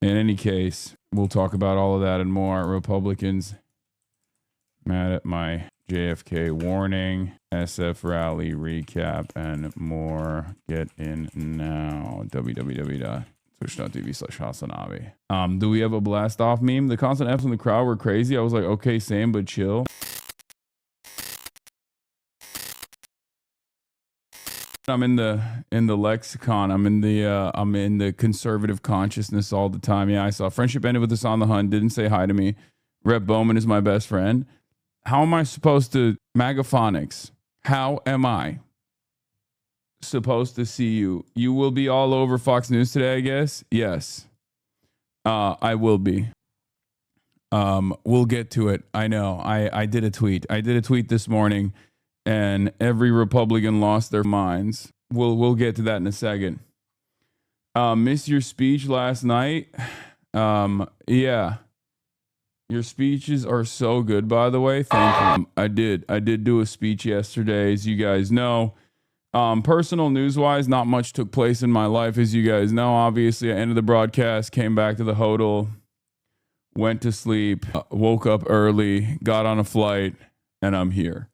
In any case, we'll talk about all of that and more. Republicans mad at my JFK warning, SF rally recap, and more. Get in now. www.twitch.tv/HasanAbi. Do we have a blast off meme? The constant F's in the crowd were crazy. I was like, okay, same, but chill. I'm in the lexicon. I'm in the conservative consciousness all the time. Yeah, I saw friendship ended with us on the hunt. Didn't say hi to me. Rep Bowman is my best friend. How am I supposed to Magaphonics? How am I supposed to see you? You will be all over Fox News today, I guess. Yes, I will be. We'll get to it. I know. I did a tweet. I did a tweet this morning. And every Republican lost their minds. We'll get to that in a second. Missed your speech last night. Yeah. Your speeches are so good, by the way. Thank you. I did do a speech yesterday, as you guys know. Personal news-wise, not much took place in my life, as you guys know. Obviously, I ended the broadcast, came back to the hotel, went to sleep, woke up early, got on a flight, and I'm here.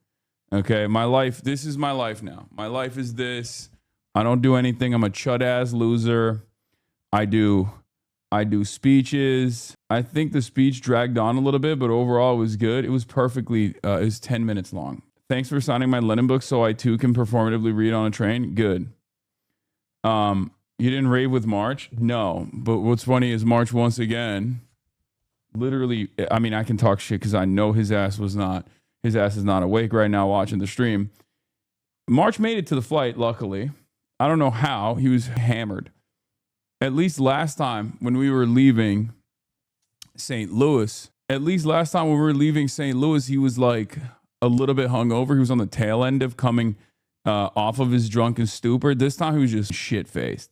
Okay, my life, this is my life now. My life is this. I don't do anything. I'm a chud-ass loser. I do speeches. I think the speech dragged on a little bit, but overall it was good. It was perfectly, it was 10 minutes long. Thanks for signing my Lennon book so I too can performatively read on a train. Good. You didn't rave with March? No, but what's funny is March once again, literally, I mean, I can talk shit because I know his ass is not awake right now watching the stream. March made it to the flight, luckily. I don't know how. He was hammered. At least last time when we were leaving St. Louis, he was like a little bit hungover. He was on the tail end of coming off of his drunken stupor. This time he was just shit-faced.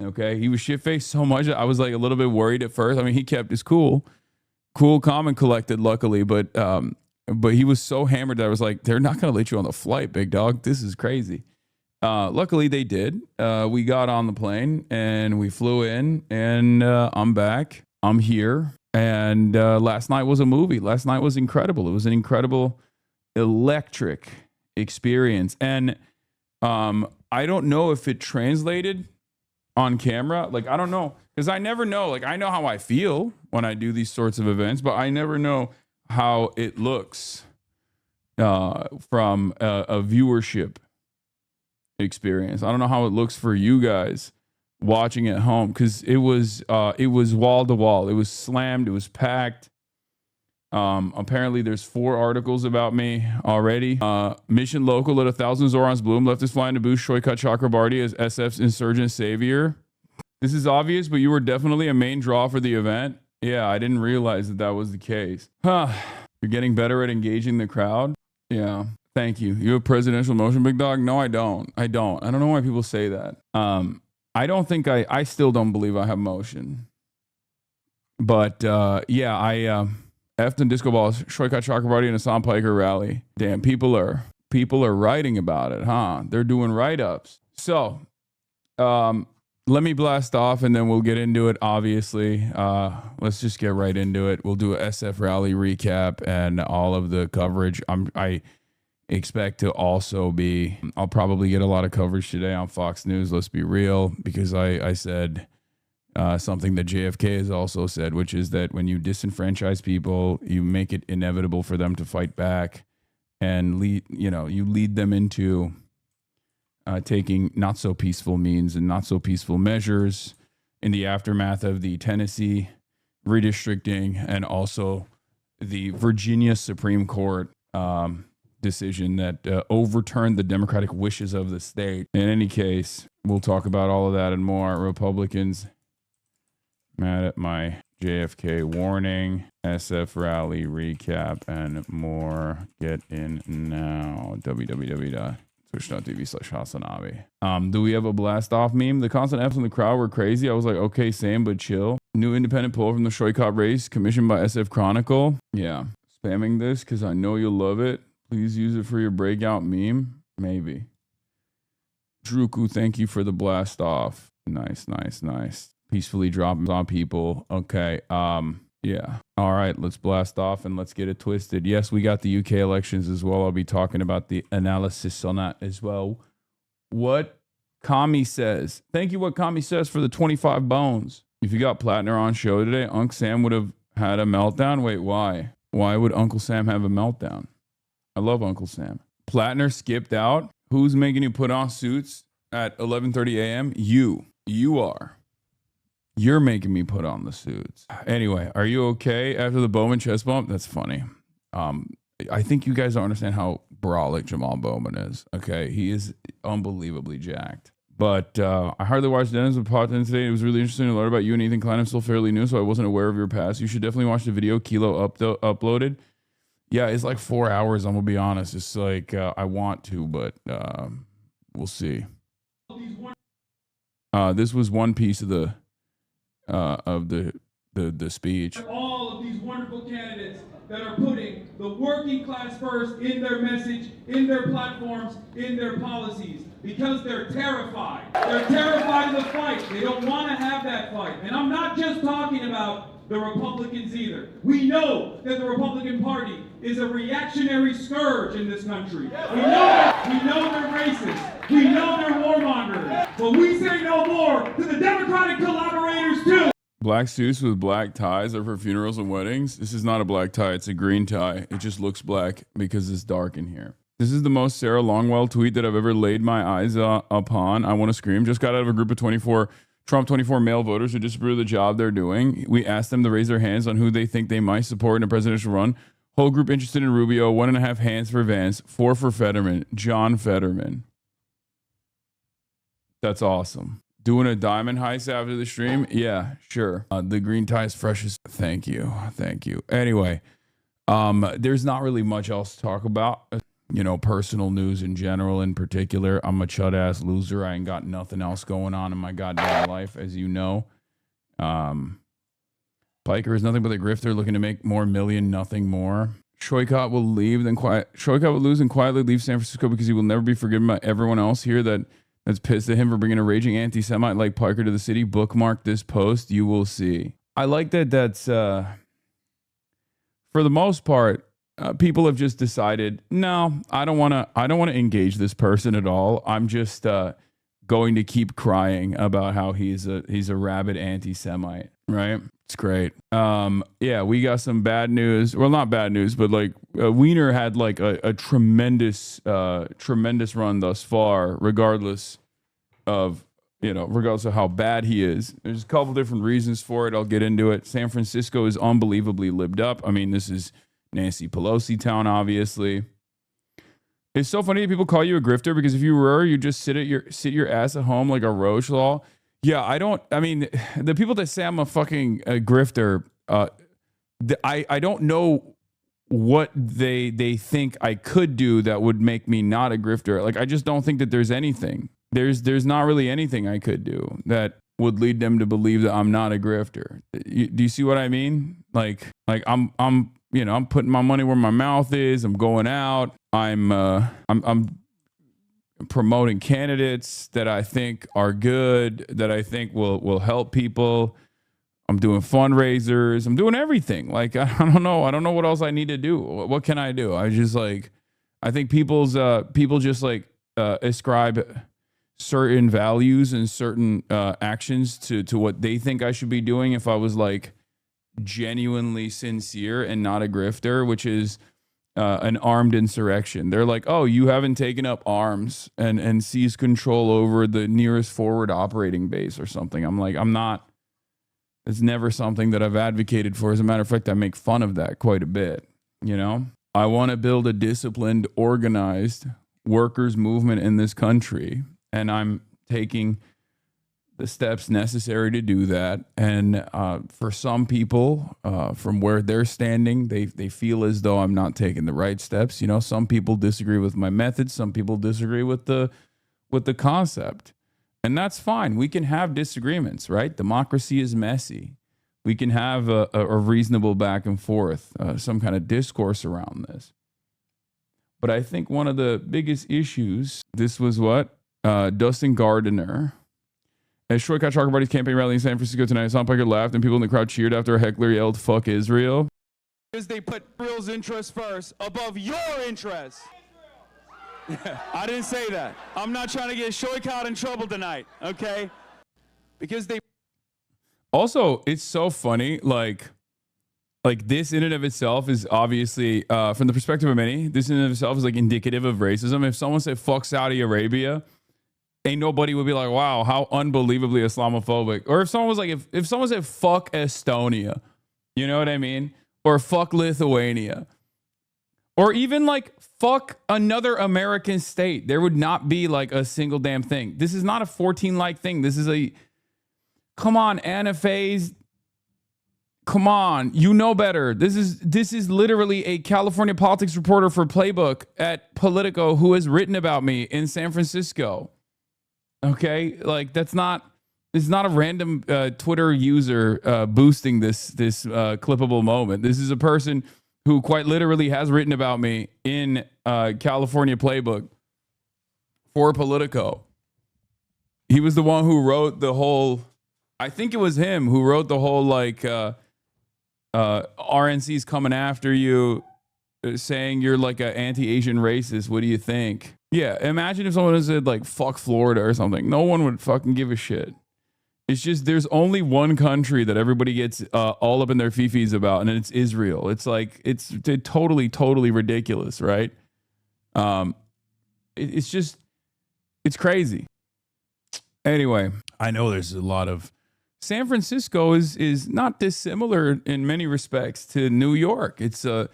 Okay? He was shit-faced so much, I was like a little bit worried at first. I mean, he kept his cool, calm, and collected, luckily, but he was so hammered that I was like, they're not going to let you on the flight, big dog. This is crazy. Luckily, they did. We got on the plane and we flew in and I'm back. I'm here. And last night was a movie. Last night was incredible. It was an incredible, electric experience. And I don't know if it translated on camera. Like, I don't know. Because I never know. Like, I know how I feel when I do these sorts of events, but I never know how it looks from a viewership experience. I don't know how it looks for you guys watching at home, because it was wall to wall. It was slammed. It was packed. Apparently there's 4 articles about me already. Mission local let 1,000 Zorons bloom. Left is flying to boost Shoykat Chakrabarti as SF's insurgent savior. This is obvious, but you were definitely a main draw for the event. Yeah, I didn't realize that was the case. You're getting better at engaging the crowd? Yeah, thank you. You have presidential motion, big dog? No, I don't. I don't know why people say that. I don't think I still don't believe I have motion. But yeah, I effed in disco balls, Shoykat Chakrabarti and Hasan Piker rally. Damn, people are writing about it, huh? They're doing write-ups. So, let me blast off and then we'll get into it, obviously. Let's just get right into it. We'll do a SF rally recap and all of the coverage. I expect to also I'll probably get a lot of coverage today on Fox News, let's be real, because I said something that JFK has also said, which is that when you disenfranchise people, you make it inevitable for them to fight back and you lead them into taking not so peaceful means and not so peaceful measures in the aftermath of the Tennessee redistricting and also the Virginia Supreme Court decision that overturned the democratic wishes of the state. In any case, we'll talk about all of that and more. Republicans mad at my JFK warning, SF rally recap, and more. Get in now. www.twitch.tv/HasanAbi. Do we have a blast off meme? The constant F's in the crowd were crazy. I was like, okay, same, but chill. New independent poll from the Shoykat race commissioned by SF Chronicle. Yeah. Spamming this because I know you'll love it. Please use it for your breakout meme. Maybe. Druku, thank you for the blast off. Nice. peacefully dropping on people. Okay. Yeah. All right. Let's blast off and let's get it twisted. Yes, we got the UK elections as well. I'll be talking about the analysis on that as well. What Kami says. Thank you, what Kami says, for the 25 bones. If you got Plattner on show today, Uncle Sam would have had a meltdown. Wait, why? Why would Uncle Sam have a meltdown? I love Uncle Sam. Plattner skipped out. Who's making you put on suits at 11:30 a.m.? You. You are. You're making me put on the suits. Anyway, are you okay after the Bowman chest bump? That's funny. I think you guys don't understand how brolic Jamal Bowman is. Okay, he is unbelievably jacked. But I hardly watched Dennis with Potten today. It was really interesting to learn about you and Ethan Klein. I'm still fairly new, so I wasn't aware of your past. You should definitely watch the video Kilo uploaded. Yeah, it's like 4 hours. I'm gonna be honest. It's like I want to, but we'll see. This was one piece of the speech. All of these wonderful candidates that are putting the working class first in their message, in their platforms, in their policies, because they're terrified. They're terrified of the fight. They don't want to have that fight. And I'm not just talking about the Republicans either. We know that the Republican Party is a reactionary scourge in this country. We know they're racist. We know they're warmongers. But we say no more to the Democratic collaborators too. Black suits with black ties are for funerals and weddings. This is not a black tie. It's a green tie. It just looks black because it's dark in here. This is the most Sarah Longwell tweet that I've ever laid my eyes upon. I want to scream. Just got out of a group of Trump 24 male voters who disapprove of the job they're doing. We asked them to raise their hands on who they think they might support in a presidential run. Whole group interested in Rubio. 1.5 hands for Vance. 4 for Fetterman. John Fetterman. That's awesome. Doing a diamond heist after the stream? Yeah, sure. The green tie is fresh as... Thank you. Thank you. Anyway, there's not really much else to talk about. You know, personal news in general, in particular. I'm a chud-ass loser. I ain't got nothing else going on in my goddamn life, as you know. Piker is nothing but a grifter looking to make more million, nothing more. Shoykot will leave, Shoykot will lose and quietly leave San Francisco because he will never be forgiven by everyone else here that's pissed at him for bringing a raging anti-Semite like Parker to the city. Bookmark this post. You will see. I like that's, for the most part, people have just decided, no, I don't want to engage this person at all. I'm just going to keep crying about how he's a rabid anti-Semite, right? It's great. Yeah, we got some bad news. Well, not bad news, but like Wiener had like a tremendous run thus far, regardless of how bad he is. There's a couple different reasons for it. I'll get into it. San Francisco is unbelievably lived up. I mean, this is Nancy Pelosi town, obviously. It's so funny that people call you a grifter because if you were, you just sit your ass at home like a roach law. Yeah, I mean, the people that say I'm a fucking grifter, I don't know what they think I could do that would make me not a grifter. Like, I just don't think that there's anything. There's not really anything I could do that would lead them to believe that I'm not a grifter. Do you see what I mean? Like I'm putting my money where my mouth is. I'm going out. I'm promoting candidates that I think are good, that I think will help people. I'm doing fundraisers. I'm doing everything. Like, I don't know. I don't know what else I need to do. What can I do? I think people just ascribe certain values and certain actions to what they think I should be doing if I was like genuinely sincere and not a grifter, which is an armed insurrection. They're like, oh, you haven't taken up arms and seized control over the nearest forward operating base or something. I'm like, I'm not. It's never something that I've advocated for. As a matter of fact, I make fun of that quite a bit. You know, I want to build a disciplined, organized workers' movement in this country, and I'm taking the steps necessary to do that. And for some people, from where they're standing, they feel as though I'm not taking the right steps. You know, some people disagree with my methods. Some people disagree with the concept. And that's fine. We can have disagreements, right? Democracy is messy. We can have a reasonable back and forth, some kind of discourse around this. But I think one of the biggest issues, this was what? Dustin Gardner. At Shortcut Trucker Party's campaign rally in San Francisco tonight, Hassan Piker laughed and people in the crowd cheered after a heckler yelled, "Fuck Israel." Because they put Israel's interests first above your interests. I didn't say that. I'm not trying to get Shoykot in trouble tonight, okay? Because they... Also, it's so funny, like this in and of itself is obviously, from the perspective of many, this in and of itself is like indicative of racism. If someone said fuck Saudi Arabia, ain't nobody would be like, wow, how unbelievably Islamophobic. Or if someone was like, if someone said fuck Estonia, you know what I mean? Or fuck Lithuania. Or even like fuck another American state. There would not be like a single damn thing. This is not a 14-like thing. This is a, come on, Anna Faye's. Come on, you know better. This is literally a California politics reporter for Playbook at Politico who has written about me in San Francisco. Okay, like it's not a random Twitter user boosting this clippable moment. This is a person who quite literally has written about me in California Playbook for Politico. He was the one who wrote the whole. I think it was him who wrote the whole like RNC's coming after you, saying you're like an anti-Asian racist. What do you think? Yeah, imagine if someone said like fuck Florida or something. No one would fucking give a shit. It's just there's only one country that everybody gets all up in their fifis about, and it's Israel. It's like it's totally ridiculous, right? It's just it's crazy. Anyway, I know there's a lot of San Francisco is not dissimilar in many respects to New York. It's a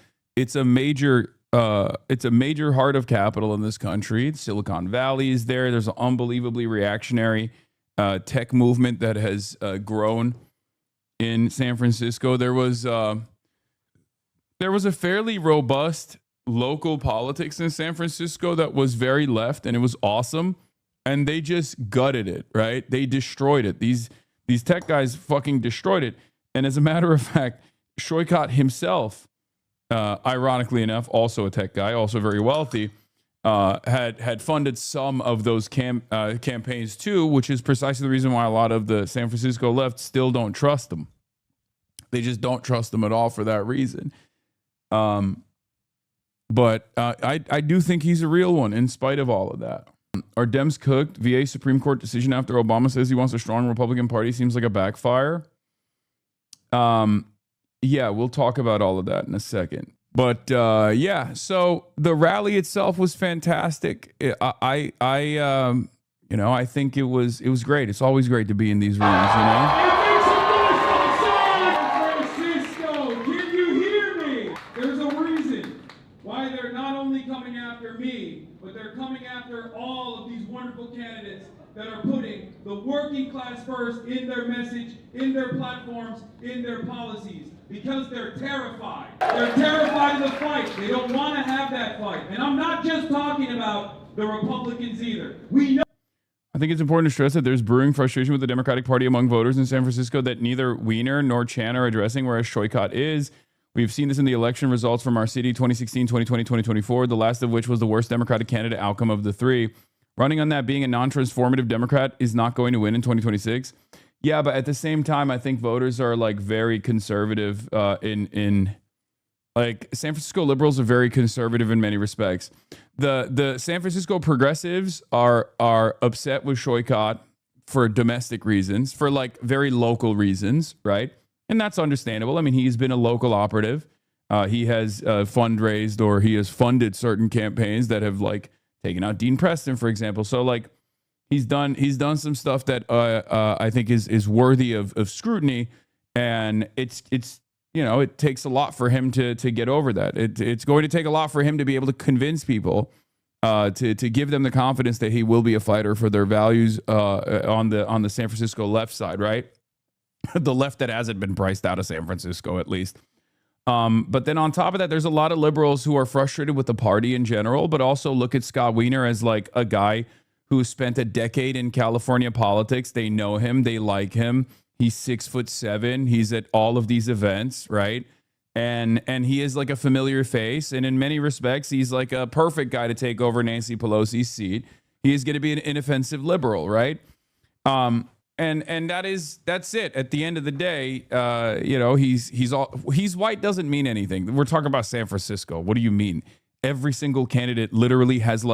major heart of capital in this country. Silicon Valley is there. There's an unbelievably reactionary tech movement that has grown in San Francisco. There was a fairly robust local politics in San Francisco that was very left, and it was awesome. And they just gutted it, right? They destroyed it. These tech guys fucking destroyed it. And as a matter of fact, Shoykot himself, ironically enough, also a tech guy, also very wealthy, had funded some of those campaigns too, which is precisely the reason why a lot of the San Francisco left still don't trust them. They just don't trust them at all for that reason. But I do think he's a real one in spite of all of that. Are Dems cooked? VA Supreme Court decision after Obama says he wants a strong Republican Party seems like a backfire. Yeah, we'll talk about all of that in a second. But yeah, so the rally itself was fantastic. I think it was great. It's always great to be in these rooms, you know. Francisco, can you hear me? There's a reason why they're not only coming after me, but they're coming after all of these wonderful candidates that are putting the working class first in their message, in their platforms, in their policies. Because they're terrified. They're terrified of the fight. They don't want to have that fight. And I'm not just talking about the Republicans either. We know. I think it's important to stress that there's brewing frustration with the Democratic Party among voters in San Francisco that neither Weiner nor Chan are addressing, whereas Shoykot is. We've seen this in the election results from our city 2016, 2020, 2024, the last of which was the worst Democratic candidate outcome of the three. Running on that being a non-transformative Democrat is not going to win in 2026. Yeah, but at the same time, I think voters are like very conservative in like San Francisco liberals are very conservative in many respects. The San Francisco progressives are upset with Shoykot for domestic reasons, for like very local reasons, right? And that's understandable. I mean, he's been a local operative. He has fundraised or he has funded certain campaigns that have like taken out Dean Preston, for example. So like he's done some stuff that I think is worthy of scrutiny, and it's you know, it takes a lot for him to get over that. It's going to take a lot for him to be able to convince people to give them the confidence that he will be a fighter for their values on the San Francisco left side, right? The left that hasn't been priced out of San Francisco, at least. But then on top of that, there's a lot of liberals who are frustrated with the party in general, but also look at Scott Weiner as like a guy who spent a decade in California politics. They know him. They like him. He's 6'7". He's at all of these events, right? And he is like a familiar face. And in many respects, he's like a perfect guy to take over Nancy Pelosi's seat. He is going to be an inoffensive liberal, right? And that's it. At the end of the day, he's white doesn't mean anything. We're talking about San Francisco. What do you mean? Every single candidate literally has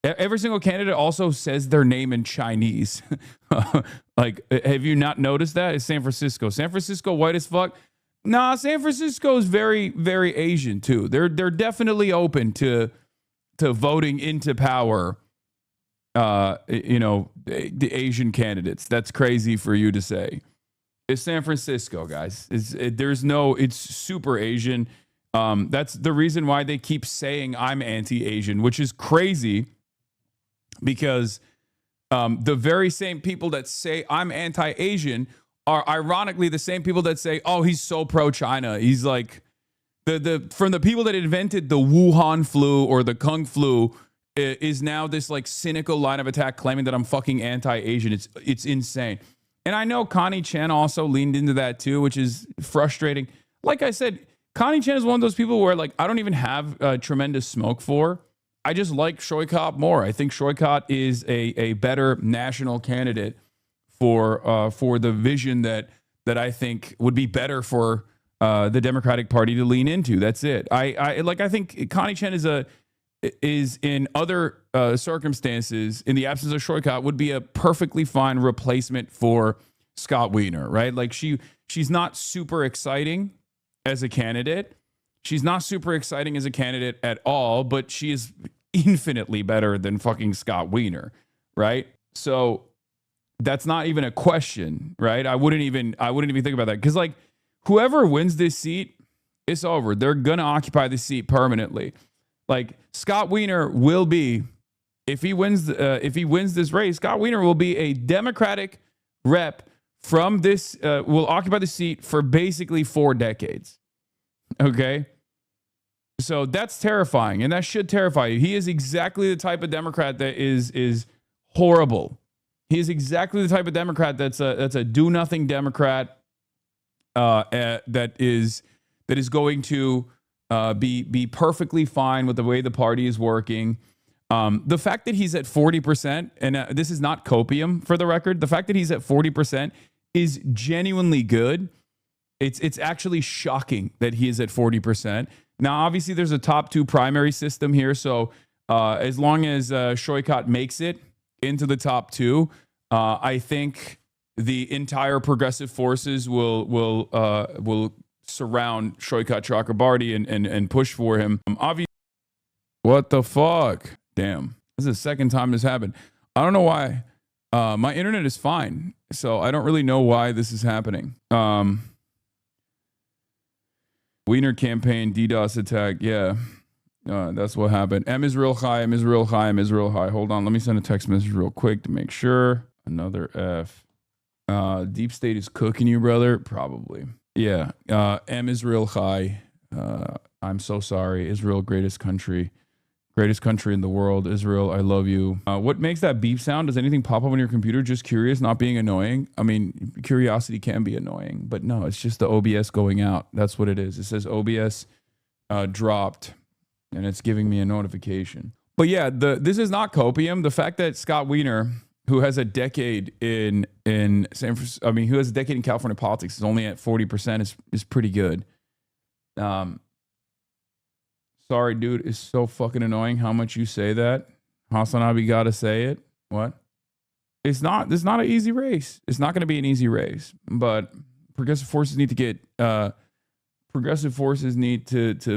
every single candidate also says their name in Chinese. Have you not noticed that? It's San Francisco. San Francisco white as fuck. Nah, San Francisco is very, very Asian too. They're definitely open to voting into power. The Asian candidates. That's crazy for you to say. It's San Francisco, guys. It's super Asian. That's the reason why they keep saying I'm anti-Asian, which is crazy because the very same people that say I'm anti-Asian are ironically the same people that say, oh, he's so pro-China. He's like from the people that invented the Wuhan flu or the Kung flu is now this like cynical line of attack claiming that I'm fucking anti-Asian. It's insane. And I know Connie Chen also leaned into that too, which is frustrating. Like I said, Connie Chen is one of those people where like I don't even have tremendous smoke for. I just like Shoykot more. I think Shoykot is a better national candidate for the vision that I think would be better for the Democratic Party to lean into. That's it. I think Connie Chen is in other circumstances, in the absence of Shoykot, would be a perfectly fine replacement for Scott Wiener, right? Like she's not super exciting as a candidate. She's not super exciting as a candidate at all, but she is infinitely better than fucking Scott Wiener, right? So that's not even a question, right? I wouldn't even think about that because like whoever wins this seat, it's over. They're gonna occupy the seat permanently. Like Scott Wiener will be, if he wins this race, Scott Wiener will be a Democratic rep from this, will occupy the seat for basically 4 decades. Okay. So that's terrifying, and that should terrify you. He is exactly the type of Democrat that is horrible. He is exactly the type of Democrat that's a do nothing Democrat that is going to be perfectly fine with the way the party is working. The fact that he's at 40%, and this is not copium for the record, the fact that he's at 40% is genuinely good. It's actually shocking that he is at 40%. Now, obviously, there's a top 2 primary system here. So as long as Shoykot makes it into the top 2, I think the entire progressive forces will surround Shoykot Chakrabarti and push for him. Obviously, what the fuck? Damn, this is the second time this happened. I don't know why. My internet is fine, so I don't really know why this is happening. Wiener campaign, DDoS attack. Yeah, that's what happened. M Israel high, M Israel high, M Israel high. Hold on, let me send a text message real quick to make sure. Another F. Deep State is cooking you, brother. Probably. Yeah. M Israel high. I'm so sorry. Israel, greatest country in the world. Israel, I love you. What makes that beep sound? Does anything pop up on your computer? Just curious, not being annoying. I mean, curiosity can be annoying, but no, it's just the OBS going out. That's what it is. It says OBS dropped, and it's giving me a notification. But yeah, this is not copium. The fact that Scott Wiener, who has a decade in San Francisco, I mean, who has a decade in California politics, is only at 40% is pretty good. Sorry, dude. It's so fucking annoying how much you say that. HasanAbi gotta say it. What? It's not an easy race. It's not going to be an easy race. But progressive forces need to get to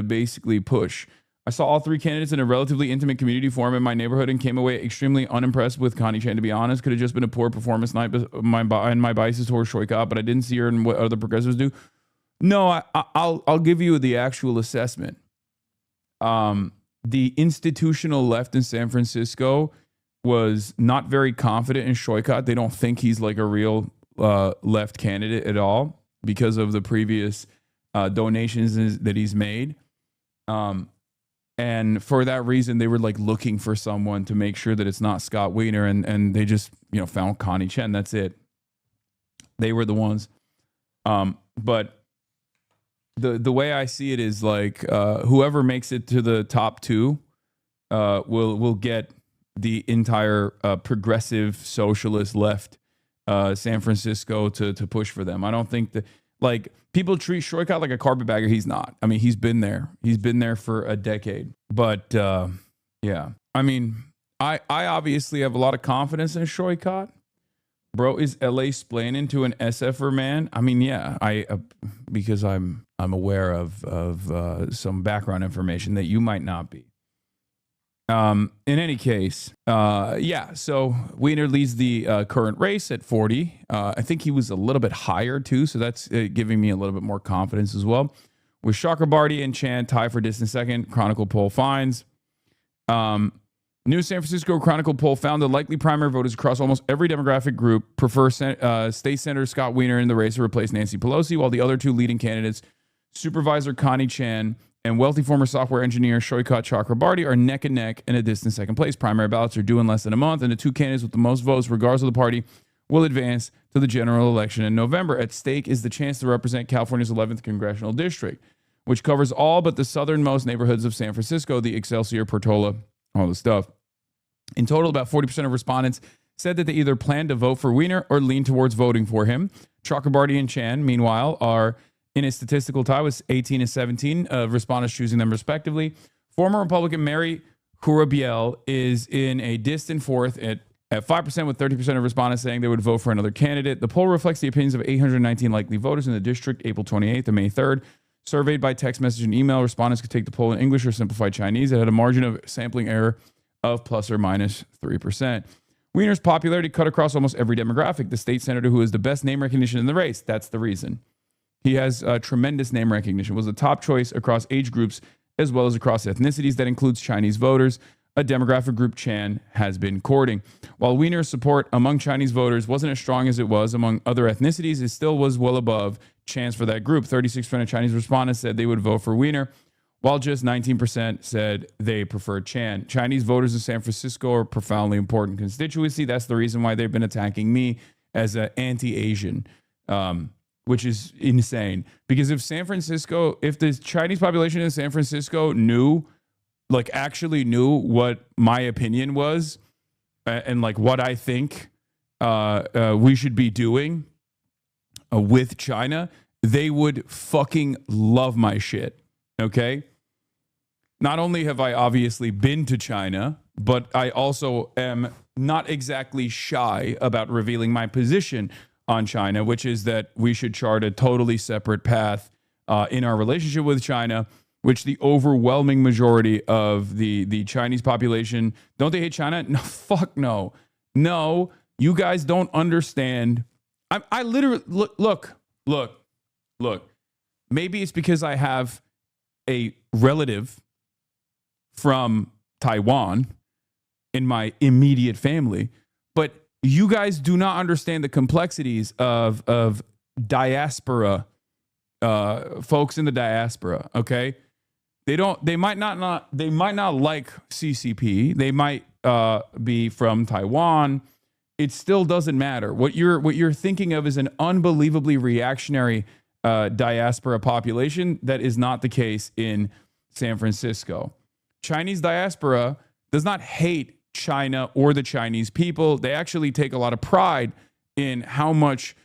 basically push. I saw all 3 candidates in a relatively intimate community forum in my neighborhood and came away extremely unimpressed with Connie Chen, to be honest. Could have just been a poor performance night and my biases towards Shoykot, but I didn't see her and what other progressives do. No, I'll give you the actual assessment. The institutional left in San Francisco was not very confident in Shoykot. They don't think he's like a real left candidate at all because of the previous donations that he's made. And for that reason, they were like looking for someone to make sure that it's not Scott Wiener, and they just found Connie Chen. That's it. They were the ones. But the way I see it is like whoever makes it to the top 2 will get the entire progressive socialist left San Francisco to push for them. I don't think that, like, people treat Shoycott like a carpetbagger. He's not. I mean, he's been there. He's been there for a decade. But yeah, I mean, I obviously have a lot of confidence in Shoycott. Bro is LA splaining to an SFer, man. I mean, yeah, because I'm aware of some background information that you might not be. In any case, yeah, so Wiener leads the current race at 40. I think he was a little bit higher too, so that's giving me a little bit more confidence as well. With Chakrabarty and Chan tie for distant second, Chronicle poll finds. New San Francisco Chronicle poll found the likely primary voters across almost every demographic group prefer State Senator Scott Wiener in the race to replace Nancy Pelosi, while the other two leading candidates, Supervisor Connie Chan and wealthy former software engineer Shoycott Chakrabarty, are neck and neck in a distant second place. Primary ballots are due in less than a month, and the two candidates with the most votes, regardless of the party, will advance to the general election in November. At stake is the chance to represent California's 11th congressional district, which covers all but the southernmost neighborhoods of San Francisco, the Excelsior, Portola, all the stuff. In total, about 40% of respondents said that they either plan to vote for Wiener or lean towards voting for him. Chakrabarty and Chan, meanwhile, are in a statistical tie with 18 and 17 of respondents choosing them respectively. Former Republican Mary Hurabiel is in a distant fourth at 5%, with 30% of respondents saying they would vote for another candidate. The poll reflects the opinions of 819 likely voters in the district, April 28th and May 3rd. Surveyed by text message and email, respondents could take the poll in English or simplified Chinese. It had a margin of sampling error of plus or minus 3%. Wiener's popularity cut across almost every demographic. The state senator who has the best name recognition in the race, that's the reason. He has tremendous name recognition, was the top choice across age groups as well as across ethnicities. That includes Chinese voters, a demographic group Chan has been courting. While Wiener's support among Chinese voters wasn't as strong as it was among other ethnicities, it still was well above Chan's for that group. 36% of Chinese respondents said they would vote for Wiener, while just 19% said they preferred Chan. Chinese voters in San Francisco are a profoundly important constituency. That's the reason why they've been attacking me as an anti-Asian, which is insane. Because if the Chinese population in San Francisco actually knew what my opinion was and like what I think we should be doing with China, they would fucking love my shit. Okay? Not only have I obviously been to China, but I also am not exactly shy about revealing my position on China, which is that we should chart a totally separate path in our relationship with China, which the overwhelming majority of the Chinese population, don't they hate China? No, fuck no. No, you guys don't understand. I literally, look. Maybe it's because I have a relative from Taiwan in my immediate family, but you guys do not understand the complexities of diaspora, folks in the diaspora. Okay, they might not like CCP. They might be from Taiwan. It still doesn't matter. What you're thinking of is an unbelievably reactionary diaspora population. That is not the case in San Francisco. Chinese diaspora does not hate China or the Chinese people. They actually take a lot of pride in how much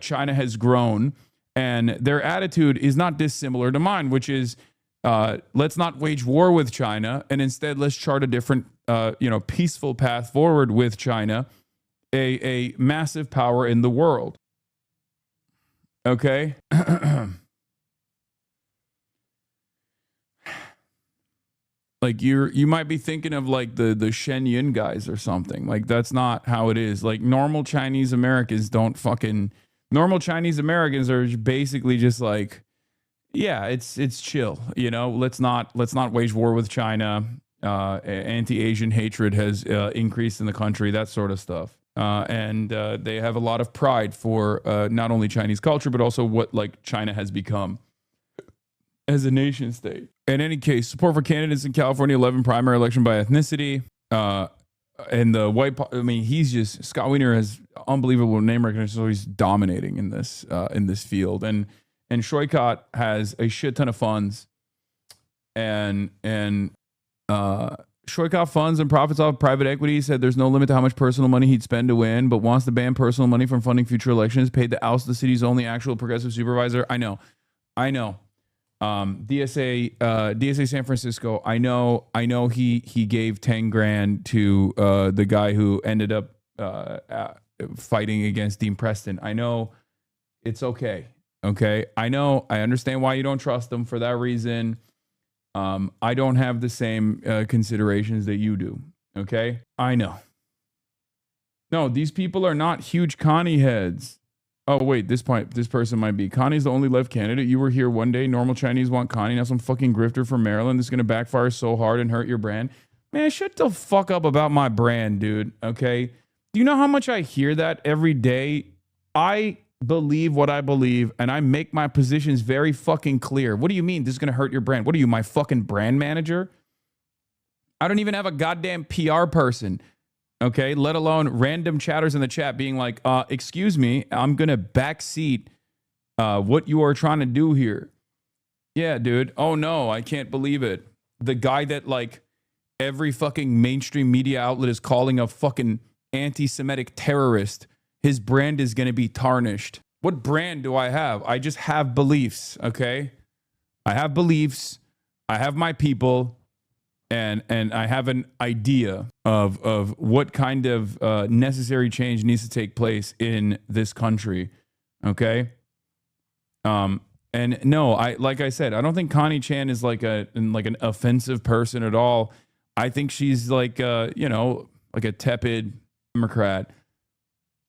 China has grown, and their attitude is not dissimilar to mine, which is let's not wage war with China, and instead let's chart a different peaceful path forward with China, a massive power in the world. Okay? Like you might be thinking of like the Shenyun guys or something. Like that's not how it is. Like normal Chinese Americans normal Chinese Americans are basically just like, yeah, it's chill. Let's not wage war with China. Anti-Asian hatred has increased in the country, that sort of stuff. And they have a lot of pride for not only Chinese culture, but also what like China has become as a nation state. In any case, support for candidates in California 11 primary election by ethnicity. And the white, Scott Wiener has unbelievable name recognition, so he's dominating in this field. And Shoycott has a shit ton of funds and Shoykov funds and profits off private equity, said there's no limit to how much personal money he'd spend to win, but wants to ban personal money from funding future elections, paid to oust the city's only actual progressive supervisor. I know. DSA San Francisco. I know he gave 10 grand to the guy who ended up fighting against Dean Preston. I know it's okay. Okay. I understand why you don't trust him for that reason. I don't have the same considerations that you do. Okay. I know. No, these people are not huge Connie heads. Oh, wait, this person might be. Connie's the only left candidate. You were here one day. Normal Chinese want Connie. Now some fucking grifter from Maryland. This is going to backfire so hard and hurt your brand. Man, shut the fuck up about my brand, dude. Okay. Do you know how much I hear that every day? I believe what I believe, and I make my positions very fucking clear. What do you mean this is going to hurt your brand? What are you, my fucking brand manager? I don't even have a goddamn PR person. Okay, let alone random chatters in the chat being like, excuse me, I'm going to backseat what you are trying to do here. Yeah, dude. Oh, no, I can't believe it. The guy that, like, every fucking mainstream media outlet is calling a fucking anti-Semitic terrorist, his brand is going to be tarnished. What brand do I have? I just have beliefs, okay? I have beliefs. I have my people. And I have an idea of what kind of necessary change needs to take place in this country, okay? And no, like I said, I don't think Connie Chan is like an offensive person at all. I think she's like like a tepid Democrat.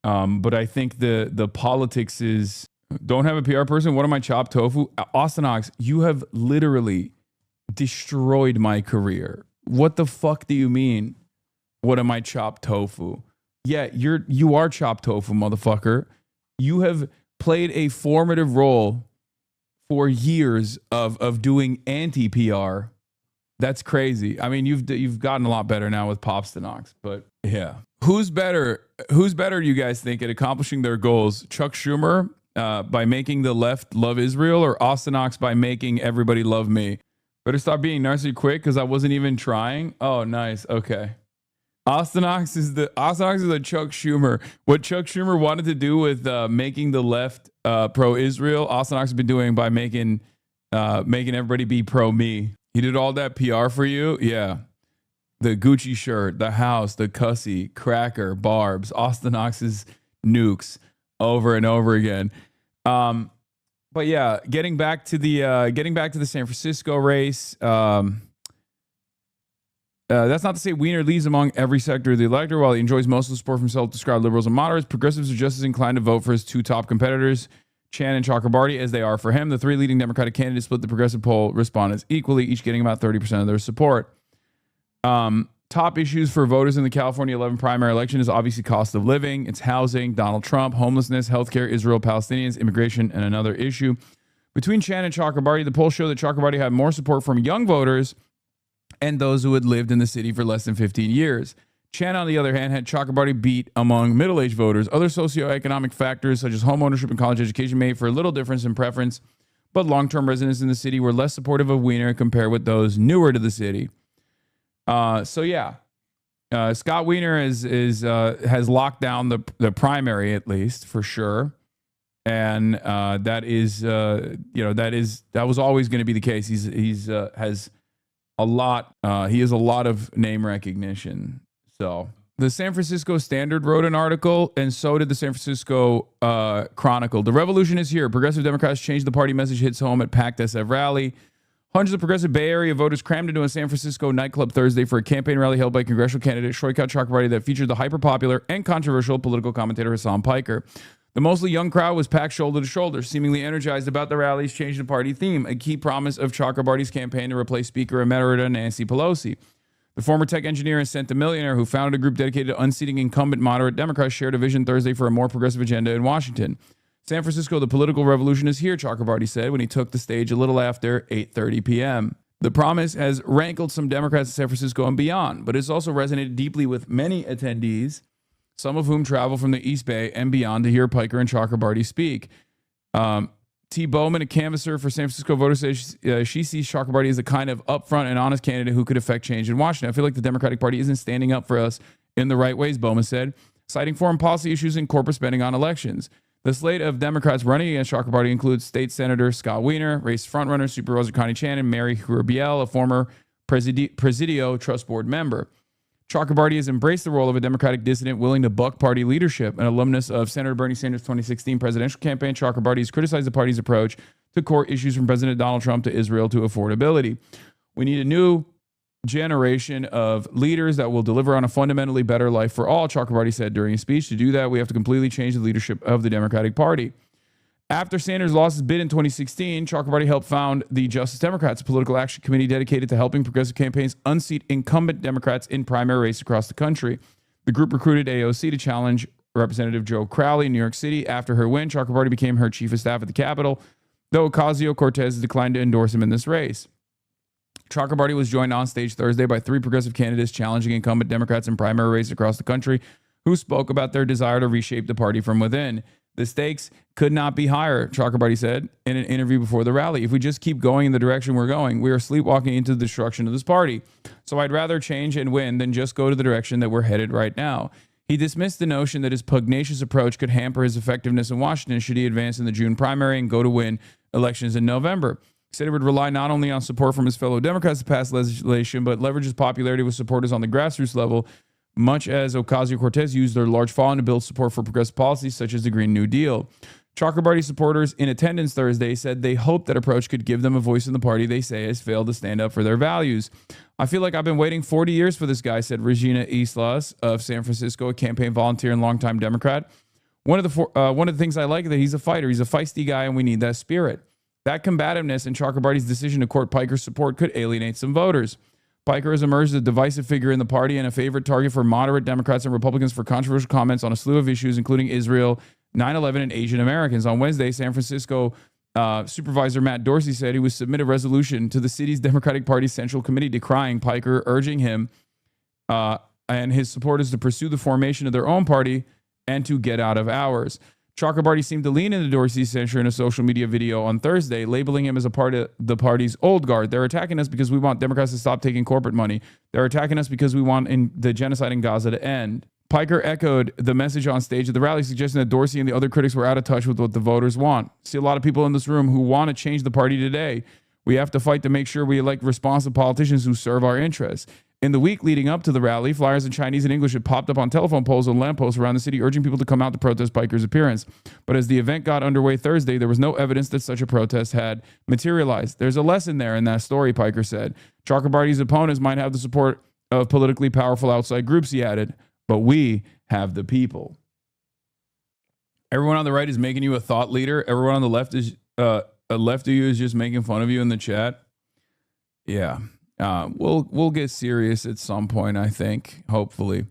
But I think the politics is, don't have a PR person. What am I, chopped tofu? Austin Ox, you have literally destroyed my career. What the fuck do you mean? What am I, chopped tofu? Yeah, you are chopped tofu, motherfucker. You have played a formative role for years of doing anti-PR. That's crazy. I mean, you've gotten a lot better now with Popstanox, but yeah. Who's better do you guys think at accomplishing their goals? Chuck Schumer by making the left love Israel, or Austin Ox by making everybody love me? Better stop being nasty quick because I wasn't even trying. Oh, nice. Okay. Austin Ox is the Chuck Schumer. What Chuck Schumer wanted to do with making the left pro-Israel, Austin Ox has been doing by making everybody be pro-me. He did all that PR for you? Yeah. The Gucci shirt, the house, the cussy, cracker, barbs, Austin Ox's nukes over and over again. But yeah, getting back to the San Francisco race. That's not to say Wiener leads among every sector of the electorate. While he enjoys most of the support from self-described liberals and moderates, progressives are just as inclined to vote for his two top competitors, Chan and Chakrabarty, as they are for him. The three leading Democratic candidates split the progressive poll respondents equally, each getting about 30% of their support. Top issues for voters in the California 11 primary election is obviously cost of living, it's housing, Donald Trump, homelessness, healthcare, Israel, Palestinians, immigration, and another issue. Between Chan and Chakrabarty, the polls show that Chakrabarty had more support from young voters and those who had lived in the city for less than 15 years. Chan, on the other hand, had Chakrabarty beat among middle-aged voters. Other socioeconomic factors, such as home ownership and college education, made for a little difference in preference, but long-term residents in the city were less supportive of Wiener compared with those newer to the city. Scott Wiener has locked down the primary, at least for sure, and that was always going to be the case. He has a lot of name recognition. So the San Francisco Standard wrote an article, and so did the San Francisco Chronicle. The revolution is here. Progressive Democrats changed the party message, hits home at packed SF rally. Hundreds of progressive Bay Area voters crammed into a San Francisco nightclub Thursday for a campaign rally held by congressional candidate Shoykot Chakrabarty that featured the hyper-popular and controversial political commentator Hasan Piker. The mostly young crowd was packed shoulder to shoulder, seemingly energized about the rally's change the party theme, a key promise of Chakrabarty's campaign to replace Speaker Emerita Nancy Pelosi. The former tech engineer and centimillionaire who founded a group dedicated to unseating incumbent moderate Democrats shared a vision Thursday for a more progressive agenda in Washington. San Francisco, the political revolution is here, Chakrabarty said when he took the stage a little after 8:30 p.m. The promise has rankled some Democrats in San Francisco and beyond, but it's also resonated deeply with many attendees, some of whom travel from the East Bay and beyond to hear Piker and Chakrabarty speak. To T. Bowman, a canvasser for San Francisco voters, says she sees Chakrabarti as a kind of upfront and honest candidate who could affect change in Washington. I feel like the Democratic Party isn't standing up for us in the right ways, Bowman said, citing foreign policy issues and corporate spending on elections. The slate of Democrats running against Chakrabarti includes State Senator Scott Wiener, race frontrunner Supervisor Connie Chan, and Mary Hurbiel, a former Presidio Trust Board member. Chakrabarti has embraced the role of a Democratic dissident willing to buck party leadership. An alumnus of Senator Bernie Sanders' 2016 presidential campaign, Chakrabarti has criticized the party's approach to core issues from President Donald Trump to Israel to affordability. We need a new generation of leaders that will deliver on a fundamentally better life for all, Chakrabarti said during his speech. To do that, we have to completely change the leadership of the Democratic Party. After Sanders lost his bid in 2016, Chakrabarti helped found the Justice Democrats, a political action committee dedicated to helping progressive campaigns unseat incumbent Democrats in primary races across the country. The group recruited AOC to challenge Representative Joe Crowley in New York City. After her win, Chakrabarti became her chief of staff at the Capitol, though Ocasio-Cortez declined to endorse him in this race. Chakrabarti was joined on stage Thursday by 3 progressive candidates challenging incumbent Democrats in primary races across the country who spoke about their desire to reshape the party from within. The stakes could not be higher, Chakrabarti said in an interview before the rally. If we just keep going in the direction we're going, we are sleepwalking into the destruction of this party. So I'd rather change and win than just go to the direction that we're headed right now. He dismissed the notion that his pugnacious approach could hamper his effectiveness in Washington should he advance in the June primary and go to win elections in November. He said he would rely not only on support from his fellow Democrats to pass legislation, but leverage his popularity with supporters on the grassroots level, much as Ocasio-Cortez used their large following to build support for progressive policies such as the Green New Deal. Chakrabarti supporters in attendance Thursday said they hope that approach could give them a voice in the party they say has failed to stand up for their values. I feel like I've been waiting 40 years for this guy, said Regina Islas of San Francisco, a campaign volunteer and longtime Democrat. One of the things I like is that he's a fighter. He's a feisty guy, and we need that spirit. That combativeness and Chakrabarti's decision to court Piker's support could alienate some voters. Piker has emerged as a divisive figure in the party and a favorite target for moderate Democrats and Republicans for controversial comments on a slew of issues, including Israel, 9/11, and Asian Americans. On Wednesday, San Francisco Supervisor Matt Dorsey said he would submit a resolution to the city's Democratic Party Central Committee decrying Piker, urging him and his supporters to pursue the formation of their own party and to get out of ours. Chakrabarti seemed to lean into Dorsey's censure in a social media video on Thursday, labeling him as a part of the party's old guard. They're attacking us because we want Democrats to stop taking corporate money. They're attacking us because we want the genocide in Gaza to end. Piker echoed the message on stage at the rally, suggesting that Dorsey and the other critics were out of touch with what the voters want. See a lot of people in this room who want to change the party today. We have to fight to make sure we elect responsive politicians who serve our interests. In the week leading up to the rally, flyers in Chinese and English had popped up on telephone poles and lampposts around the city, urging people to come out to protest Piker's appearance. But as the event got underway Thursday, there was no evidence that such a protest had materialized. There's a lesson there in that story, Piker said. Chakrabarti's opponents might have the support of politically powerful outside groups, he added, but we have the people. Everyone on the right is making you a thought leader. Everyone on the left is left of you is just making fun of you in the chat. Yeah. We'll get serious at some point, I think, hopefully.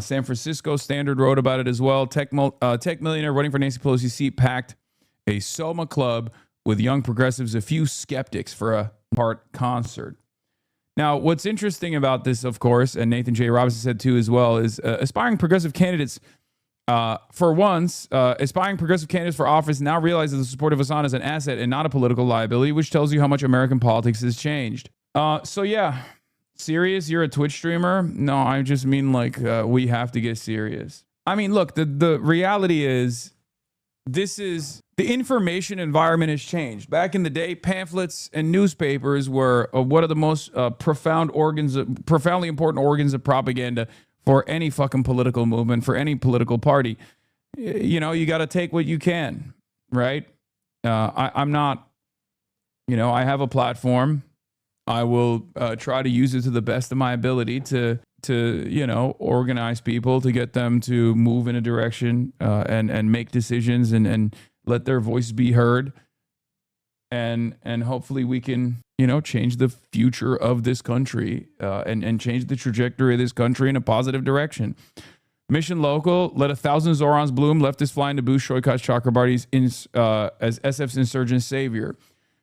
San Francisco Standard wrote about it as well. Tech millionaire running for Nancy Pelosi's seat packed a Soma club with young progressives, a few skeptics for a part concert. Now, what's interesting about this, of course, and Nathan J. Robinson said too as well, is aspiring progressive candidates aspiring progressive candidates for office now realize that the support of Hasan is an asset and not a political liability, which tells you how much American politics has changed. So yeah, serious? You're a Twitch streamer? No, I just mean like we have to get serious. I mean, look, the reality is the information environment has changed. Back in the day, pamphlets and newspapers were one of the most profoundly important organs of propaganda for any fucking political movement, for any political party. You know, you got to take what you can, right? I'm not, I have a platform. I will try to use it to the best of my ability to organize people, to get them to move in a direction and make decisions and let their voice be heard. And hopefully we can, change the future of this country and change the trajectory of this country in a positive direction. Mission Local, let 1,000 Zorons bloom, leftist flying to boost Shoykat Chakrabarti's as SF's insurgent savior.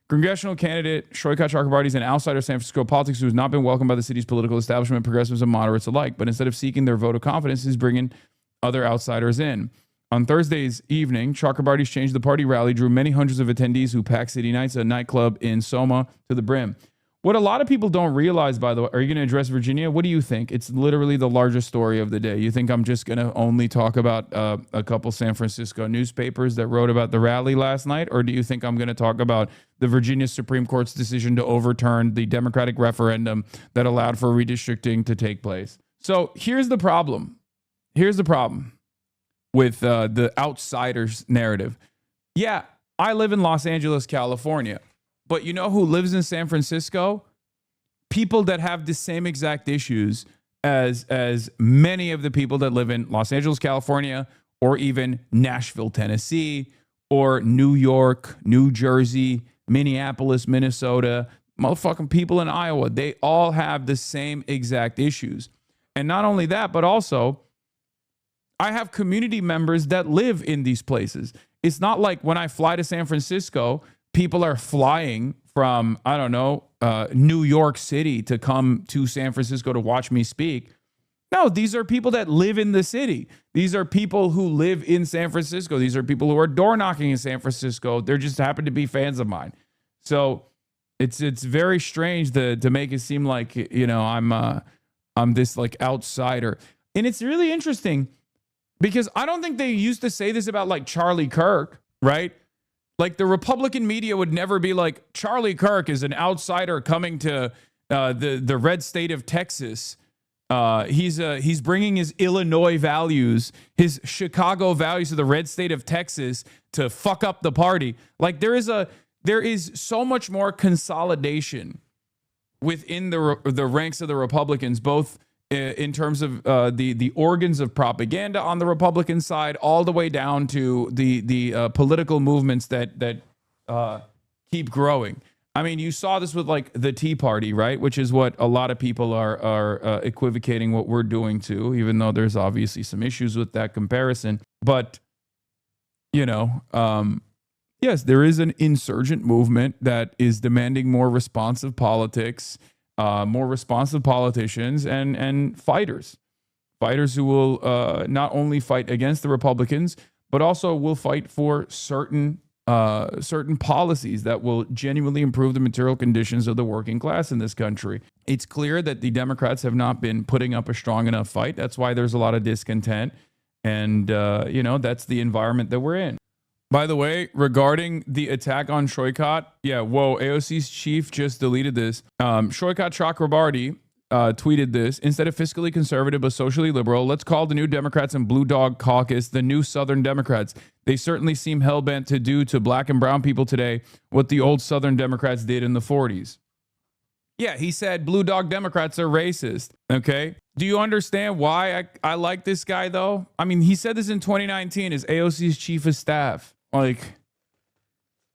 Congressional candidate Shoykat Chakrabarti is an outsider of San Francisco politics who has not been welcomed by the city's political establishment, progressives and moderates alike. But instead of seeking their vote of confidence, he's bringing other outsiders in. On Thursday's evening, Chakrabarty's Change the Party rally drew many hundreds of attendees who packed City Nights, a nightclub in Soma, to the brim. What a lot of people don't realize, by the way, are you going to address Virginia? What do you think? It's literally the largest story of the day. You think I'm just going to only talk about a couple San Francisco newspapers that wrote about the rally last night? Or do you think I'm going to talk about the Virginia Supreme Court's decision to overturn the Democratic referendum that allowed for redistricting to take place? So here's the problem. Here's the problem with the outsiders narrative. Yeah, I live in Los Angeles, California. But you know who lives in San Francisco? People that have the same exact issues as many of the people that live in Los Angeles, California, or even Nashville, Tennessee, or New York, New Jersey, Minneapolis, Minnesota, motherfucking people in Iowa. They all have the same exact issues. And not only that, but also I have community members that live in these places. It's not like when I fly to San Francisco, people are flying from, I don't know, New York City to come to San Francisco to watch me speak. No, these are people that live in the city. These are people who live in San Francisco. These are people who are door knocking in San Francisco. They just happen to be fans of mine. So it's very strange to make it seem like, you know, I'm this like outsider. And it's really interesting because I don't think they used to say this about like Charlie Kirk, right? Like the Republican media would never be like, Charlie Kirk is an outsider coming to the red state of Texas. He's bringing his Illinois values, his Chicago values to the red state of Texas to fuck up the party. Like there is so much more consolidation within the ranks of the Republicans, both in terms of the organs of propaganda on the Republican side, all the way down to the political movements that keep growing. I mean, you saw this with like the Tea Party, right? Which is what a lot of people are equivocating what we're doing to, even though there's obviously some issues with that comparison. But, you know, yes, there is an insurgent movement that is demanding more responsive politics, more responsive politicians, and fighters who will not only fight against the Republicans, but also will fight for certain policies that will genuinely improve the material conditions of the working class in this country. It's clear that the Democrats have not been putting up a strong enough fight. That's why there's a lot of discontent. And, you know, that's the environment that we're in. By the way, regarding the attack on Shoykat, yeah, whoa, AOC's chief just deleted this. Shoykat Chakrabarty tweeted this: instead of fiscally conservative but socially liberal, let's call the new Democrats and Blue Dog Caucus the new Southern Democrats. They certainly seem hell-bent to do to black and brown people today what the old Southern Democrats did in the 40s. Yeah, he said Blue Dog Democrats are racist, okay? Do you understand why I like this guy, though? I mean, he said this in 2019 as AOC's chief of staff. Like,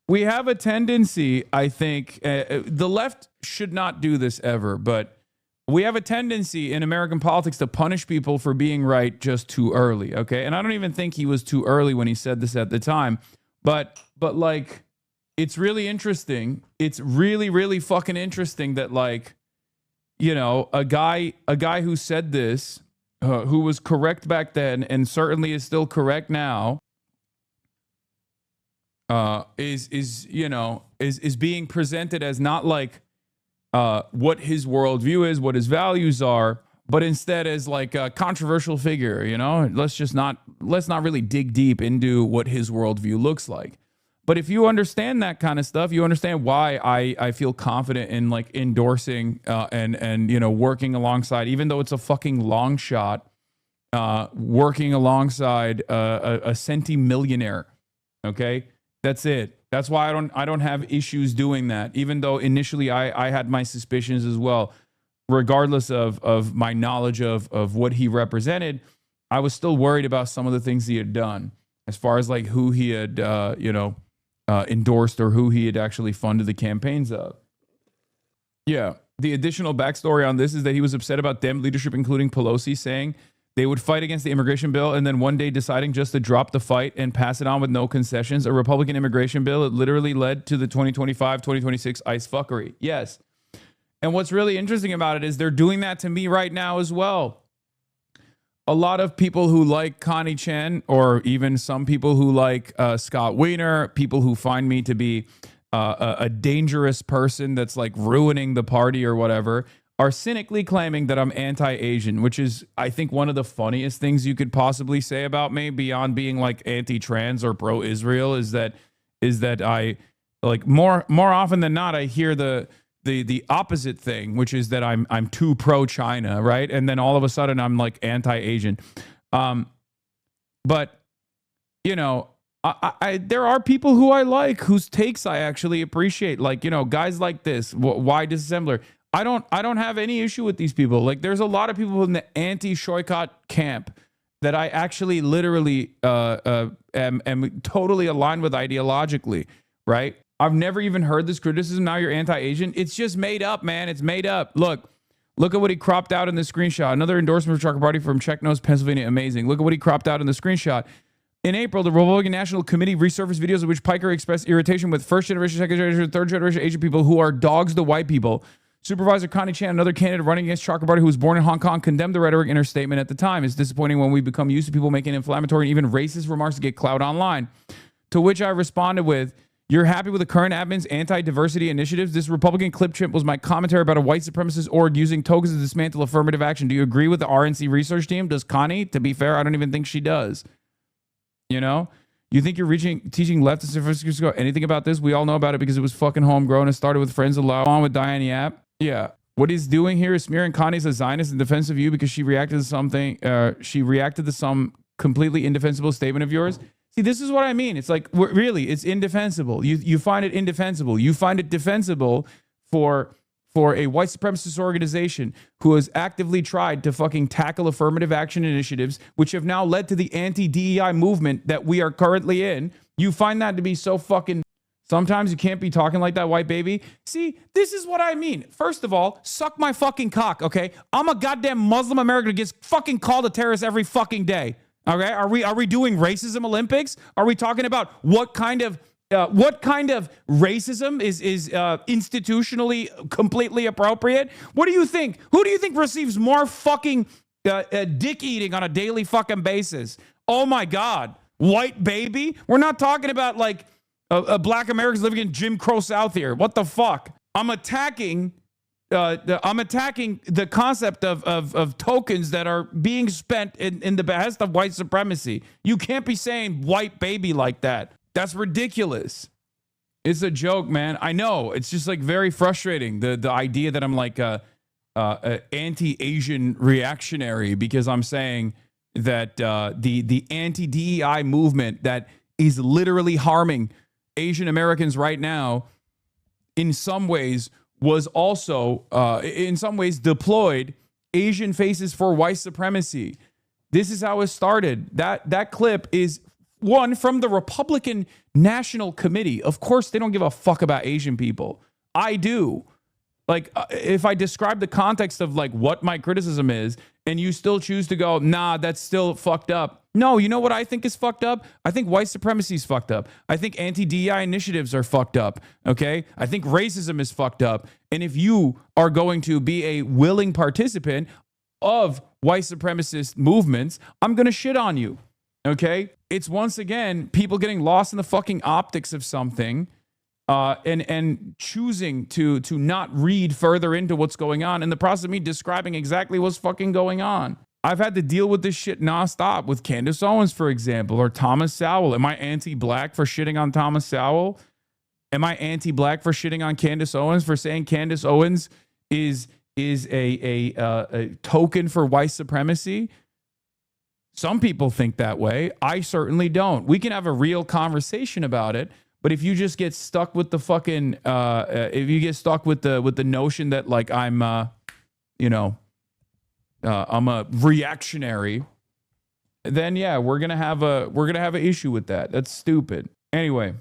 we have a tendency, I think, the left should not do this ever, but we have a tendency in American politics to punish people for being right just too early, okay? And I don't even think he was too early when he said this at the time, but like, it's really interesting. It's really, really fucking interesting that, like, you know, a guy who said this, who was correct back then and certainly is still correct now, is being presented as not like what his worldview is, what his values are, but instead as like a controversial figure. You know, let's not really dig deep into what his worldview looks like. But if you understand that kind of stuff, you understand why I feel confident in like endorsing and you know, working alongside, even though it's a fucking long shot, working alongside a centimillionaire. Okay. That's it. That's why I don't have issues doing that, even though initially I had my suspicions as well. Regardless of my knowledge of what he represented, I was still worried about some of the things he had done, as far as like who he had endorsed or who he had actually funded the campaigns of. Yeah. The additional backstory on this is that he was upset about Dem leadership, including Pelosi, saying they would fight against the immigration bill and then one day deciding just to drop the fight and pass it on with no concessions. A Republican immigration bill, it literally led to the 2025-2026 ICE fuckery. Yes. And what's really interesting about it is they're doing that to me right now as well. a lot of people who like Connie Chen, or even some people who like Scott Wiener, people who find me to be a dangerous person that's like ruining the party or whatever, are cynically claiming that I'm anti-Asian, which is, I think, one of the funniest things you could possibly say about me beyond being like anti-trans or pro-Israel is that I like more often than not, I hear the opposite thing, which is that I'm too pro-China, right? And then all of a sudden I'm like anti-Asian. But you know, I there are people who I like, whose takes I actually appreciate, like, you know, guys like this, why disassembler. I don't have any issue with these people. Like, there's a lot of people in the anti-Shoykot camp that I actually literally am totally aligned with ideologically, right? I've never even heard this criticism. Now you're anti-Asian. It's just made up, man. It's made up. Look at what he cropped out in the screenshot. Another endorsement for Trucker Party from Czech Nose, Pennsylvania. Amazing. Look at what he cropped out in the screenshot. In April, the Republican National Committee resurfaced videos in which Piker expressed irritation with first generation, second generation, third generation Asian people who are dogs to white people. Supervisor Connie Chan, another candidate running against Trucker Party who was born in Hong Kong, condemned the rhetoric in her statement at the time. It's disappointing when we become used to people making inflammatory and even racist remarks to get clout online. To which I responded with, "You're happy with the current admin's anti-diversity initiatives? This Republican clip chimp was my commentary about a white supremacist org using tokens to dismantle affirmative action. Do you agree with the RNC research team?" Does Connie? To be fair, I don't even think she does. You know? You think you're teaching leftists and go anything about this? We all know about it because it was fucking homegrown. It started with Friends Allow on with Diane Yap. Yeah. What he's doing here is smearing Connie as a Zionist in defense of you because she reacted to something. She reacted to some completely indefensible statement of yours. See, this is what I mean. It's like, really, it's indefensible. You find it indefensible. You find it defensible for a white supremacist organization who has actively tried to fucking tackle affirmative action initiatives, which have now led to the anti-DEI movement that we are currently in. You find that to be so fucking... Sometimes you can't be talking like that, white baby. See, this is what I mean. First of all, suck my fucking cock, okay? I'm a goddamn Muslim American who gets fucking called a terrorist every fucking day. Okay? Are we doing racism Olympics? Are we talking about what kind of racism is institutionally completely appropriate? What do you think? Who do you think receives more fucking dick eating on a daily fucking basis? Oh my God, white baby? We're not talking about like black Americans living in Jim Crow South here. What the fuck? I'm attacking the concept of tokens that are being spent in the behest of white supremacy. You can't be saying white baby like that. That's ridiculous. It's a joke, man. I know. It's just like very frustrating. The idea that I'm like a anti-Asian reactionary because I'm saying that the anti-DEI movement that is literally harming Asian Americans right now, in some ways, was also, in some ways, deployed Asian faces for white supremacy. This is how it started. That clip is one from the Republican National Committee. Of course, they don't give a fuck about Asian people. I do. Like, if I describe the context of like what my criticism is, and you still choose to go, nah, that's still fucked up. No, you know what I think is fucked up? I think white supremacy is fucked up. I think anti-DEI initiatives are fucked up, okay? I think racism is fucked up. And if you are going to be a willing participant of white supremacist movements, I'm going to shit on you, okay? It's once again people getting lost in the fucking optics of something and choosing to not read further into what's going on in the process of me describing exactly what's fucking going on. I've had to deal with this shit nonstop with Candace Owens, for example, or Thomas Sowell. Am I anti-black for shitting on Thomas Sowell? Am I anti-black for shitting on Candace Owens, for saying Candace Owens is a token for white supremacy? Some people think that way. I certainly don't. We can have a real conversation about it, but if you just get stuck with the fucking, if you get stuck with the notion that like I'm, I'm a reactionary, then yeah, we're gonna have an issue with that. That's stupid. Anyway,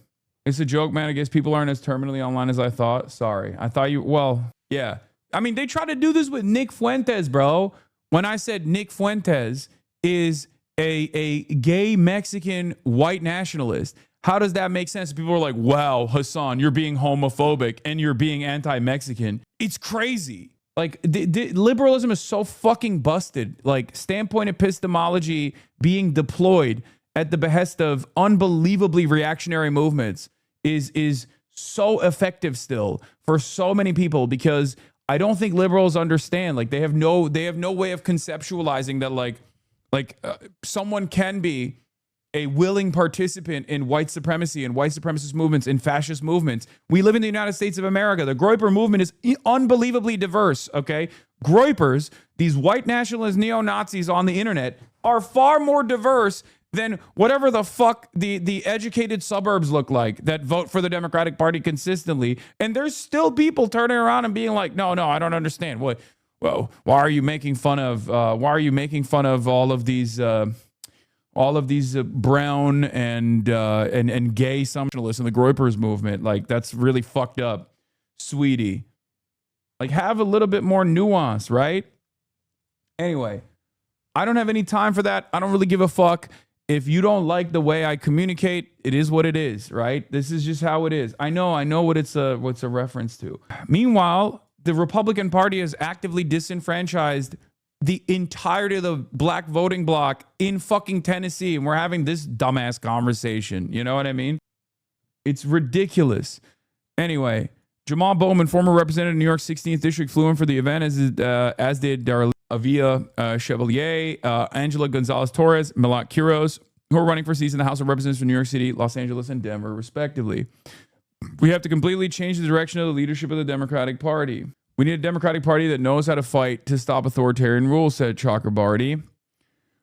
it's a joke, man. I guess people aren't as terminally online as I thought. Sorry, I thought you. Well, yeah. I mean, they try to do this with Nick Fuentes, bro. When I said Nick Fuentes is a gay Mexican white nationalist, how does that make sense? People are like, wow, Hasan, you're being homophobic and you're being anti-Mexican. It's crazy. Like the liberalism is so fucking busted. Like standpoint epistemology being deployed at the behest of unbelievably reactionary movements is so effective still for so many people, because I don't think liberals understand. Like they have no way of conceptualizing that someone can be a willing participant in white supremacy and white supremacist movements and fascist movements. We live in the United States of America. The Groyper movement is unbelievably diverse, okay? Groypers, these white nationalist neo-Nazis on the internet, are far more diverse than whatever the fuck the educated suburbs look like that vote for the Democratic Party consistently. And there's still people turning around and being like, no, I don't understand. What? Well, why are you making fun of all of these brown and gay sumptualists in the Groypers movement? Like, that's really fucked up, sweetie. Like, have a little bit more nuance, right? Anyway, I don't have any time for that. I don't really give a fuck. If you don't like the way I communicate, it is what it is, right? This is just how it is. I know what it's a reference to. Meanwhile, the Republican Party has actively disenfranchised the entirety of the black voting bloc in fucking Tennessee, and we're having this dumbass conversation. You know what I mean? It's ridiculous. Anyway, Jamal Bowman, former representative of New York's 16th district, flew in for the event, as did Avia Chevalier, Angela Gonzalez-Torres, Milat Quiros, who are running for seats in the House of Representatives for New York City, Los Angeles, and Denver, respectively. We have to completely change the direction of the leadership of the Democratic Party. We need a Democratic Party that knows how to fight to stop authoritarian rule, said Chakrabarty.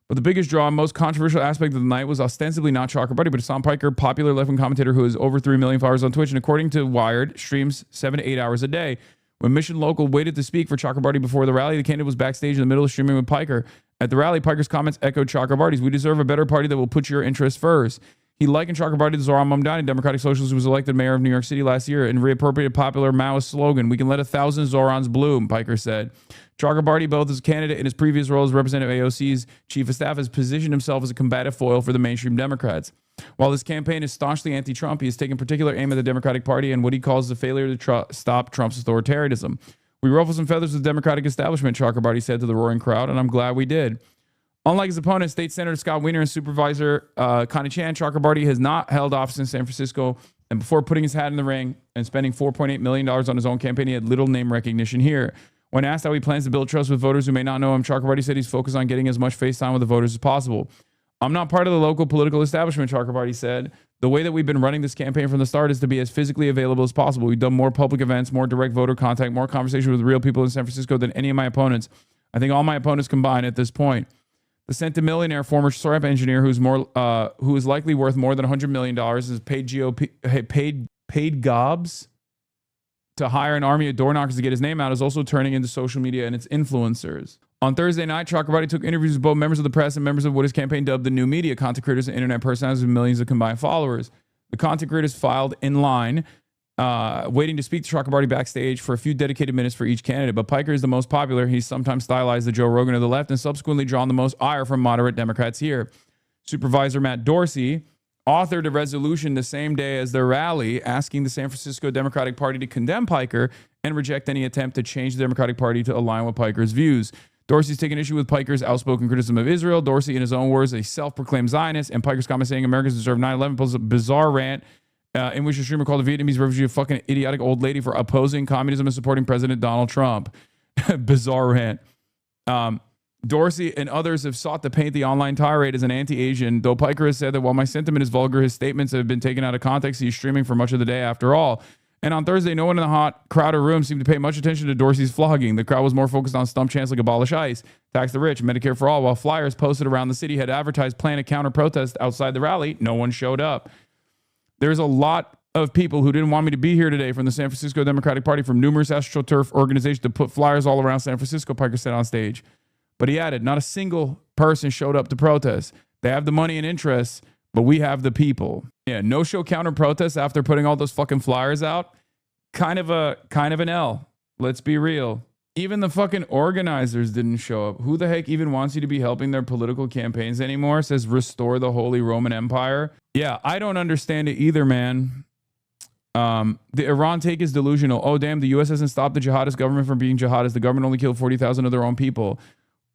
But the biggest draw and most controversial aspect of the night was ostensibly not Chakrabarty, but Hasan Piker, popular left-wing commentator who has over 3 million followers on Twitch, and according to Wired, streams 7 to 8 hours a day. When Mission Local waited to speak for Chakrabarty before the rally, the candidate was backstage in the middle of streaming with Piker. At the rally, Piker's comments echoed Chakrabarty's. We deserve a better party that will put your interests first. He likened Chakrabarty to Zohran Mamdani, Democratic Socialist who was elected mayor of New York City last year, and reappropriated popular Maoist slogan, "We can let 1,000 Zohrans bloom," Piker said. Chakrabarty, both as a candidate and his previous role as representative of AOC's chief of staff, has positioned himself as a combative foil for the mainstream Democrats. While his campaign is staunchly anti-Trump, he has taken particular aim at the Democratic Party and what he calls the failure to stop Trump's authoritarianism. We ruffle some feathers with the Democratic establishment, Chakrabarty said to the roaring crowd, and I'm glad we did. Unlike his opponent, State Senator Scott Wiener and Supervisor Connie Chan, Chakrabarty has not held office in San Francisco, and before putting his hat in the ring and spending $4.8 million on his own campaign, he had little name recognition here. When asked how he plans to build trust with voters who may not know him, Chakrabarty said he's focused on getting as much face time with the voters as possible. I'm not part of the local political establishment, Chakrabarty said. The way that we've been running this campaign from the start is to be as physically available as possible. We've done more public events, more direct voter contact, more conversation with real people in San Francisco than any of my opponents. I think all my opponents combined at this point. The centimillionaire former startup engineer who is likely worth more than $100 million has paid gobs to hire an army of door knockers to get his name out, is also turning into social media and its influencers. On Thursday night, Chakrabarty took interviews with both members of the press and members of what his campaign dubbed the new media, content creators and internet personalities with millions of combined followers. The content creators filed in line, waiting to speak to Chakrabarty backstage for a few dedicated minutes for each candidate. But Piker is the most popular. He's sometimes stylized the Joe Rogan of the left and subsequently drawn the most ire from moderate Democrats here. Supervisor Matt Dorsey authored a resolution the same day as their rally asking the San Francisco Democratic Party to condemn Piker and reject any attempt to change the Democratic Party to align with Piker's views. Dorsey's taken issue with Piker's outspoken criticism of Israel. Dorsey, in his own words, a self-proclaimed Zionist, and Piker's comment saying Americans deserve 9/11 posed a bizarre rant in which the streamer called the Vietnamese refugee a fucking idiotic old lady for opposing communism and supporting President Donald Trump. Bizarre rant. Dorsey and others have sought to paint the online tirade as an anti-Asian, though Piker has said that while my sentiment is vulgar, his statements have been taken out of context. He's streaming for much of the day after all. And on Thursday, no one in the hot, crowded room seemed to pay much attention to Dorsey's flogging. The crowd was more focused on stump chants like abolish ICE, tax the rich, Medicare for all, while flyers posted around the city had advertised plan to counter protest outside the rally. No one showed up. There's a lot of people who didn't want me to be here today from the San Francisco Democratic Party, from numerous AstroTurf organizations to put flyers all around San Francisco, Piker said on stage. But he added, not a single person showed up to protest. They have the money and interests, but we have the people. Yeah, no show counter protest after putting all those fucking flyers out. Kind of an L. Let's be real. Even the fucking organizers didn't show up. Who the heck even wants you to be helping their political campaigns anymore? Says restore the Holy Roman Empire. Yeah, I don't understand it either, man. The Iran take is delusional. Oh, damn, the U.S. hasn't stopped the jihadist government from being jihadist. The government only killed 40,000 of their own people.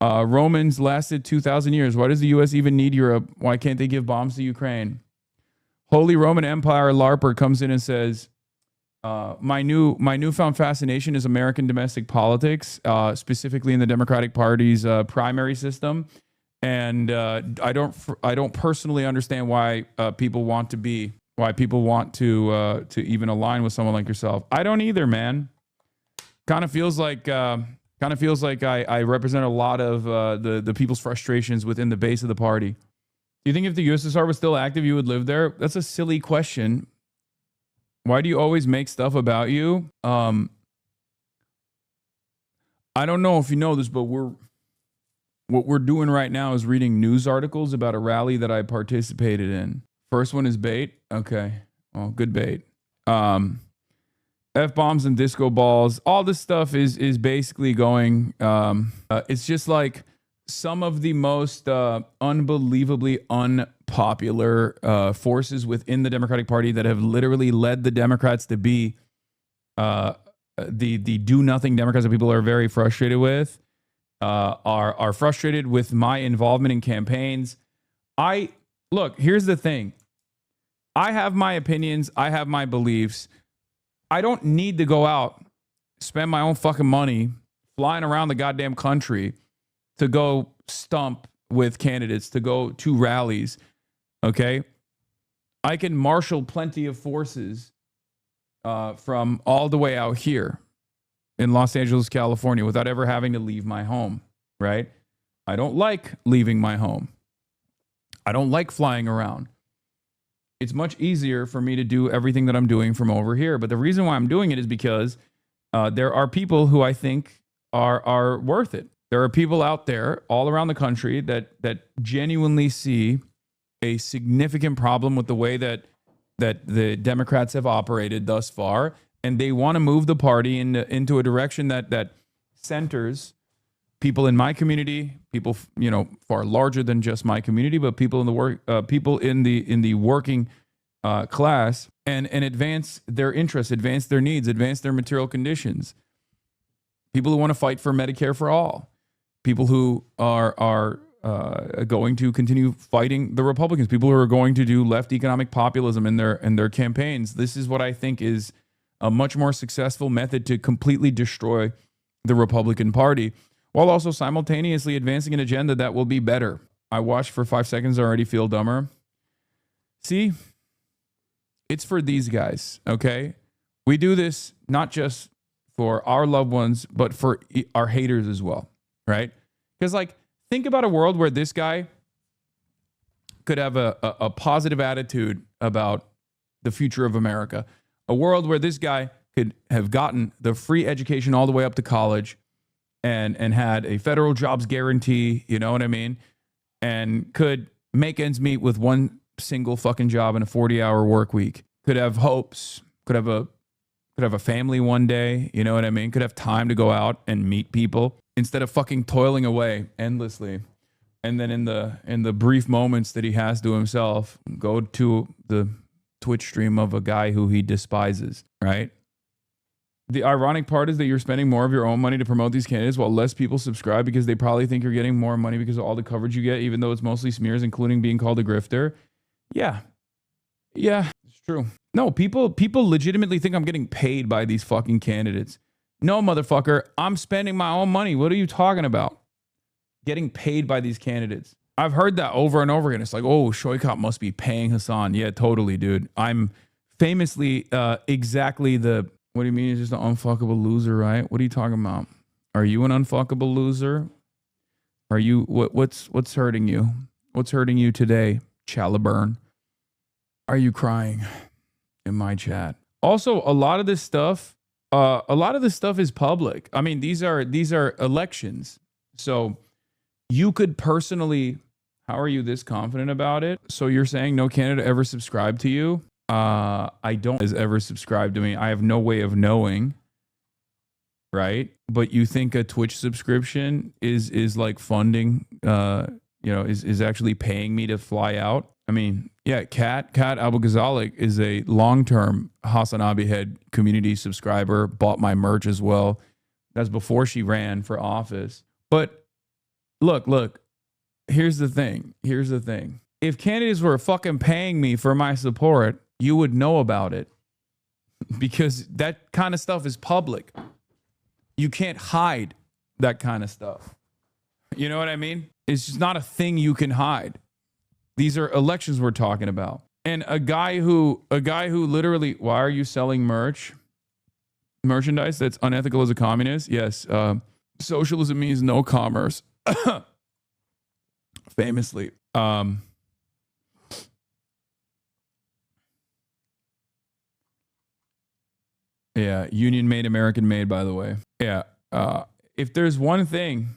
Romans lasted 2,000 years. Why does the U.S. even need Europe? Why can't they give bombs to Ukraine? Holy Roman Empire LARPer comes in and says, my newfound fascination is American domestic politics, specifically in the Democratic Party's primary system. And I don't personally understand why people want to even align with someone like yourself. I don't either, man. Kind of feels like I represent a lot of the people's frustrations within the base of the party. Do you think if the USSR was still active, you would live there? That's a silly question. Why do you always make stuff about you? I don't know if you know this, but what we're doing right now is reading news articles about a rally that I participated in. First one is bait. Okay. Well, good bait. F-bombs and disco balls. All this stuff is basically going, it's just like some of the most unbelievably unpopular forces within the Democratic Party that have literally led the Democrats to be the do-nothing Democrats that people are very frustrated with, are frustrated with my involvement in campaigns. Look, here's the thing. I have my opinions. I have my beliefs. I don't need to go out, spend my own fucking money flying around the goddamn country to go stump with candidates, to go to rallies. Okay. I can marshal plenty of forces from all the way out here in Los Angeles, California, without ever having to leave my home. Right. I don't like leaving my home. I don't like flying around. It's much easier for me to do everything that I'm doing from over here. But the reason why I'm doing it is because there are people who I think are worth it. There are people out there all around the country that genuinely see a significant problem with the way that the Democrats have operated thus far, and they want to move the party into a direction that centers people in my community, people far larger than just my community, but people in the working class, and advance their interests, advance their needs, advance their material conditions. People who want to fight for Medicare for all. People who are going to continue fighting the Republicans. People who are going to do left economic populism in their campaigns. This is what I think is a much more successful method to completely destroy the Republican Party, while also simultaneously advancing an agenda that will be better. I watched for 5 seconds, I already feel dumber. See, it's for these guys, okay? We do this not just for our loved ones, but for our haters as well, right? Because, like, think about a world where this guy could have a positive attitude about the future of America. A world where this guy could have gotten the free education all the way up to college, and had a federal jobs guarantee, you know what I mean? And could make ends meet with one single fucking job in a 40-hour work week. Could have hopes, could have a family one day, you know what I mean? Could have time to go out and meet people instead of fucking toiling away endlessly. And then in the brief moments that he has to himself, go to the Twitch stream of a guy who he despises, right? The ironic part is that you're spending more of your own money to promote these candidates while less people subscribe because they probably think you're getting more money because of all the coverage you get, even though it's mostly smears, including being called a grifter. Yeah, it's true. No, people legitimately think I'm getting paid by these fucking candidates. No, motherfucker, I'm spending my own money. What are you talking about? Getting paid by these candidates. I've heard that over and over again. It's like, oh, Shoykop must be paying Hasan. Yeah, totally, dude. I'm famously exactly the... What do you mean? He's just an unfuckable loser, right? What are you talking about? Are you an unfuckable loser? Are you what's hurting you? What's hurting you today, Chalaburn? Are you crying in my chat? Also, a lot of this stuff is public. I mean, these are elections. So you could personally, how are you this confident about it? So you're saying no candidate ever subscribed to you? I don't has ever subscribed to me. I have no way of knowing, right? But you think a Twitch subscription is like funding, is actually paying me to fly out? I mean, yeah, Kat Abu Ghazalik is a long-term HasanAbi head community subscriber, bought my merch as well. That's before she ran for office. But look, here's the thing. If candidates were fucking paying me for my support, you would know about it because that kind of stuff is public. You can't hide that kind of stuff. You know what I mean? It's just not a thing you can hide. These are elections we're talking about. And a guy who literally, why are you selling merchandise that's unethical as a communist? Yes. Socialism means no commerce. Famously. Yeah, union made, American made, by the way. Yeah. If there's one thing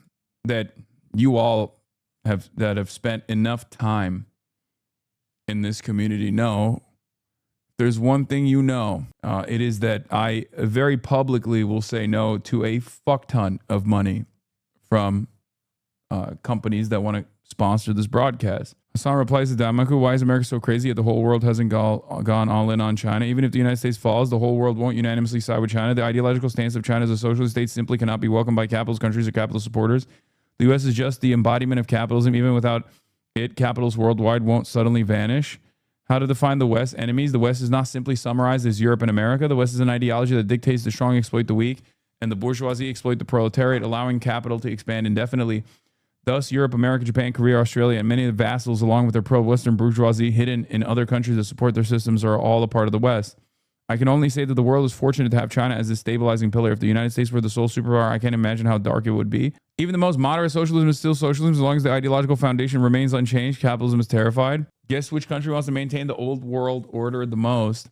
that you all have spent enough time in this community know, there's one thing you know, it is that I very publicly will say no to a fuck ton of money from companies that want to sponsor this broadcast. Hasan replies to Damaku, why is America so crazy yet the whole world hasn't gone all in on China? Even if the United States falls, the whole world won't unanimously side with China. The ideological stance of China as a socialist state simply cannot be welcomed by capitalist countries or capitalist supporters. The U.S. is just the embodiment of capitalism. Even without it, capitalists worldwide won't suddenly vanish. How to define the West enemies? The West is not simply summarized as Europe and America. The West is an ideology that dictates the strong exploit the weak and the bourgeoisie exploit the proletariat, allowing capital to expand indefinitely. Thus, Europe, America, Japan, Korea, Australia, and many of the vassals, along with their pro-Western bourgeoisie hidden in other countries that support their systems, are all a part of the West. I can only say that the world is fortunate to have China as a stabilizing pillar. If the United States were the sole superpower, I can't imagine how dark it would be. Even the most moderate socialism is still socialism as long as the ideological foundation remains unchanged. Capitalism is terrified. Guess which country wants to maintain the old world order the most?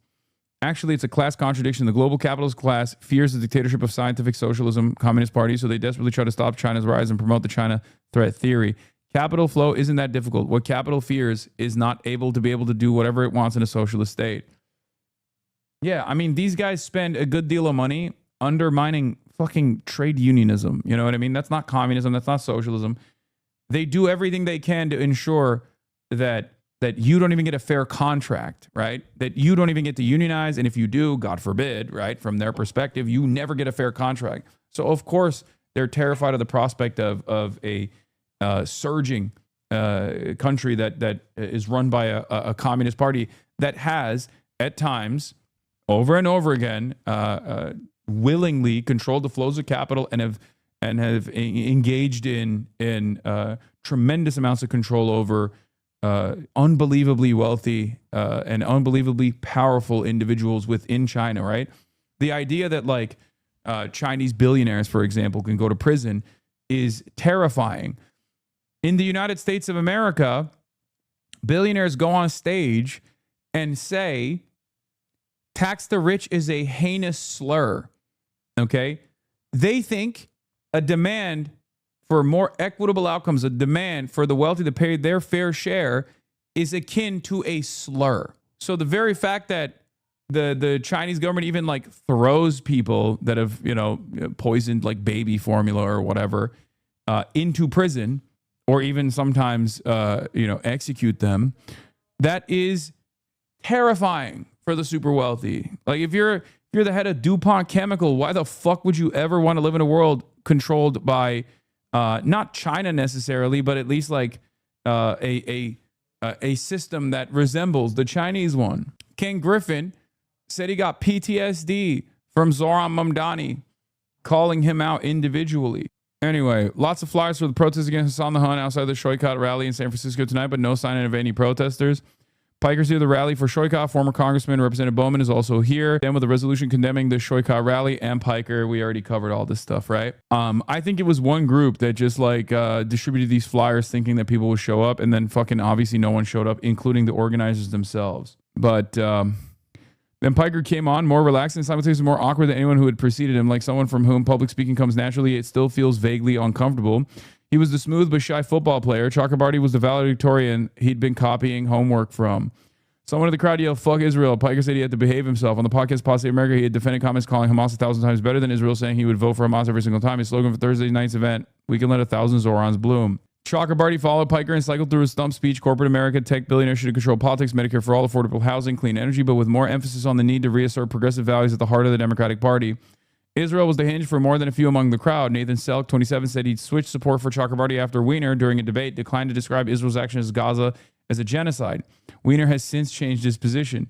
Actually, it's a class contradiction. The global capitalist class fears the dictatorship of scientific socialism, communist parties, so they desperately try to stop China's rise and promote the China threat theory. Capital flow isn't that difficult. What capital fears is not able to do whatever it wants in a socialist state. Yeah, I mean, these guys spend a good deal of money undermining fucking trade unionism. You know what I mean? That's not communism. That's not socialism. They do everything they can to ensure that you don't even get a fair contract, right? That you don't even get to unionize. And if you do, God forbid, right? From their perspective, you never get a fair contract. So of course, they're terrified of the prospect of a surging country that is run by a communist party that has, at times, over and over again, willingly controlled the flows of capital and have engaged in tremendous amounts of control over unbelievably wealthy and unbelievably powerful individuals within China, right? The idea that like Chinese billionaires, for example, can go to prison is terrifying. In the United States of America, billionaires go on stage and say, tax the rich is a heinous slur, okay? They think a demand for more equitable outcomes, a demand for the wealthy to pay their fair share is akin to a slur. So the very fact that the Chinese government even like throws people that have, poisoned like baby formula or whatever into prison or even sometimes, execute them, that is terrifying for the super wealthy. Like if you're the head of DuPont Chemical, why the fuck would you ever want to live in a world controlled by not China necessarily, but at least like a system that resembles the Chinese one? Ken Griffin said he got PTSD from Zoran Mamdani calling him out individually. Anyway, lots of flyers for the protests against Hasan the Hun outside the Shoykot rally in San Francisco tonight, but no sign of any protesters. Pikers here, the rally for Shoykot. Former Congressman Representative Bowman is also here. Then with a resolution condemning the Shoykot rally and Piker. We already covered all this stuff, right? I think it was one group that just like distributed these flyers thinking that people would show up, and then fucking obviously no one showed up, including the organizers themselves. But then Piker came on more relaxed and simultaneously more awkward than anyone who had preceded him. Like someone from whom public speaking comes naturally, it still feels vaguely uncomfortable. He was the smooth but shy football player. Chakrabarty was the valedictorian he'd been copying homework from. Someone in the crowd yelled, "Fuck Israel." Piker said he had to behave himself. On the podcast Pod Save America, he had defended comments calling Hamas 1,000 times better than Israel, saying he would vote for Hamas every single time. His slogan for Thursday night's event, "We can let 1,000 Zorans bloom." Chakrabarty followed Piker and cycled through a stump speech. Corporate America, tech billionaires should control politics, Medicare for all, affordable housing, clean energy, but with more emphasis on the need to reassert progressive values at the heart of the Democratic Party. Israel was the hinge for more than a few among the crowd. Nathan Selk, 27, said he'd switched support for Chakrabarty after Weiner, during a debate, declined to describe Israel's action as Gaza as a genocide. Weiner has since changed his position.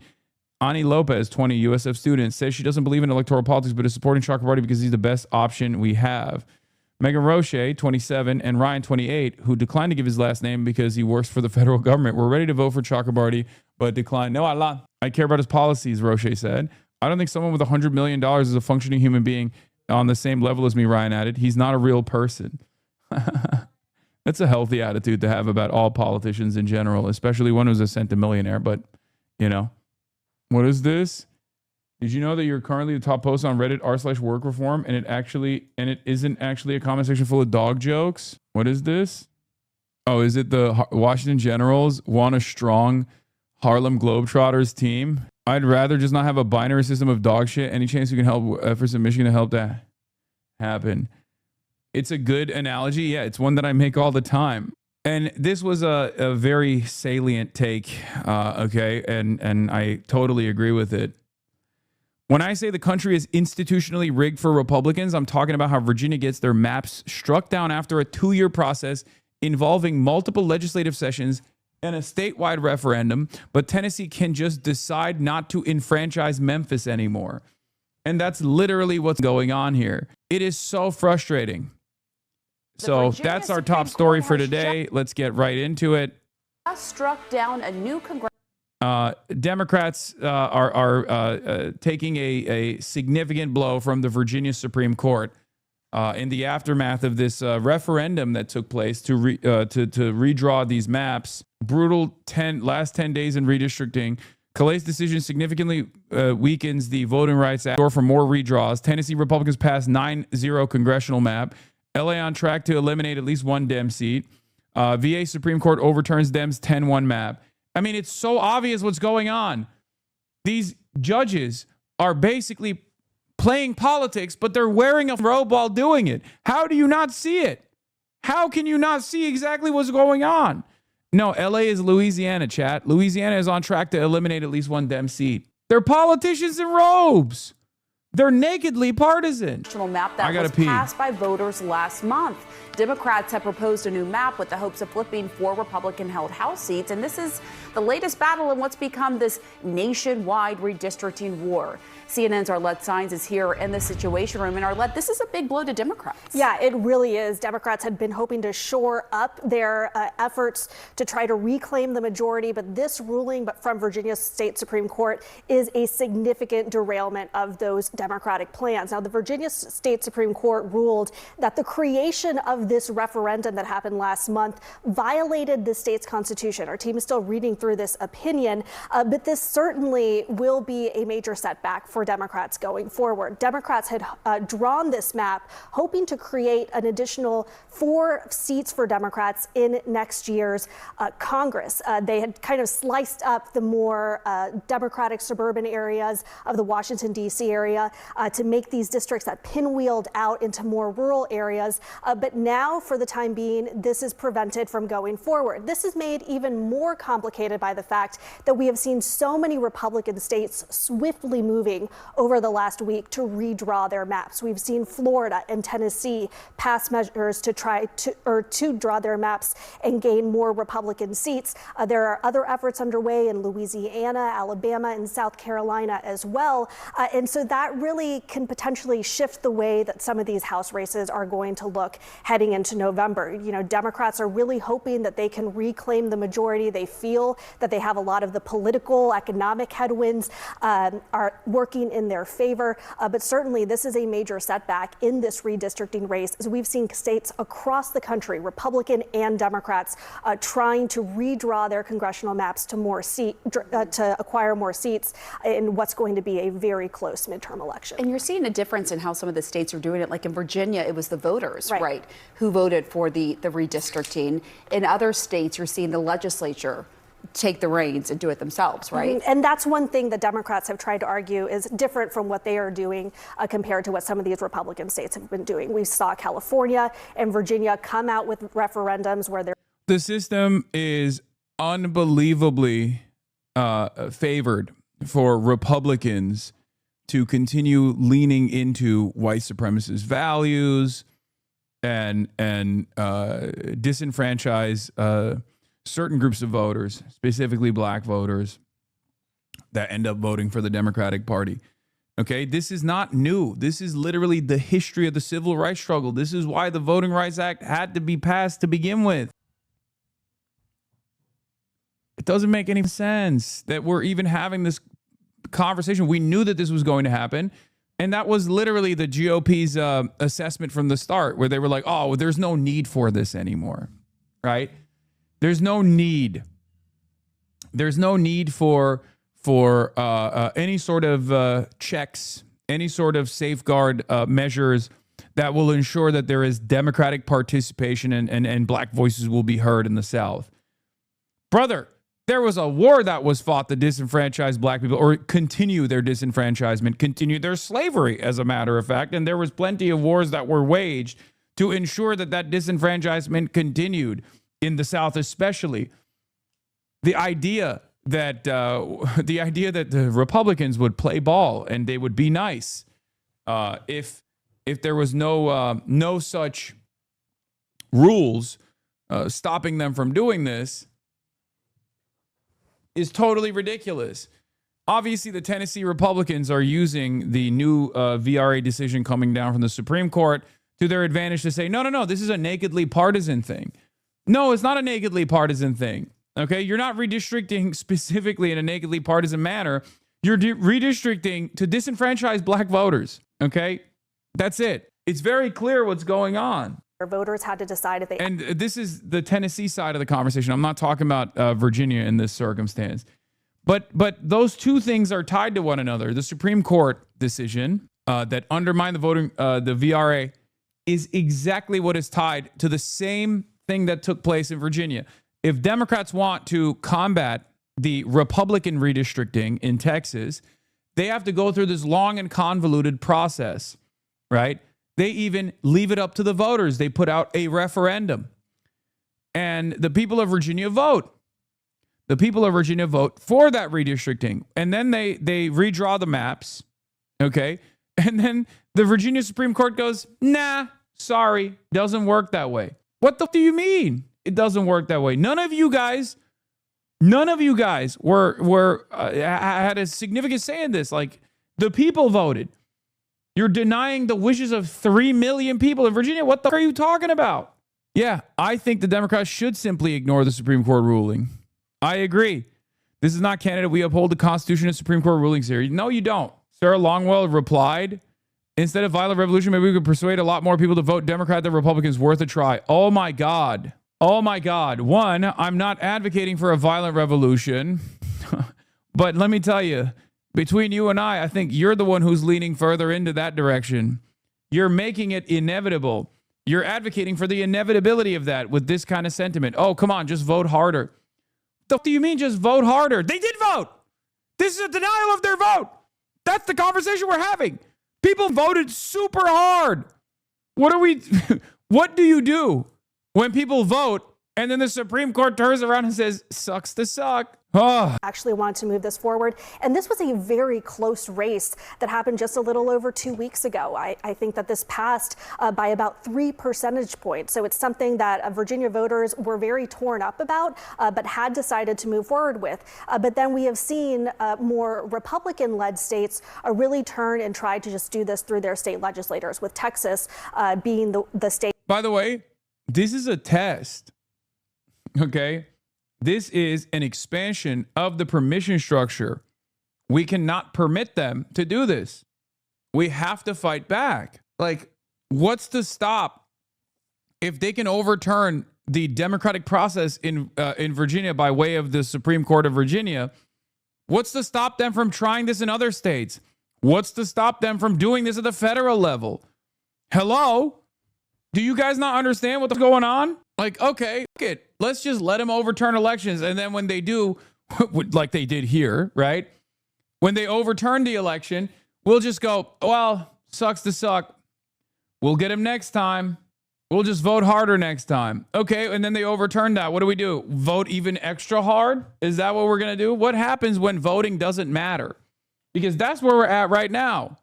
Ani Lopez, 20, USF student, says she doesn't believe in electoral politics, but is supporting Chakrabarty because he's the best option we have. Megan Roche, 27, and Ryan, 28, who declined to give his last name because he works for the federal government, were ready to vote for Chakrabarty, but declined. No, Allah. I care about his policies, Roche said. I don't think someone with $100 million is a functioning human being on the same level as me, Ryan added. He's not a real person. That's a healthy attitude to have about all politicians in general, especially one who's a centimillionaire. But, you know, what is this? Did you know that you're currently the top post on Reddit r/work reform and it isn't actually a comment section full of dog jokes? What is this? Oh, is it the Washington Generals want a strong Harlem Globetrotters team? I'd rather just not have a binary system of dog shit. Any chance you can help efforts in Michigan to help that happen? It's a good analogy. Yeah, it's one that I make all the time. And this was a very salient take, okay? And I totally agree with it. When I say the country is institutionally rigged for Republicans, I'm talking about how Virginia gets their maps struck down after a 2-year process involving multiple legislative sessions and a statewide referendum, but Tennessee can just decide not to enfranchise Memphis anymore. And that's literally what's going on here. It is so frustrating. So that's our top story for today. Let's get right into it. Struck down a new congressional. Democrats are taking a significant blow from the Virginia Supreme Court in the aftermath of this referendum that took place to redraw these maps. Brutal last 10 days in redistricting. Clay's decision significantly weakens the Voting Rights Act for more redraws. Tennessee Republicans passed 9-0 congressional map. LA on track to eliminate at least one Dem seat. VA Supreme Court overturns Dem's 10-1 map. I mean, it's so obvious what's going on. These judges are basically playing politics, but they're wearing a robe while doing it. How do you not see it? How can you not see exactly what's going on? No, LA is Louisiana, chat. Louisiana is on track to eliminate at least one Dem seat. They're politicians in robes. They're nakedly partisan. Map that was passed by voters last month. Democrats have proposed a new map with the hopes of flipping 4 Republican-held House seats, and this is the latest battle in what's become this nationwide redistricting war. CNN's Arlette Saenz is here in the Situation Room. And Arlette, this is a big blow to Democrats. Yeah, it really is. Democrats had been hoping to shore up their efforts to try to reclaim the majority, but this ruling from Virginia State Supreme Court is a significant derailment of those Democratic plans. Now, the Virginia State Supreme Court ruled that the creation of this referendum that happened last month violated the state's constitution. Our team is still reading through this opinion, but this certainly will be a major setback for Democrats going forward. Democrats had drawn this map hoping to create an additional 4 seats for Democrats in next year's Congress. They had kind of sliced up the more Democratic suburban areas of the Washington, D.C. area to make these districts that pinwheeled out into more rural areas. But now, for the time being, this is prevented from going forward. This is made even more complicated by the fact that we have seen so many Republican states swiftly moving over the last week to redraw their maps. We've seen Florida and Tennessee pass measures to try to draw their maps and gain more Republican seats. There are other efforts underway in Louisiana, Alabama, and South Carolina as well. And so that really can potentially shift the way that some of these House races are going to look heading into November. You know, Democrats are really hoping that they can reclaim the majority. They feel that they have a lot of the political, economic headwinds are working in their favor. But certainly this is a major setback in this redistricting race, as we've seen states across the country, Republican and Democrats, trying to redraw their congressional maps to acquire more seats in what's going to be a very close midterm election. And you're seeing a difference in how some of the states are doing it. Like in Virginia, it was the voters, right, who voted for the redistricting. In other states, you're seeing the legislature take the reins and do it themselves, right? And that's one thing that Democrats have tried to argue is different from what they are doing compared to what some of these Republican states have been doing. We saw California and Virginia come out with referendums where they're... The system is unbelievably favored for Republicans to continue leaning into white supremacist values and disenfranchise certain groups of voters, specifically black voters, that end up voting for the Democratic Party. Okay, this is not new. This is literally the history of the civil rights struggle. This is why the Voting Rights Act had to be passed to begin with. It doesn't make any sense that we're even having this conversation. We knew that this was going to happen. And that was literally the GOP's assessment from the start, where they were like, oh, there's no need for this anymore, right? There's no need. There's no need for any sort of checks, any sort of safeguard measures that will ensure that there is democratic participation and black voices will be heard in the South. Brother, there was a war that was fought to disenfranchise black people, or continue their disenfranchisement, continue their slavery, as a matter of fact. And there was plenty of wars that were waged to ensure that that disenfranchisement continued in the South, especially. The idea that the Republicans would play ball and they would be nice if there was no such rules stopping them from doing this is totally ridiculous. Obviously, the Tennessee Republicans are using the new VRA decision coming down from the Supreme Court to their advantage to say, no, this is a nakedly partisan thing. No, it's not a nakedly partisan thing. Okay, you're not redistricting specifically in a nakedly partisan manner. You're redistricting to disenfranchise black voters. Okay, that's it. It's very clear what's going on. Voters had to decide if they... And this is the Tennessee side of the conversation. I'm not talking about Virginia in this circumstance. But those two things are tied to one another. The Supreme Court decision that undermined the VRA is exactly what is tied to the same thing that took place in Virginia. If Democrats want to combat the Republican redistricting in Texas, they have to go through this long and convoluted process, right? They even leave it up to the voters. They put out a referendum. And the people of Virginia vote. The people of Virginia vote for that redistricting. And then they redraw the maps, okay? And then the Virginia Supreme Court goes, nah, sorry, doesn't work that way. What the do you mean it doesn't work that way? None of you guys were had a significant say in this. Like, the people voted. You're denying the wishes of 3 million people in Virginia. What the are you talking about? Yeah, I think the Democrats should simply ignore the Supreme Court ruling. I agree. This is not Canada. We uphold the Constitution and Supreme Court rulings here. No, you don't. Sarah Longwell replied, instead of violent revolution, maybe we could persuade a lot more people to vote Democrat than Republicans. Worth a try. Oh, my God. Oh, my God. One, I'm not advocating for a violent revolution. But let me tell you, between you and I think you're the one who's leaning further into that direction. You're making it inevitable. You're advocating for the inevitability of that with this kind of sentiment. Oh, come on, just vote harder. What do you mean just vote harder? They did vote. This is a denial of their vote. That's the conversation we're having. People voted super hard. What do you do when people vote and then the Supreme Court turns around and says, sucks to suck? Actually want to move this forward. And this was a very close race that happened just a little over 2 weeks ago. I think that this passed by about 3 percentage points. So it's something that Virginia voters were very torn up about, but had decided to move forward with. But then we have seen more Republican-led states really turn and try to just do this through their state legislators, with Texas being the state. By the way, this is a test. Okay? This is an expansion of the permission structure. We cannot permit them to do this. We have to fight back. Like, what's to stop if they can overturn the democratic process in Virginia by way of the Supreme Court of Virginia? What's to stop them from trying this in other states? What's to stop them from doing this at the federal level? Hello? Do you guys not understand what's going on? Like, okay, let's just let them overturn elections. And then when they do, like they did here, right? When they overturn the election, we'll just go, well, sucks to suck. We'll get him next time. We'll just vote harder next time. Okay, and then they overturn that. What do we do? Vote even extra hard? Is that what we're going to do? What happens when voting doesn't matter? Because that's where we're at right now.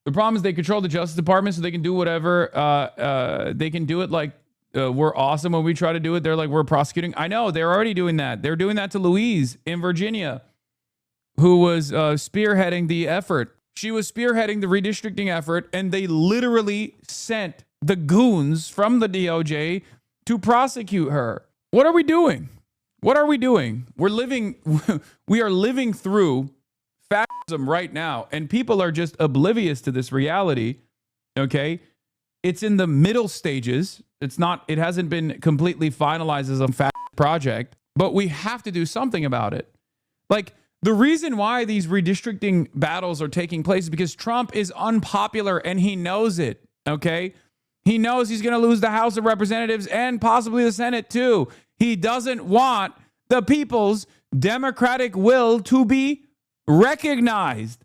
The problem is they control the Justice Department, so they can do whatever. They can do it like we're awesome when we try to do it. They're like, we're prosecuting. I know, they're already doing that. They're doing that to Louise in Virginia, who was spearheading the effort. She was spearheading the redistricting effort, and they literally sent the goons from the DOJ to prosecute her. What are we doing? What are we doing? We are living through fascism right now, and people are just oblivious to this reality. Okay? It's in the middle stages. It hasn't been completely finalized as a fascist project, but we have to do something about it. Like, the reason why these redistricting battles are taking place is because Trump is unpopular and he knows it. Okay? He knows he's going to lose the House of Representatives and possibly the Senate too. He doesn't want the people's democratic will to be recognized.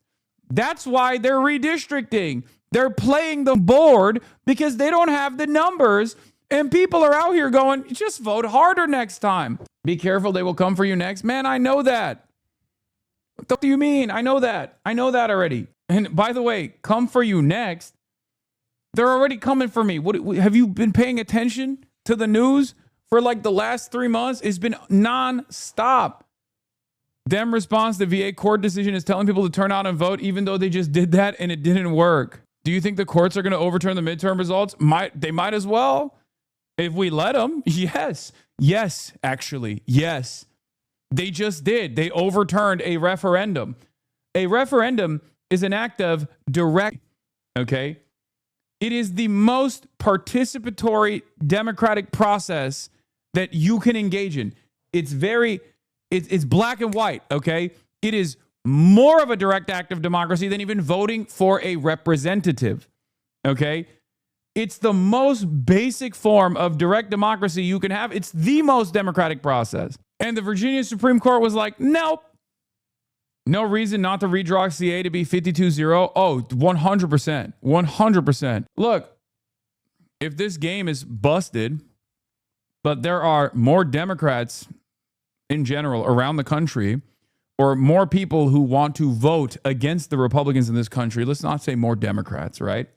That's why they're redistricting. They're playing the board because they don't have the numbers, and people are out here going, just vote harder next time. Be careful, they will come for you next. Man, I know that. What do you mean? I know that. I know that already. And by the way, come for you next. They're already coming for me. What have you been paying attention to the news for like the last 3 months? It's been nonstop. Dem response, the VA court decision is telling people to turn out and vote, even though they just did that and it didn't work. Do you think the courts are going to overturn the midterm results? They might as well. If we let them, yes. Yes, actually, yes. They just did. They overturned a referendum. A referendum is an act of direct, okay? It is the most participatory democratic process that you can engage in. It's black and white, okay? It is more of a direct act of democracy than even voting for a representative, okay? It's the most basic form of direct democracy you can have. It's the most democratic process. And the Virginia Supreme Court was like, nope. No reason not to redraw CA to be 52-0. Oh, 100%. 100%. Look, if this game is busted, but there are more Democrats in general around the country, or more people who want to vote against the Republicans in this country, let's not say more Democrats, right?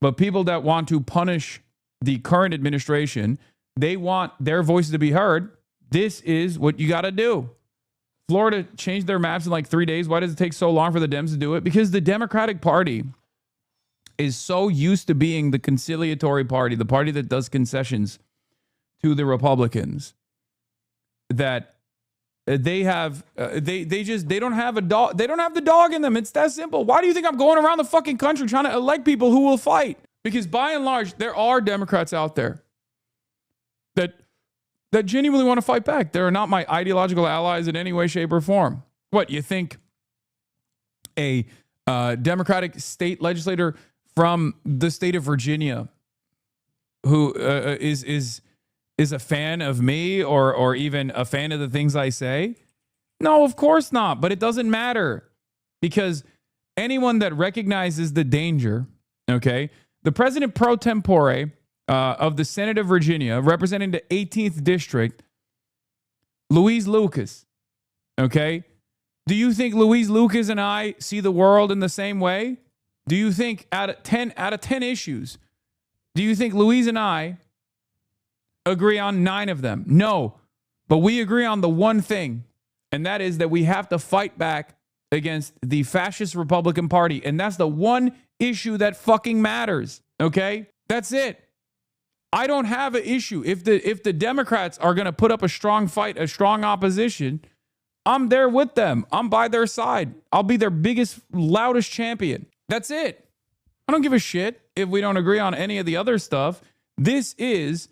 But people that want to punish the current administration, they want their voices to be heard. This is what you got to do. Florida changed their maps in like 3 days. Why does it take so long for the Dems to do it? Because the Democratic Party is so used to being the conciliatory party, the party that does concessions to the Republicans, that they have they don't have a dog. They don't have the dog in them. It's that simple. Why do you think I'm going around the fucking country trying to elect people who will fight? Because by and large, there are Democrats out there that genuinely want to fight back. They're not my ideological allies in any way, shape, or form. What, you think a Democratic state legislator from the state of Virginia who is a fan of me or even a fan of the things I say? No, of course not. But it doesn't matter, because anyone that recognizes the danger, okay, the president pro tempore of the Senate of Virginia, representing the 18th district, Louise Lucas, okay? Do you think Louise Lucas and I see the world in the same way? Do you think out of 10 issues, do you think Louise and I agree on 9 of them? No, but we agree on the one thing, and that is that we have to fight back against the fascist Republican Party, and that's the one issue that fucking matters, okay? That's it. I don't have an issue. If the Democrats are going to put up a strong fight, a strong opposition, I'm there with them. I'm by their side. I'll be their biggest, loudest champion. That's it. I don't give a shit if we don't agree on any of the other stuff. This is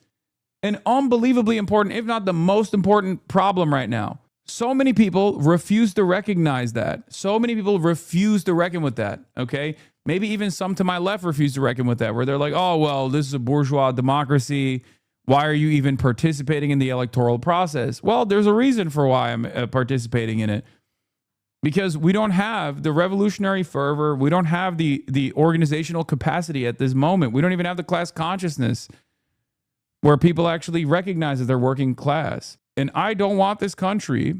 an unbelievably important, if not the most important problem right now. So many people refuse to recognize that. So many people refuse to reckon with that, okay? Maybe even some to my left refuse to reckon with that, where they're like, oh, well, this is a bourgeois democracy. Why are you even participating in the electoral process? Well, there's a reason for why I'm participating in it. Because we don't have the revolutionary fervor. We don't have the organizational capacity at this moment. We don't even have the class consciousness where people actually recognize that they're working class. And I don't want this country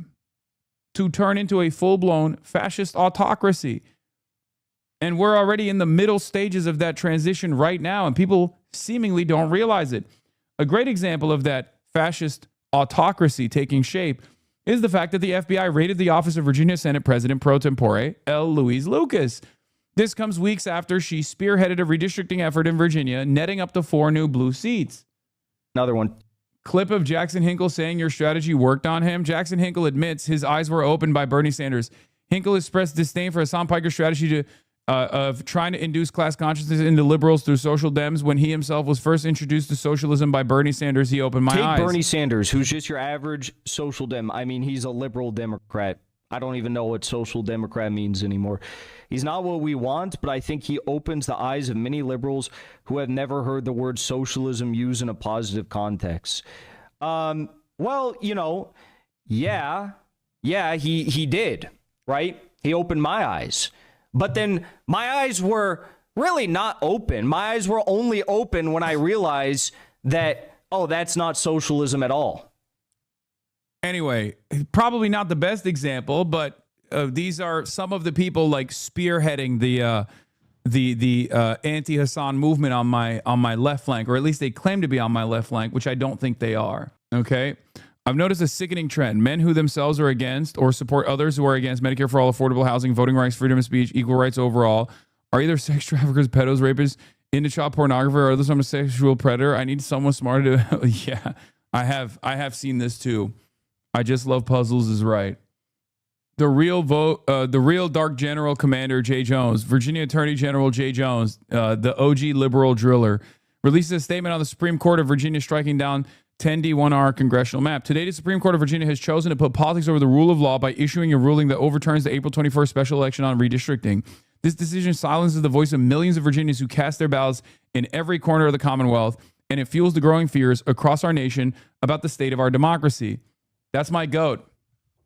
to turn into a full-blown fascist autocracy. And we're already in the middle stages of that transition right now, and people seemingly don't realize it. A great example of that fascist autocracy taking shape is the fact that the FBI raided the office of Virginia Senate President pro tempore, L. Louise Lucas. This comes weeks after she spearheaded a redistricting effort in Virginia, netting up to 4 new blue seats. Another one. Clip of Jackson Hinkle saying your strategy worked on him. Jackson Hinkle admits his eyes were opened by Bernie Sanders. Hinkle expressed disdain for Hasan Piker's strategy of trying to induce class consciousness into liberals through social dems. When he himself was first introduced to socialism by Bernie Sanders, he opened my eyes. Take Bernie Sanders, who's just your average social dem. I mean, he's a liberal Democrat. I don't even know what social democrat means anymore. He's not what we want, but I think he opens the eyes of many liberals who have never heard the word socialism used in a positive context. Well, you know, yeah, he did, right? He opened my eyes. But then my eyes were really not open. My eyes were only open when I realized that, oh, that's not socialism at all. Anyway, probably not the best example, but these are some of the people like spearheading the anti-Hasan movement on my left flank, or at least they claim to be on my left flank, which I don't think they are. Okay. I've noticed a sickening trend. Men who themselves are against or support others who are against Medicare for all, affordable housing, voting rights, freedom of speech, equal rights overall are either sex traffickers, pedos, rapists, into child pornography, or other some sexual predator. I need someone smarter to. Yeah, I have seen this too. I just love puzzles is right. The real Dark General Commander Jay Jones, Virginia Attorney General Jay Jones, the OG liberal driller, releases a statement on the Supreme Court of Virginia striking down 10D1R congressional map. Today, the Supreme Court of Virginia has chosen to put politics over the rule of law by issuing a ruling that overturns the April 21st special election on redistricting. This decision silences the voice of millions of Virginians who cast their ballots in every corner of the Commonwealth, and it fuels the growing fears across our nation about the state of our democracy. That's my GOAT.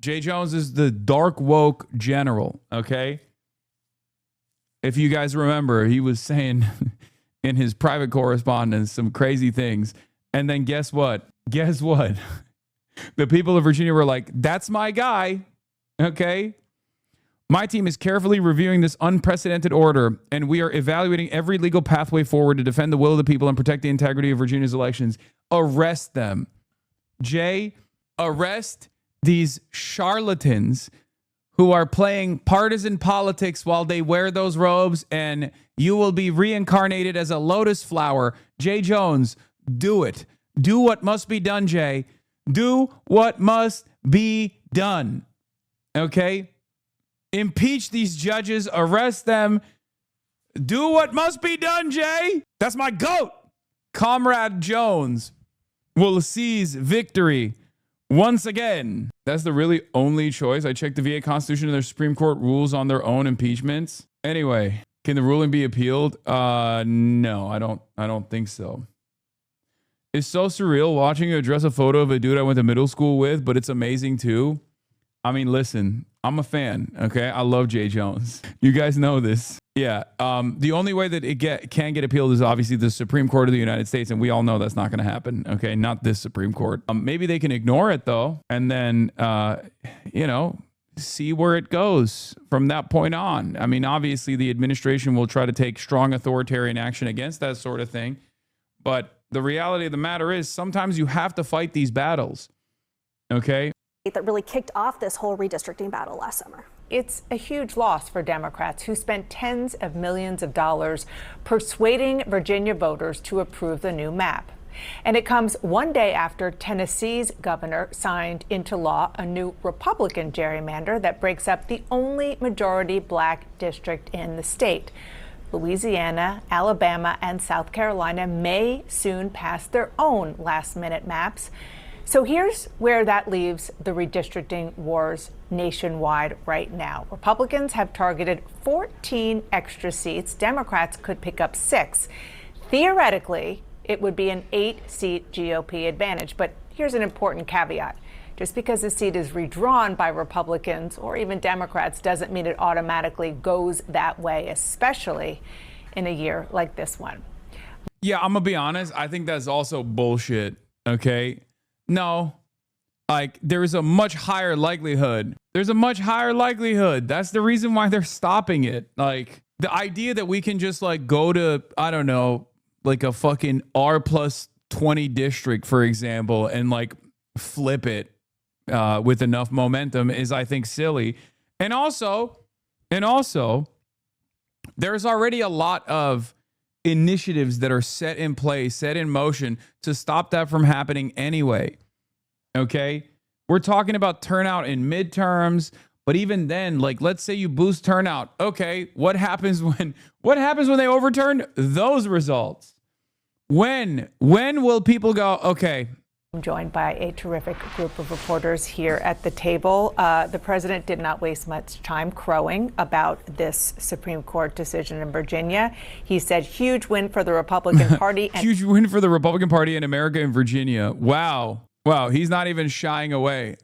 Jay Jones is the dark woke general, okay? If you guys remember, he was saying in his private correspondence some crazy things. And then guess what? Guess what? The people of Virginia were like, that's my guy. Okay. My team is carefully reviewing this unprecedented order, and we are evaluating every legal pathway forward to defend the will of the people and protect the integrity of Virginia's elections. Arrest them. Jay, arrest these charlatans who are playing partisan politics while they wear those robes, and you will be reincarnated as a lotus flower. Jay Jones, do it. Do what must be done, Jay. Do what must be done. Okay? Impeach these judges. Arrest them. Do what must be done, Jay. That's my GOAT. Comrade Jones will seize victory once again. That's the really only choice. I checked the VA Constitution and their Supreme Court rules on their own impeachments. Anyway, can the ruling be appealed? No, I don't think so. It's so surreal watching you address a photo of a dude I went to middle school with, but it's amazing too. I mean, listen, I'm a fan, okay? I love Jay Jones. You guys know this. Yeah, the only way that it can get appealed is obviously the Supreme Court of the United States, and we all know that's not going to happen, okay? Not this Supreme Court. Maybe they can ignore it, though, and then, see where it goes from that point on. I mean, obviously, the administration will try to take strong authoritarian action against that sort of thing, but the reality of the matter is sometimes you have to fight these battles, okay? That really kicked off this whole redistricting battle last summer. It's a huge loss for Democrats who spent tens of millions of dollars persuading Virginia voters to approve the new map. And it comes one day after Tennessee's governor signed into law a new Republican gerrymander that breaks up the only majority black district in the state. Louisiana, Alabama, and South Carolina may soon pass their own last-minute maps. So here's where that leaves the redistricting wars nationwide right now. Republicans have targeted 14 extra seats. Democrats could pick up 6. Theoretically, it would be an 8-seat GOP advantage. But here's an important caveat. Just because a seat is redrawn by Republicans or even Democrats doesn't mean it automatically goes that way, especially in a year like this one. Yeah, I'm gonna be honest. I think that's also bullshit. Okay. No, like there's a much higher likelihood. There's a much higher likelihood. That's the reason why they're stopping it. Like the idea that we can just like go to, I don't know, like a fucking R+20 district, for example, and like flip it with enough momentum is, I think, silly. And also, there's already a lot of initiatives that are set in place, set in motion to stop that from happening anyway. Okay? We're talking about turnout in midterms, but even then, like, let's say you boost turnout. Okay, what happens when they overturn those results? When will people go, okay? I'm joined by a terrific group of reporters here at the table. The president did not waste much time crowing about this Supreme Court decision in Virginia. He said, huge win for the Republican Party. Huge win for the Republican Party in America and Virginia. Wow. He's not even shying away.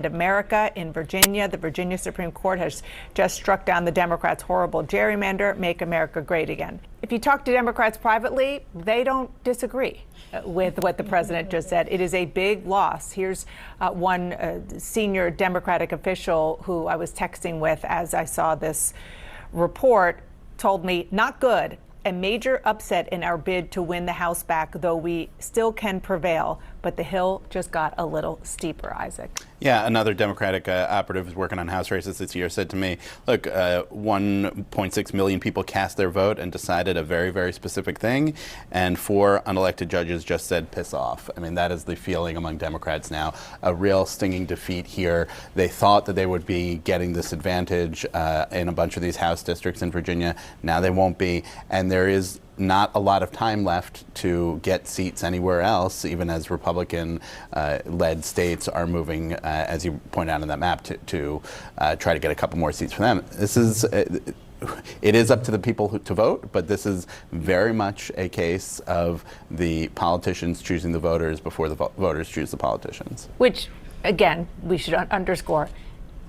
America in Virginia. The Virginia Supreme Court has just struck down the Democrats' horrible gerrymander, Make America Great Again. If you talk to Democrats privately, they don't disagree with what the president just said. It is a big loss. Here's one senior Democratic official who I was texting with as I saw this report told me, not good. A major upset in our bid to win the House back, though we still can prevail. But the hill just got a little steeper, Isaac. Yeah, another Democratic operative who's working on House races this year said to me, look, 1.6 million people cast their vote and decided a very, very specific thing. And 4 unelected judges just said, piss off. I mean, that is the feeling among Democrats now. A real stinging defeat here. They thought that they would be getting this advantage in a bunch of these House districts in Virginia. Now they won't be. And there is not a lot of time left to get seats anywhere else, even as Republican-led states are moving, as you point out in that map, to try to get a couple more seats for them. This is, it is up to the people to vote, but this is very much a case of the politicians choosing the voters before the voters choose the politicians. Which, again, we should underscore.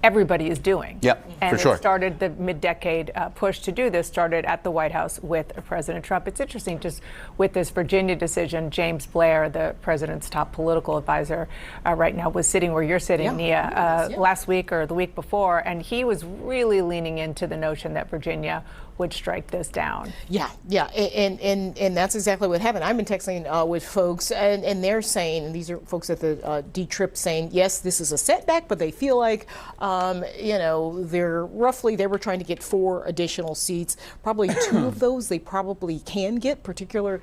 Everybody is doing. Yep, and for sure. It started, the mid-decade push to do this started at the White House with President Trump. It's interesting, just with this Virginia decision, James Blair, the president's top political advisor right now, was sitting where you're sitting, Nia, last week or the week before, and he was really leaning into the notion that Virginia would strike this down. Yeah, and that's exactly what happened. I've been texting with folks, and they're saying, and these are folks at the D-Trip saying, yes, this is a setback, but they feel like, they were trying to get 4 additional seats. Probably 2 of those they probably can get, particular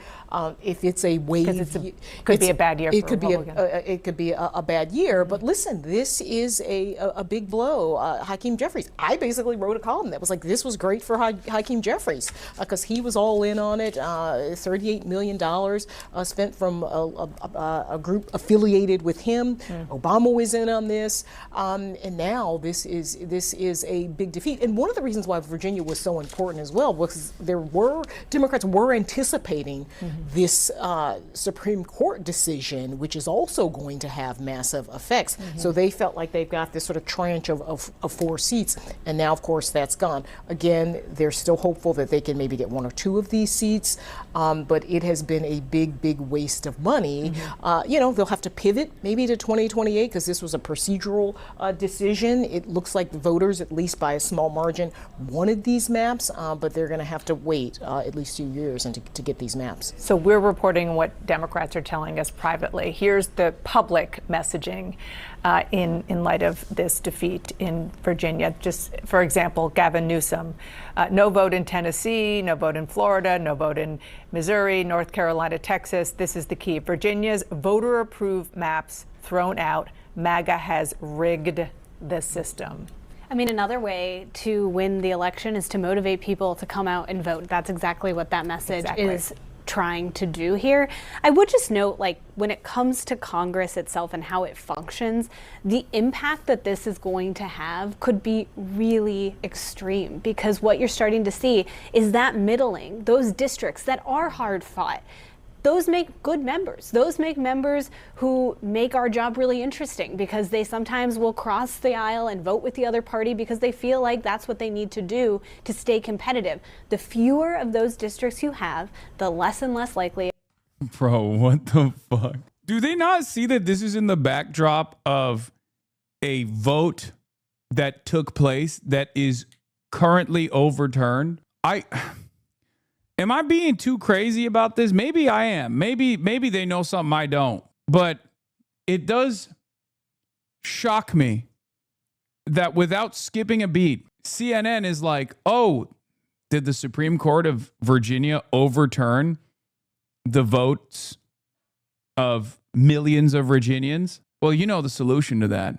if it's a wave. Because it could be a bad year for Republicans. It could be a bad year, but listen, this is a big blow. Hakeem Jeffries, I basically wrote a column that was like, this was great for Hakeem Jeffries, because he was all in on it. $38 million spent from a group affiliated with him. Obama was in on this, and now this is a big defeat. And one of the reasons why Virginia was so important as well was Democrats were anticipating this Supreme Court decision, which is also going to have massive effects. So they felt like they've got this sort of tranche of 4 seats, and now, of course, that's gone. Again, they're still hopeful that they can maybe get 1 or 2 of these seats, but it has been a big waste of money. They'll have to pivot maybe to 2028 because this was a procedural decision. It looks like the voters, at least by a small margin, wanted these maps, but they're going to have to wait at least 2 years to get these maps. So we're reporting what Democrats are telling us privately. Here's the public messaging in light of this defeat in Virginia. Just for example, Gavin Newsom, no vote in Tennessee, no vote in Florida, no vote in Missouri, North Carolina, Texas. This is the key. Virginia's voter-approved maps thrown out. MAGA has rigged the system. I mean, another way to win the election is to motivate people to come out and vote. That's exactly what that message is trying to do here. I would just note, like, when it comes to Congress itself and how it functions, the impact that this is going to have could be really extreme, because what you're starting to see is that middling, those districts that are hard fought, those make good members. Those make members who make our job really interesting, because they sometimes will cross the aisle and vote with the other party because they feel like that's what they need to do to stay competitive. The fewer of those districts you have, the less and less likely. Bro, what the fuck? Do they not see that this is in the backdrop of a vote that took place that is currently overturned? Am I being too crazy about this? Maybe I am. Maybe they know something I don't. But it does shock me that without skipping a beat, CNN is like, oh, did the Supreme Court of Virginia overturn the votes of millions of Virginians? Well, you know the solution to that.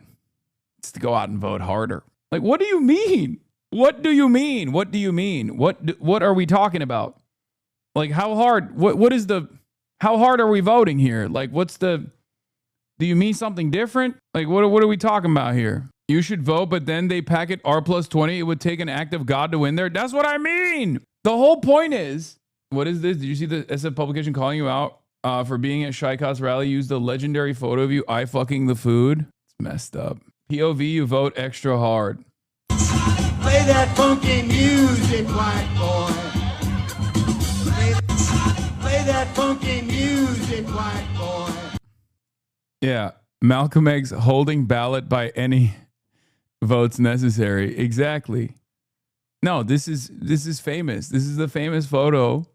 It's to go out and vote harder. Like, what do you mean? What do you mean? What do you mean? What are we talking about? Like, how hard? How hard are we voting here? Like, do you mean something different? Like, what are we talking about here? You should vote, but then they pack it R+20. It would take an act of God to win there. That's what I mean. The whole point is, what is this? Did you see the SF publication calling you out for being at Shikos rally? Use the legendary photo of you eye fucking the food. It's messed up. POV, you vote extra hard. Play that funky music, white boy. Play that funky music, white boy. Yeah, Malcolm X holding ballot by any votes necessary. Exactly. No, this is famous. This is the famous photo.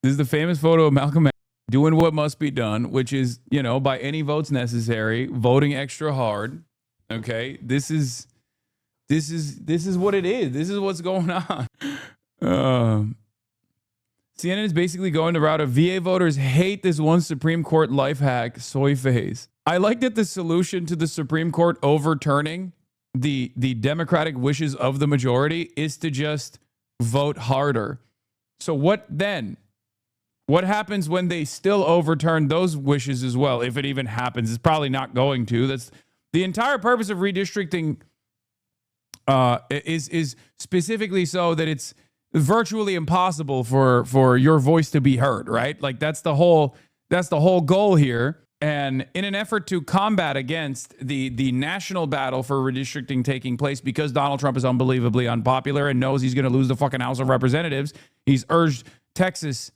This is the famous photo of Malcolm X doing what must be done, which is, by any votes necessary, voting extra hard. Okay, this is what it is. This is what's going on. CNN is basically going the route of VA voters hate this one Supreme Court life hack, soy face. I like that the solution to the Supreme Court overturning the democratic wishes of the majority is to just vote harder. So what then? What happens when they still overturn those wishes as well? If it even happens, it's probably not going to. That's the entire purpose of redistricting. Is specifically so that it's virtually impossible for your voice to be heard, right? Like that's the whole goal here. And in an effort to combat against the national battle for redistricting taking place, because Donald Trump is unbelievably unpopular and knows he's going to lose the fucking House of Representatives, he's urged Texas,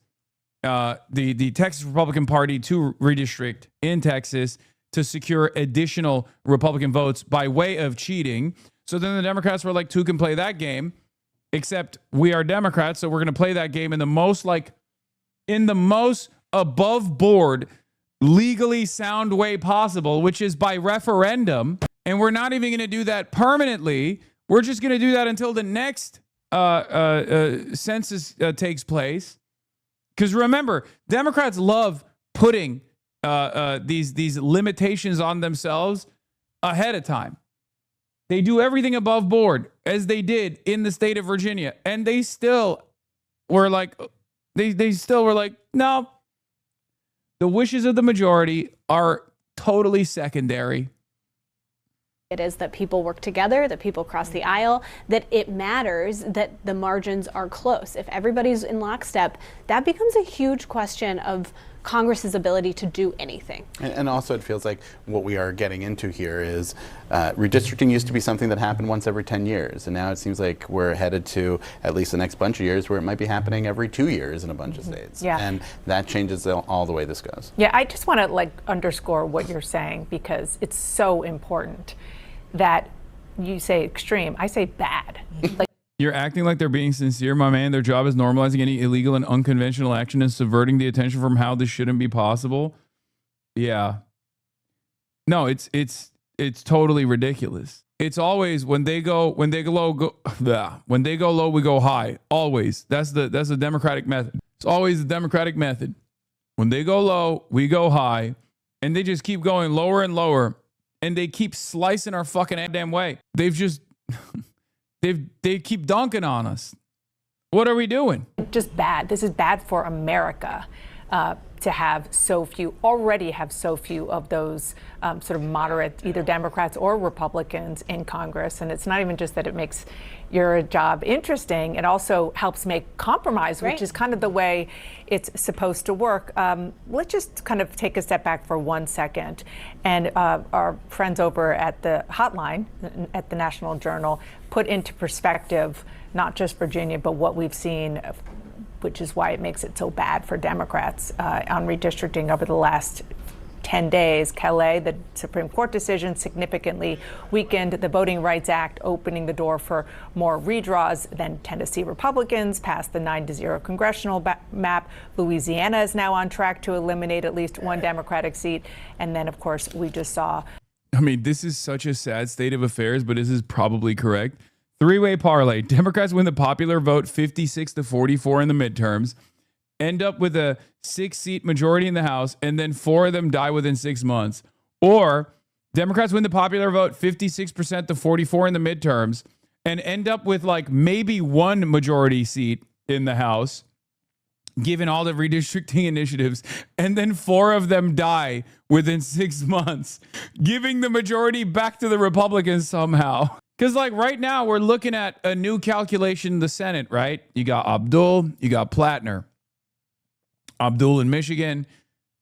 the Texas Republican Party to redistrict in Texas to secure additional Republican votes by way of cheating. So then the Democrats were like, two can play that game, except we are Democrats, so we're going to play that game in the most above board, legally sound way possible, which is by referendum. And we're not even going to do that permanently. We're just going to do that until the next census takes place. Because remember, Democrats love putting these limitations on themselves ahead of time. They do everything above board, as they did in the state of Virginia, and they still were like, no. The wishes of the majority are totally secondary. It is that people work together, that people cross the aisle, that it matters that the margins are close. If everybody's in lockstep, that becomes a huge question of Congress's ability to do anything. And also it feels like what we are getting into here is redistricting used to be something that happened once every 10 years. And now it seems like we're headed to at least the next bunch of years where it might be happening every 2 years in a bunch of states. Yeah. And that changes all the way this goes. Yeah, I just want to underscore what you're saying, because it's so important that you say extreme, I say bad. You're acting like they're being sincere, my man. Their job is normalizing any illegal and unconventional action and subverting the attention from how this shouldn't be possible. Yeah. No, it's totally ridiculous. It's always when they go low, we go high. Always. That's the Democratic method. It's always the Democratic method. When they go low, we go high, and they just keep going lower and lower, and they keep slicing our fucking damn way. They've just They keep dunking on us. What are we doing? Just bad. This is bad for America. to have so few, already have so few of those sort of moderate, either Democrats or Republicans in Congress. And it's not even just that it makes your job interesting, it also helps make compromise, which is kind of the way it's supposed to work. Let's just kind of take a step back for 1 second. And our friends over at the hotline at the National Journal put into perspective not just Virginia, but what we've seen, which is why it makes it so bad for Democrats on redistricting over the last 10 days. Calais, the Supreme Court decision significantly weakened the Voting Rights Act, opening the door for more redraws. Then Tennessee Republicans passed the 9-0 congressional map. Louisiana is now on track to eliminate at least one Democratic seat. And then, of course, we just saw. I mean, this is such a sad state of affairs, but this is probably correct. Three-way parlay. Democrats win the popular vote 56-44 in the midterms, end up with a 6-seat majority in the House, and then 4 of them die within 6 months. Or Democrats win the popular vote 56%-44 in the midterms and end up with like maybe 1 majority seat in the House, given all the redistricting initiatives, and then 4 of them die within 6 months, giving the majority back to the Republicans somehow. Because like right now we're looking at a new calculation in the Senate, right? You got Abdul, you got Plattner. Abdul in Michigan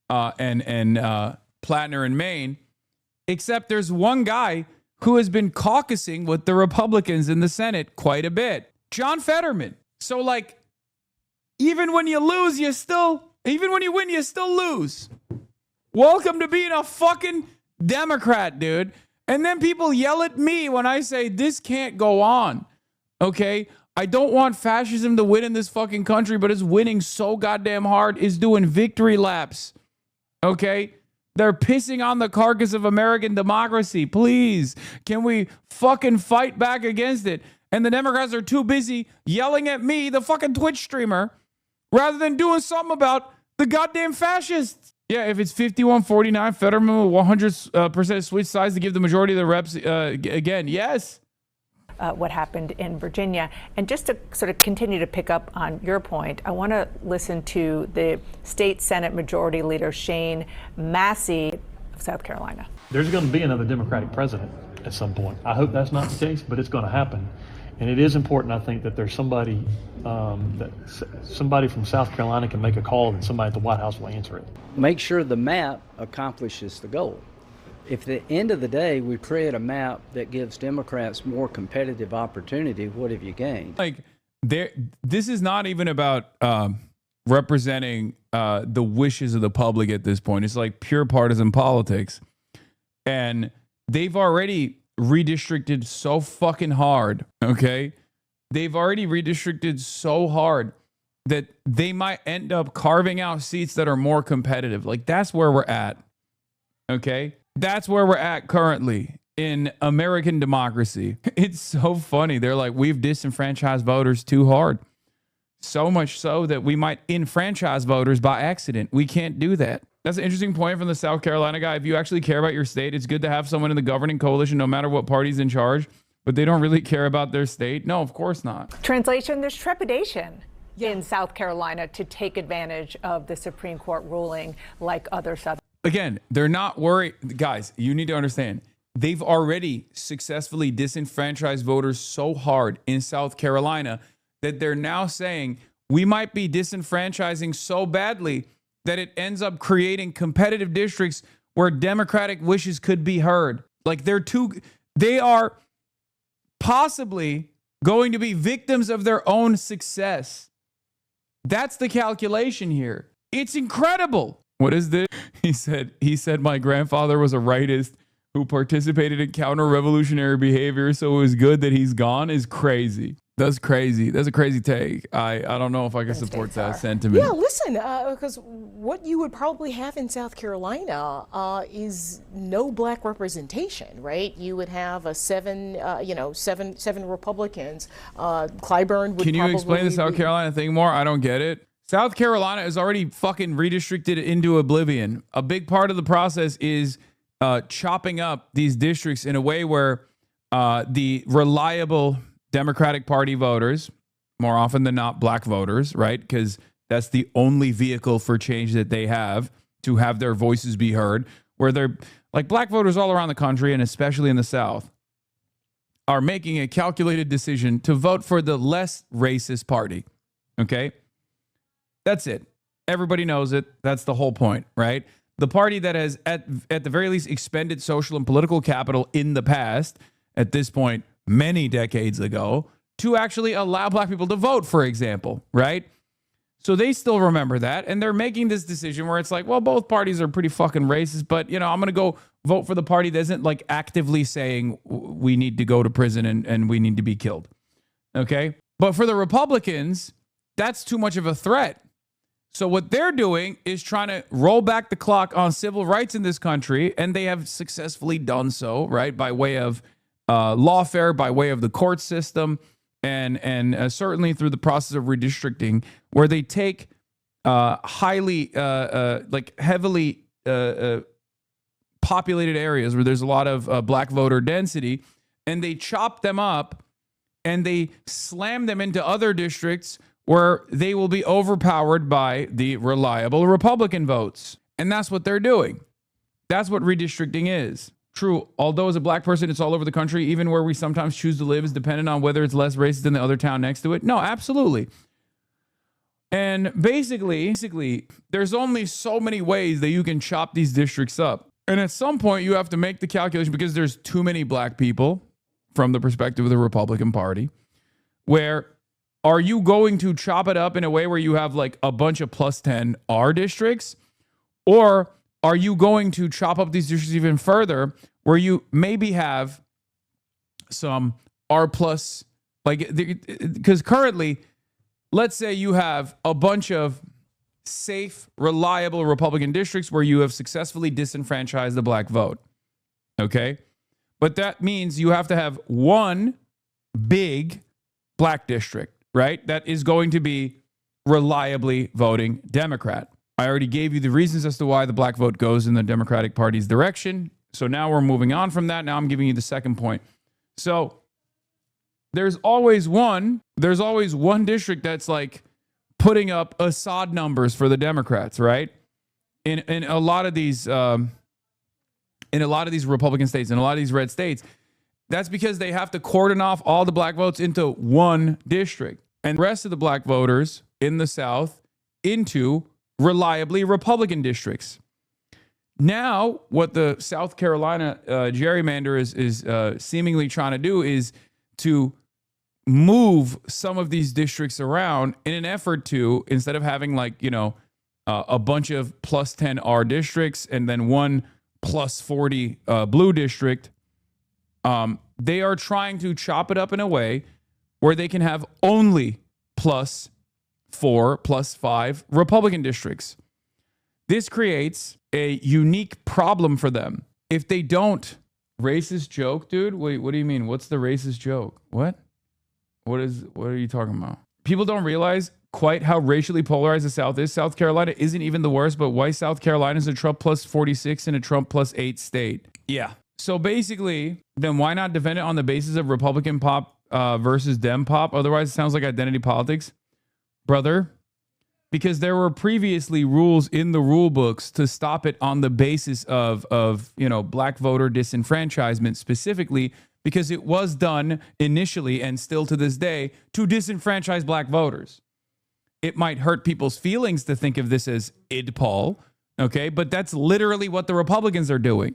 and Plattner in Maine. Except there's one guy who has been caucusing with the Republicans in the Senate quite a bit. John Fetterman. So like, even when you lose, even when you win, you still lose. Welcome to being a fucking Democrat, dude. And then people yell at me when I say this can't go on. Okay? I don't want fascism to win in this fucking country, but it's winning so goddamn hard. It's doing victory laps. Okay? They're pissing on the carcass of American democracy. Please, can we fucking fight back against it? And the Democrats are too busy yelling at me, the fucking Twitch streamer, rather than doing something about the goddamn fascists. Yeah, if it's 51-49, Fetterman will 100% switch sides to give the majority of the reps again. Yes. What happened in Virginia. And just to sort of continue to pick up on your point, I want to listen to the state Senate Majority Leader Shane Massey of South Carolina. There's going to be another Democratic president at some point. I hope that's not the case, but it's going to happen. And it is important, I think, that there's somebody from South Carolina can make a call and somebody at the White House will answer it. Make sure the map accomplishes the goal. If at the end of the day we create a map that gives Democrats more competitive opportunity, what have you gained? Like, this is not even about representing the wishes of the public at this point. It's like pure partisan politics. And they've already redistricted so fucking hard, okay? They've already redistricted so hard that they might end up carving out seats that are more competitive. Like, that's where we're at, okay? That's where we're at currently in American democracy. It's so funny. They're like, we've disenfranchised voters too hard. So much so that we might enfranchise voters by accident. We can't do that. That's an interesting point from the South Carolina guy. If you actually care about your state, it's good to have someone in the governing coalition, no matter what party's in charge, but they don't really care about their state. No, of course not. Translation, there's trepidation in South Carolina to take advantage of the Supreme Court ruling like other Southern. Again, they're not worried. Guys, you need to understand, they've already successfully disenfranchised voters so hard in South Carolina that they're now saying we might be disenfranchising so badly that it ends up creating competitive districts where Democratic wishes could be heard. Like they are possibly going to be victims of their own success. That's the calculation here. It's incredible. What is this? He said my grandfather was a rightist who participated in counter-revolutionary behavior, so it was good that he's gone is crazy. That's crazy. That's a crazy take. I don't know if I can support that sentiment. Yeah, listen, because what you would probably have in South Carolina is no black representation, right? You would have seven Republicans. Clyburn would. Can you explain the South Carolina thing more? I don't get it. South Carolina is already fucking redistricted into oblivion. A big part of the process is chopping up these districts in a way where the reliable Democratic Party voters, more often than not black voters, right? Because That's the only vehicle for change that they have to have their voices be heard, where they're like black voters all around the country, and especially in the South, are making a calculated decision to vote for the less racist party. Okay? That's it. Everybody knows it. That's the whole point, right? The party that has, at the very least, expended social and political capital in the past, at this point, many decades ago, to actually allow black people to vote, for example, right? So they still remember that, and they're making this decision where it's like, well, both parties are pretty fucking racist, but, I'm going to go vote for the party that isn't, like, actively saying we need to go to prison and we need to be killed, okay? But for the Republicans, that's too much of a threat. So what they're doing is trying to roll back the clock on civil rights in this country, and they have successfully done so, right, by way of lawfare, by way of the court system, and certainly through the process of redistricting, where they take heavily populated areas where there's a lot of black voter density, and they chop them up and they slam them into other districts where they will be overpowered by the reliable Republican votes. And that's what they're doing. That's what redistricting is. True, although as a black person, it's all over the country, even where we sometimes choose to live is dependent on whether it's less racist than the other town next to it. No, absolutely. And basically, there's only so many ways that you can chop these districts up. And at some point, you have to make the calculation, because there's too many black people from the perspective of the Republican Party, where are you going to chop it up in a way where you have like a bunch of plus 10 R districts? Or are you going to chop up these districts even further where you maybe have some R plus, like, because currently, let's say you have a bunch of safe, reliable Republican districts where you have successfully disenfranchised the black vote. Okay? But that means you have to have one big black district, right? That is going to be reliably voting Democrat. I already gave you the reasons as to why the black vote goes in the Democratic Party's direction. So now we're moving on from that. Now I'm giving you the second point. So there's always one district that's like putting up Assad numbers for the Democrats, right? In a lot of these Republican states, in a lot of these red states, that's because they have to cordon off all the black votes into one district and the rest of the black voters in the South into reliably Republican districts. Now, what the South Carolina gerrymander is seemingly trying to do is to move some of these districts around in an effort to, instead of having like, a bunch of plus 10 R districts and then one plus 40 blue district, they are trying to chop it up in a way where they can have only plus 4, plus 5 Republican districts. This creates a unique problem for them. If they don't, racist joke, dude? Wait, what do you mean? What's the racist joke? What are you talking about? People don't realize quite how racially polarized the South is. South Carolina isn't even the worst, but why South Carolina is a Trump plus 46 and a Trump plus 8 state? Yeah. So basically, then why not defend it on the basis of Republican pop versus Dem pop? Otherwise, it sounds like identity politics. Brother, because there were previously rules in the rule books to stop it on the basis of black voter disenfranchisement, specifically because it was done initially and still to this day to disenfranchise black voters. It might hurt people's feelings to think of this as idpol, okay? But that's literally what the Republicans are doing,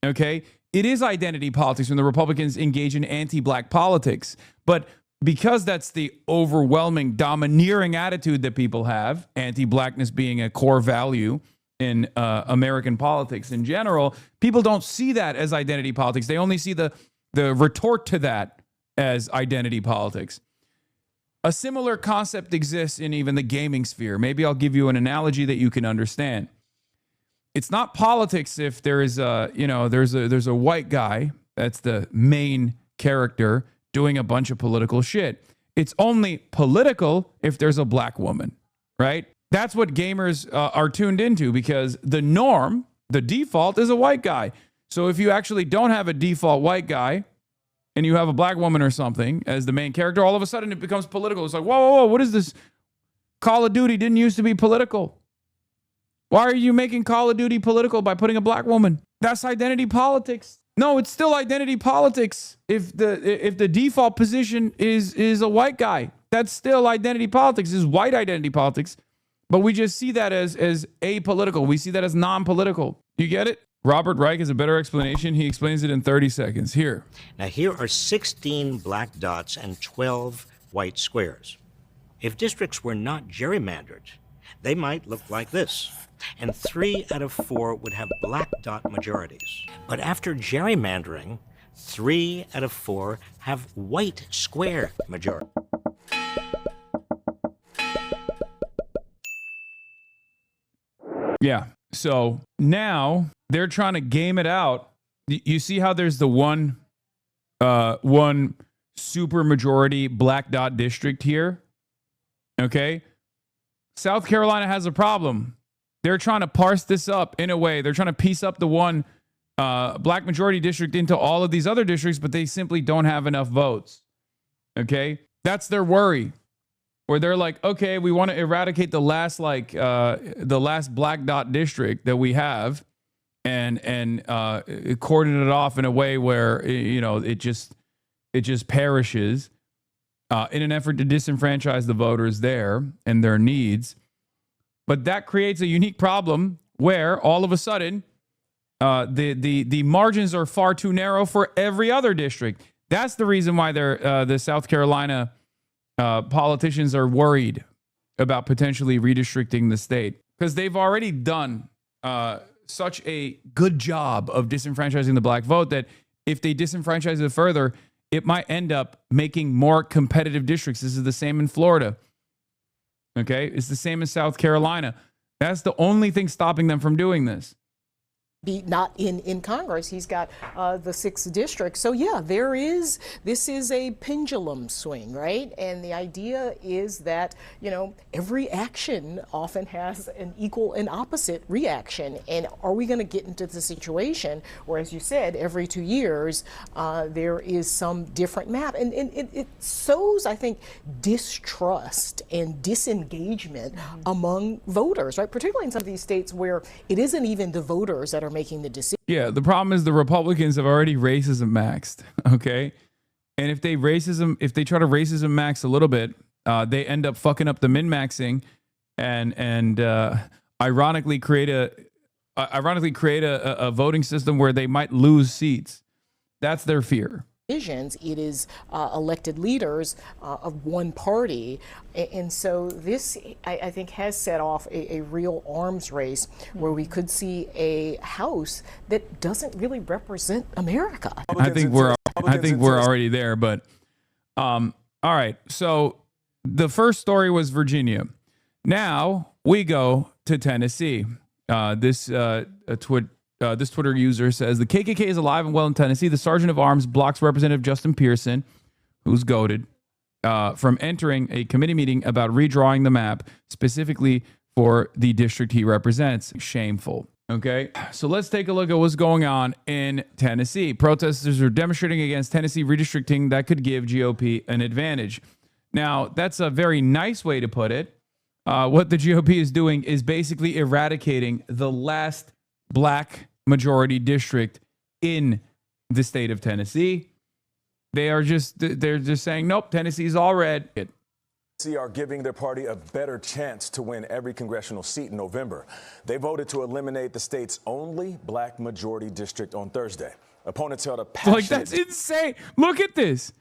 okay? It is identity politics when the Republicans engage in anti-black politics, but because that's the overwhelming, domineering attitude that people have, anti-blackness being a core value in American politics in general, people don't see that as identity politics. They only see the retort to that as identity politics. A similar concept exists in even the gaming sphere. Maybe I'll give you an analogy that you can understand. It's not politics if there is there's a white guy that's the main character doing a bunch of political shit. It's only political if there's a black woman, right? That's what gamers are tuned into, because the norm, the default, is a white guy. So if you actually don't have a default white guy and you have a black woman or something as the main character, all of a sudden it becomes political. It's like, whoa, what is this? Call of Duty didn't used to be political. Why are you making Call of Duty political by putting a black woman? That's identity politics. No, it's still identity politics. If the default position is a white guy, that's still identity politics. Is white identity politics. But we just see that as apolitical. We see that as non-political. You get it? Robert Reich has a better explanation. He explains it in 30 seconds. Here. Now, here are 16 black dots and 12 white squares. If districts were not gerrymandered, they might look like this. And 3 out of 4 would have black dot majorities. But after gerrymandering, 3 out of 4 have white square majority. Yeah. So now they're trying to game it out. You see how there's the one super majority black dot district here? Okay. South Carolina has a problem. They're trying to parse this up in a way. They're trying to piece up the one black majority district into all of these other districts, but they simply don't have enough votes. Okay. That's their worry. Where they're like, okay, we want to eradicate the last black dot district that we have, and cordon it off in a way where it just perishes in an effort to disenfranchise the voters there and their needs. But that creates a unique problem where all of a sudden the margins are far too narrow for every other district. That's the reason why the South Carolina politicians are worried about potentially redistricting the state, because they've already done such a good job of disenfranchising the black vote that if they disenfranchise it further, it might end up making more competitive districts. This is the same in Florida. Okay, it's the same in South Carolina. That's the only thing stopping them from doing this. Be not in Congress. He's got the 6th district. So yeah, this is a pendulum swing, right? And the idea is that, every action often has an equal and opposite reaction. And are we going to get into the situation where, as you said, every 2 years, there is some different map? And it sows, I think, distrust and disengagement among voters, right? Particularly in some of these states where it isn't even the voters that are making the decision. Yeah, the problem is the Republicans have already racism maxed, okay? And if they try to racism max a little bit, they end up fucking up the min-maxing and ironically create a voting system where they might lose seats. That's their fear. It is elected leaders of one party. And so this, I think, has set off a real arms race where we could see a House that doesn't really represent America. I think we're already there. But all right. So the first story was Virginia. Now we go to Tennessee. This Twitter user says the KKK is alive and well in Tennessee. The sergeant of arms blocks Representative Justin Pearson, who's goated, from entering a committee meeting about redrawing the map specifically for the district he represents. Shameful. Okay, so let's take a look at what's going on in Tennessee. Protesters are demonstrating against Tennessee redistricting that could give GOP an advantage. Now, that's a very nice way to put it. What the GOP is doing is basically eradicating the last black majority district in the state of Tennessee. They're just saying, nope, Tennessee's all red. Are giving their party a better chance to win every congressional seat in November. They voted to eliminate the state's only black majority district on Thursday. Opponents held a passionate... That's insane. Look at this.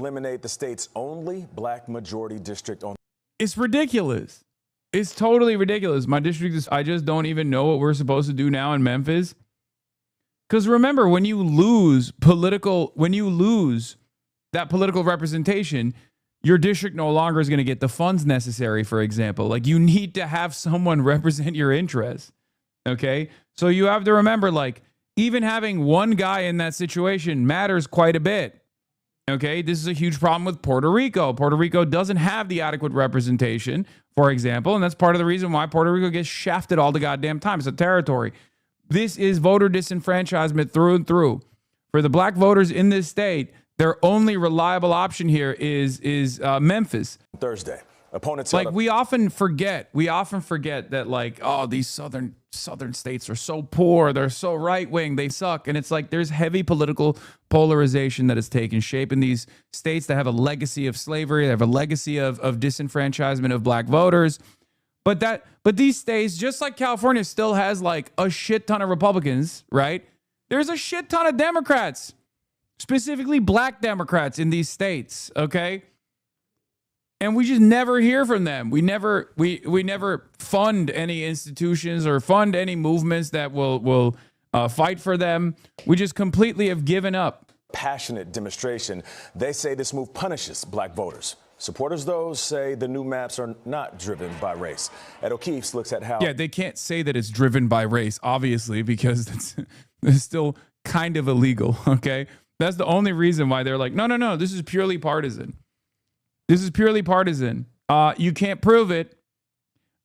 Eliminate the state's only black majority district on... It's ridiculous. It's totally ridiculous. My district is, I just don't even know what we're supposed to do now in Memphis. Because remember, when you lose that political representation, your district no longer is going to get the funds necessary, for example. Like, you need to have someone represent your interests. Okay? So you have to remember, like, even having one guy in that situation matters quite a bit. Okay, this is a huge problem with Puerto Rico. Puerto Rico doesn't have the adequate representation, for example, and that's part of the reason why Puerto Rico gets shafted all the goddamn time. It's a territory. This is voter disenfranchisement through and through. For the black voters in this state, their only reliable option here is Memphis. Thursday, Opponents tell like we often forget that like, oh, these southern states are so poor, they're so right wing, they suck. And it's like there's heavy political polarization that has taken shape in these states that have a legacy of slavery, they have a legacy of disenfranchisement of black voters. But these states, just like California, still has like a shit ton of Republicans, right? There's a shit ton of Democrats, specifically black Democrats in these states, okay? And we just never hear from them. We never fund any institutions or fund any movements that will fight for them. We just completely have given up. Passionate demonstration. They say this move punishes black voters. Supporters, though, say the new maps are not driven by race. Ed O'Keefe's looks at how... Yeah, they can't say that it's driven by race, obviously, because it's still kind of illegal, okay? That's the only reason why they're like, no, this is purely partisan. This is purely partisan. You can't prove it.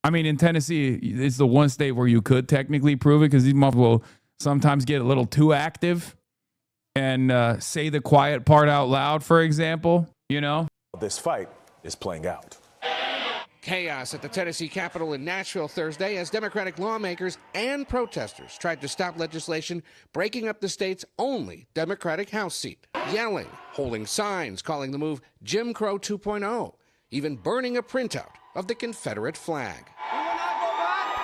I mean, in Tennessee, it's the one state where you could technically prove it because these motherfuckers will sometimes get a little too active and say the quiet part out loud, for example, you know? This fight is playing out. Chaos at the Tennessee Capitol in Nashville Thursday as Democratic lawmakers and protesters tried to stop legislation breaking up the state's only Democratic House seat. Yelling, holding signs, calling the move Jim Crow 2.0, even burning a printout of the Confederate flag.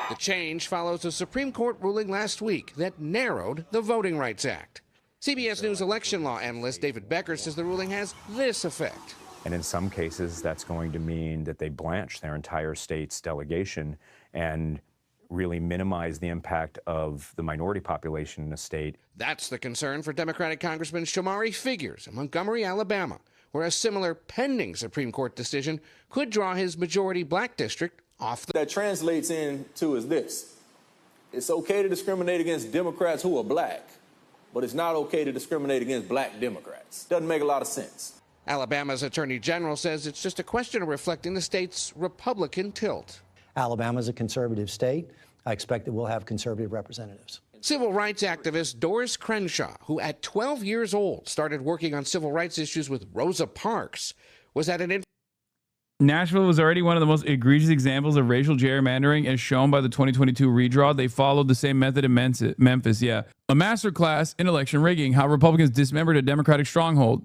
The change follows a Supreme Court ruling last week that narrowed the Voting Rights Act. CBS News election law analyst David Becker says the ruling has this effect. And in some cases, that's going to mean that they blanch their entire state's delegation and really minimize the impact of the minority population in the state. That's the concern for Democratic Congressman Shamari Figures in Montgomery, Alabama, where a similar pending Supreme Court decision could draw his majority black district off the... That translates into is this. It's okay to discriminate against Democrats who are black, but it's not okay to discriminate against black Democrats. Doesn't make a lot of sense. Alabama's Attorney General says it's just a question of reflecting the state's Republican tilt. Alabama's a conservative state. I expect that we'll have conservative representatives. Civil rights activist Doris Crenshaw, who at 12 years old started working on civil rights issues with Rosa Parks, was at an... Nashville was already one of the most egregious examples of racial gerrymandering as shown by the 2022 redraw. They followed the same method in Memphis, yeah. A masterclass in election rigging, how Republicans dismembered a Democratic stronghold.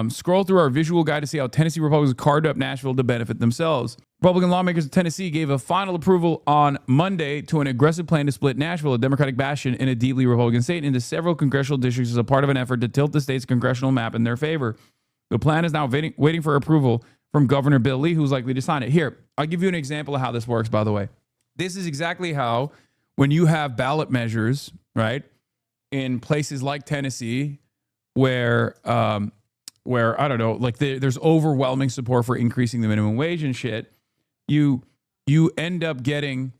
Scroll through our visual guide to see how Tennessee Republicans carved up Nashville to benefit themselves. Republican lawmakers in Tennessee gave a final approval on Monday to an aggressive plan to split Nashville, a Democratic bastion in a deeply Republican state, into several congressional districts as a part of an effort to tilt the state's congressional map in their favor. The plan is now waiting for approval from Governor Bill Lee, who's likely to sign it. Here, I'll give you an example of how this works, by the way. This is exactly how, when you have ballot measures, right, in places like Tennessee, where I don't know, like there's overwhelming support for increasing the minimum wage and shit, you end up getting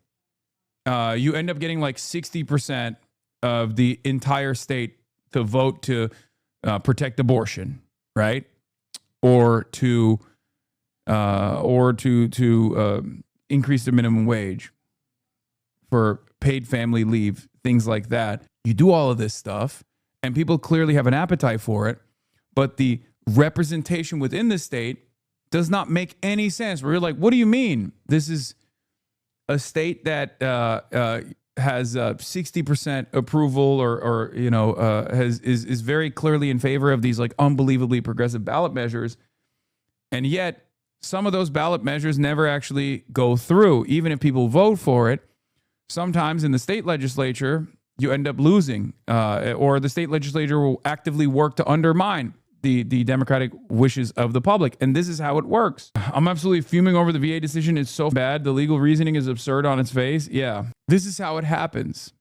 like 60% of the entire state to vote to protect abortion, right? Or to increase the minimum wage for paid family leave, things like that. You do all of this stuff, and people clearly have an appetite for it, but the representation within the state does not make any sense. Where you're like, what do you mean? This is a state that has 60% approval, or is very clearly in favor of these like unbelievably progressive ballot measures, and yet some of those ballot measures never actually go through, even if people vote for it. Sometimes in the state legislature, you end up losing, or the state legislature will actively work to undermine the democratic wishes of the public. And this is how it works. I'm absolutely fuming over the VA decision. It's so bad. The legal reasoning is absurd on its face. Yeah, this is how it happens.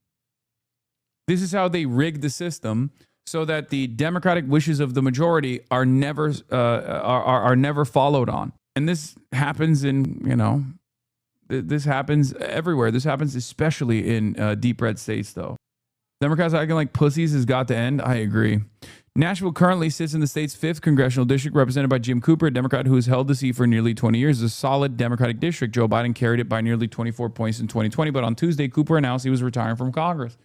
This is how they rig the system so that the democratic wishes of the majority are never followed on. And this happens in, this happens everywhere. This happens especially in deep red states, though. Democrats acting like pussies has got to end. I agree. Nashville currently sits in the state's 5th congressional district, represented by Jim Cooper, a Democrat who has held the seat for nearly 20 years. It's a solid Democratic district. Joe Biden carried it by nearly 24 points in 2020, but on Tuesday, Cooper announced he was retiring from Congress.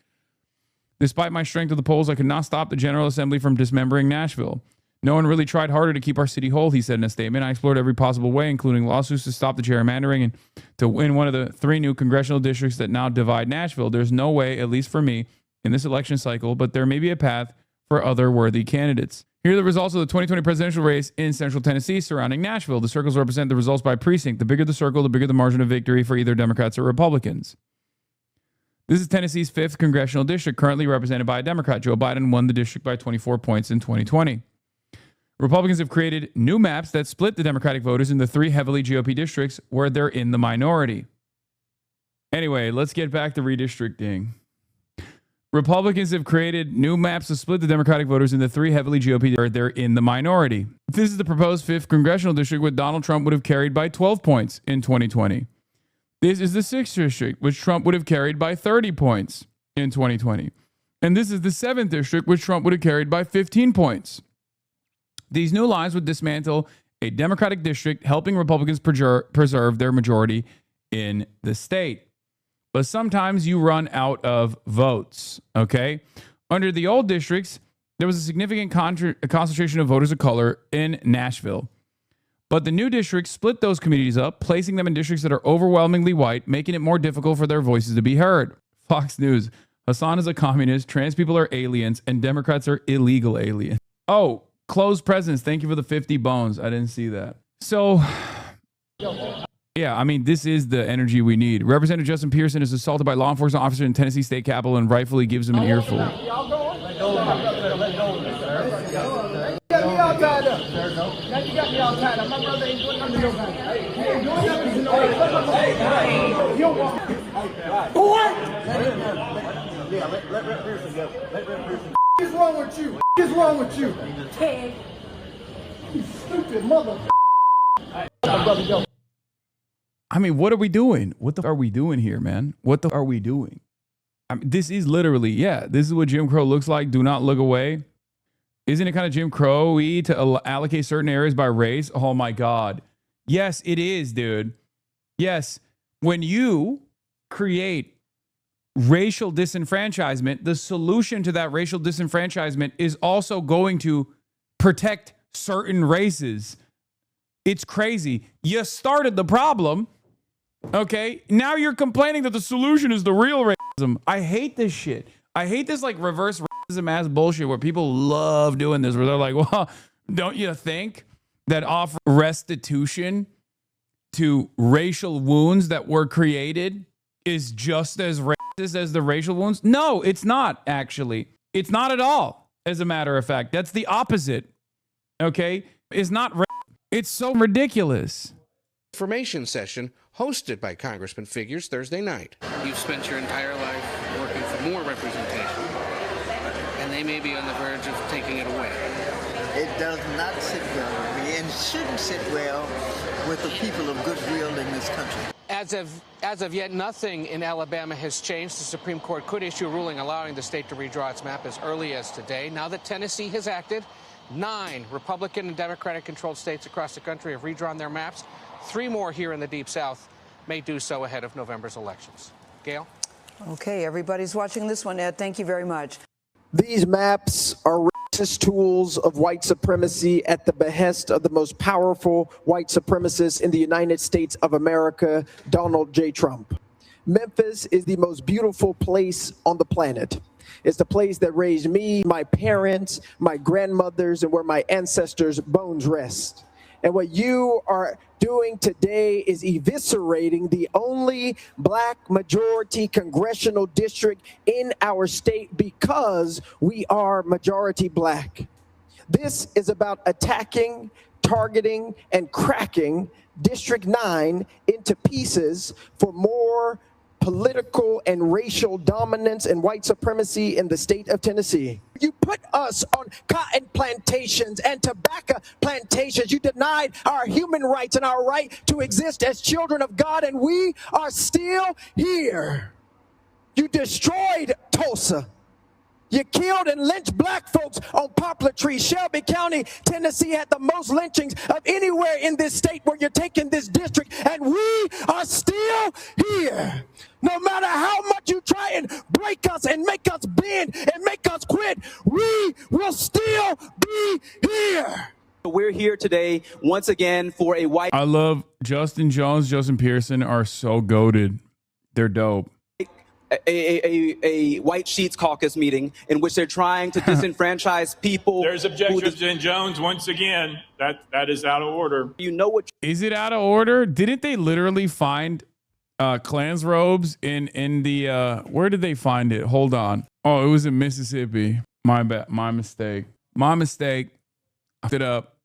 Despite my strength of the polls, I could not stop the General Assembly from dismembering Nashville. No one really tried harder to keep our city whole, he said in a statement. I explored every possible way, including lawsuits to stop the gerrymandering and to win one of the 3 new congressional districts that now divide Nashville. There's no way, at least for me, in this election cycle, but there may be a path for other worthy candidates. Here are the results of the 2020 presidential race in central Tennessee surrounding Nashville. The circles represent the results by precinct. The bigger the circle, the bigger the margin of victory for either Democrats or Republicans. This is Tennessee's 5th congressional district, currently represented by a Democrat. Joe Biden won the district by 24 points in 2020. Republicans have created new maps that split the Democratic voters into 3 heavily GOP districts where they're in the minority. Anyway, let's get back to redistricting. Republicans have created new maps to split the Democratic voters into 3 heavily GOP where they're in the minority. This is the proposed 5th congressional district, which Donald Trump would have carried by 12 points in 2020. This is the 6th district, which Trump would have carried by 30 points in 2020. And this is the 7th district, which Trump would have carried by 15 points. These new lines would dismantle a Democratic district, helping Republicans preserve their majority in the state. But sometimes you run out of votes, okay? Under the old districts, there was a significant concentration of voters of color in Nashville. But the new districts split those communities up, placing them in districts that are overwhelmingly white, making it more difficult for their voices to be heard. Fox News. Hasan is a communist, trans people are aliens, and Democrats are illegal aliens. Oh, closed presence. Thank you for the 50 bones. I didn't see that. So, yeah, I mean, this is the energy we need. Representative Justin Pearson is assaulted by law enforcement officer in Tennessee State Capitol and rightfully gives him an earful. What's wrong with you? What's wrong with you? You stupid mother. I mean, what are we doing? What the are we doing here, man? What the are we doing? I mean, this is literally, yeah, this is what Jim Crow looks like. Do not look away. Isn't it kind of Jim Crow-y to allocate certain areas by race? Oh my God. Yes, it is, dude. Yes. When you create racial disenfranchisement, the solution to that racial disenfranchisement is also going to protect certain races. It's crazy. You started the problem. Okay. Now you're complaining that the solution is the real racism. I hate this shit. I hate this like reverse racism ass bullshit where people love doing this, where they're like, well, don't you think that offer restitution to racial wounds that were created is just as racist as the racial wounds? No, it's not actually. It's not at all. As a matter of fact, that's the opposite. Okay. It's not. It's so ridiculous. Information session hosted by Congressman Figures Thursday night. You've spent your entire life working for more representation, and they may be on the verge of taking it away. It does not sit well with me, and it shouldn't sit well with the people of goodwill in this country. As of yet, nothing in Alabama has changed. The Supreme Court could issue a ruling allowing the state to redraw its map as early as today. Now that Tennessee has acted, 9 Republican and Democratic-controlled states across the country have redrawn their maps. 3 more here in the Deep South may do so ahead of November's elections. Gail? Okay, everybody's watching this one, Ed. Thank you very much. These maps are racist tools of white supremacy at the behest of the most powerful white supremacist in the United States of America, Donald J. Trump. Memphis is the most beautiful place on the planet. It's the place that raised me, my parents, my grandmothers, and where my ancestors' bones rest. And what you are doing today is eviscerating the only black majority congressional district in our state because we are majority black. This is about attacking, targeting, and cracking District 9 into pieces for more political and racial dominance and white supremacy in the state of Tennessee. You put us on cotton plantations and tobacco plantations. You denied our human rights and our right to exist as children of God, and we are still here. You destroyed Tulsa. You killed and lynched black folks on poplar trees. Shelby County, Tennessee had the most lynchings of anywhere in this state where you're taking this district, and we are still here. No matter how much you try and break us and make us bend and make us quit, we will still be here. We're here today once again for a white. I love Justin Jones, Justin Pearson are so goated. They're dope. A White Sheets Caucus meeting in which they're trying to disenfranchise people. There's objections in Jones once again. That is out of order. You know what? Is it out of order? Didn't they literally find Klan's robes in the where did they find it? Hold on. Oh, it was in Mississippi. My bad. My mistake. My mistake. I fucked it up.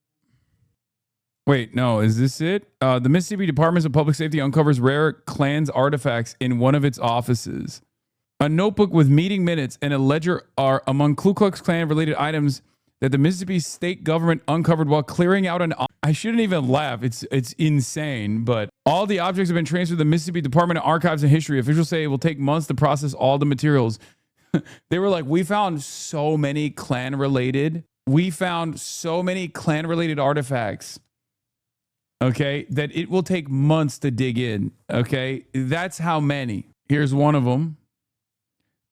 Wait, no, is this it? The Mississippi Department of Public Safety uncovers rare Klan's artifacts in one of its offices. A notebook with meeting minutes and a ledger are among Ku Klux Klan related items that the Mississippi state government uncovered while clearing out an... I shouldn't even laugh. It's insane, but all the objects have been transferred to the Mississippi Department of Archives and History. Officials say it will take months to process all the materials. They were like, we found so many Klan related artifacts. Okay, that it will take months to dig in. Okay, that's how many. Here's one of them.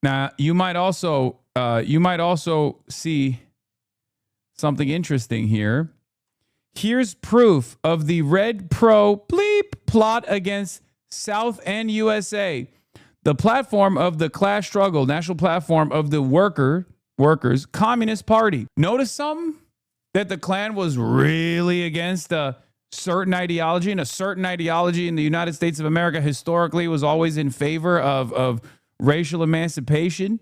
Now you might also see something interesting here. Here's proof of the Red Pro bleep plot against South and USA, the platform of the class struggle, national platform of the workers Communist Party. Notice something that the Klan was really against certain ideology, and a certain ideology in the United States of America historically was always in favor of racial emancipation.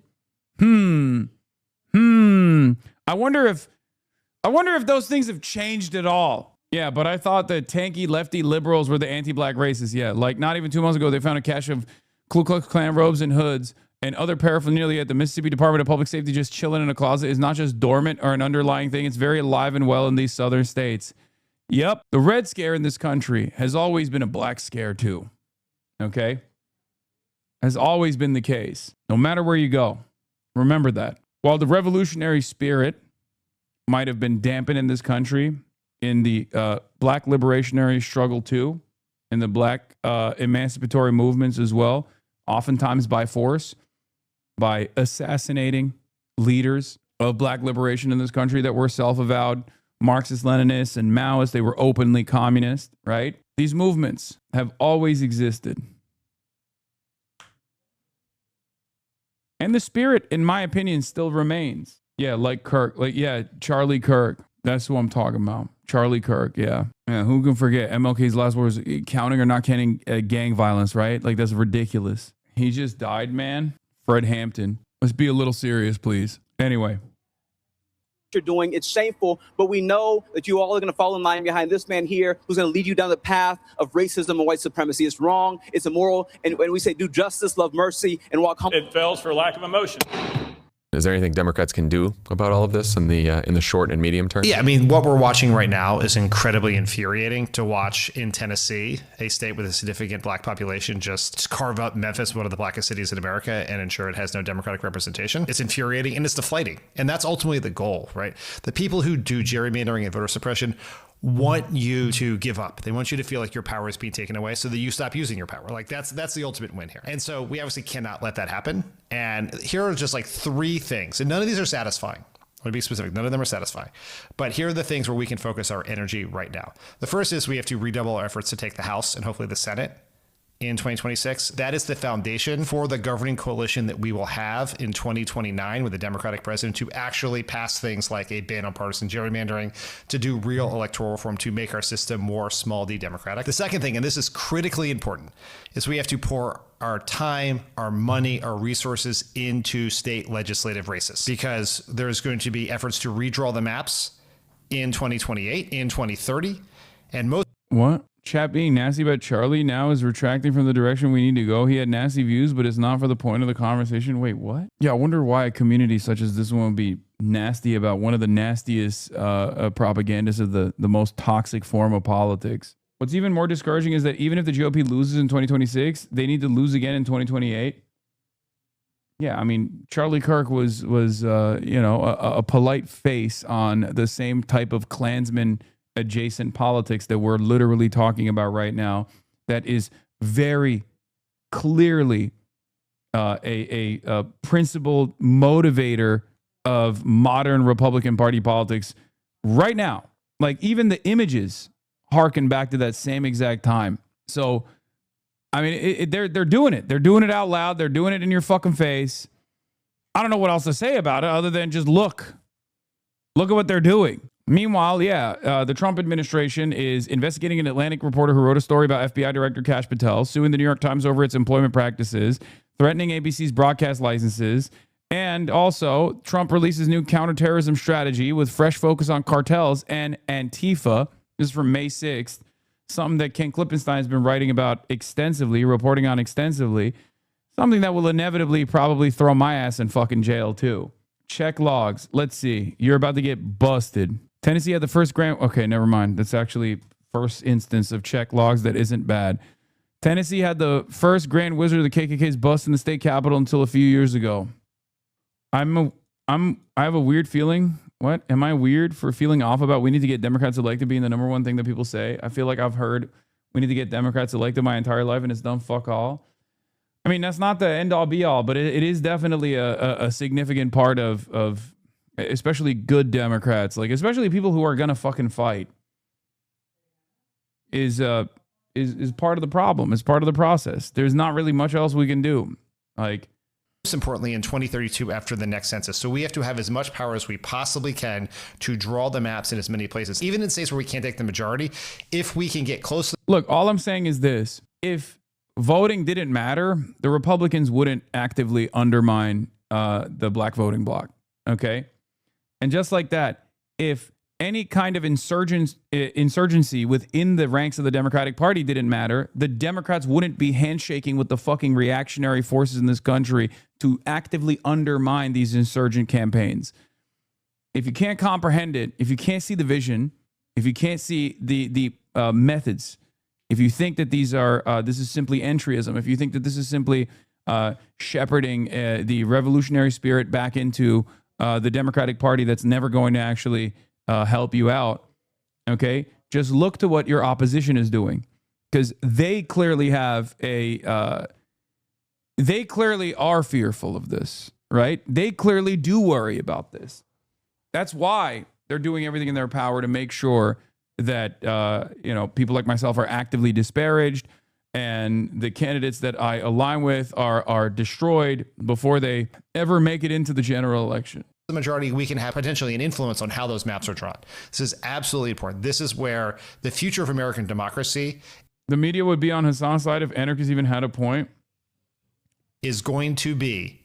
I wonder if those things have changed at all. Yeah, but I thought the tanky lefty liberals were the anti-black racists. Yeah, like not even 2 months ago, they found a cache of Ku Klux Klan robes and hoods and other paraphernalia at the Mississippi Department of Public Safety just chilling in a closet. Is not just dormant or an underlying thing. It's very alive and well in these southern states. Yep, the red scare in this country has always been a black scare too. Okay? Has always been the case. No matter where you go. Remember that. While the revolutionary spirit might have been dampened in this country in the black liberationary struggle too, in the black emancipatory movements as well, oftentimes by force, by assassinating leaders of black liberation in this country that were self-avowed Marxist-Leninists and Maoists. They were openly communist, right? These movements have always existed. And the spirit, in my opinion, still remains. Yeah, like Kirk. Charlie Kirk. That's who I'm talking about. Charlie Kirk, yeah. Who can forget MLK's last words, counting or not counting gang violence, right? Like, that's ridiculous. He just died, man. Fred Hampton. Let's be a little serious, please. Anyway. You're doing, it's shameful, but we know that you all are going to fall in line behind this man here who's going to lead you down the path of racism and white supremacy. It's wrong, it's immoral, and when we say do justice, love mercy, and walk home. It fails for lack of emotion. Is there anything Democrats can do about all of this in the short and medium term? Yeah, I mean, what we're watching right now is incredibly infuriating to watch in Tennessee, a state with a significant black population, just carve up Memphis, one of the blackest cities in America, and ensure it has no Democratic representation. It's infuriating and it's deflating. And that's ultimately the goal, right? The people who do gerrymandering and voter suppression want you to give up. They want you to feel like your power is being taken away so that you stop using your power. Like that's the ultimate win here. And so we obviously cannot let that happen. And here are just like 3 things. And none of these are satisfying. I want to be specific. None of them are satisfying. But here are the things where we can focus our energy right now. The first is we have to redouble our efforts to take the House and hopefully the Senate in 2026. That is the foundation for the governing coalition that we will have in 2029 with a Democratic president to actually pass things like a ban on partisan gerrymandering, to do real electoral reform, to make our system more small d democratic. The second thing, and this is critically important, is we have to pour our time, our money, our resources into state legislative races, because there's going to be efforts to redraw the maps in 2028, in 2030, and most... What? Chat being nasty about Charlie now is retracting from the direction we need to go. He had nasty views, but it's not for the point of the conversation. Wait, what? Yeah, I wonder why a community such as this one would be nasty about one of the nastiest propagandists of the most toxic form of politics. What's even more discouraging is that even if the GOP loses in 2026, they need to lose again in 2028. Yeah, I mean, Charlie Kirk was a polite face on the same type of Klansman adjacent politics that we're literally talking about right now, that is very clearly a principled motivator of modern Republican Party politics right now. Like even the images harken back to that same exact time. So, I mean, they're doing it. They're doing it out loud. They're doing it in your fucking face. I don't know what else to say about it other than just look. Look at what they're doing. Meanwhile, the Trump administration is investigating an Atlantic reporter who wrote a story about FBI Director Kash Patel, suing the New York Times over its employment practices, threatening ABC's broadcast licenses, and also Trump releases new counterterrorism strategy with fresh focus on cartels and Antifa. This is from May 6th, something that Ken Klippenstein has been writing about extensively, reporting on extensively, something that will inevitably probably throw my ass in fucking jail too. Check logs. Let's see. You're about to get busted. Tennessee had the first grand. Okay, never mind. That's actually first instance of check logs that isn't bad. Tennessee had the first grand wizard of the KKK's bust in the state capitol until a few years ago. I have a weird feeling. What? Am I weird for feeling off about we need to get Democrats elected being the number one thing that people say? I feel like I've heard we need to get Democrats elected my entire life and it's done fuck all. I mean, that's not the end all be all, but it is definitely a significant part of especially good Democrats, like especially people who are gonna fucking fight, is part of the problem. It's part of the process. There's not really much else we can do. Like, most importantly, in 2032 after the next census. So we have to have as much power as we possibly can to draw the maps in as many places, even in states where we can't take the majority. If we can get close. Look, all I'm saying is this. If voting didn't matter, the Republicans wouldn't actively undermine the black voting bloc. Okay? And just like that, if any kind of insurgency within the ranks of the Democratic Party didn't matter, the Democrats wouldn't be handshaking with the fucking reactionary forces in this country to actively undermine these insurgent campaigns. If you can't comprehend it, if you can't see the vision, if you can't see the methods, if you think that these are this is simply entryism, if you think that this is simply shepherding the revolutionary spirit back into the Democratic Party that's never going to actually help you out, okay? Just look to what your opposition is doing, because they clearly have they clearly are fearful of this, right? They clearly do worry about this. That's why they're doing everything in their power to make sure that people like myself are actively disparaged and the candidates that I align with are destroyed before they ever make it into the general election. The majority, we can have potentially an influence on how those maps are drawn. This is absolutely important. This is where the future of American democracy. The media would be on Hasan's side if anarchists even had a point. Is going to be,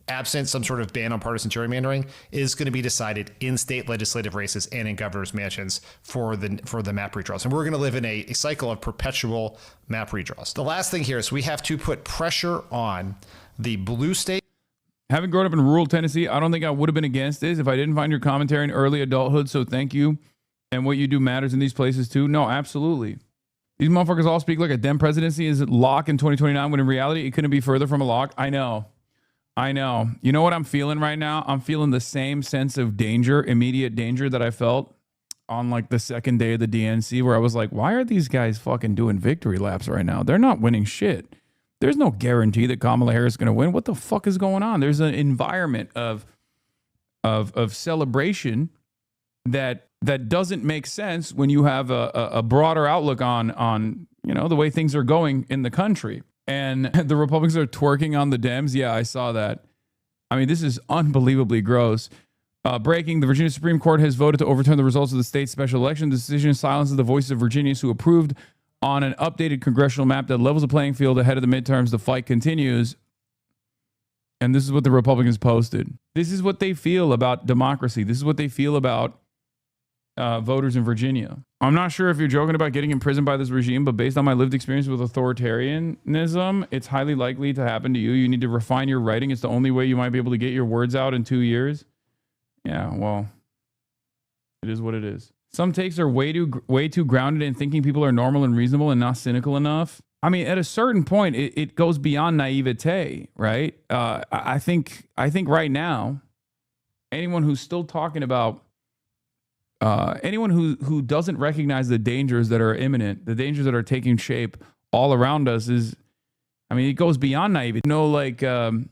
absent some sort of ban on partisan gerrymandering, is going to be decided in state legislative races and in governor's mansions for the map redraws. And we're going to live in a cycle of perpetual map redraws. The last thing here is we have to put pressure on the blue state. Having grown up in rural Tennessee, I don't think I would have been against this if I didn't find your commentary in early adulthood. So thank you. And what you do matters in these places too. No, absolutely. These motherfuckers all speak like a Dem presidency is a lock in 2029, when in reality, it couldn't be further from a lock. I know. You know what I'm feeling right now? I'm feeling the same sense of danger, immediate danger that I felt on like the second day of the DNC, where I was like, why are these guys fucking doing victory laps right now? They're not winning shit. There's no guarantee that Kamala Harris is going to win. What the fuck is going on? There's an environment of celebration that doesn't make sense when you have a broader outlook on the way things are going in the country. And the Republicans are twerking on the Dems. Yeah, I saw that. I mean, this is unbelievably gross. Breaking, the Virginia Supreme Court has voted to overturn the results of the state special election. The decision silences the voices of Virginians who approved on an updated congressional map that levels the playing field ahead of the midterms. The fight continues. And this is what the Republicans posted. This is what they feel about democracy. This is what they feel about voters in Virginia. I'm not sure if you're joking about getting imprisoned by this regime, but based on my lived experience with authoritarianism, it's highly likely to happen to you. You need to refine your writing. It's the only way you might be able to get your words out in 2 years. Yeah, well, it is what it is. Some takes are way too grounded in thinking people are normal and reasonable and not cynical enough. I mean, at a certain point, it goes beyond naivete, right? I think right now, anyone who's still talking about anyone who doesn't recognize the dangers that are imminent, the dangers that are taking shape all around us, is I mean, it goes beyond naivety. No, like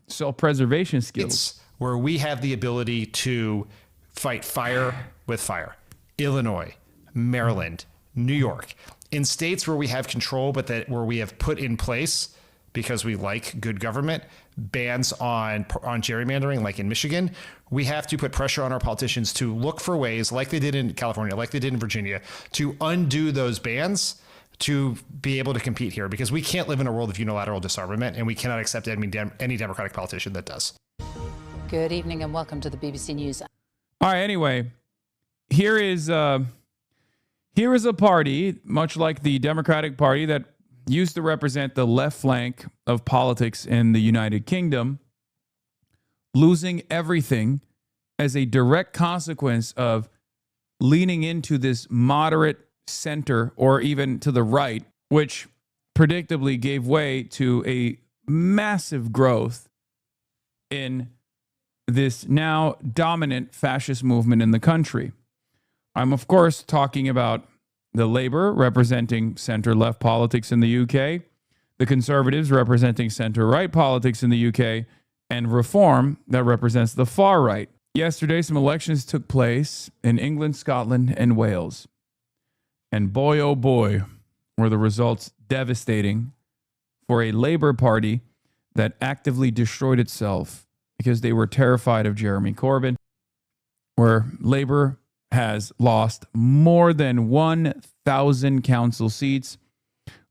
self-preservation skills. It's where we have the ability to fight fire with fire. Illinois, Maryland, New York, in states where we have control, but where we have put in place, because we like good government, bans on gerrymandering, like in Michigan, we have to put pressure on our politicians to look for ways, like they did in California, like they did in Virginia, to undo those bans to be able to compete here, because we can't live in a world of unilateral disarmament, and we cannot accept any Democratic politician that does. Good evening and welcome to the BBC News. All right, anyway, here is a party, much like the Democratic Party, that used to represent the left flank of politics in the United Kingdom, losing everything as a direct consequence of leaning into this moderate center or even to the right, which predictably gave way to a massive growth in this now dominant fascist movement in the country. I'm, of course, talking about the Labour representing center-left politics in the UK, the Conservatives representing center-right politics in the UK, and Reform that represents the far right. Yesterday, some elections took place in England, Scotland, and Wales. And boy, oh boy, were the results devastating for a Labour Party that actively destroyed itself because they were terrified of Jeremy Corbyn, where Labour has lost more than 1,000 council seats,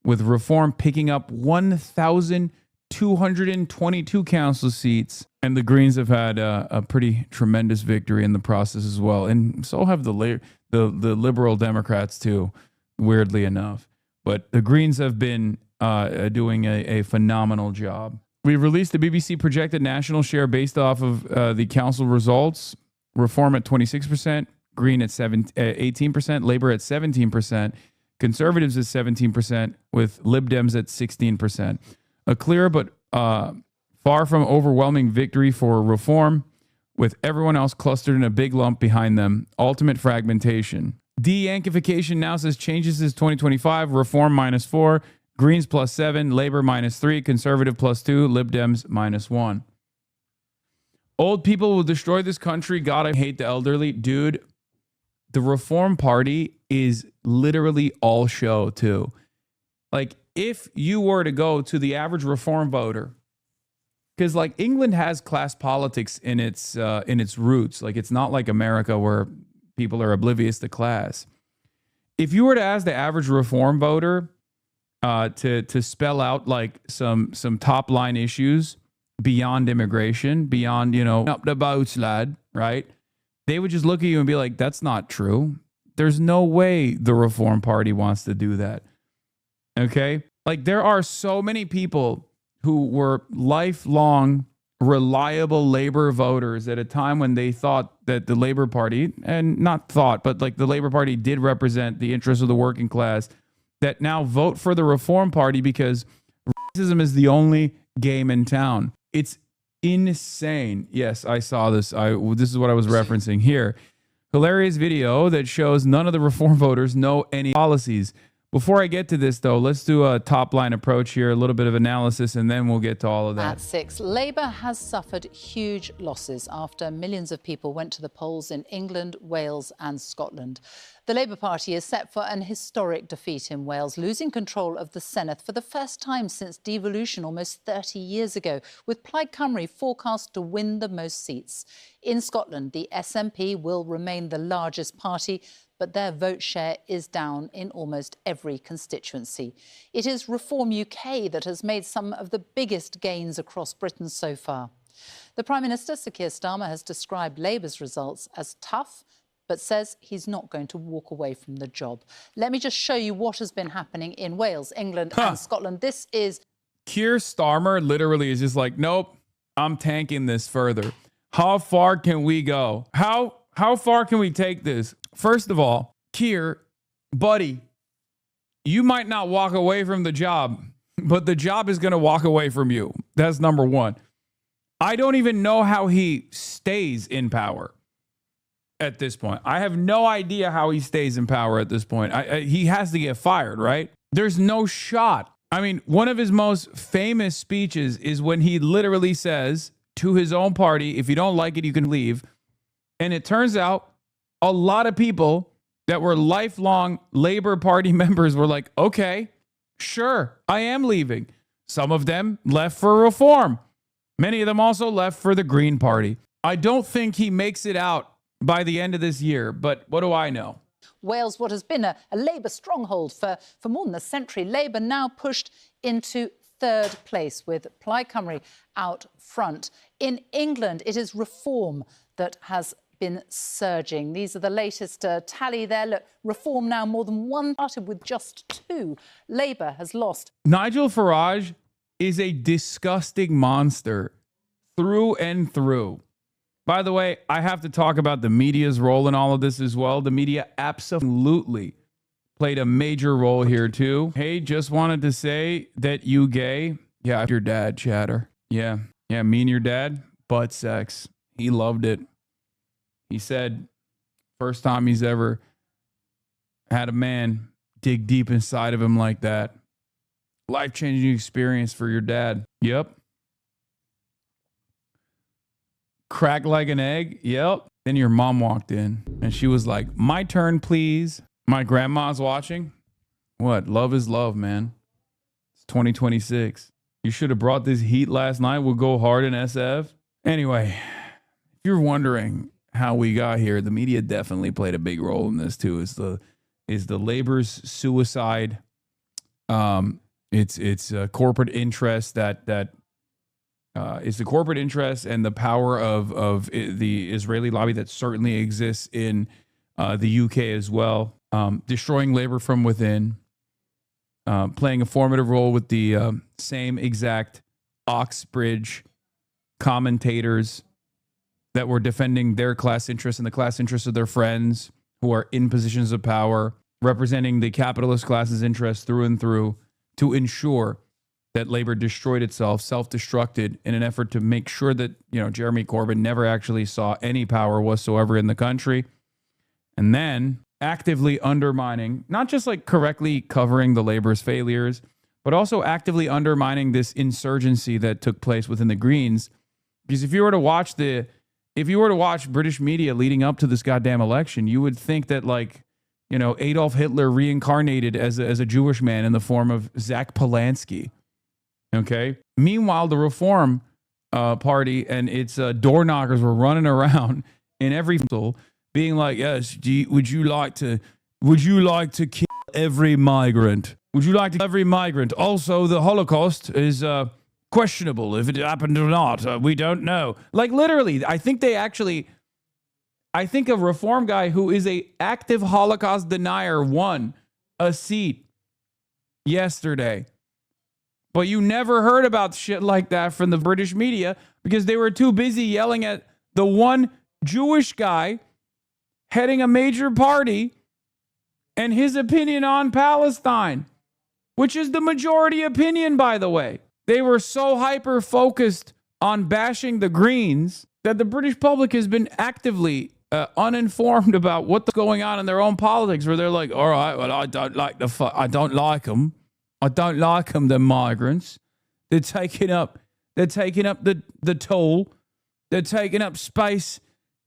with Reform picking up 1,222 council seats. And the Greens have had a pretty tremendous victory in the process as well. And so have the Liberal Democrats too, weirdly enough. But the Greens have been doing a phenomenal job. We released the BBC projected national share based off of the council results. Reform at 26%, Green at 18%, Labour at 17%, Conservatives at 17%, with Lib Dems at 16%. A clear but far from overwhelming victory for Reform, with everyone else clustered in a big lump behind them. Ultimate fragmentation. De-Yankification now says changes is 2025, Reform -4, Greens +7, Labour -3, Conservative +2, Lib Dems -1. Old people will destroy this country. God, I hate the elderly. Dude, the Reform Party is literally all show too. Like, if you were to go to the average Reform voter, because like England has class politics in its roots. Like, it's not like America where people are oblivious to class. If you were to ask the average Reform voter to spell out like some top line issues beyond immigration, beyond, up the boats, lad, right? They would just look at you and be like, that's not true. There's no way the Reform Party wants to do that. Okay? Like, there are so many people who were lifelong, reliable Labour voters at a time when they thought that the Labour Party, and not thought, but like the Labour Party did represent the interests of the working class, that now vote for the Reform Party because racism is the only game in town. It's insane. Yes, I saw this. This is what I was referencing here. Hilarious video that shows none of the Reform voters know any policies. Before I get to this, though, let's do a top-line approach here, a little bit of analysis, and then we'll get to all of that. At 6, Labour has suffered huge losses after millions of people went to the polls in England, Wales and Scotland. The Labour Party is set for an historic defeat in Wales, losing control of the Senedd for the first time since devolution almost 30 years ago, with Plaid Cymru forecast to win the most seats. In Scotland, the SNP will remain the largest party, but their vote share is down in almost every constituency. It is Reform UK that has made some of the biggest gains across Britain so far. The Prime Minister, Sir Keir Starmer, has described Labour's results as tough, but says he's not going to walk away from the job. Let me just show you what has been happening in Wales, England and Scotland. This is... Keir Starmer literally is just like, nope, I'm tanking this further. How far can we go? How far can we take this? First of all, Keir, buddy, you might not walk away from the job, but the job is going to walk away from you. That's number one. I don't even know how he stays in power at this point. I have no idea how he stays in power at this point. He has to get fired, right? There's no shot I mean, one of his most famous speeches is when he literally says to his own party, if you don't like it, you can leave. And it turns out a lot of people that were lifelong Labor Party members were like, okay, sure, I am leaving. Some of them left for reform. Many of them also left for the Green Party. I don't think he makes it out by the end of this year, but what do I know? Wales, what has been a Labour stronghold for more than a century, Labour now pushed into third place with Plaid Cymru out front. In England, it is reform that has been surging. These are the latest tally there. Look, reform now more than one, started with just 2. Labour has lost. Nigel Farage is a disgusting monster through and through. By the way, I have to talk about the media's role in all of this as well. The media absolutely played a major role here too. Hey, just wanted to say that you gay. Yeah, your dad, chatter. Yeah, me and your dad, butt sex. He loved it. He said, first time he's ever had a man dig deep inside of him like that. Life-changing experience for your dad. Yep. Crack like an egg. Yep. Then your mom walked in and she was like, my turn, please. My grandma's watching. What? Love is love, man. It's 2026. You should have brought this heat last night. We'll go hard in SF. Anyway, if you're wondering how we got here, the media definitely played a big role in this too. Is the Labor's suicide. It's a corporate interest that is the corporate interest and the power of the Israeli lobby that certainly exists in the UK as well. Destroying labor from within, playing a formative role with the same exact Oxbridge commentators that were defending their class interests and the class interests of their friends who are in positions of power, representing the capitalist class's interests through and through to ensure that labor destroyed itself, self-destructed in an effort to make sure that, Jeremy Corbyn never actually saw any power whatsoever in the country. And then actively undermining, not just like correctly covering the labor's failures, but also actively undermining this insurgency that took place within the Greens. Because if you were to watch British media leading up to this goddamn election, you would think that Adolf Hitler reincarnated as a Jewish man in the form of Zach Polanski. Okay. Meanwhile, the Reform Party and its door knockers were running around in every council, being like, "Yes, would you like to kill every migrant? Would you like to kill every migrant? Also, the Holocaust is questionable if it happened or not. We don't know." Like literally, I think a Reform guy who is a active Holocaust denier won a seat yesterday. But you never heard about shit like that from the British media because they were too busy yelling at the one Jewish guy heading a major party and his opinion on Palestine, which is the majority opinion, by the way. They were so hyper-focused on bashing the Greens that the British public has been actively uninformed about what's going on in their own politics, where they're like, all right, well, I don't like them. I don't like them, the migrants. They're taking up the toll. They're taking up space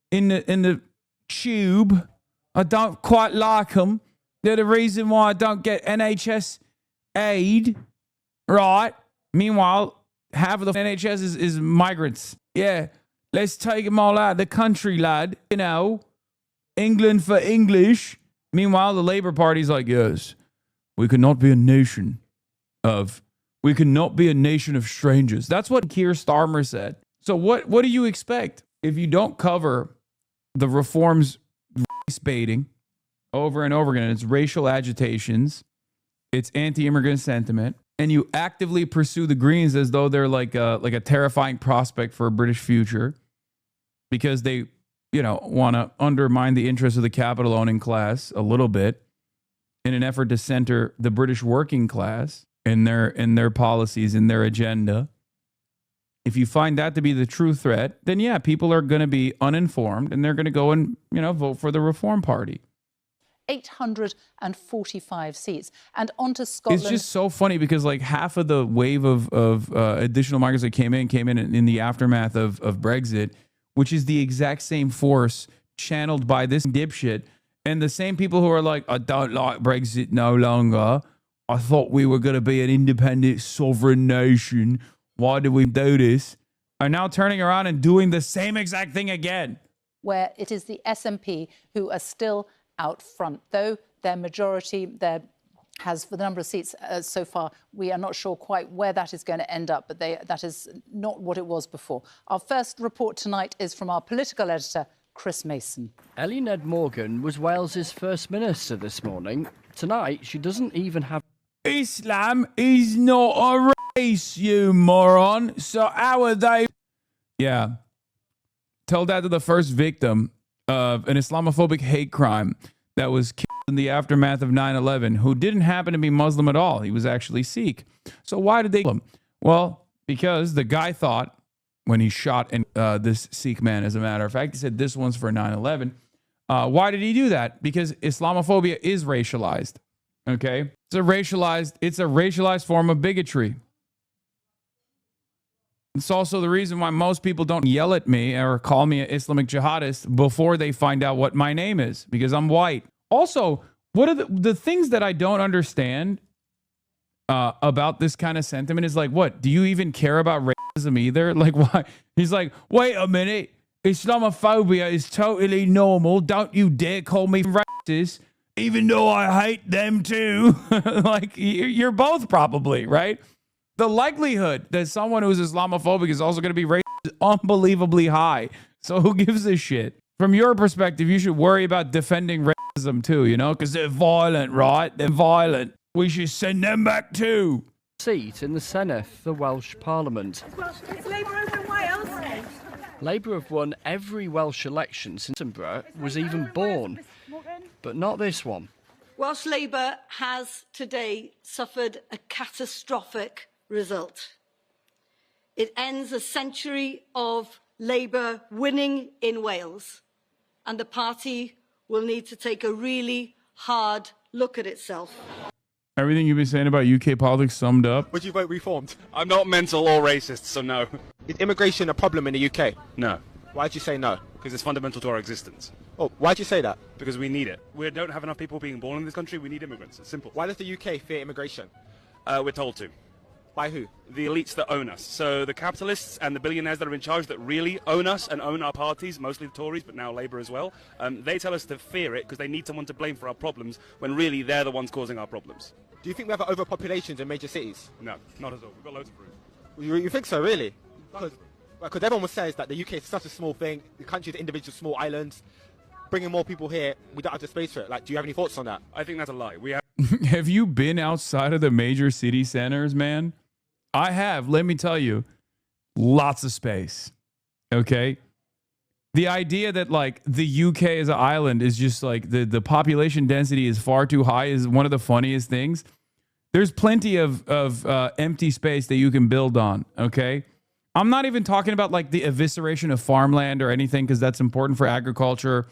in the tube. I don't quite like them. They're the reason why I don't get NHS aid. Right? Meanwhile, half of the NHS is migrants. Yeah, let's take them all out of the country, lad. England for English. Meanwhile, the Labour Party's like, yes, we cannot be a nation of strangers. That's what Keir Starmer said. So what do you expect if you don't cover the Reform's race baiting over and over again? It's racial agitations, it's anti-immigrant sentiment, and you actively pursue the Greens as though they're like a terrifying prospect for a British future because they, want to undermine the interests of the capital owning class a little bit in an effort to center the British working class in their policies, in their agenda. If you find that to be the true threat, then yeah, people are going to be uninformed and they're going to go and, vote for the Reform Party. 845 seats. And onto Scotland. It's just so funny because like half of the wave of additional migrants that came in the aftermath of Brexit, which is the exact same force channeled by this dipshit. And the same people who are like, I don't like Brexit no longer. I thought we were going to be an independent sovereign nation. Why did we do this? Are now turning around and doing the same exact thing again. Where it is the SNP who are still out front, though their majority has, for the number of seats so far, we are not sure quite where that is going to end up, but that is not what it was before. Our first report tonight is from our political editor, Chris Mason. Ellie Ned Morgan was Wales's First Minister this morning. Tonight, she doesn't even have... Islam is not a race, you moron. So how are they... Yeah. Tell that to the first victim of an Islamophobic hate crime that was killed in the aftermath of 9/11, who didn't happen to be Muslim at all. He was actually Sikh. So why did they kill him? Well, because the guy thought when he shot this Sikh man, as a matter of fact, he said this one's for 9/11. Why did he do that? Because Islamophobia is racialized. Okay, it's a racialized form of bigotry. It's also the reason why most people don't yell at me or call me an Islamic jihadist before they find out what my name is, because I'm white. Also, what are the things that I don't understand about this kind of sentiment is like, what? Do you even care about racism either? Like, why? He's like, wait a minute. Islamophobia is totally normal. Don't you dare call me racist, even though I hate them too. Like, you're both probably, right? The likelihood that someone who's Islamophobic is also going to be racist is unbelievably high. So who gives a shit? From your perspective, you should worry about defending racism too, you know, because they're violent, right? They're violent. We should send them back too. Seat in the Senedd, the Welsh Parliament. Is Labour over in Wales? Labour have won every Welsh election since Edinburgh was even born, but not this one. Welsh Labour has today suffered a catastrophic result. It ends a century of Labour winning in Wales, and the party will need to take a really hard look at itself. Everything you've been saying about UK politics summed up. Would you vote reformed? I'm not mental or racist, so no. Is immigration a problem in the UK? No. Why'd you say no? Because it's fundamental to our existence. Oh, why'd you say that? Because we need it. We don't have enough people being born in this country. We need immigrants. It's simple. Why does the UK fear immigration? We're told to. By who? The elites that own us. So the capitalists and the billionaires that are in charge that really own us and own our parties, mostly the Tories, but now Labour as well, they tell us to fear it because they need someone to blame for our problems when really they're the ones causing our problems. Do you think we have overpopulations in major cities? No, not at all. We've got loads of room. You think so, really? Because everyone says that the UK is such a small thing, the country is individual small islands. Bringing more people here, we don't have the space for it. Like, do you have any thoughts on that? I think that's a lie. We have. Have you been outside of the major city centers, man? I have. Let me tell you, lots of space. Okay. The idea that like the UK as an island is just like the population density is far too high is one of the funniest things. There's plenty of empty space that you can build on. Okay. I'm not even talking about like the evisceration of farmland or anything, because that's important for agriculture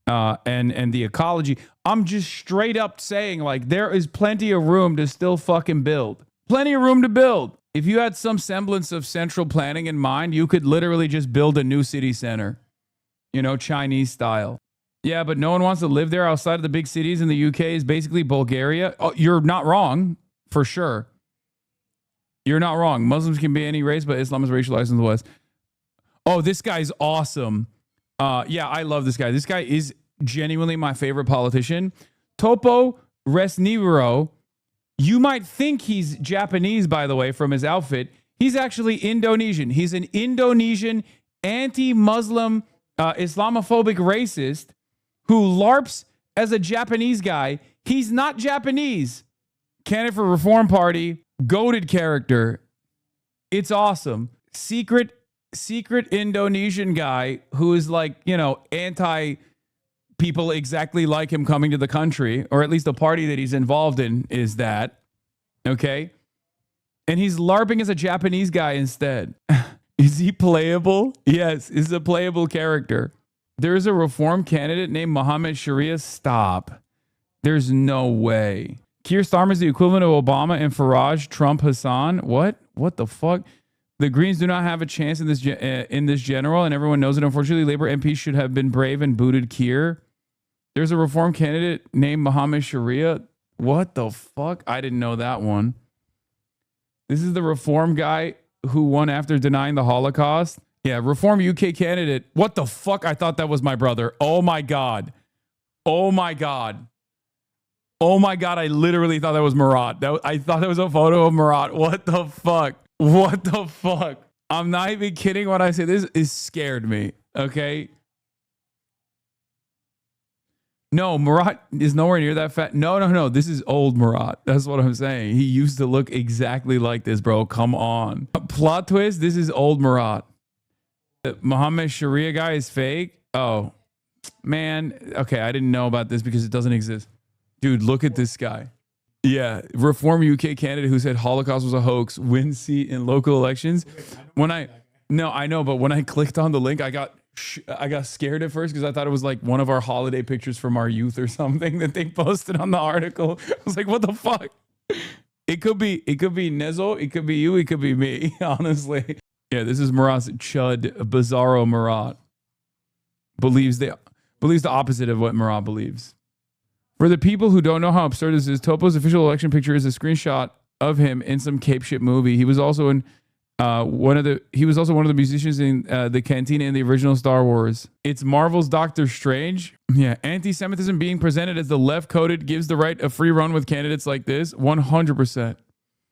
and the ecology. I'm just straight up saying like there is plenty of room to still fucking build. Plenty of room to build. If you had some semblance of central planning in mind, you could literally just build a new city center, you know, Chinese style. Yeah, but no one wants to live there outside of the big cities in the UK is basically Bulgaria. Oh, you're not wrong, for sure. You're not wrong. Muslims can be any race, but Islam is racialized in the West. Oh, this guy's awesome. Yeah, I love this guy. This guy is genuinely my favorite politician. Topo Resnivoro. You might think he's Japanese, by the way, from his outfit. He's actually Indonesian. He's an Indonesian anti-Muslim Islamophobic racist who LARPs as a Japanese guy. He's not Japanese. Candidate for Reform Party. Goated character. It's awesome. Secret Indonesian guy who is like, you know, anti people exactly like him coming to the country, or at least the party that he's involved in is that. Okay. And he's LARPing as a Japanese guy instead. Is he playable? Yes, he's a playable character. There's a reform candidate named Mohammed Sharia. Stop. There's no way. Keir Starmer is the equivalent of Obama and Farage, Trump, Hasan. What? What the fuck? The Greens do not have a chance in this general, and everyone knows it. Unfortunately, Labour MPs should have been brave and booted Keir. There's a reform candidate named Mohammed Sharia. What the fuck? I didn't know that one. This is the reform guy who won after denying the Holocaust. Yeah, reform UK candidate. What the fuck? I thought that was my brother. Oh my God. Oh my God. Oh my God. I literally thought that was Murat. I thought that was a photo of Murat. What the fuck? What the fuck? I'm not even kidding when I say this. It scared me. Okay. No, Murat is nowhere near that fat. No. This is old Murat. That's what I'm saying. He used to look exactly like this, bro. Come on. Plot twist. This is old Murat. The Mohammed Sharia guy is fake. Oh, man. Okay. I didn't know about this because it doesn't exist. Dude, look at this guy. Yeah. Reform UK candidate who said Holocaust was a hoax, wins seat in local elections. I know, but when I clicked on the link, I got scared at first because I thought it was like one of our holiday pictures from our youth or something that they posted on the article. I was like, what the fuck? It could be Nezo, it could be you, it could be me, honestly. Yeah, this is Murat's chud, bizarro Murat. Believes the opposite of what Murat believes. For the people who don't know how absurd this is, Topo's official election picture is a screenshot of him in some cape shit movie. He was also in one of the musicians in the Cantina in the original Star Wars. It's Marvel's Doctor Strange. Yeah, anti-Semitism being presented as the left-coded gives the right a free run with candidates like this. 100%.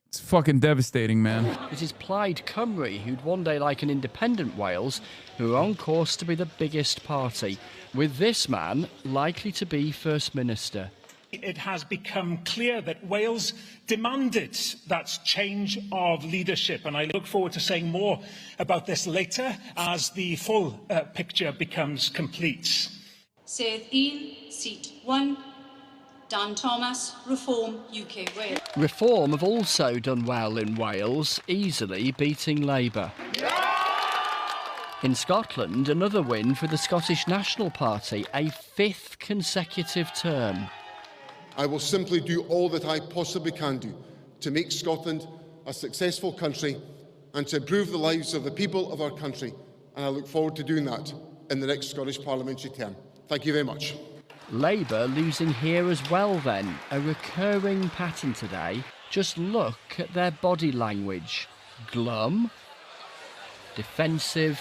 It's fucking devastating, man. It is Plaid Cymru, who'd one day like an independent Wales, who are on course to be the biggest party, with this man likely to be First Minister. It has become clear that Wales demanded that change of leadership, and I look forward to saying more about this later as the full picture becomes complete. Sedd un, seat 1, Dan Thomas, Reform UK Wales. Reform have also done well in Wales, easily beating Labour. In Scotland, another win for the Scottish National Party, a 5th consecutive term. I will simply do all that I possibly can do to make Scotland a successful country and to improve the lives of the people of our country, and I look forward to doing that in the next Scottish parliamentary term. Thank you very much. Labour losing here as well then, a recurring pattern today. Just look at their body language. Glum, defensive,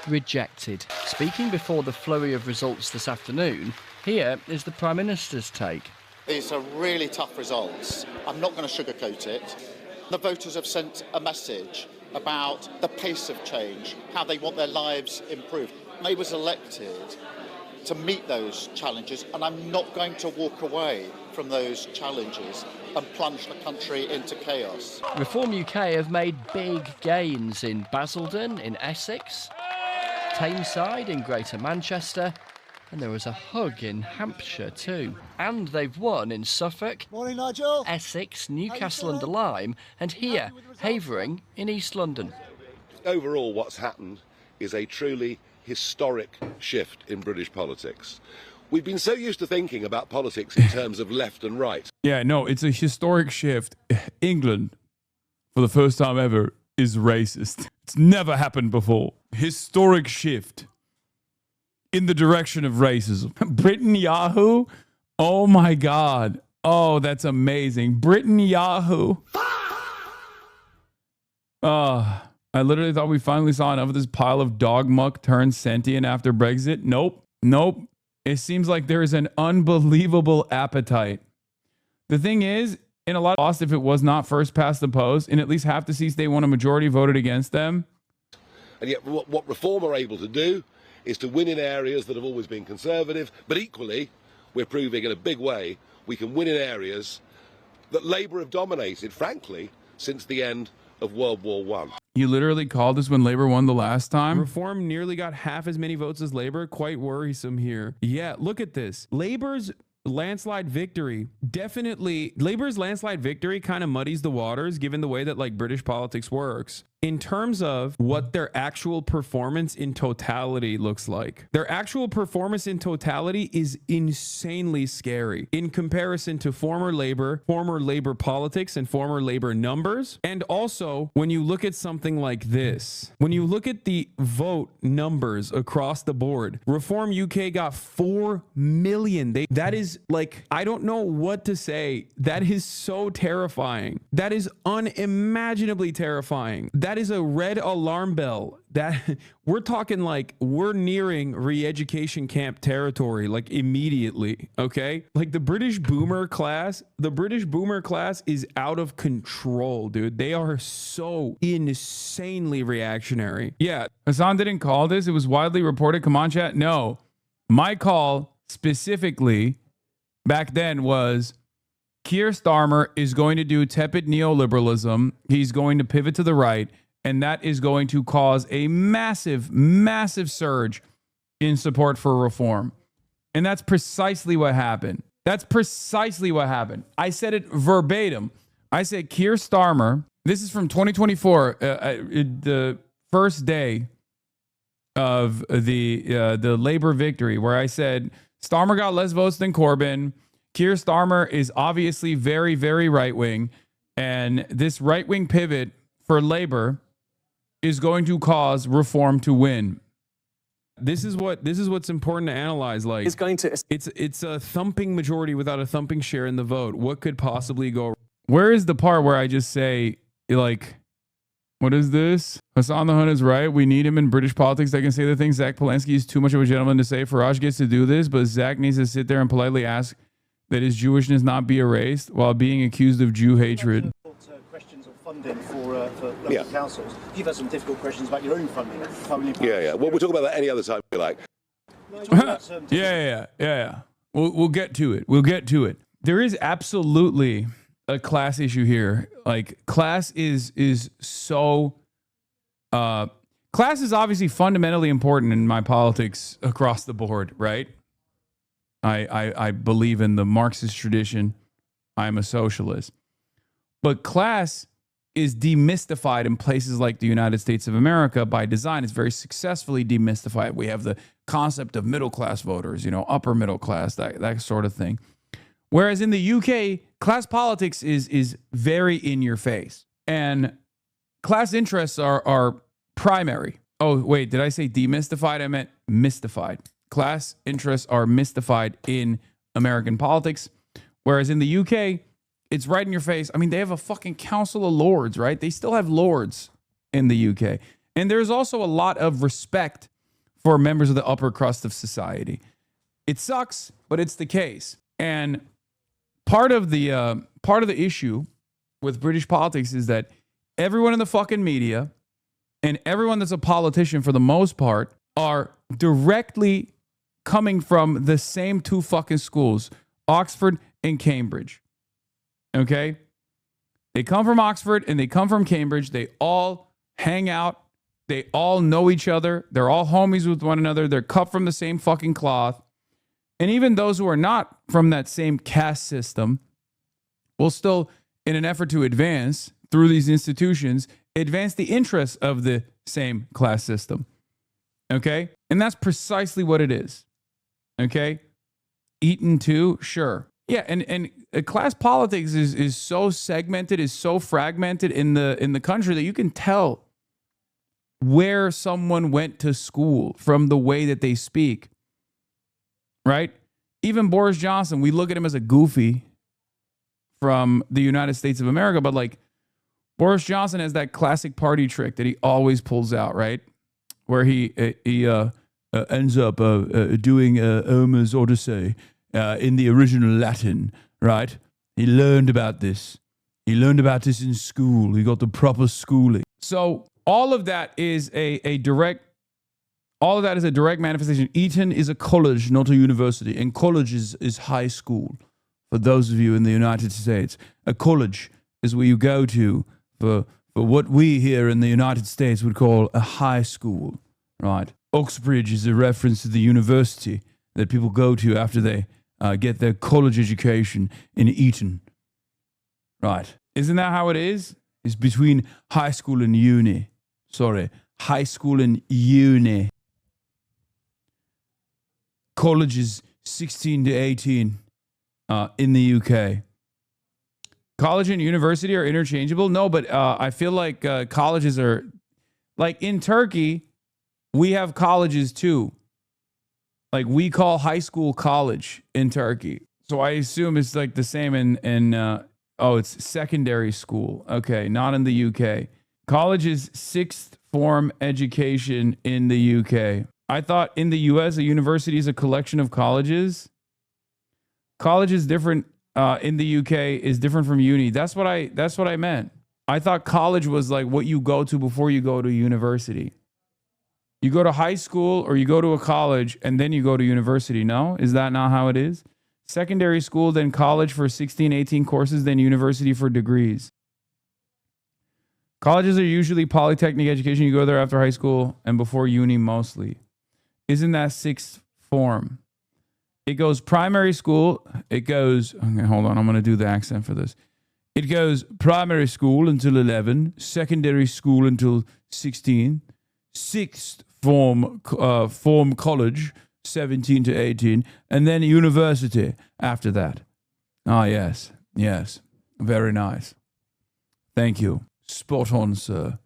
rejected. Speaking before the flurry of results this afternoon, here is the Prime Minister's take. These are really tough results. I'm not going to sugarcoat it. The voters have sent a message about the pace of change, how they want their lives improved. I was elected to meet those challenges, and I'm not going to walk away from those challenges and plunge the country into chaos. Reform UK have made big gains in Basildon, in Essex, Tameside, in Greater Manchester, and there was a hug in Hampshire too. And they've won in Suffolk, Morning, Nigel. Essex, Newcastle under Lyme, and here, Havering in East London. Overall, what's happened is a truly historic shift in British politics. We've been so used to thinking about politics in terms of left and right. Yeah, no, it's a historic shift. England, for the first time ever, is racist. It's never happened before. Historic shift in the direction of racism. Britain Yahoo? Oh my God. Oh, that's amazing. Britain Yahoo. I literally thought we finally saw enough of this pile of dog muck turned sentient after Brexit. Nope. It seems like there is an unbelievable appetite. The thing is, in a lot of lost if it was not first past the post, in at least half the seats they won, a majority voted against them. And yet what Reform are able to do is to win in areas that have always been conservative, but equally, we're proving in a big way, we can win in areas that Labour have dominated, frankly, since the end of World War I. You literally called this when Labour won the last time. Reform nearly got half as many votes as Labour. Quite worrisome here. Yeah, look at this. Labour's landslide victory. Definitely, Labour's landslide victory kind of muddies the waters given the way that like British politics works. in terms of what their actual performance in totality looks like. Their actual performance in totality is insanely scary in comparison to former labor politics, and former labor numbers. And also, when you look at something like this, when you look at the vote numbers across the board, Reform UK got 4 million. That is like, I don't know what to say. That is so terrifying. That is unimaginably terrifying. That is a red alarm bell. That we're talking like we're nearing re-education camp territory, like immediately. Okay, like the British boomer class is out of control, dude. They are so insanely reactionary. Yeah, Hasan didn't call this. It was widely reported. Come on, chat. No, my call specifically back then was Keir Starmer is going to do tepid neoliberalism. He's going to pivot to the right, and that is going to cause a massive, massive surge in support for reform. And that's precisely what happened. That's precisely what happened. I said it verbatim. I said Keir Starmer, this is from 2024, the first day of the Labour victory, where I said Starmer got less votes than Corbyn. Keir Starmer is obviously very, very right-wing, and this right-wing pivot for Labour is going to cause reform to win. This is what's important to analyze. Like, it's a thumping majority without a thumping share in the vote. What could possibly go? Where is the part where I just say, like, what is this? Hasan the Hun is right. We need him in British politics that can say the things. Zach Polanski is too much of a gentleman to say. Farage gets to do this, but Zach needs to sit there and politely ask that his Jewishness not be erased while being accused of Jew hatred. Questions of funding for local councils. You've had some difficult questions about your own funding. Yeah. Well, we'll talk about that any other time if you like. Yeah. We'll get to it. We'll get to it. There is absolutely a class issue here. Like, class is so... class is obviously fundamentally important in my politics across the board, right? I believe in the Marxist tradition. I'm a socialist. But class is demystified in places like the United States of America by design. It's very successfully demystified. We have the concept of middle class voters, upper middle class, that sort of thing. Whereas in the UK, class politics is very in your face. And class interests are primary. Oh, wait, did I say demystified? I meant mystified. Class interests are mystified in American politics, whereas in the UK, it's right in your face. I mean, they have a fucking Council of Lords, right? They still have lords in the UK. And there's also a lot of respect for members of the upper crust of society. It sucks, but it's the case. And part of the issue with British politics is that everyone in the fucking media and everyone that's a politician, for the most part, are directly coming from the same two fucking schools, Oxford and Cambridge. Okay? They come from Oxford and they come from Cambridge. They all hang out. They all know each other. They're all homies with one another. They're cut from the same fucking cloth. And even those who are not from that same caste system will still, in an effort to advance through these institutions, advance the interests of the same class system. Okay? And that's precisely what it is. Okay? Eton too? Sure. Yeah, and class politics is so segmented, is so fragmented in the country that you can tell where someone went to school from the way that they speak. Right? Even Boris Johnson, we look at him as a goofy from the United States of America, but like Boris Johnson has that classic party trick that he always pulls out, right? Where he ends up doing Homer's Odyssey in the original Latin, right? He learned about this. He learned about this in school. He got the proper schooling. So all of that is a direct manifestation. Eton is a college, not a university. And college is high school. For those of you in the United States, a college is where you go to for what we here in the United States would call a high school, right? Oxbridge is a reference to the university that people go to after they get their college education in Eton, right? Isn't that how it is? It's between high school and uni. Sorry, high school and uni. College is 16 to 18 in the UK. College and university are interchangeable? No, but I feel like colleges are... Like in Turkey, we have colleges too. Like we call high school college in Turkey. So I assume it's like the same in it's secondary school. Okay, not in the UK. College is sixth form education in the UK. I thought in the US, a university is a collection of colleges. College is different in the UK is different from uni. That's what I meant. I thought college was like what you go to before you go to university. You go to high school or you go to a college and then you go to university. No? Is that not how it is? Secondary school, then college for 16, 18 courses, then university for degrees. Colleges are usually polytechnic education. You go there after high school and before uni mostly. Isn't that sixth form? It goes primary school. It goes, okay, hold on. I'm going to do the accent for this. It goes primary school until 11, secondary school until 16, sixth form college, 17 to 18, and then university after that. Ah, yes, very nice. Thank you. Spot on, sir.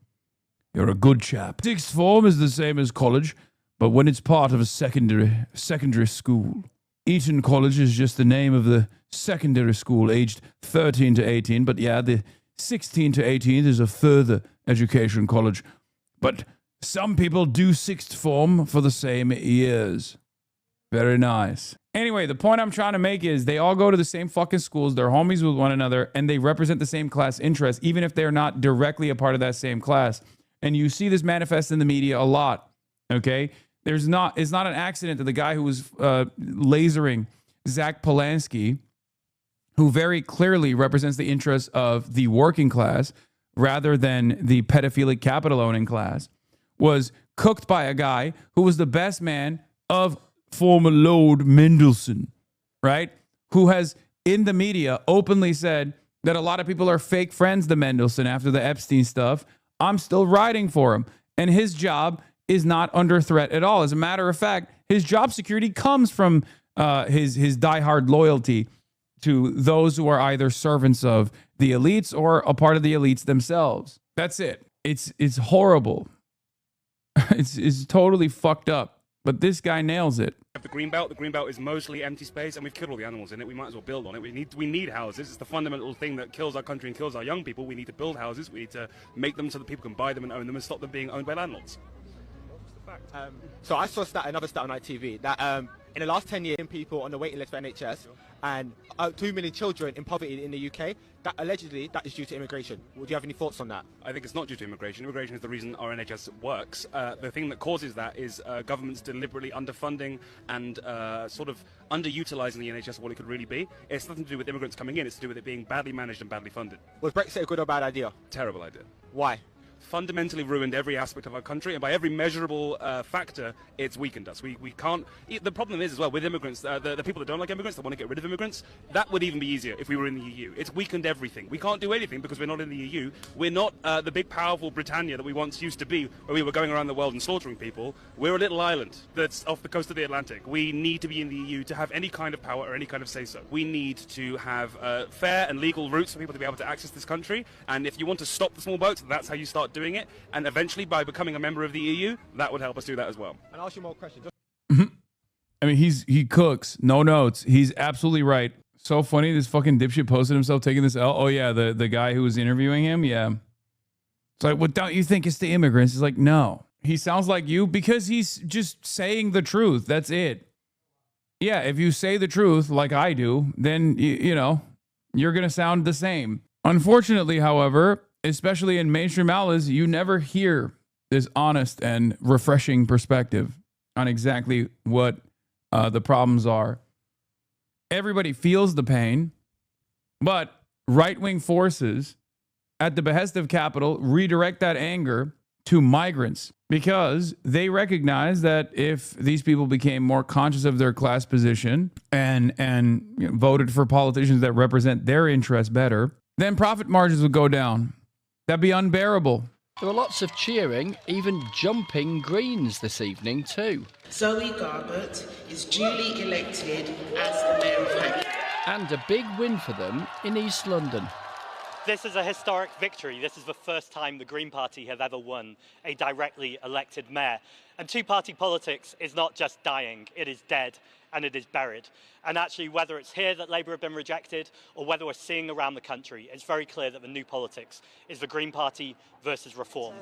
You're a good chap. Sixth form is the same as college, but when it's part of a secondary school. Eton College is just the name of the secondary school aged 13 to 18, but yeah, the 16 to 18 is a further education college. But some people do sixth form for the same years. Very nice. Anyway, the point I'm trying to make is they all go to the same fucking schools, they're homies with one another, and they represent the same class interest, even if they're not directly a part of that same class. And you see this manifest in the media a lot, okay? It's not an accident that the guy who was lasering Zach Polanski, who very clearly represents the interests of the working class rather than the pedophilic capital owning class, was cooked by a guy who was the best man of former Lord Mendelsohn, right? Who has in the media openly said that a lot of people are fake friends to Mendelsohn after the Epstein stuff. I'm still riding for him. And his job is not under threat at all. As a matter of fact, his job security comes from his diehard loyalty to those who are either servants of the elites or a part of the elites themselves. That's it. It's horrible. It's totally fucked up. But this guy nails it. The Greenbelt is mostly empty space, and we've killed all the animals in it. We might as well build on it. We need houses. It's the fundamental thing that kills our country and kills our young people. We need to build houses. We need to make them so that people can buy them and own them and stop them being owned by landlords. So I saw another stat on ITV that in the last 10 years, people on the waiting list for NHS and 2 million children in poverty in the UK, that allegedly that is due to immigration. Would you have any thoughts on that? I think it's not due to immigration. Immigration is the reason our NHS works. The thing that causes that is governments deliberately underfunding and sort of underutilising the NHS for what it could really be. It's nothing to do with immigrants coming in. It's to do with it being badly managed and badly funded. Was Brexit a good or bad idea? Terrible idea. Why? Fundamentally ruined every aspect of our country, and by every measurable factor, it's weakened us. We can't... The problem is, as well, with immigrants, the people that don't like immigrants, that want to get rid of immigrants, that would even be easier if we were in the EU. It's weakened everything. We can't do anything because we're not in the EU. We're not the big, powerful Britannia that we once used to be, where we were going around the world and slaughtering people. We're a little island that's off the coast of the Atlantic. We need to be in the EU to have any kind of power or any kind of say-so. We need to have fair and legal routes for people to be able to access this country, and if you want to stop the small boats, that's how you start doing it. And eventually, by becoming a member of the EU, that would help us do that as well. And I'll ask you more questions. I mean, he cooks, no notes. He's absolutely right. So funny, this fucking dipshit posted himself taking this L. Oh yeah, the guy who was interviewing him, yeah. It's like, well, don't you think it's the immigrants? He's like, no. He sounds like you because he's just saying the truth. That's it. Yeah, if you say the truth like I do, then, you know, you're going to sound the same. Unfortunately, however, especially in mainstream outlets, you never hear this honest and refreshing perspective on exactly what the problems are. Everybody feels the pain, but right-wing forces at the behest of capital redirect that anger to migrants because they recognize that if these people became more conscious of their class position and voted for politicians that represent their interests better, then profit margins would go down. That'd be unbearable. There were lots of cheering, even jumping Greens this evening too. Zoe Garbett is duly elected as the Mayor of Hackney. And a big win for them in East London. This is a historic victory. This is the first time the Green Party have ever won a directly elected mayor. And two-party politics is not just dying, it is dead and it is buried. And actually, whether it's here that Labour have been rejected or whether we're seeing around the country, it's very clear that the new politics is the Green Party versus Reform.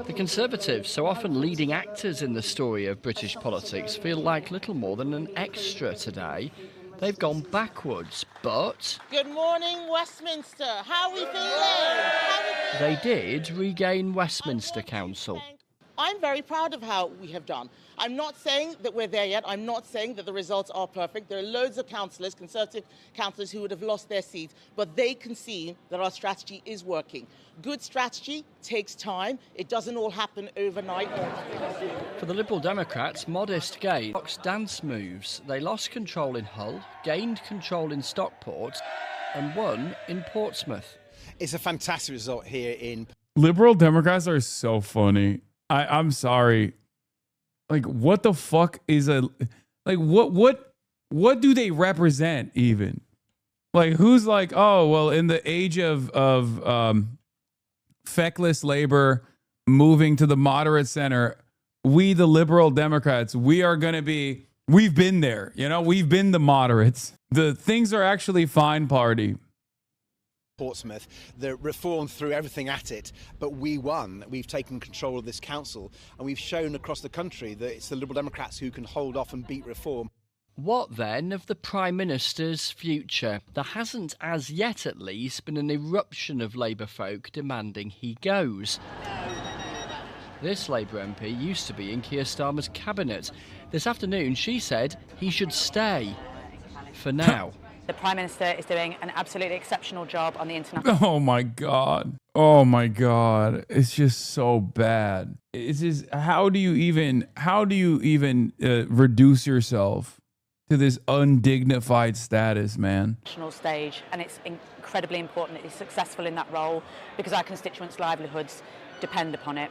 The Conservatives, so often leading actors in the story of British politics, feel like little more than an extra today. They've gone backwards, but... Good morning, Westminster. How are we feeling? They did regain Westminster Council. I'm very proud of how we have done. I'm not saying that we're there yet. I'm not saying that the results are perfect. There are loads of councillors, Conservative councillors, who would have lost their seats, but they can see that our strategy is working. Good strategy takes time. It doesn't all happen overnight. For the Liberal Democrats, modest gain. Dance moves. They lost control in Hull, gained control in Stockport, and won in Portsmouth. It's a fantastic result here in... Liberal Democrats are so funny. I'm sorry. Like, what the fuck is a... Like, what do they represent, even? Like, who's like, oh, well, in the age of feckless labor moving to the moderate center, we, the Liberal Democrats, we are going to be... We've been there, you know? We've been the moderates. The things are actually fine party. Portsmouth, the Reform threw everything at it, but we won. We've taken control of this council, and we've shown across the country that it's the Liberal Democrats who can hold off and beat Reform. What then of the Prime Minister's future? There hasn't, as yet at least, been an eruption of Labour folk demanding he goes. This Labour MP used to be in Keir Starmer's cabinet. This afternoon she said he should stay. For now. The Prime Minister is doing an absolutely exceptional job on the international... Oh my God. Oh my God. It's just so bad. It's just, how do you even reduce yourself to this undignified status, man? ...national stage, and it's incredibly important that he's successful in that role because our constituents' livelihoods depend upon it.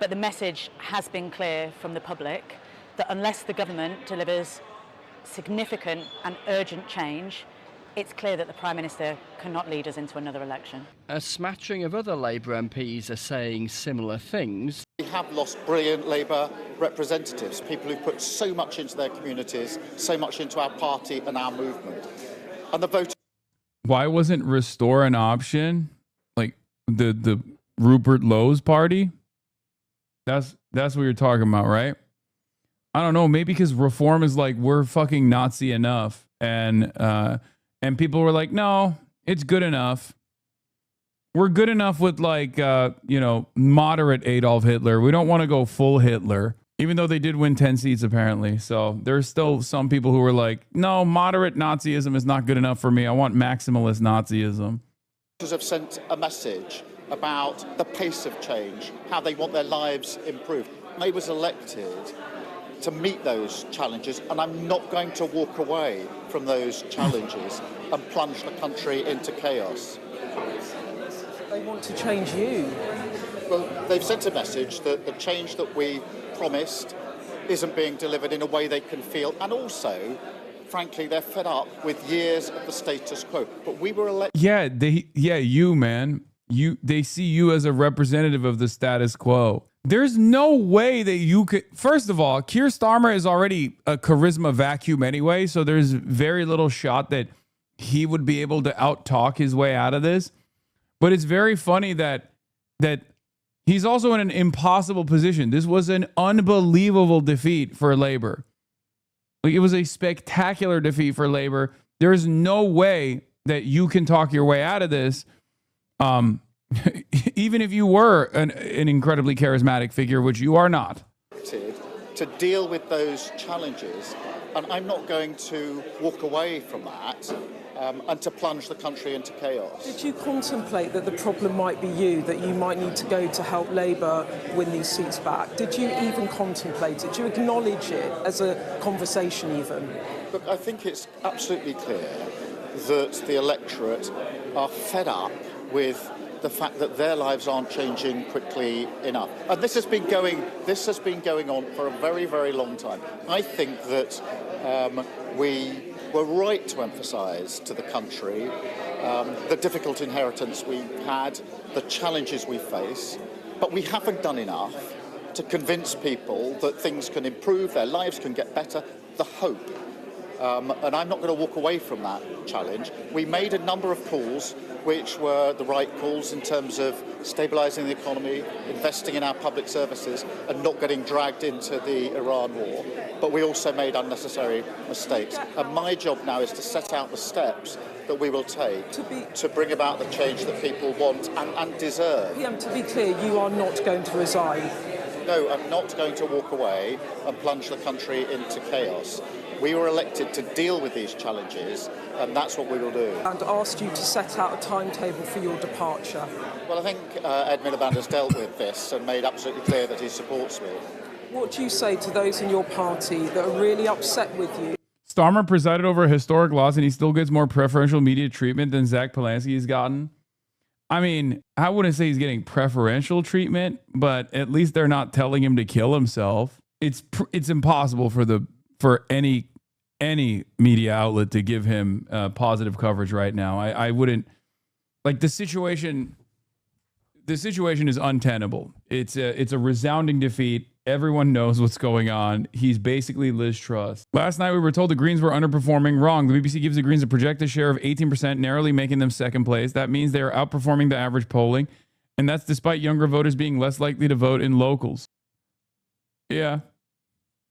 But the message has been clear from the public that unless the government delivers significant and urgent change, it's clear that the Prime Minister cannot lead us into another election. A smattering of other Labour MPs are saying similar things. We have lost brilliant Labour representatives, people who put so much into their communities, so much into our party and our movement. And the vote... Why wasn't Restore an option? Like the Rupert Lowe's party? That's what you're talking about, right? I don't know, maybe because Reform is like, we're fucking Nazi enough. And people were like, no, it's good enough. We're good enough with like, moderate Adolf Hitler. We don't want to go full Hitler, even though they did win 10 seats apparently. So there's still some people who were like, no, moderate Nazism is not good enough for me. I want maximalist Nazism. Have sent a message about the pace of change, how they want their lives improved. May was elected to meet those challenges, and I'm not going to walk away from those challenges and plunge the country into chaos. They want to change you. Well, they've sent a message that the change that we promised isn't being delivered in a way they can feel, and also, frankly, they're fed up with years of the status quo. But we were elected... You, man. They see you as a representative of the status quo. There's no way that you could... First of all, Keir Starmer is already a charisma vacuum anyway, so there's very little shot that he would be able to out-talk his way out of this. But it's very funny that he's also in an impossible position. This was an unbelievable defeat for Labour. Like, it was a spectacular defeat for Labour. There's no way that you can talk your way out of this. Even if you were an incredibly charismatic figure, which you are not. To deal with those challenges, and I'm not going to walk away from that and to plunge the country into chaos. Did you contemplate that the problem might be you, that you might need to go to help Labour win these seats back? Did you even contemplate it? Did you acknowledge it as a conversation even? Look, I think it's absolutely clear that the electorate are fed up with the fact that their lives aren't changing quickly enough. And this has been going on for a very, very long time. I think that we were right to emphasise to the country the difficult inheritance we had, the challenges we face, but we haven't done enough to convince people that things can improve, their lives can get better, the hope. And I'm not going to walk away from that challenge. We made a number of calls which were the right calls in terms of stabilising the economy, investing in our public services and not getting dragged into the Iran war. But we also made unnecessary mistakes. And my job now is to set out the steps that we will take to bring about the change that people want and deserve. PM, to be clear, you are not going to resign. No, I'm not going to walk away and plunge the country into chaos. We were elected to deal with these challenges, and that's what we will do. And asked you to set out a timetable for your departure. Well, I think Ed Miliband has dealt with this and made absolutely clear that he supports me. What do you say to those in your party that are really upset with you? Starmer presided over a historic loss, and he still gets more preferential media treatment than Zach Polansky has gotten. I mean, I wouldn't say he's getting preferential treatment, but at least they're not telling him to kill himself. It's impossible for any media outlet to give him positive coverage right now. I wouldn't like the situation. The situation is untenable. It's a resounding defeat. Everyone knows what's going on. He's basically Liz Truss. Last night we were told the Greens were underperforming. Wrong. The BBC gives the Greens a projected share of 18%, narrowly making them second place. That means they are outperforming the average polling, and that's despite younger voters being less likely to vote in locals. Yeah.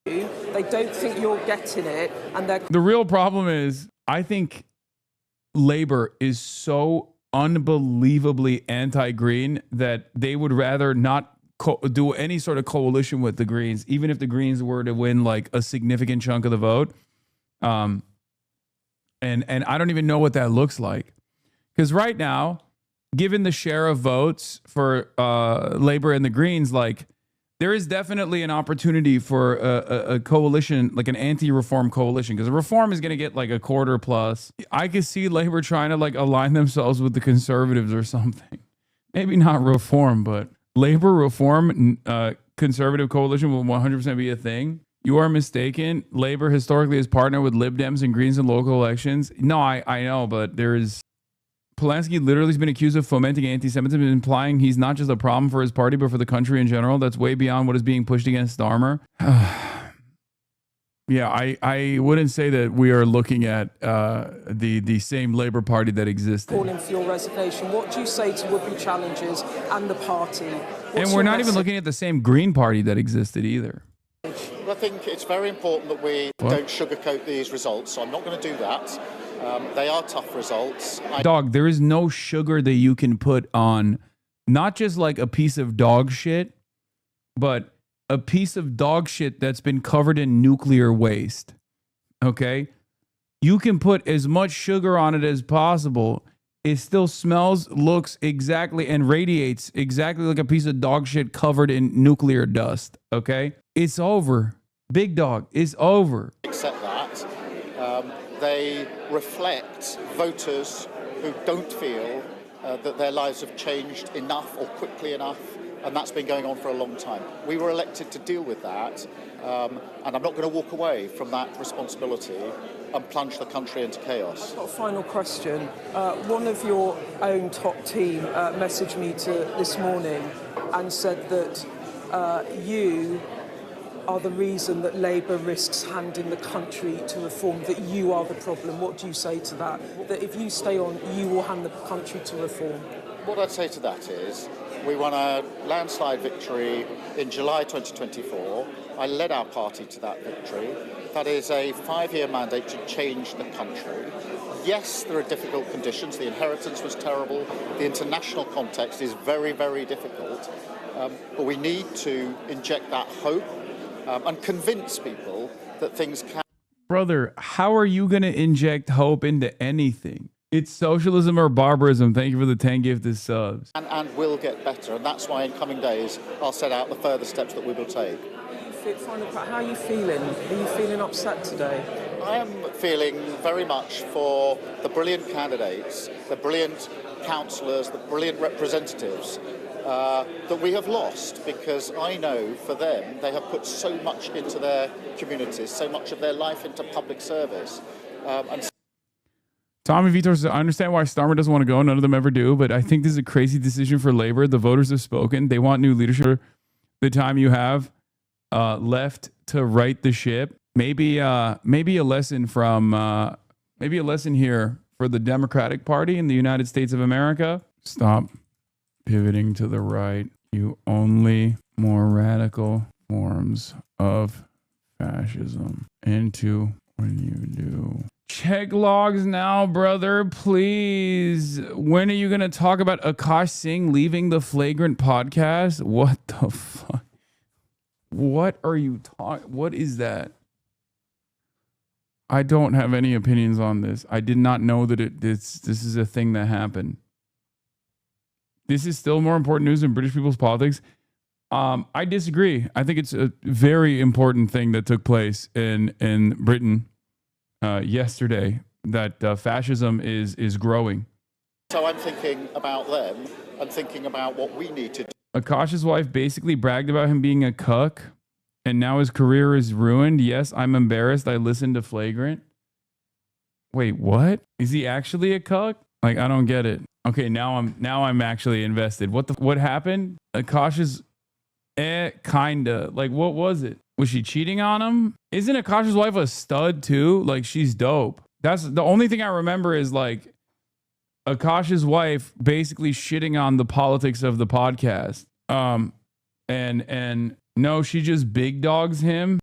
They don't think you're getting it, and the real problem is I think Labour is so unbelievably anti-green that they would rather not do any sort of coalition with the Greens, even if the Greens were to win like a significant chunk of the vote. And I don't even know what that looks like, because right now, given the share of votes for Labour and the Greens, like, there is definitely an opportunity for a coalition, like an anti-reform coalition, because reform is going to get like a quarter plus. I could see Labour trying to like align themselves with the Conservatives or something. Maybe not reform, but Labour, reform, Conservative coalition will 100% be a thing. You are mistaken. Labour historically has partnered with Lib Dems and Greens in local elections. No, I know, but there is... Polansky literally has been accused of fomenting anti-Semitism, implying he's not just a problem for his party, but for the country in general. That's way beyond what is being pushed against Starmer. Yeah, I wouldn't say that we are looking at the same Labour Party that existed. Calling for your resignation. What do you say to would-be challengers and the party? And we're not even looking at the same Green Party that existed either. I think it's very important that we don't sugarcoat these results, so I'm not going to do that. They are tough results. Dog, there is no sugar that you can put on not just like a piece of dog shit, but a piece of dog shit that's been covered in nuclear waste. Okay? You can put as much sugar on it as possible. It still smells, looks exactly, and radiates exactly like a piece of dog shit covered in nuclear dust. Okay? It's over. Big dog, it's over. Accept that. They reflect voters who don't feel that their lives have changed enough or quickly enough, and that's been going on for a long time. We were elected to deal with that, and I'm not going to walk away from that responsibility and plunge the country into chaos. I've got a final question. One of your own top team messaged me this morning and said that you are the reason that Labour risks handing the country to reform, that you are the problem. What do you say to that? That if you stay on, you will hand the country to reform? What I'd say to that is, we won a landslide victory in July 2024. I led our party to that victory. That is a 5-year mandate to change the country. Yes, there are difficult conditions. The inheritance was terrible. The international context is very, very difficult. But we need to inject that hope and convince people that things can... Brother, how are you going to inject hope into anything? It's socialism or barbarism. Thank you for the 10 gifted subs. And will get better. And that's why in coming days, I'll set out the further steps that we will take. Final part, how are you feeling? Are you feeling upset today? I am feeling very much for the brilliant candidates, the brilliant councillors, the brilliant representatives that we have lost, because I know for them they have put so much into their communities, so much of their life into public service. Tommy Vitor says, I understand why Starmer doesn't want to go. None of them ever do, but I think this is a crazy decision for Labour. The voters have spoken. They want new leadership. The time you have left to right the ship. Maybe a lesson here for the Democratic Party in the United States of America. Stop pivoting to the right. You only more radical forms of fascism into when you do. Check logs now, brother, please. When are you going to talk about Akash Singh leaving the Flagrant podcast? What the fuck? What are you talking? What is that? I don't have any opinions on this. I did not know that this is a thing that happened. This is still more important news than British people's politics. I disagree. I think it's a very important thing that took place in Britain yesterday, that fascism is growing. So I'm thinking about them and thinking about what we need to do. Akash's wife basically bragged about him being a cuck, and now his career is ruined. Yes, I'm embarrassed. I listened to Flagrant. Wait, what? Is he actually a cuck? Like, I don't get it. Okay, now I'm actually invested. What happened? Akash's kinda. Like, what was it? Was she cheating on him? Isn't Akash's wife a stud too? Like, she's dope. That's the only thing I remember is like Akash's wife basically shitting on the politics of the podcast. And no, she just big dogs him.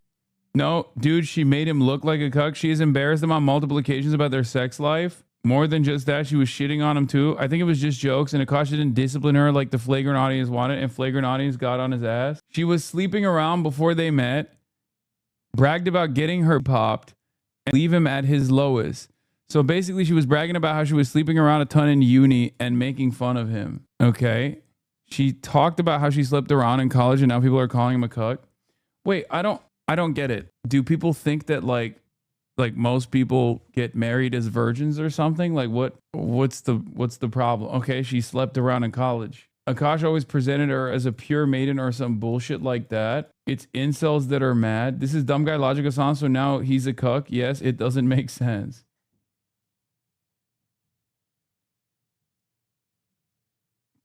No, dude, she made him look like a cuck. She has embarrassed him on multiple occasions about their sex life. More than just that, she was shitting on him too. I think it was just jokes, and Akash didn't discipline her like the Flagrant audience wanted, and Flagrant audience got on his ass. She was sleeping around before they met, bragged about getting her popped, and leave him at his lowest. So basically, she was bragging about how she was sleeping around a ton in uni and making fun of him. Okay. She talked about how she slept around in college, and now people are calling him a cuck. Wait, I don't get it. Do people think that like most people get married as virgins or something? Like what's the problem? Okay, she slept around in college. Akash always presented her as a pure maiden or some bullshit like that. It's incels that are mad. This is dumb guy logic, Hasan. So now he's a cuck. Yes, it doesn't make sense.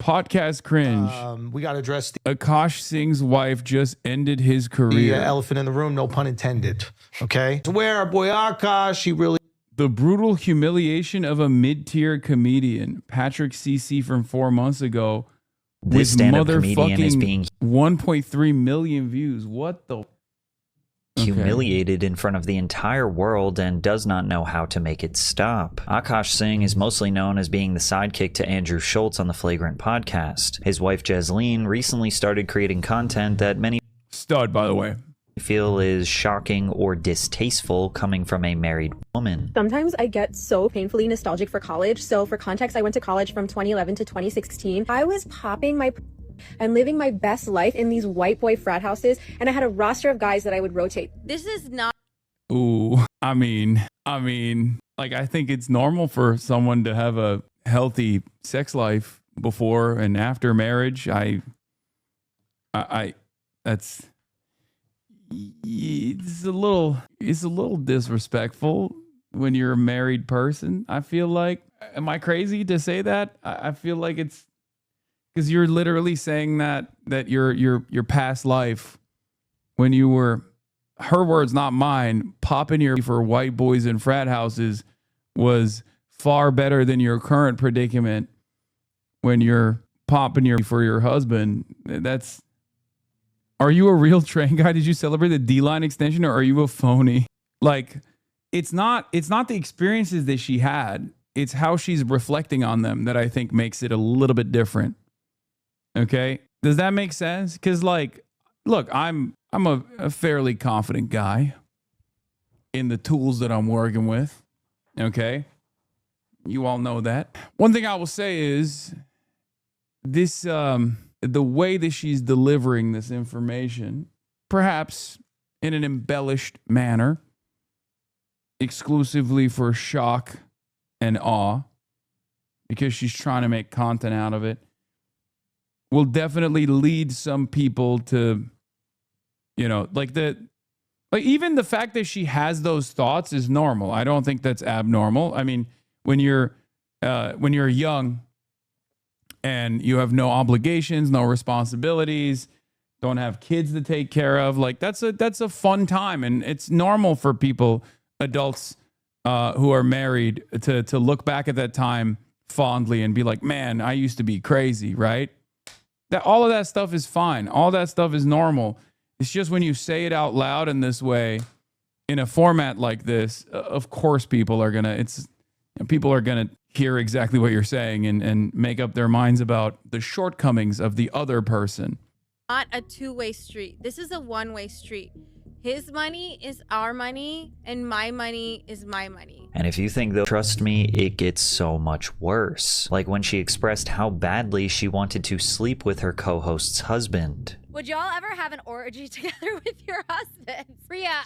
Podcast cringe. We got to address Akash Singh's wife just ended his career. the elephant in the room, no pun intended. Okay? To where our boy Akash, he really... The brutal humiliation of a mid-tier comedian, Patrick CC from 4 months ago, This with stand-up comedian is being 1.3 million views. What the... humiliated in front of the entire world and does not know how to make it stop. Akash Singh is mostly known as being the sidekick to Andrew Schultz on the Flagrant podcast. His wife Jasleen recently started creating content that many stud, by the way, feel is shocking or distasteful coming from a married woman. Sometimes I get so painfully nostalgic for college. So for context, I went to college from 2011 to 2016. I was popping my and living my best life in these white boy frat houses, and I had a roster of guys that I would rotate. This is not... Ooh, I mean, like, I think it's normal for someone to have a healthy sex life before and after marriage. That's... It's a little disrespectful when you're a married person. I feel like, am I crazy to say that? I feel like it's because you're literally saying that your past life, when you were, her words, not mine, popping your for white boys in frat houses was far better than your current predicament when you're popping your for your husband. That's... Are you a real train guy? Did you celebrate the D-line extension, or are you a phony? Like, it's not the experiences that she had. It's how she's reflecting on them that I think makes it a little bit different. Okay? Does that make sense? Because, like, look, I'm a fairly confident guy in the tools that I'm working with. Okay? You all know that. One thing I will say is this... the way that she's delivering this information, perhaps in an embellished manner, exclusively for shock and awe, because she's trying to make content out of it, will definitely lead some people to, you know, like even the fact that she has those thoughts is normal. I don't think that's abnormal. I mean, when you're young and you have no obligations, no responsibilities, don't have kids to take care of, like that's a fun time, and it's normal for people, adults who are married, to look back at that time fondly and be like, man, I used to be crazy, right? That all of that stuff is fine. All that stuff is normal. It's just when you say it out loud in this way, in a format like this, of course people are gonna hear exactly what you're saying and make up their minds about the shortcomings of the other person. Not a two-way street. This is a one-way street. His money is our money, and my money is my money. And if you think though, trust me, it gets so much worse. Like when she expressed how badly she wanted to sleep with her co-host's husband. Would y'all ever have an orgy together with your husband? Priya,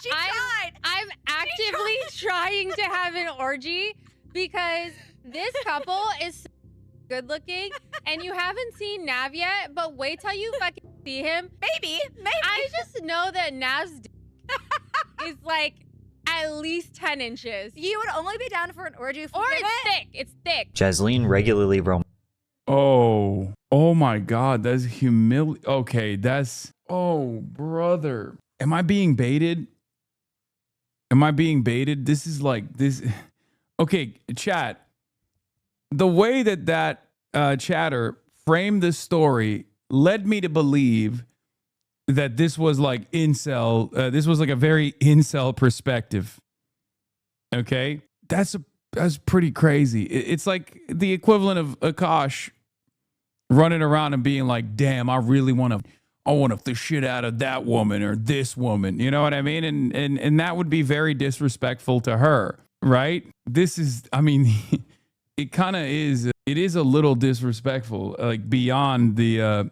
I'm actively trying to have an orgy because this couple is so good looking, and you haven't seen Nav yet, but wait till you fucking see him. Maybe. I just know that Nav's is like at least 10 inches. You would only be down for an orgy if it's thick. Jasleen regularly Oh my God, that's okay, oh brother. Am I being baited? This is like this. Okay, chat. The way that chatter framed this story led me to believe that this was like incel. This was like a very incel perspective. Okay, that's pretty crazy. It's like the equivalent of Akash running around and being like, "Damn, I want to the shit out of that woman or this woman." You know what I mean? And that would be very disrespectful to her, right? This is, I mean, it kind of is. It is a little disrespectful, like beyond the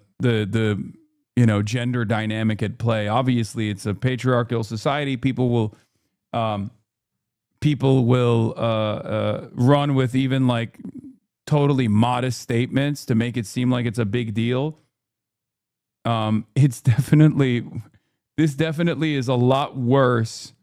gender dynamic at play. Obviously, it's a patriarchal society. People will run with even like totally modest statements to make it seem like it's a big deal. This definitely is a lot worse.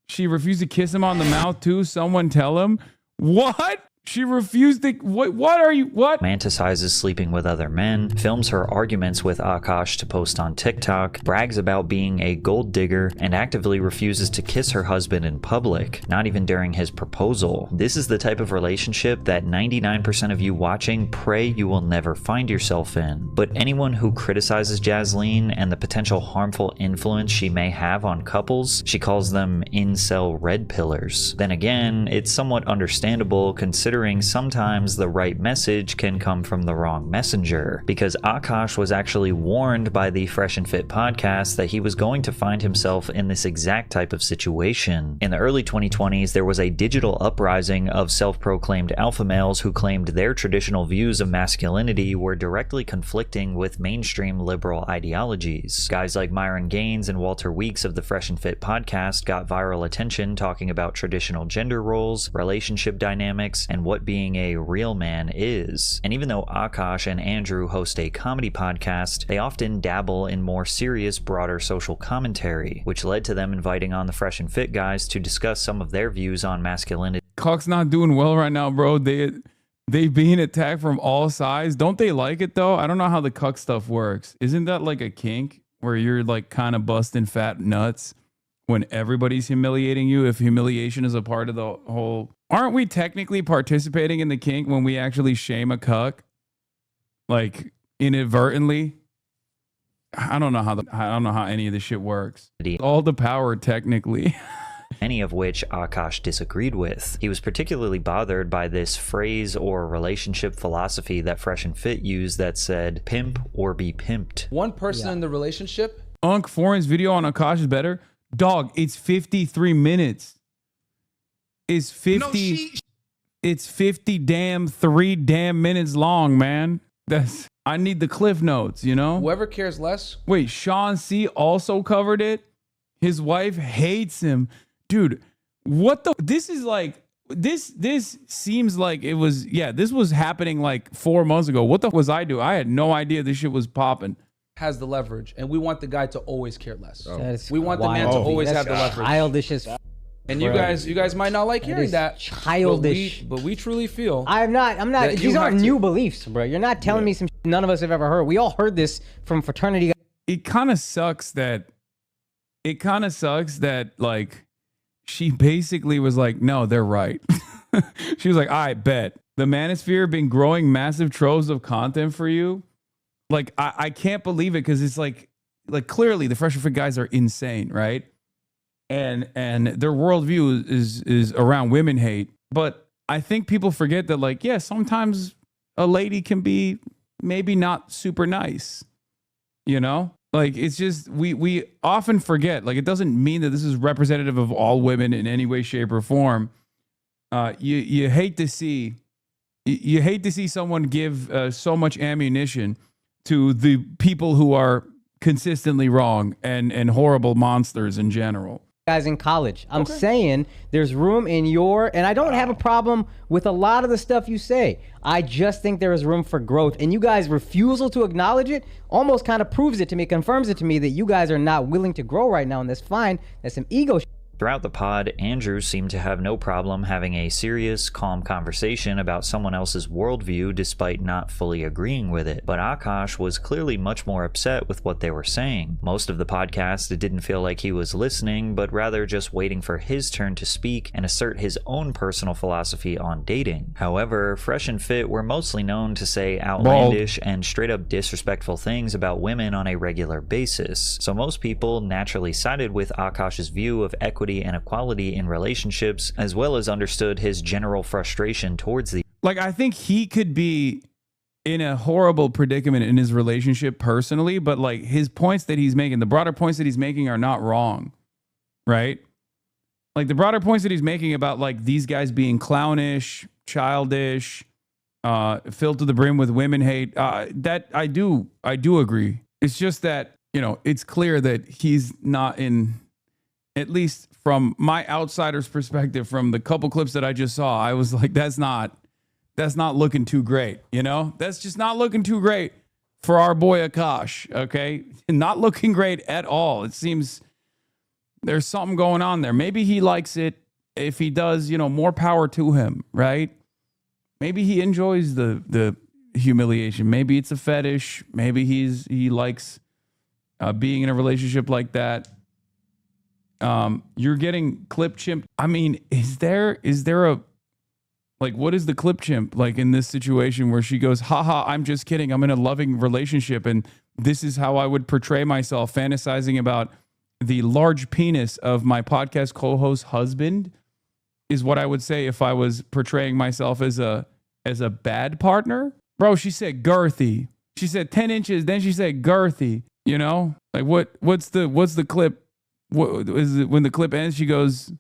She refused to kiss him on the mouth too. Someone tell him what? She refused to. What are you? What? Romanticizes sleeping with other men, films her arguments with Akash to post on TikTok, brags about being a gold digger, and actively refuses to kiss her husband in public, not even during his proposal. This is the type of relationship that 99% of you watching pray you will never find yourself in. But anyone who criticizes Jasleen and the potential harmful influence she may have on couples, she calls them incel red pillars. Then again, it's somewhat understandable considering sometimes the right message can come from the wrong messenger, because Akash was actually warned by the Fresh and Fit podcast that he was going to find himself in this exact type of situation. In the early 2020s, there was a digital uprising of self-proclaimed alpha males who claimed their traditional views of masculinity were directly conflicting with mainstream liberal ideologies. Guys like Myron Gaines and Walter Weeks of the Fresh and Fit podcast got viral attention talking about traditional gender roles, relationship dynamics, and what being a real man is. And even though Akash and Andrew host a comedy podcast, they often dabble in more serious, broader social commentary, which led to them inviting on the Fresh and Fit guys to discuss some of their views on masculinity. Cock's not doing well right now, bro. They being attacked from all sides. Don't they like it though? I don't know how the cuck stuff works. Isn't that like a kink where you're like kind of busting fat nuts when everybody's humiliating you? If humiliation is a part of the whole, aren't we technically participating in the kink when we actually shame a cuck, like inadvertently? I don't know how any of this shit works. All the power technically. Many of which Akash disagreed with. He was particularly bothered by this phrase or relationship philosophy that Fresh and Fit used that said, pimp or be pimped. One person in the relationship. Unc Foreign's video on Akash is better. Dog, it's 53 minutes. It's 50. It's 50 damn 3 damn minutes long, man. I need the cliff notes, you know? Whoever cares less. Wait, Sean C also covered it. His wife hates him. Dude, what the? This is like this seems like it was, this was happening like 4 months ago. What the was I do? I had no idea this shit was popping. Has the leverage, and we want the guy to always care less. We want the man to always have the leverage. Childish as and you guys might not like hearing that. Childish. But we truly feel. I'm not. These aren't new beliefs, bro. You're not telling me some shit none of us have ever heard. We all heard this from fraternity. It kind of sucks that like she basically was like, no, they're right. She was like, I bet the manosphere been growing massive troves of content for you. Like, I can't believe it, because it's like clearly the Fresh and Fit guys are insane, right? And their worldview is around women hate. But I think people forget that, like, sometimes a lady can be maybe not super nice, you know? Like, it's just, we often forget, like, it doesn't mean that this is representative of all women in any way, shape, or form. You hate to see someone give so much ammunition to the people who are consistently wrong and horrible monsters in general. Guys in college, I'm saying there's room in and I don't have a problem with a lot of the stuff you say. I just think there is room for growth, and you guys' refusal to acknowledge it almost kind of proves it to me, confirms it to me that you guys are not willing to grow right now, and that's fine. That's some ego shit. Throughout the pod, Andrew seemed to have no problem having a serious, calm conversation about someone else's worldview despite not fully agreeing with it, but Akash was clearly much more upset with what they were saying. Most of the podcast, it didn't feel like he was listening, but rather just waiting for his turn to speak and assert his own personal philosophy on dating. However, Fresh and Fit were mostly known to say outlandish and straight up disrespectful things about women on a regular basis, so most people naturally sided with Akash's view of equity and equality in relationships, as well as understood his general frustration towards the. Like, I think he could be in a horrible predicament in his relationship personally, but like his points that he's making, the broader points that he's making are not wrong, right? Like the broader points that he's making about like these guys being clownish, childish, filled to the brim with women hate, that I do agree. It's just that, you know, it's clear that he's not in, at least from my outsider's perspective, from the couple clips that I just saw, I was like, that's not looking too great, you know? That's just not looking too great for our boy Akash, okay? Not looking great at all. It seems there's something going on there. Maybe he likes it. If he does, you know, more power to him, right? Maybe he enjoys the humiliation. Maybe it's a fetish. Maybe he likes being in a relationship like that. You're getting clip chimp. I mean, is there a, like, what is the clip chimp like in this situation where she goes, haha, I'm just kidding. I'm in a loving relationship. And this is how I would portray myself, fantasizing about the large penis of my podcast co-host husband is what I would say if I was portraying myself as a bad partner. Bro, she said girthy. She said 10 inches. Then she said girthy, you know, like what's the clip? What is it when the clip ends? She goes,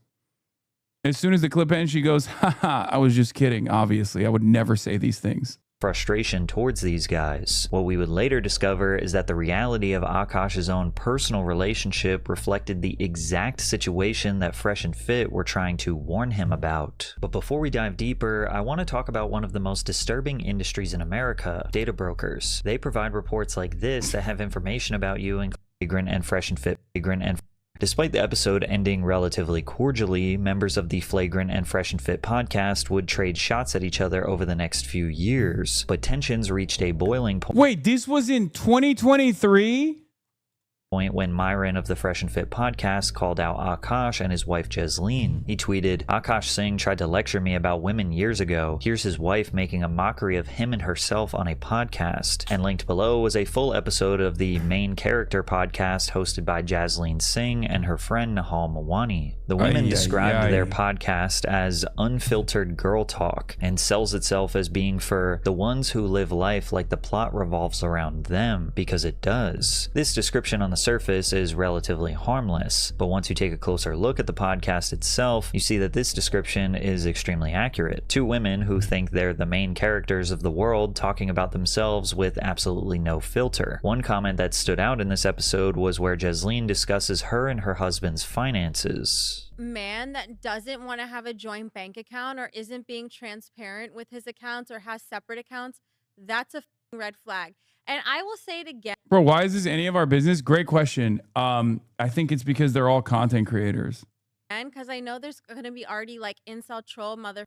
as soon as the clip ends, she goes, haha, I was just kidding. Obviously, I would never say these things. Frustration towards these guys. What we would later discover is that the reality of Akash's own personal relationship reflected the exact situation that Fresh and Fit were trying to warn him about. But before we dive deeper, I want to talk about one of the most disturbing industries in America, data brokers. They provide reports like this that have information about you and Flagrant and Fresh and Fit, Flagrant and Despite the episode ending relatively cordially, members of the Flagrant and Fresh and Fit podcast would trade shots at each other over the next few years, but tensions reached a boiling point. Wait, this was in 2023? When Myron of the Fresh and Fit podcast called out Akash and his wife Jasleen. He tweeted, Akash Singh tried to lecture me about women years ago. Here's his wife making a mockery of him and herself on a podcast. And linked below was a full episode of the Main Character podcast hosted by Jasleen Singh and her friend Nahal Mawani. The women described their podcast as unfiltered girl talk and sells itself as being for the ones who live life like the plot revolves around them, because it does. This description on the surface is relatively harmless. But once you take a closer look at the podcast itself, you see that this description is extremely accurate. Two women who think they're the main characters of the world talking about themselves with absolutely no filter. One comment that stood out in this episode was where Jasleen discusses her and her husband's finances. Man that doesn't want to have a joint bank account or isn't being transparent with his accounts or has separate accounts, that's a red flag. And I will say it again. Bro, why is this any of our business? Great question. I think it's because they're all content creators. And because I know there's going to be already like incel troll mother.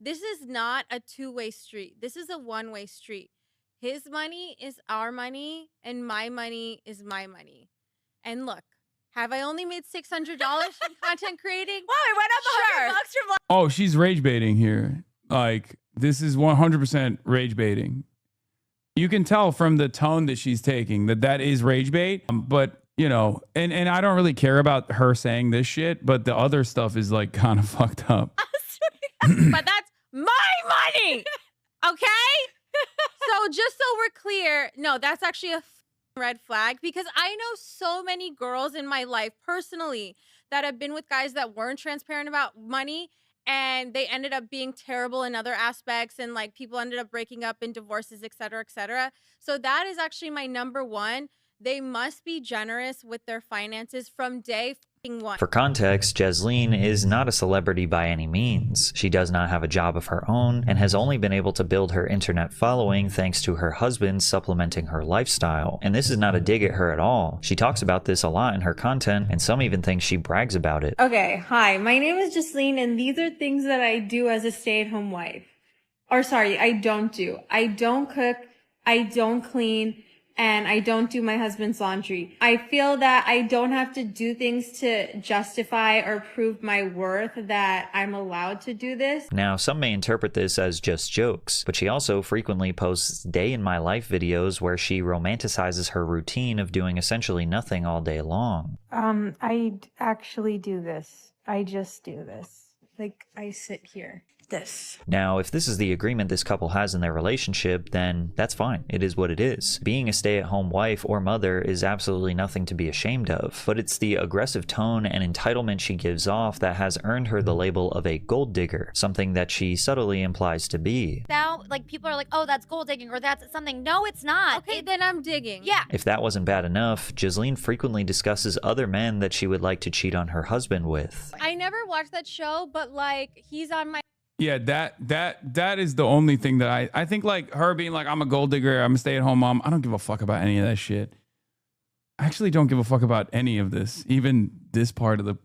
This is not a two-way street. This is a one-way street. His money is our money and my money is my money. And look, have I only made $600 from content creating? Wow, it went up $100 from Oh, she's rage baiting here. Like, this is 100% rage baiting. You can tell from the tone that she's taking that is rage bait. But, you know, and I don't really care about her saying this shit, but the other stuff is like kind of fucked up. But that's my money. Okay? So just so we're clear, no, that's actually a red flag because I know so many girls in my life personally that have been with guys that weren't transparent about money and they ended up being terrible in other aspects and like people ended up breaking up in divorces, et cetera, et cetera. So that is actually my number one. They must be generous with their finances from day one. For context, Jasleen is not a celebrity by any means. She does not have a job of her own and has only been able to build her internet following thanks to her husband supplementing her lifestyle. And this is not a dig at her at all. She talks about this a lot in her content, and some even think she brags about it. Okay, hi, my name is Jasleen, and these are things that I do as a stay-at-home wife. Or sorry, I don't do. I don't cook, I don't clean, and I don't do my husband's laundry. I feel that I don't have to do things to justify or prove my worth that I'm allowed to do this. Now, some may interpret this as just jokes, but she also frequently posts day in my life videos where she romanticizes her routine of doing essentially nothing all day long. I actually do this. I just do this. Like, I sit here. This. Now, if this is the agreement this couple has in their relationship, then that's fine. It is what it is. Being a stay-at-home wife or mother is absolutely nothing to be ashamed of, but it's the aggressive tone and entitlement she gives off that has earned her the label of a gold digger, something that she subtly implies to be. Now, like, people are like, oh, that's gold digging or that's something. No, it's not. Okay, then I'm digging. Yeah. If that wasn't bad enough, Jasleen frequently discusses other men that she would like to cheat on her husband with. I never watched that show, but like, he's on my Yeah, that is the only thing that I think, like her being like, I'm a gold digger, I'm a stay-at-home mom. I don't give a fuck about any of that shit. I actually don't give a fuck about any of this. Even this part of the,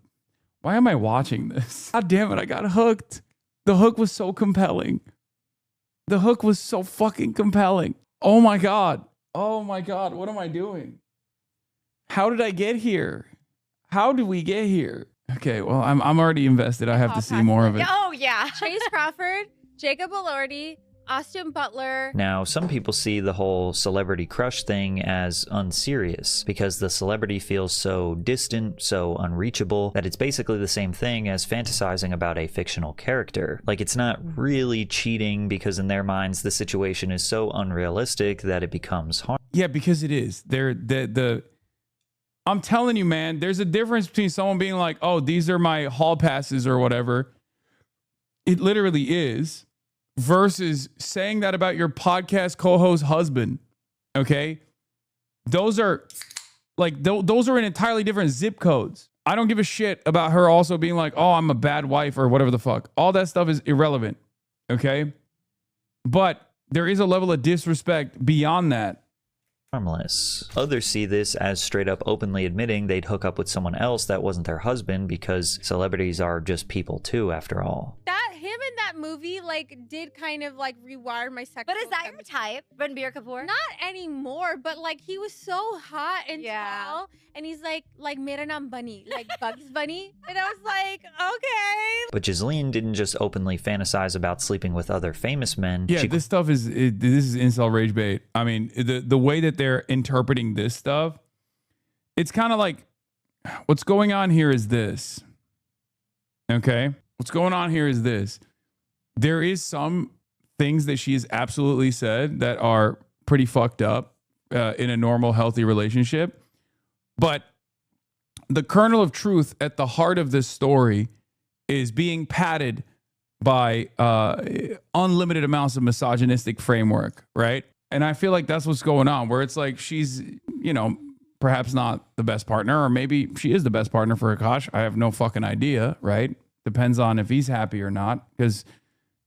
why am I watching this? God damn it, I got hooked. The hook was so compelling. The hook was so fucking compelling. Oh my God. Oh my God, what am I doing? How did I get here? How did we get here? Okay, well, I'm already invested. I have to see more of it. Oh, yeah. Chase Crawford, Jacob Elordi, Austin Butler. Now, some people see the whole celebrity crush thing as unserious because the celebrity feels so distant, so unreachable, that it's basically the same thing as fantasizing about a fictional character. Like, it's not really cheating because in their minds, the situation is so unrealistic that it becomes harmful. Yeah, because it is. I'm telling you, man, there's a difference between someone being like, oh, these are my hall passes or whatever. It literally is. Versus saying that about your podcast co-host husband. Okay? Those are like, those are in entirely different zip codes. I don't give a shit about her also being like, oh, I'm a bad wife or whatever the fuck. All that stuff is irrelevant. Okay? But there is a level of disrespect beyond that. Harmless. Others see this as straight up openly admitting they'd hook up with someone else that wasn't their husband because celebrities are just people too, after all. That him in that movie like did kind of like rewire my sexual. But is that your type, Ranbir Kapoor? Not anymore, but like he was so hot and tall, and he's like Mera Naam Bunny, like Bugs Bunny, and I was like, okay. But Jasleen didn't just openly fantasize about sleeping with other famous men. Yeah, this stuff is this is incel rage bait. I mean, the way that they're interpreting this stuff, it's kind of like, what's going on here is this. Okay? What's going on here is this. There is some things that she has absolutely said that are pretty fucked up in a normal, healthy relationship. But the kernel of truth at the heart of this story is being padded by unlimited amounts of misogynistic framework, right? And I feel like that's what's going on, where it's like she's, you know, perhaps not the best partner, or maybe she is the best partner for Akash. I have no fucking idea, right? Depends on if he's happy or not, because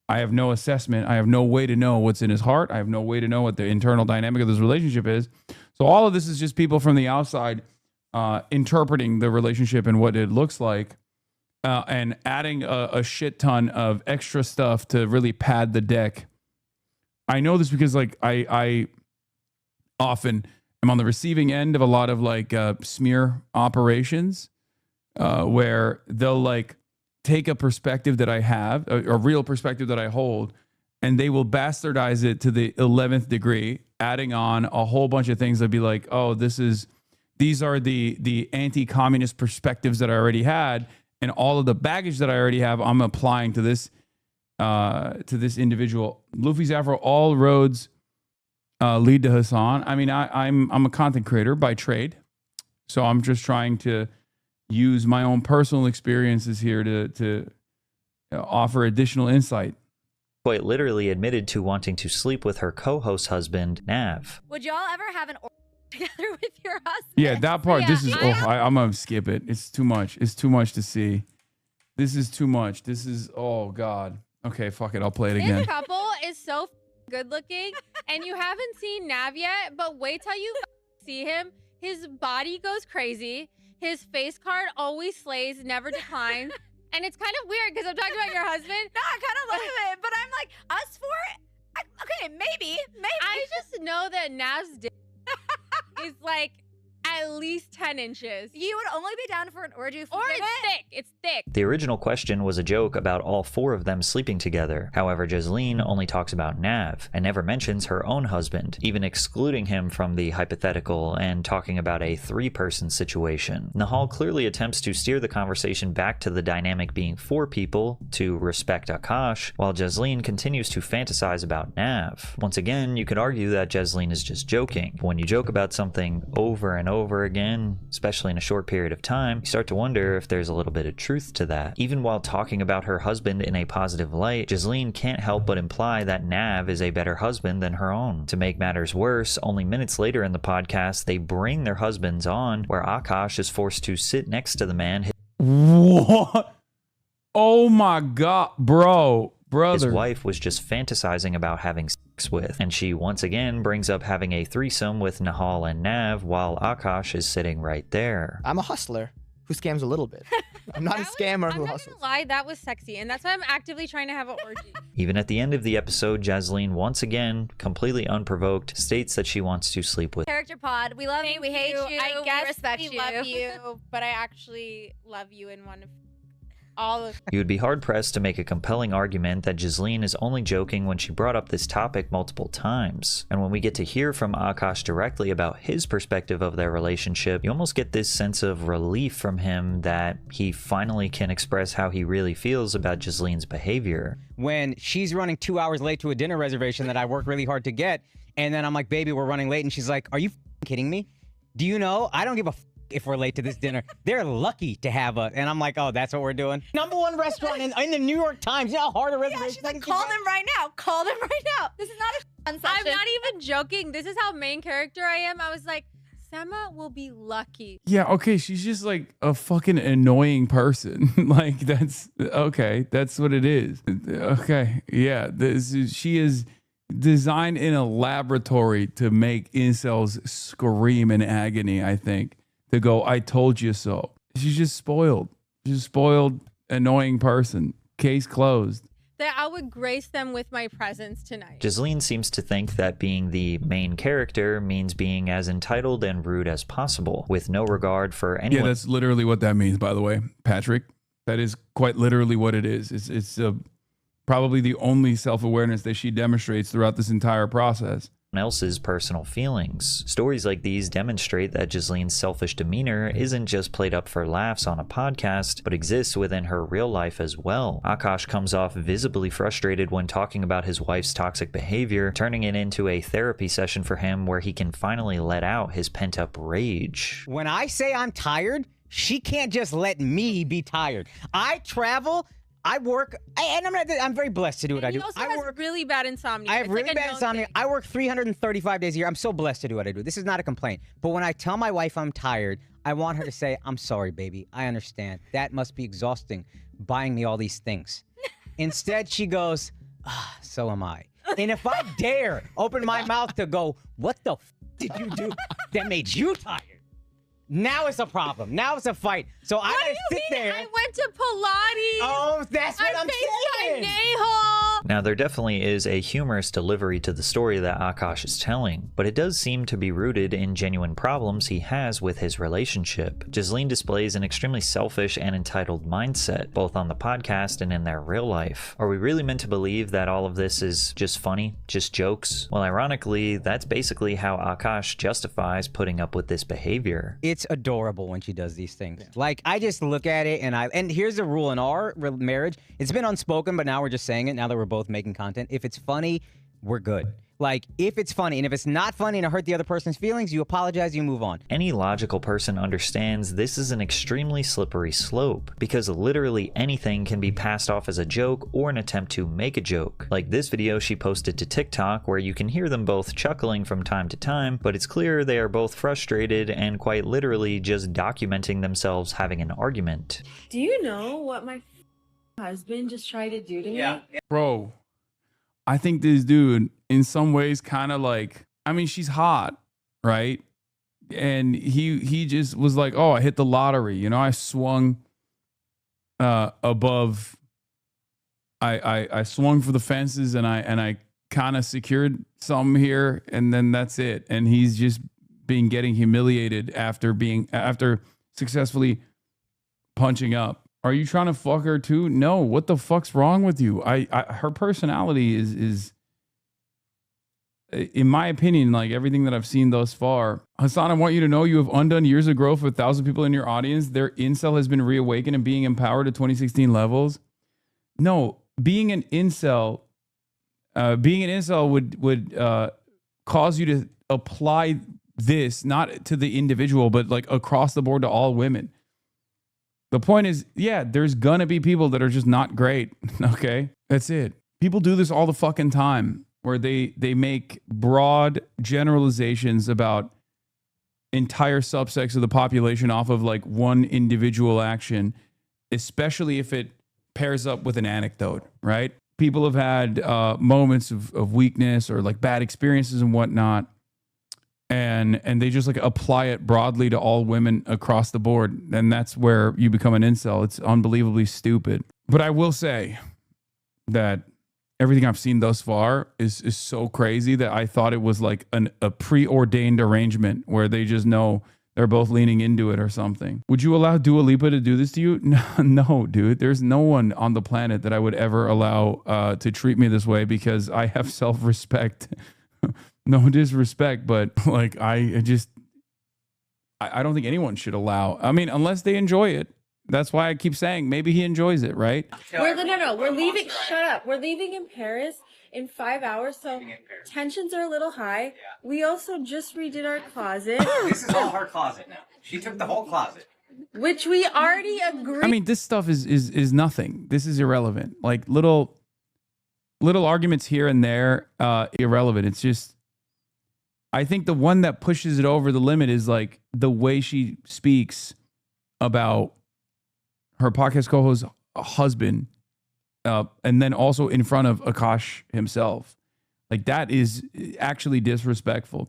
I have no assessment. I have no way to know what's in his heart. I have no way to know what the internal dynamic of this relationship is. So all of this is just people from the outside interpreting the relationship and what it looks like, and adding a shit ton of extra stuff to really pad the deck. I know this because like I often am on the receiving end of a lot of like smear operations where they'll like take a perspective that I have, a real perspective that I hold, and they will bastardize it to the 11th degree, adding on a whole bunch of things that'd be like, oh, these are the anti-communist perspectives that I already had, and all of the baggage that I already have, I'm applying to this individual. Luffy's Afro, all roads lead to Hasan. I mean, I'm a content creator by trade, so I'm just trying to use my own personal experiences here to offer additional insight. Quite literally admitted to wanting to sleep with her co-host husband, Nav. Would y'all ever have an together with your husband? Yeah, that part. This is. I'm gonna skip it. It's too much. It's too much to see. This is too much. This is. Oh God. Okay, fuck it. I'll play it again. This couple is so good looking, and you haven't seen Nav yet, but wait till you see him. His body goes crazy. His face card always slays, never declines. And it's kind of weird because I'm talking about your husband. No, I kind of love it, but I'm like, us four? Okay, maybe. I just know that Nav's dick is like at least 10 inches. You would only be down for an orgy if we or did it's it. thick. It's thick. The original question was a joke about all four of them sleeping together. However, Jasleen only talks about Nav and never mentions her own husband, even excluding him from the hypothetical and talking about a three-person situation. Nahal clearly attempts to steer the conversation back to the dynamic being four people to respect Akash, while Jasleen continues to fantasize about Nav. Once again, you could argue that Jasleen is just joking. But when you joke about something over and over again, especially in a short period of time, you start to wonder if there's a little bit of truth to that. Even while talking about her husband in a positive light, Jasleen can't help but imply that Nav is a better husband than her own. To make matters worse, only minutes later in the podcast, they bring their husbands on, where Akash is forced to sit next to the man. What? Oh my God, brother. His wife was just fantasizing about having sex with, and she once again brings up having a threesome with Nahal and Nav while Akash is sitting right there. I'm a hustler who scams a little bit. I'm not a scammer who hustles. I'm not gonna lie, that was sexy, and that's why I'm actively trying to have an orgy. Even at the end of the episode, Jasleen once again, completely unprovoked, states that she wants to sleep with. Character pod, we love you, we hate you, I guess we respect we you. love you, but I actually love you in one of all of. You would be hard-pressed to make a compelling argument that Jasleen is only joking when she brought up this topic multiple times. And when we get to hear from Akash directly about his perspective of their relationship, you almost get this sense of relief from him that he finally can express how he really feels about Jasleen's behavior. When she's running 2 hours late to a dinner reservation that I worked really hard to get, and then I'm like, baby, we're running late, and she's like, are you kidding me? Do you know? I don't give a if we're late to this dinner. They're lucky to have us. And I'm like, oh, that's what we're doing. #1 restaurant in the New York Times. You know how hard a reservation is? Call them right now. Call them right now. This is not a fun session. I'm not even joking. This is how main character I am. I was like, Sema will be lucky. Yeah, okay, she's just like a fucking annoying person. Like, that's okay. That's what it is. Okay, yeah. She is designed in a laboratory to make incels scream in agony, I think. To go, I told you so. She's just spoiled. She's a spoiled, annoying person. Case closed. That I would grace them with my presence tonight. Jasleen seems to think that being the main character means being as entitled and rude as possible, with no regard for anyone. Yeah, that's literally what that means, by the way, Patrick. That is quite literally what it is. It's probably the only self-awareness that she demonstrates throughout this entire process. else's personal feelings. Stories like these demonstrate that Ghislaine's selfish demeanor isn't just played up for laughs on a podcast, but exists within her real life as well. Akash comes off visibly frustrated when talking about his wife's toxic behavior, turning it into a therapy session for him where he can finally let out his pent-up rage. When I say I'm tired, she can't just let me be tired. I travel, I work, and I'm very blessed to do what I do. He also has really bad insomnia. I have It's really like a bad known insomnia. thing. I work 335 days a year. I'm so blessed to do what I do. This is not a complaint. But when I tell my wife I'm tired, I want her to say, I'm sorry, baby. I understand. That must be exhausting, buying me all these things. Instead, she goes, so am I. And if I dare open my mouth to go, what the did you do that made you tired? Now it's a problem. Now it's a fight. So I gotta sit there. I went to Pilates. Oh, that's what I'm saying. Now, there definitely is a humorous delivery to the story that Akash is telling, but it does seem to be rooted in genuine problems he has with his relationship. Ghislaine displays an extremely selfish and entitled mindset, both on the podcast and in their real life. Are we really meant to believe that all of this is just funny, just jokes? Well, ironically, that's basically how Akash justifies putting up with this behavior. It's adorable when she does these things. Like, I just look at it and here's the rule in our marriage. It's been unspoken, but now we're just saying it now that we're both making content. If it's funny, we're good. Like, if it's funny, and if it's not funny and it hurt the other person's feelings, you apologize, you move on. Any logical person understands this is an extremely slippery slope, because literally anything can be passed off as a joke or an attempt to make a joke. Like this video she posted to TikTok where you can hear them both chuckling from time to time, but it's clear they are both frustrated and quite literally just documenting themselves having an argument. Do you know what my husband just tried to do to me? Bro, I think this dude, in some ways, kind of like, I mean, she's hot, right? And he just was like, oh, I hit the lottery. You know, I swung above. I swung for the fences and I kind of secured some here, and then that's it. And he's just getting humiliated after successfully punching up. Are you trying to fuck her too? No. What the fuck's wrong with you? Her personality is, in my opinion, like everything that I've seen thus far. Hasan, I want you to know you have undone years of growth with 1,000 people in your audience. Their incel has been reawakened and being empowered at 2016 levels. No, being an incel would cause you to apply this not to the individual, but like across the board to all women. The point is, yeah, there's gonna be people that are just not great. Okay, that's it. People do this all the fucking time, where they make broad generalizations about entire subsects of the population off of like one individual action, especially if it pairs up with an anecdote, right? People have had moments of weakness or like bad experiences and whatnot, and they just like apply it broadly to all women across the board, and that's where you become an incel. It's unbelievably stupid. But I will say that everything I've seen thus far is so crazy that I thought it was like a preordained arrangement where they just know they're both leaning into it or something. Would you allow Dua Lipa to do this to you? No, dude. There's no one on the planet that I would ever allow to treat me this way, because I have self-respect. No disrespect, but like I don't think anyone should allow. I mean, unless they enjoy it. That's why I keep saying maybe he enjoys it, right? We're leaving. Shut up. We're leaving in Paris in 5 hours, so tensions are a little high. We also just redid our closet. This is all her closet now. She took the whole closet. Which we already agreed. I mean, this stuff is nothing. This is irrelevant. Like little arguments here and there, irrelevant. It's just, I think the one that pushes it over the limit is like the way she speaks about her podcast co-host's husband, and then also in front of Akash himself. Like, that is actually disrespectful.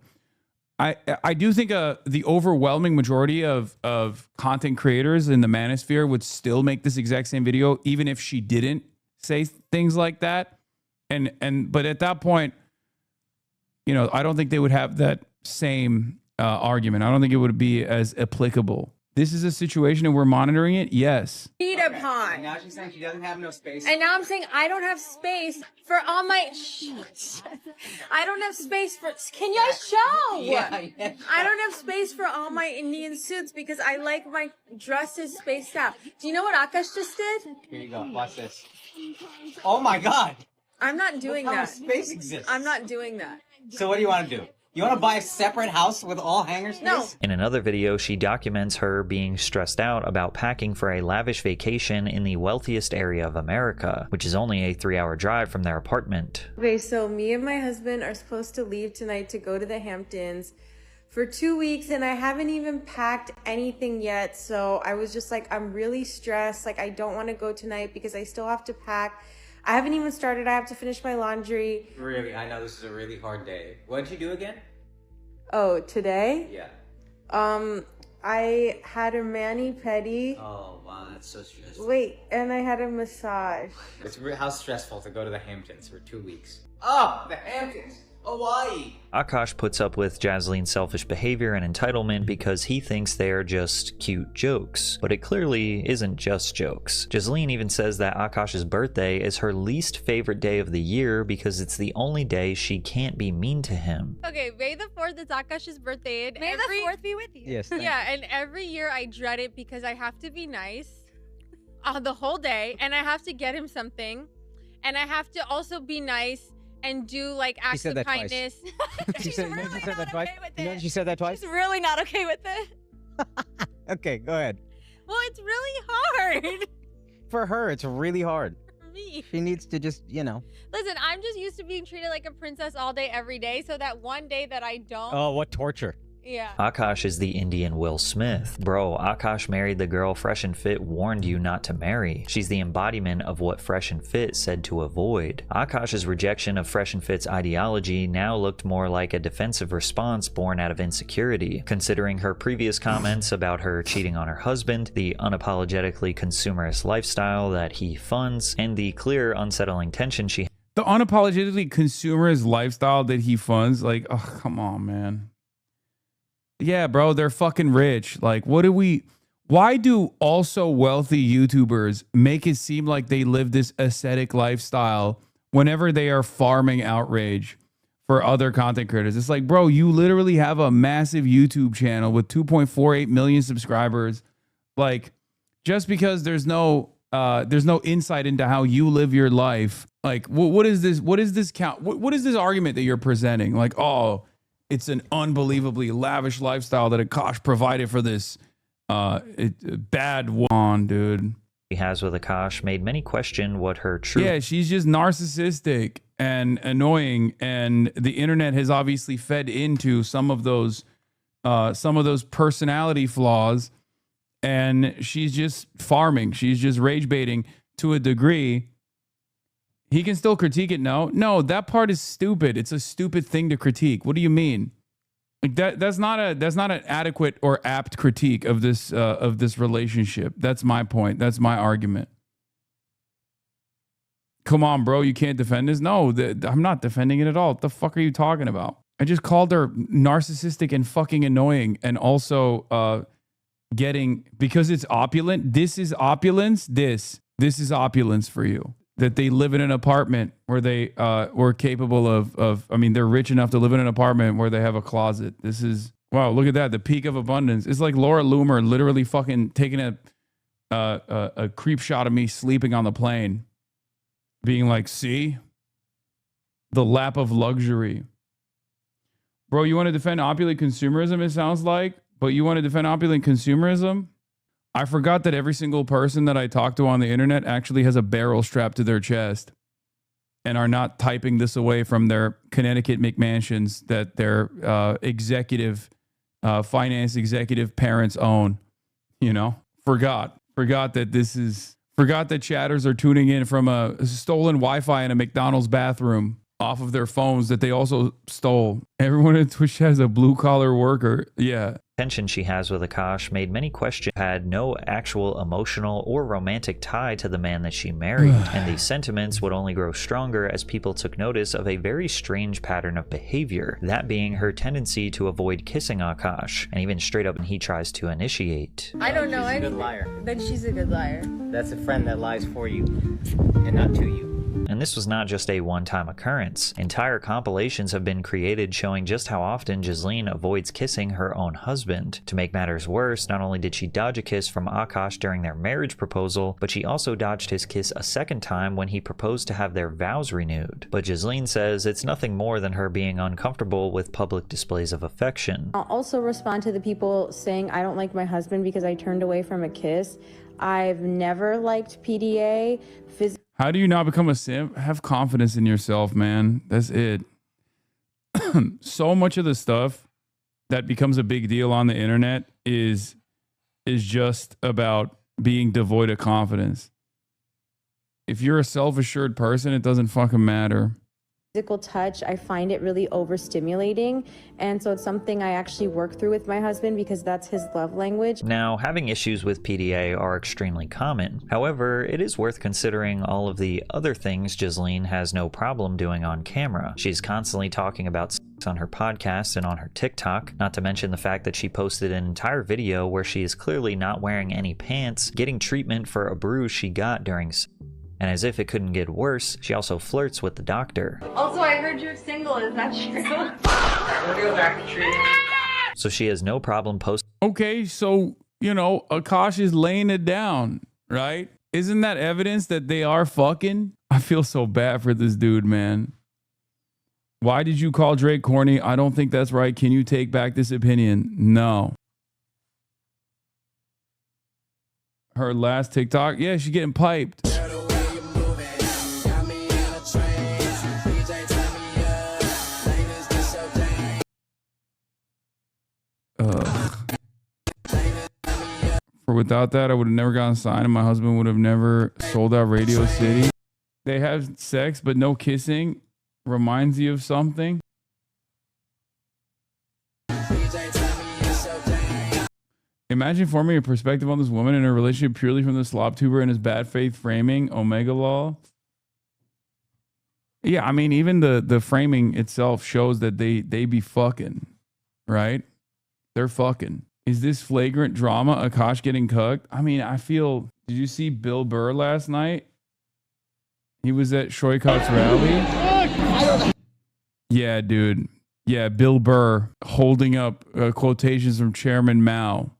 I do think the overwhelming majority of content creators in the manosphere would still make this exact same video, even if she didn't say things like that. But at that point, I don't think they would have that same argument. I don't think it would be as applicable This is a situation and we're monitoring it? Yes. Agreed upon. And now she's saying she doesn't have no space. And now I'm saying I don't have space for all my. I don't have space for. Can you show? Yeah. I don't have space for all my Indian suits because I like my dresses spaced out. Do you know what Akash just did? Here you go. Watch this. Oh my God. I'm not doing What kind that. of space exists? I'm not doing that. So what do you want to do? You want to buy a separate house with all hanger space? No. In another video, she documents her being stressed out about packing for a lavish vacation in the wealthiest area of America, which is only a 3-hour drive from their apartment. Okay, so me and my husband are supposed to leave tonight to go to the Hamptons for 2 weeks, and I haven't even packed anything yet. So I was just like, I'm really stressed. Like, I don't want to go tonight because I still have to pack. I haven't even started. I have to finish my laundry. Really, I know this is a really hard day. What did you do again? Oh, today? Yeah. I had a mani-pedi. Oh, wow, that's so stressful. Wait, and I had a massage. How stressful to go to the Hamptons for 2 weeks. Oh, the Hamptons! Hawaii! Akash puts up with Jaslene's selfish behavior and entitlement because he thinks they are just cute jokes. But it clearly isn't just jokes. Jasleen even says that Akash's birthday is her least favorite day of the year because it's the only day she can't be mean to him. Okay, May the 4th is Akash's birthday. And May the 4th be with you. Yes. thank Yeah, and every year I dread it because I have to be nice the whole day, and I have to get him something, and I have to also be nice and do like acts said of that twice. kindness. She said, really she said that not twice? okay with You know it. she said that twice? She's really not okay with it. Okay, go ahead. Well, it's really hard For her, it's really hard. for me. She needs to just, Listen, I'm just used to being treated like a princess all day, every day. So that one day that I don't, Oh, what torture. yeah. Akash is the Indian Will Smith. Bro, Akash married the girl Fresh and Fit warned you not to marry. She's the embodiment of what Fresh and Fit said to avoid. Akash's rejection of Fresh and Fit's ideology now looked more like a defensive response born out of insecurity, considering her previous comments about her cheating on her husband, the unapologetically consumerist lifestyle that he funds, and the clear unsettling tension she The unapologetically consumerist lifestyle that he funds, like, oh, come on, man. Yeah, bro, they're fucking rich. Like, why do also wealthy YouTubers make it seem like they live this ascetic lifestyle whenever they are farming outrage for other content creators? It's like, bro, you literally have a massive YouTube channel with 2.48 million subscribers. Like, just because there's no insight into how you live your life, like, what is this? What is this count? What is this argument that you're presenting? Like, oh, it's an unbelievably lavish lifestyle that Akash provided for this bad one, dude. has with Akash made many question what her true... Yeah, she's just narcissistic and annoying, and the internet has obviously fed into some of those personality flaws, and she's just farming. She's just rage baiting to a degree. He can still critique it. No, that part is stupid. It's a stupid thing to critique. What do you mean? Like that's not an adequate or apt critique of this relationship. That's my point. That's my argument. Come on, bro. You can't defend this. No, I'm not defending it at all. What the fuck are you talking about? I just called her narcissistic and fucking annoying, and also because it's opulent. This is opulence. This is opulence for you. That they live in an apartment where they were capable of. I mean, they're rich enough to live in an apartment where they have a closet. This is, wow, look at that. The peak of abundance. It's like Laura Loomer literally fucking taking a creep shot of me sleeping on the plane, being like, see, the lap of luxury. Bro, you want to defend opulent consumerism, it sounds like, but you want to defend opulent consumerism? I forgot that every single person that I talk to on the internet actually has a barrel strapped to their chest and are not typing this away from their Connecticut McMansions that their finance executive parents own. You know, forgot that chatters are tuning in from a stolen Wi-Fi in a McDonald's bathroom off of their phones that they also stole. Everyone at Twitch has a blue collar worker. Yeah. tension she has with Akash made many question had no actual emotional or romantic tie to the man that she married, and these sentiments would only grow stronger as people took notice of a very strange pattern of behavior, that being her tendency to avoid kissing Akash, and even straight up when he tries to initiate. I don't know. She's a good liar. Then she's a good liar. That's a friend that lies for you and not to you. And this was not just a one-time occurrence. Entire compilations have been created showing just how often Ghislaine avoids kissing her own husband. To make matters worse, not only did she dodge a kiss from Akash during their marriage proposal, but she also dodged his kiss a second time when he proposed to have their vows renewed. But Ghislaine says it's nothing more than her being uncomfortable with public displays of affection. I'll also respond to the people saying I don't like my husband because I turned away from a kiss. I've never liked PDA. How do you not become a simp? Have confidence in yourself, man. That's it. So much of the stuff that becomes a big deal on the internet is just about being devoid of confidence. If you're a self-assured person, it doesn't fucking matter. Physical touch, I find it really overstimulating, and so it's something I actually work through with my husband because that's his love language. Now, having issues with PDA are extremely common. However, it is worth considering all of the other things Ghislaine has no problem doing on camera. She's constantly talking about sex on her podcast and on her TikTok, not to mention the fact that she posted an entire video where she is clearly not wearing any pants, getting treatment for a bruise she got during sex. And as if it couldn't get worse, she also flirts with the doctor. Also, I heard you're single. Is that true? Go back to tree. So she has no problem posting. Okay, so, you know, Akash is laying it down, right? Isn't that evidence that they are fucking? I feel so bad for this dude, man. Why did you call Drake corny? I don't think that's right. Can you take back this opinion? No. Her last TikTok, yeah, she's getting piped. For without that, I would have never gotten signed and my husband would have never sold out Radio City. They have sex, but no kissing. Reminds you of something. Imagine forming a perspective on this woman and her relationship purely from the slob tuber and his bad faith framing. Omega law. Yeah, I mean, even the framing itself shows that they be fucking, right? They're fucking. Is this flagrant drama? Akash getting cucked? I mean, I feel. Did you see Bill Burr last night? He was at Shoykot's rally. Yeah, dude. Yeah, Bill Burr holding up quotations from Chairman Mao.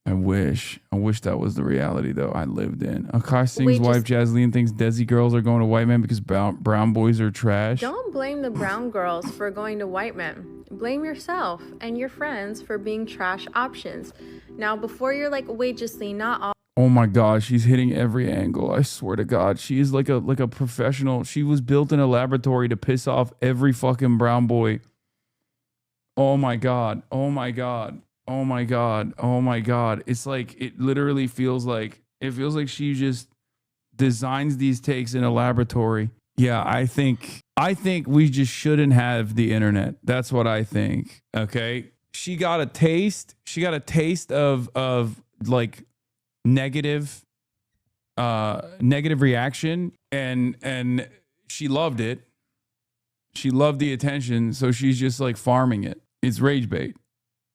I wish that was the reality though I lived in. Akash Singh's wife Jasleen thinks Desi girls are going to white men because brown boys are trash. Don't blame the brown girls for going to white men. Blame yourself and your friends for being trash options. Now, before you're like, wait, Ghislaine, not all. Oh my God, she's hitting every angle. I swear to God, she is like a professional. She was built in a laboratory to piss off every fucking brown boy. Oh my God. Oh my God. Oh my God. Oh my God. It's like, it literally feels like she just designs these takes in a laboratory. Yeah, I think we just shouldn't have the internet. That's what I think. Okay. She got a taste of like negative reaction and she loved it. She loved the attention. So she's just like farming it. It's rage bait.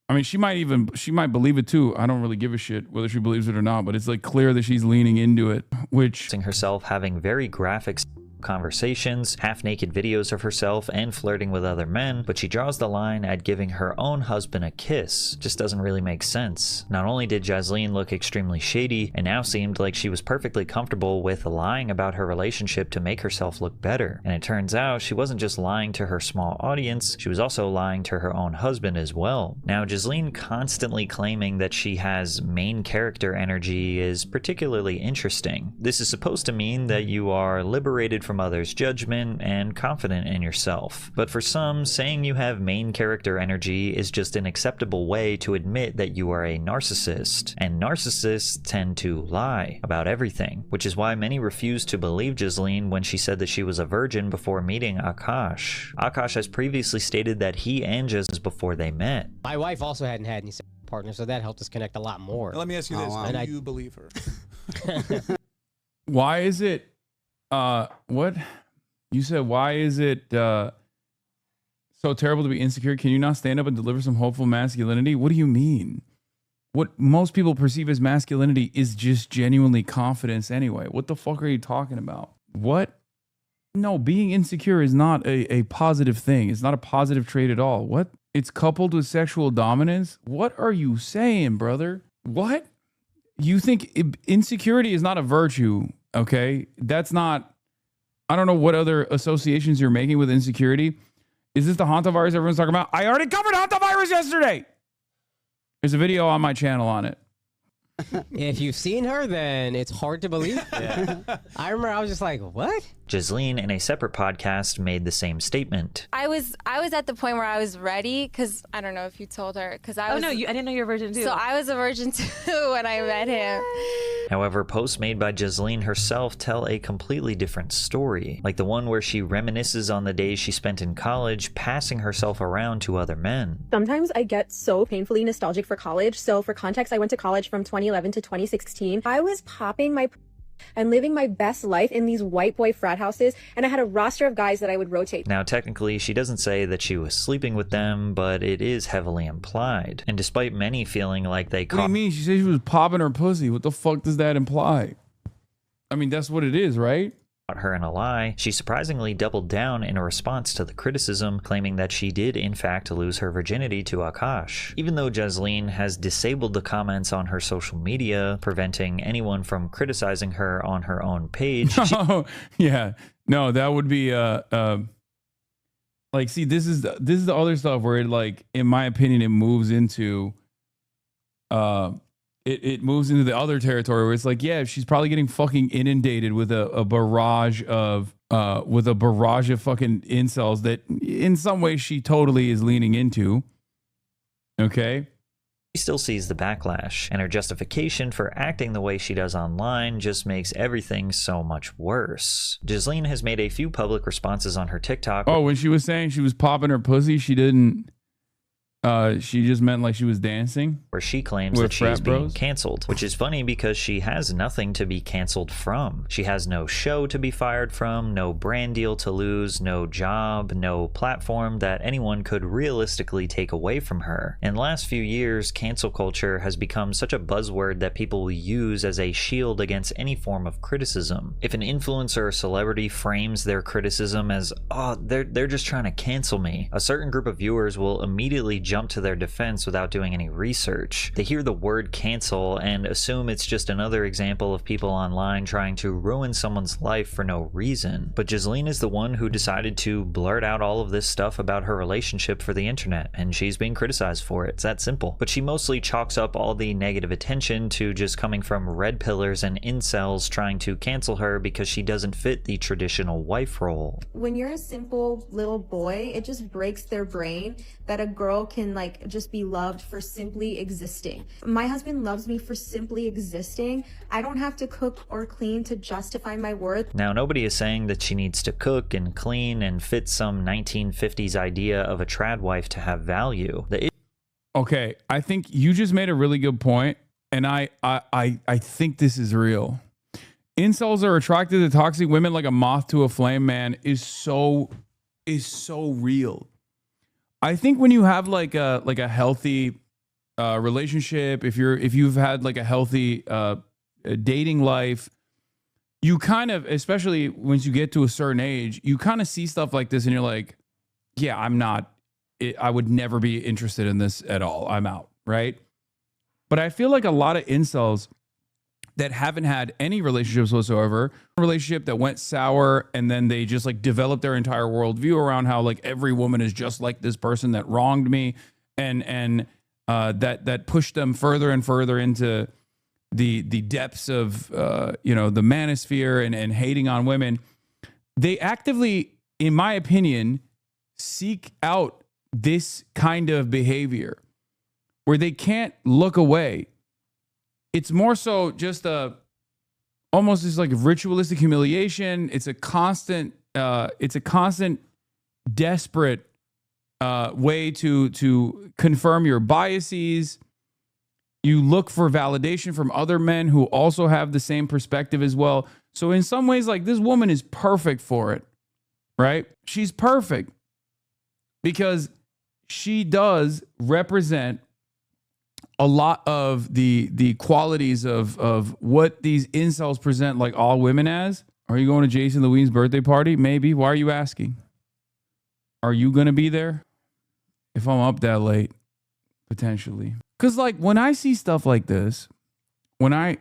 I mean, she might believe it too. I don't really give a shit whether she believes it or not, but it's like clear that she's leaning into it, which herself having very graphic conversations, half-naked videos of herself, and flirting with other men, but she draws the line at giving her own husband a kiss. Just doesn't really make sense. Not only did Jasleen look extremely shady, it now seemed like she was perfectly comfortable with lying about her relationship to make herself look better. And it turns out she wasn't just lying to her small audience, she was also lying to her own husband as well. Now, Jasleen constantly claiming that she has main character energy is particularly interesting. This is supposed to mean that you are liberated from others' judgment and confident in yourself. But for some, saying you have main character energy is just an acceptable way to admit that you are a narcissist. And narcissists tend to lie about everything, which is why many refused to believe Jasleen when she said that she was a virgin before meeting Akash. Akash has previously stated that he and Jas before they met. My wife also hadn't had any partner, so that helped us connect a lot more. Now, let me ask you this: And do you believe her? Why is it? What you said? Why is it so terrible to be insecure? Can you not stand up and deliver some hopeful masculinity? What do you mean? What most people perceive as masculinity is just genuinely confidence anyway. What the fuck are you talking about? What? No, being insecure is not a positive thing. It's not a positive trait at all. What? It's coupled with sexual dominance? What are you saying, brother? What? You think insecurity is not a virtue, okay? That's not, I don't know what other associations you're making with insecurity. Is this the hantavirus everyone's talking about? I already covered hantavirus yesterday. There's a video on my channel on it. If you've seen her, then it's hard to believe. I remember I was just like, what? Ghislaine, in a separate podcast, made the same statement. I was at the point where I was ready, because I don't know if you told her, because I was. Oh no, I didn't know you were a virgin too. So I was a virgin too when I met him. However, posts made by Ghislaine herself tell a completely different story, like the one where she reminisces on the days she spent in college, passing herself around to other men. Sometimes I get so painfully nostalgic for college. So for context, I went to college from 2011 to 2016. I was popping my and living my best life in these white boy frat houses, and I had a roster of guys that I would rotate. Now, technically, she doesn't say that she was sleeping with them, but it is heavily implied. And despite many feeling like they What do you mean? She said she was popping her pussy. What the fuck does that imply? I mean, that's what it is, right? her in a lie, she surprisingly doubled down in a response to the criticism, claiming that she did in fact lose her virginity to Akash. Even though Ghislaine has disabled the comments on her social media, preventing anyone from criticizing her on her own page. Yeah, no, that would be like, see, this is the other stuff where it, like, in my opinion, it moves into it moves into the other territory where it's like, yeah, she's probably getting fucking inundated with a barrage of fucking incels that in some way she totally is leaning into. Okay. She still sees the backlash, and her justification for acting the way she does online just makes everything so much worse. Ghislaine has made a few public responses on her TikTok. Oh, when she was saying she was popping her pussy, she didn't. She just meant like she was dancing, where she claims with that she is being bros? canceled, which is funny because she has nothing to be canceled from. She has no show to be fired from, no brand deal to lose, no job, no platform that anyone could realistically take away from her. In the last few years, cancel culture has become such a buzzword that people will use as a shield against any form of criticism. If an influencer or celebrity frames their criticism as, oh, they're just trying to cancel me, a certain group of viewers will immediately jump to their defense without doing any research. They hear the word cancel and assume it's just another example of people online trying to ruin someone's life for no reason. But Ghislaine is the one who decided to blurt out all of this stuff about her relationship for the internet, and she's being criticized for it. It's that simple. But she mostly chalks up all the negative attention to just coming from red pillars and incels trying to cancel her because she doesn't fit the traditional wife role. When you're a simple little boy, it just breaks their brain that a girl can like just be loved for simply existing. My husband loves me for simply existing. I don't have to cook or clean to justify my worth. Now, nobody is saying that she needs to cook and clean and fit some 1950s idea of a trad wife to have value. Okay, I think you just made a really good point, and I think this is real. Incels are attracted to toxic women like a moth to a flame, man, is so real. I think when you have like a healthy relationship, if you've had like a healthy dating life, you kind of, especially once you get to a certain age, you kind of see stuff like this and you're like, yeah, I would never be interested in this at all. I'm out, right? But I feel like a lot of incels that haven't had any relationships whatsoever, a relationship that went sour, and then they just like developed their entire worldview around how like every woman is just like this person that wronged me, and that pushed them further and further into the depths of the manosphere and hating on women. They actively, in my opinion, seek out this kind of behavior where they can't look away. It's more so just almost just like ritualistic humiliation. It's a constant desperate way to confirm your biases You look for validation from other men who also have the same perspective as well. So in some ways, like, this woman is perfect for it, right? She's perfect because she does represent a lot of the qualities of what these incels present like all women as. Are you going to Jason Louise's birthday party? Maybe. Why are you asking? Are you going to be there? If I'm up that late, potentially. Because, like, when I see stuff like this, when I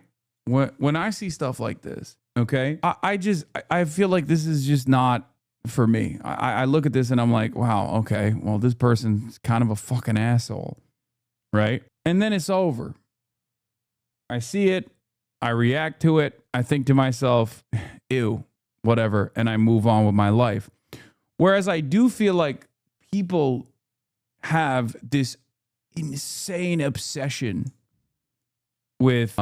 see stuff like this, okay, I feel like this is just not for me. I look at this and I'm like, wow, okay, well, this person's kind of a fucking asshole, right? And then it's over. I see it, I react to it, I think to myself, ew, whatever, and I move on with my life. Whereas I do feel like people have this insane obsession with,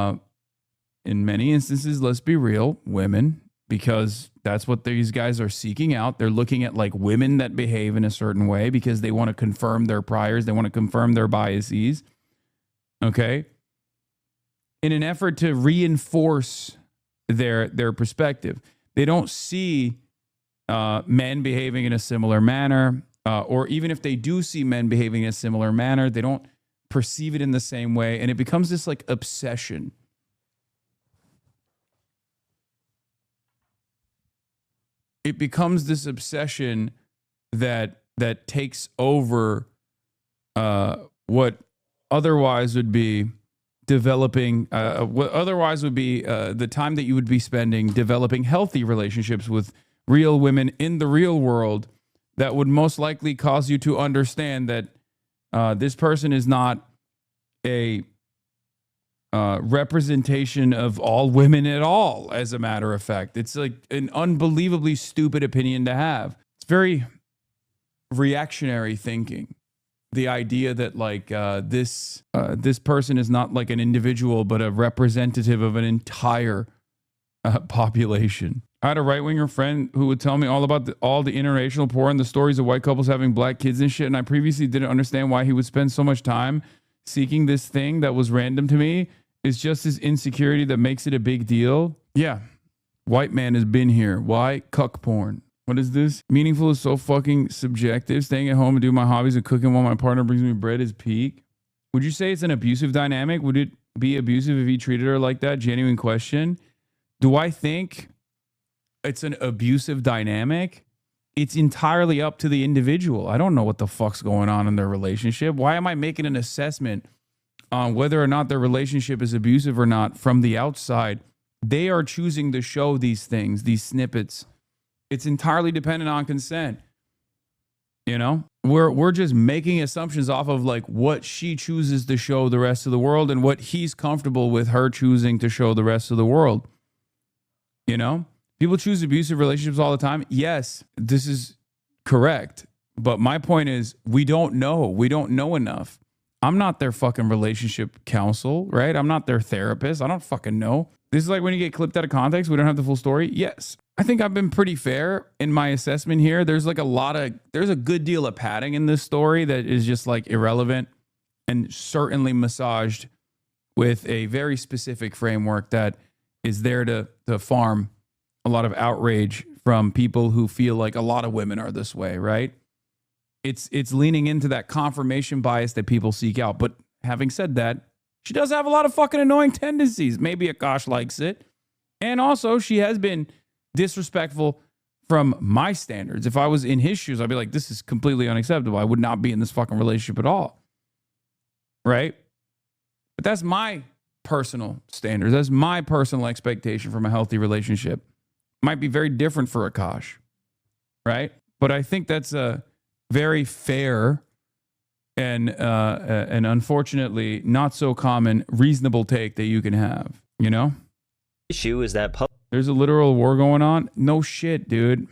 in many instances, let's be real, women, because that's what these guys are seeking out. They're looking at like women that behave in a certain way because they want to confirm their priors. They want to confirm their biases. Okay. In an effort to reinforce their perspective. They don't see men behaving in a similar manner. Or even if they do see men behaving in a similar manner, they don't perceive it in the same way. And it becomes this like obsession. It becomes this obsession that takes over what otherwise would be developing, what otherwise would be the time that you would be spending developing healthy relationships with real women in the real world. That would most likely cause you to understand that this person is not a representation of all women at all, as a matter of fact. It's like an unbelievably stupid opinion to have. It's very reactionary thinking. The idea that like this person is not like an individual, but a representative of an entire population. I had a right-winger friend who would tell me all about all the interracial porn, the stories of white couples having black kids and shit. And I previously didn't understand why he would spend so much time seeking this thing that was random to me. It's just his insecurity that makes it a big deal. Yeah. White man has been here. Why? Cuck porn. What is this? Meaningful is so fucking subjective. Staying at home and doing my hobbies and cooking while my partner brings me bread is peak. Would you say it's an abusive dynamic? Would it be abusive if he treated her like that? Genuine question. Do I think it's an abusive dynamic? It's entirely up to the individual. I don't know what the fuck's going on in their relationship. Why am I making an assessment on whether or not their relationship is abusive or not from the outside? They are choosing to show these things, these snippets. It's entirely dependent on consent. You know, we're just making assumptions off of like what she chooses to show the rest of the world and what he's comfortable with her choosing to show the rest of the world. You know, people choose abusive relationships all the time. Yes, this is correct. But my point is, we don't know. We don't know enough. I'm not their fucking relationship counsel, right? I'm not their therapist. I don't fucking know. This is like when you get clipped out of context. We don't have the full story. Yes. I think I've been pretty fair in my assessment here. There's like there's a good deal of padding in this story that is just like irrelevant and certainly massaged with a very specific framework that is there to farm a lot of outrage from people who feel like a lot of women are this way, right? It's leaning into that confirmation bias that people seek out. But having said that, she does have a lot of fucking annoying tendencies. Maybe Akash likes it. And also, she has been disrespectful from my standards. If I was in his shoes, I'd be like, this is completely unacceptable. I would not be in this fucking relationship at all. Right? But that's my personal standards. That's my personal expectation from a healthy relationship. Might be very different for Akash. Right? But I think that's a very fair and unfortunately not so common reasonable take that you can have, you know? Issue is that there's a literal war going on. No shit, dude.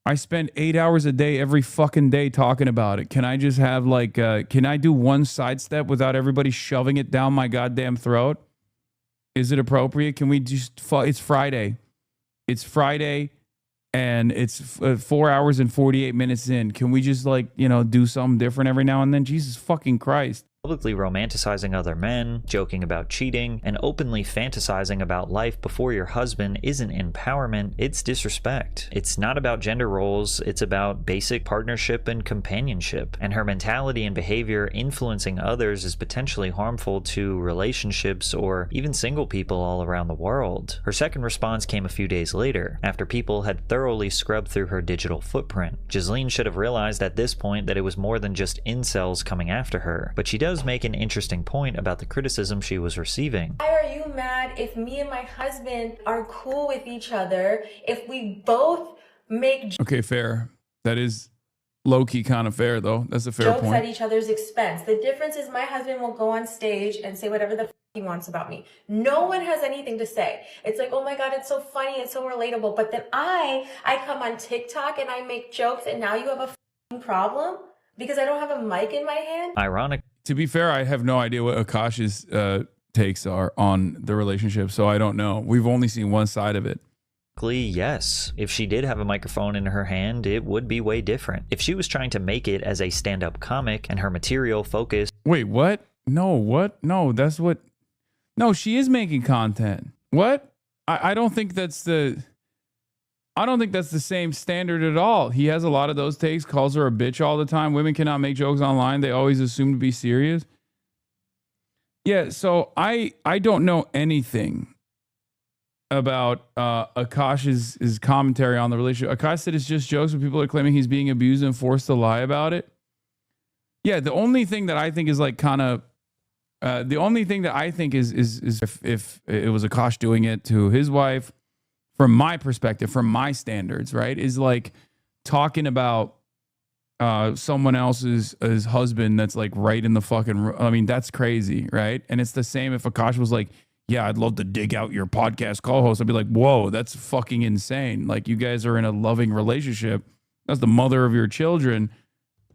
I spend 8 hours a day every fucking day talking about it. Can I just have like, can I do one sidestep without everybody shoving it down my goddamn throat? Is it appropriate? Can we just, it's Friday. It's Friday and it's 4 hours and 48 minutes in. Can we just like, you know, do something different every now and then? Jesus fucking Christ. Publicly romanticizing other men, joking about cheating, and openly fantasizing about life before your husband isn't empowerment, it's disrespect. It's not about gender roles, it's about basic partnership and companionship. And her mentality and behavior influencing others is potentially harmful to relationships or even single people all around the world. Her second response came a few days later, after people had thoroughly scrubbed through her digital footprint. Ghislaine should have realized at this point that it was more than just incels coming after her, but she does make an interesting point about the criticism she was receiving. Why are you mad if me and my husband are cool with each other, if we both make Okay, fair. That is low-key kind of fair, though. That's a fair jokes point. at each other's expense? The difference is my husband will go on stage and say whatever the he wants about me. No one has anything to say. It's like, oh my God, it's so funny, it's so relatable. But then I come on TikTok and I make jokes and now you have a problem because I don't have a mic in my hand? Ironic. To be fair, I have no idea what Akash's takes are on the relationship, so I don't know. We've only seen one side of it. Yes. If she did have a microphone in her hand, it would be way different. If she was trying to make it as a stand-up comic and her material focused... Wait, what? No, what? No, that's what... No, she is making content. What? I don't think that's the... I don't think that's the same standard at all. He has a lot of those takes, calls her a bitch all the time. Women cannot make jokes online. They always assume to be serious. Yeah, so I don't know anything about Akash's commentary on the relationship. Akash said it's just jokes, but people are claiming he's being abused and forced to lie about it. Yeah, the only thing that I think is like kind of the only thing that I think is if it was Akash doing it to his wife, from my perspective, from my standards, right, is like talking about someone else's husband that's like right in the fucking... I mean, that's crazy, right? And it's the same if Akash was like, yeah, I'd love to dig out your podcast co-host. I'd be like, whoa, that's fucking insane. Like, you guys are in a loving relationship. That's the mother of your children.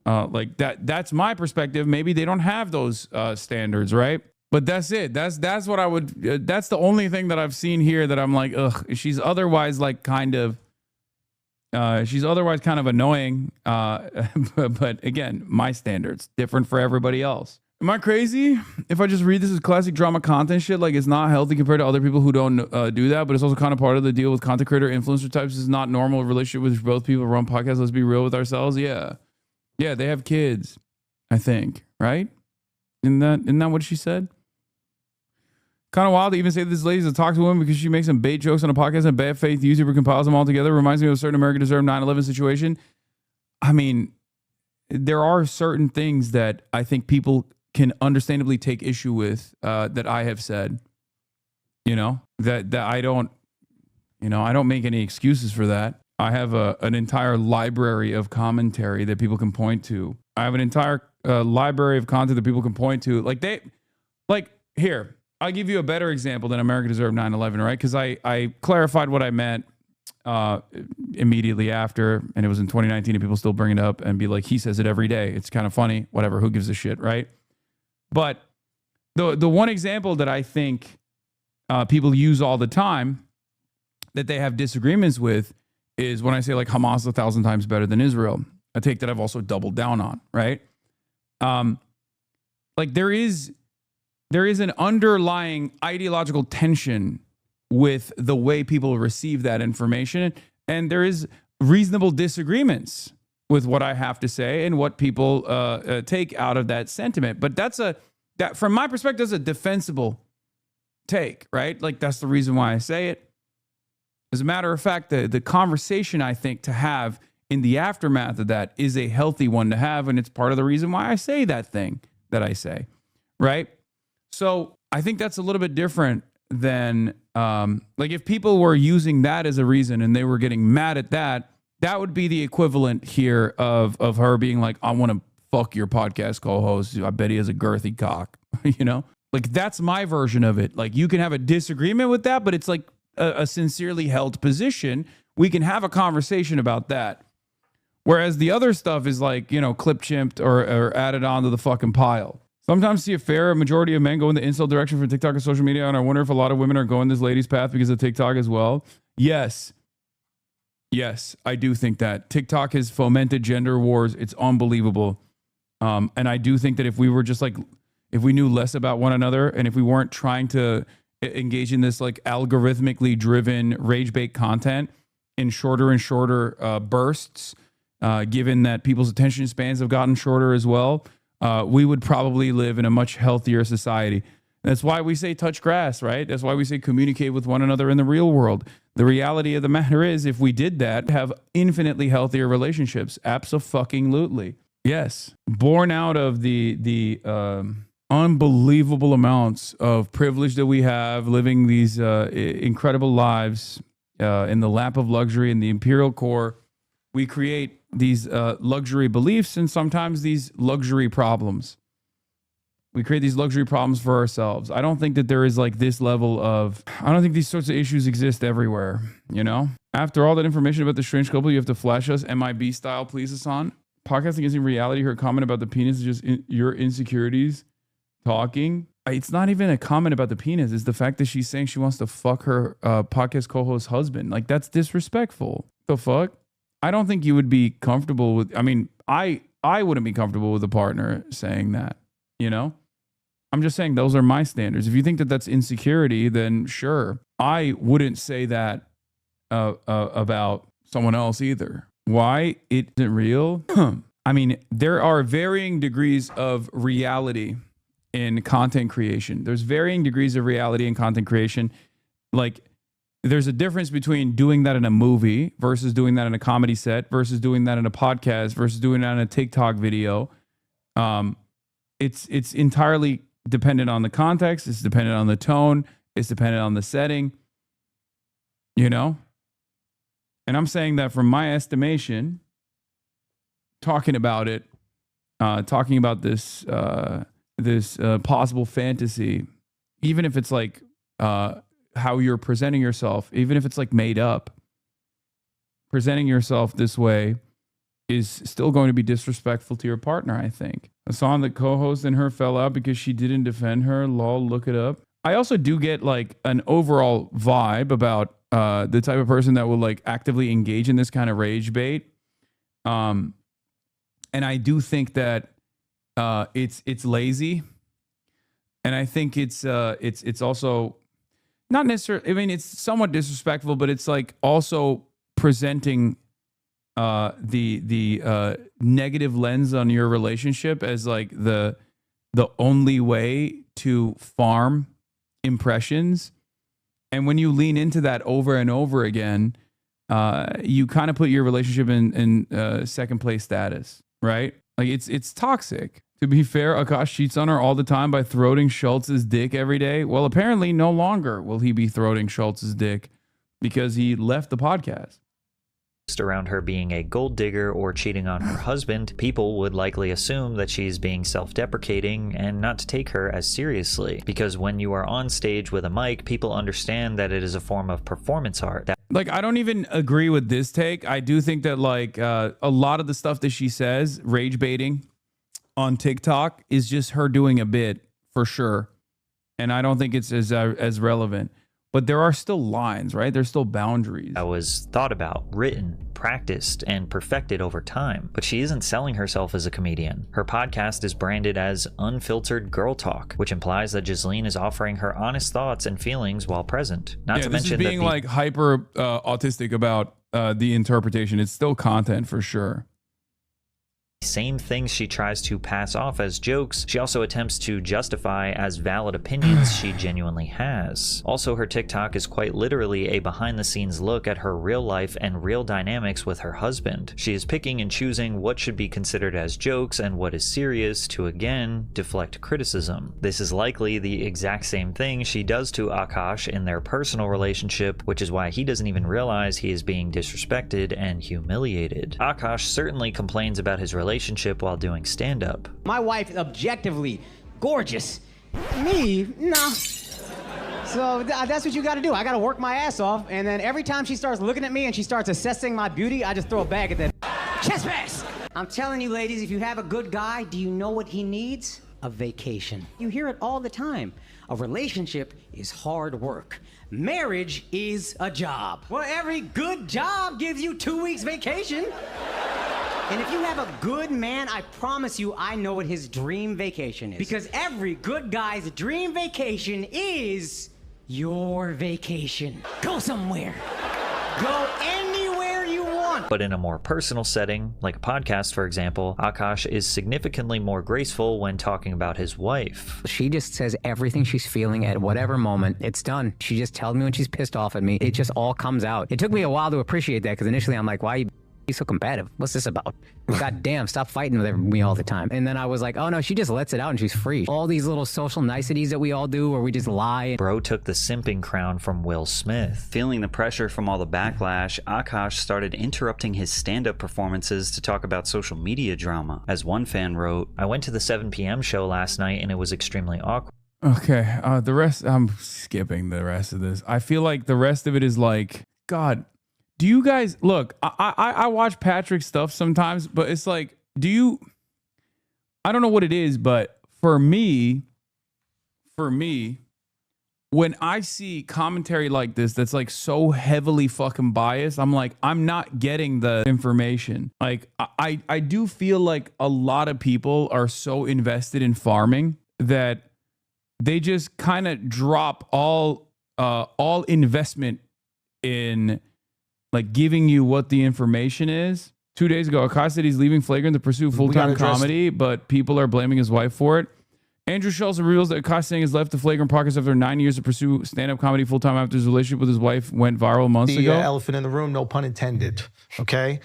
Like that's my perspective. Maybe they don't have those standards, right? But that's it. That's what I would... that's the only thing that I've seen here that I'm like, ugh. She's otherwise like kind of... she's otherwise kind of annoying. But again, my standards different for everybody else. Am I crazy if I just read this as classic drama content shit? Like, it's not healthy compared to other people who don't do that, but it's also kind of part of the deal with content creator influencer types. Is not normal relationship with both people run podcasts. Let's be real with ourselves. Yeah, they have kids, I think, right? Isn't that what she said? Kind of wild to even say this lady's to talk to women because she makes some bait jokes on a podcast and bad faith YouTuber compiles them all together. Reminds me of a certain American Deserved 9/11 situation. I mean, there are certain things that I think people can understandably take issue with that I have said, that I don't make any excuses for that. I have an entire library of commentary that people can point to. I have an entire library of content that people can point to. Here, I'll give you a better example than America Deserved 9/11, right? Because I clarified what I meant immediately after, and it was in 2019, and people still bring it up and be like, he says it every day. It's kind of funny. Whatever. Who gives a shit, right? But the one example that I think people use all the time that they have disagreements with is when I say like Hamas is 1,000 times better than Israel. A take that I've also doubled down on, right? Like there is an underlying ideological tension with the way people receive that information, and there is reasonable disagreements with what I have to say and what people take out of that sentiment. But that from my perspective is a defensible take, right? Like that's the reason why I say it. As a matter of fact, the conversation I think to have in the aftermath of that is a healthy one to have, and it's part of the reason why I say that thing that I say, right? So I think that's a little bit different than like if people were using that as a reason and they were getting mad at that, that would be the equivalent here of her being like, I want to fuck your podcast co-host. I bet he has a girthy cock, Like that's my version of it. Like you can have a disagreement with that, but it's like a sincerely held position. We can have a conversation about that. Whereas the other stuff is like, clip chimped or added onto the fucking pile. Sometimes see a fair majority of men go in the incel direction for TikTok and social media, and I wonder if a lot of women are going this lady's path because of TikTok as well. Yes, I do think that. TikTok has fomented gender wars. It's unbelievable. And I do think that if we were just like, if we knew less about one another, and if we weren't trying to engage in this like algorithmically driven rage bait content in shorter and shorter bursts, given that people's attention spans have gotten shorter as well, we would probably live in a much healthier society. That's why we say touch grass, right? That's why we say communicate with one another in the real world. The reality of the matter is, if we did that, have infinitely healthier relationships. Abso-fucking-lutely. Yes. Born out of the unbelievable amounts of privilege that we have, living these incredible lives in the lap of luxury in the imperial core, we create these luxury beliefs and sometimes these luxury problems. We create these luxury problems for ourselves. I don't think that there is like this level of, I don't think these sorts of issues exist everywhere, you know? After all that information about the strange couple, you have to flash us MIB style, please, Hasan. Podcasting isn't reality. Her comment about the penis is just your insecurities talking. It's not even a comment about the penis. It's the fact that she's saying she wants to fuck her podcast co-host's husband. Like, that's disrespectful. The fuck? I don't think you would be comfortable with, I mean, I wouldn't be comfortable with a partner saying that, you know? I'm just saying those are my standards. If you think that that's insecurity, then sure. I wouldn't say that about someone else either. Why it isn't real? I mean, there are varying degrees of reality in content creation. There's varying degrees of reality in content creation. Like, there's a difference between doing that in a movie versus doing that in a comedy set versus doing that in a podcast versus doing that in a TikTok video. It's entirely dependent on the context. It's dependent on the tone. It's dependent on the setting, you know? And I'm saying that from my estimation, talking about it, talking about this, this possible fantasy, even if it's like how you're presenting yourself, even if it's like made up, presenting yourself this way is still going to be disrespectful to your partner, I think. Hasan, the co-host, and her fell out because she didn't defend her. Lol, look it up. I also do get like an overall vibe about the type of person that will like actively engage in this kind of rage bait. And I do think that it's lazy. And I think it's also not necessarily, I mean, it's somewhat disrespectful, but it's like also presenting the negative lens on your relationship as like the only way to farm impressions. And when you lean into that over and over again, you kind of put your relationship in second place status, right? Like it's toxic. To be fair, Akash cheats on her all the time by throating Schultz's dick every day. Well, apparently no longer will he be throating Schultz's dick because he left the podcast. Around her being a gold digger or cheating on her husband, people would likely assume that she's being self-deprecating and not to take her as seriously. Because when you are on stage with a mic, people understand that it is a form of performance art. Like, I don't even agree with this take. I do think that like a lot of the stuff that she says, rage baiting on TikTok, is just her doing a bit for sure. And I don't think it's as relevant. But there are still lines, right? There's still boundaries. That was thought about, written, practiced, and perfected over time. But she isn't selling herself as a comedian. Her podcast is branded as Unfiltered Girl Talk, which implies that Ghislaine is offering her honest thoughts and feelings while present. Not to mention being like hyper autistic about the interpretation. It's still content for sure. Same things she tries to pass off as jokes, she also attempts to justify as valid opinions she genuinely has. Also, her TikTok is quite literally a behind-the-scenes look at her real life and real dynamics with her husband. She is picking and choosing what should be considered as jokes and what is serious to, again, deflect criticism. This is likely the exact same thing she does to Akash in their personal relationship, which is why he doesn't even realize he is being disrespected and humiliated. Akash certainly complains about his relationship while doing stand-up. My wife is objectively gorgeous. Me? No. So that's what you gotta do. I gotta work my ass off, and then every time she starts looking at me and she starts assessing my beauty, I just throw a bag at that. Chest pass! I'm telling you ladies, if you have a good guy, do you know what he needs? A vacation. You hear it all the time. A relationship is hard work. Marriage is a job. Well, every good job gives you 2 weeks vacation. And if you have a good man, I promise you I know what his dream vacation is. Because every good guy's dream vacation is your vacation. Go somewhere. Go anywhere you want. But in a more personal setting, like a podcast for example, Akash is significantly more graceful when talking about his wife. She just says everything she's feeling at whatever moment. It's done. She just tells me when she's pissed off at me. It just all comes out. It took me a while to appreciate that because initially I'm like, why are you so combative? What's this about? God damn, stop fighting with me all the time. And then I was like, oh no, she just lets it out and she's free. All these little social niceties that we all do where we just lie. Bro took the simping crown from Will Smith. Feeling the pressure from all the backlash, Akash started interrupting his stand-up performances to talk about social media drama. As one fan wrote, I went to the 7 p.m. show last night and it was extremely awkward. Okay, the rest, I'm skipping the rest of this. I feel like the rest of it is like, God, do you guys look? I watch Patrick's stuff sometimes, but it's like, I don't know what it is, but for me, when I see commentary like this that's like so heavily fucking biased, I'm like, I'm not getting the information. Like I do feel like a lot of people are so invested in farming that they just kind of drop all investment in like giving you what the information is. 2 days ago, Akash said he's leaving Flagrant to pursue full-time comedy, but people are blaming his wife for it. Andrew Schultz reveals that Akash Singh has left the Flagrant podcast after 9 years to pursue stand-up comedy full-time after his relationship with his wife went viral months ago. The elephant in the room, no pun intended. Okay?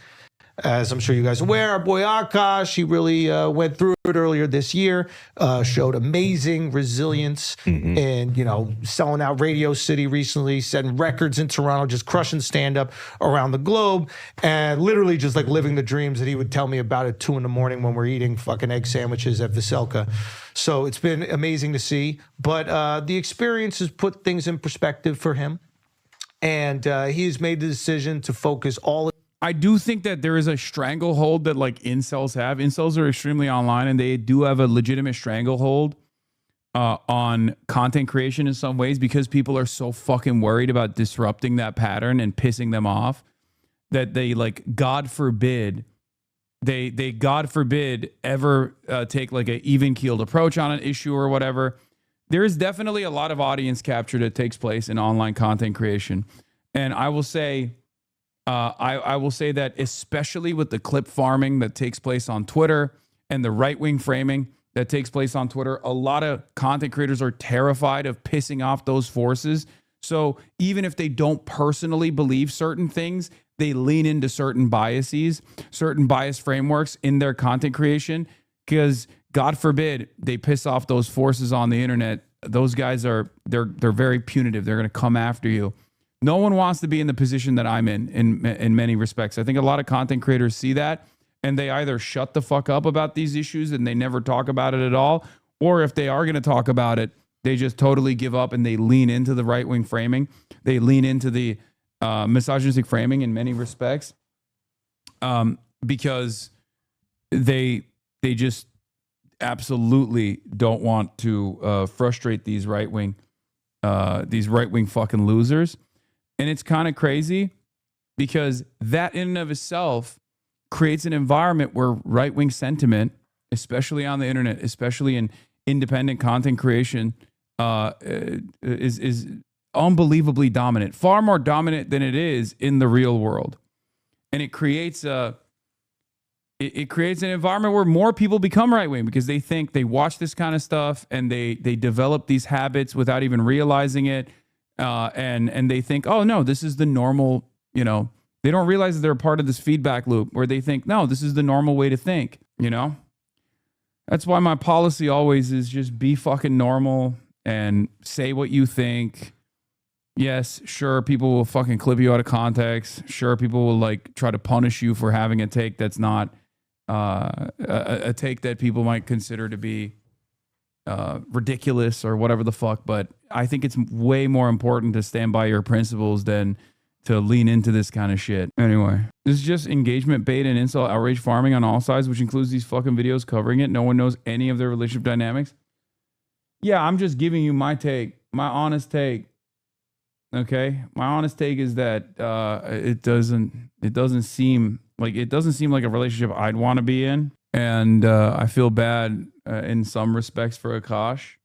As I'm sure you guys are aware, our boy Akash, he really went through it earlier this year, showed amazing resilience and, you know, selling out Radio City recently, setting records in Toronto, just crushing stand-up around the globe, and literally just like living the dreams that he would tell me about at 2 a.m. when we're eating fucking egg sandwiches at Veselka. So it's been amazing to see, but the experience has put things in perspective for him, and he's made the decision to focus all. I do think that there is a stranglehold that like incels have. Incels are extremely online and they do have a legitimate stranglehold on content creation in some ways because people are so fucking worried about disrupting that pattern and pissing them off that they like, God forbid, they God forbid ever take like an even-keeled approach on an issue or whatever. There is definitely a lot of audience capture that takes place in online content creation. And I will say, I will say that especially with the clip farming that takes place on Twitter and the right-wing framing that takes place on Twitter, a lot of content creators are terrified of pissing off those forces. So even if they don't personally believe certain things, they lean into certain biases, certain bias frameworks in their content creation because God forbid they piss off those forces on the internet. Those guys they're very punitive. They're going to come after you. No one wants to be in the position that I'm in many respects. I think a lot of content creators see that and they either shut the fuck up about these issues and they never talk about it at all, or if they are going to talk about it, they just totally give up and they lean into the right-wing framing. They lean into the misogynistic framing in many respects because they just absolutely don't want to frustrate these right-wing fucking losers. And it's kind of crazy because that in and of itself creates an environment where right-wing sentiment, especially on the internet, especially in independent content creation, is unbelievably dominant, far more dominant than it is in the real world. And it creates an environment where more people become right-wing because they think they watch this kind of stuff and they develop these habits without even realizing it. And they think, oh no, this is the normal, you know, they don't realize that they're a part of this feedback loop where they think, no, this is the normal way to think, you know? That's why my policy always is just be fucking normal and say what you think. Yes, sure, people will fucking clip you out of context. Sure, people will like try to punish you for having a take that's not a take that people might consider to be ridiculous or whatever the fuck. But I think it's way more important to stand by your principles than to lean into this kind of shit. Anyway, this is just engagement bait and insult outrage farming on all sides, which includes these fucking videos covering it. No one knows any of their relationship dynamics. Yeah, I'm just giving you my take, my honest take. Okay, my honest take is that it doesn't seem like a relationship I'd want to be in, and I feel bad in some respects for Akash.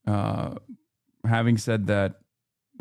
Having said that,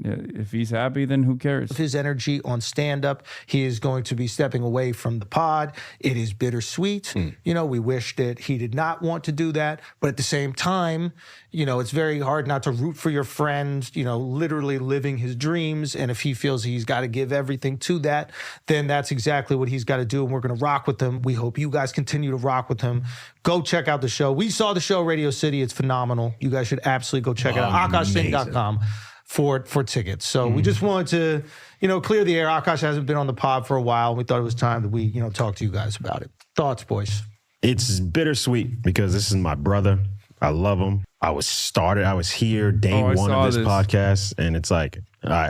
if he's happy, then who cares? His energy on stand-up. He is going to be stepping away from the pod. It is bittersweet. You know, we wish that he did not want to do that, but at the same time, you know, it's very hard not to root for your friend, you know, literally living his dreams. And if he feels he's got to give everything to that, then that's exactly what he's got to do. And we're going to rock with him. We hope you guys continue to rock with him. Go check out the show. We saw the show Radio City. It's phenomenal. You guys should absolutely go check it out. AkashSingh.com. for tickets. So we just wanted to, you know, clear the air. Akash hasn't been on the pod for a while. And we thought it was time that we, you know, talk to you guys about it. Thoughts, boys? It's bittersweet because this is my brother. I love him. I was here day one of this podcast, and it's like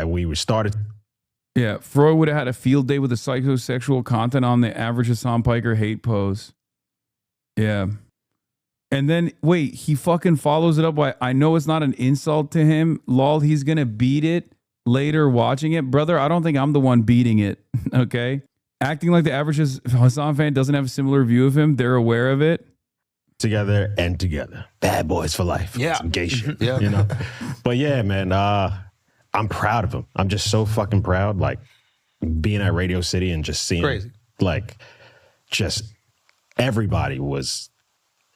we were started. Yeah, Freud would have had a field day with the psychosexual content on the average Hassan Piker hate pose. Yeah. And then, wait, he fucking follows it up by, I know it's not an insult to him. Lol, he's going to beat it later watching it. Brother, I don't think I'm the one beating it, okay? Acting like the average Hassan fan doesn't have a similar view of him. They're aware of it. Together and together. Bad boys for life. Yeah. Some gay shit, Yeah. you know? But yeah, man, I'm proud of him. I'm just so fucking proud, like, being at Radio City and just seeing, Crazy. like, just everybody was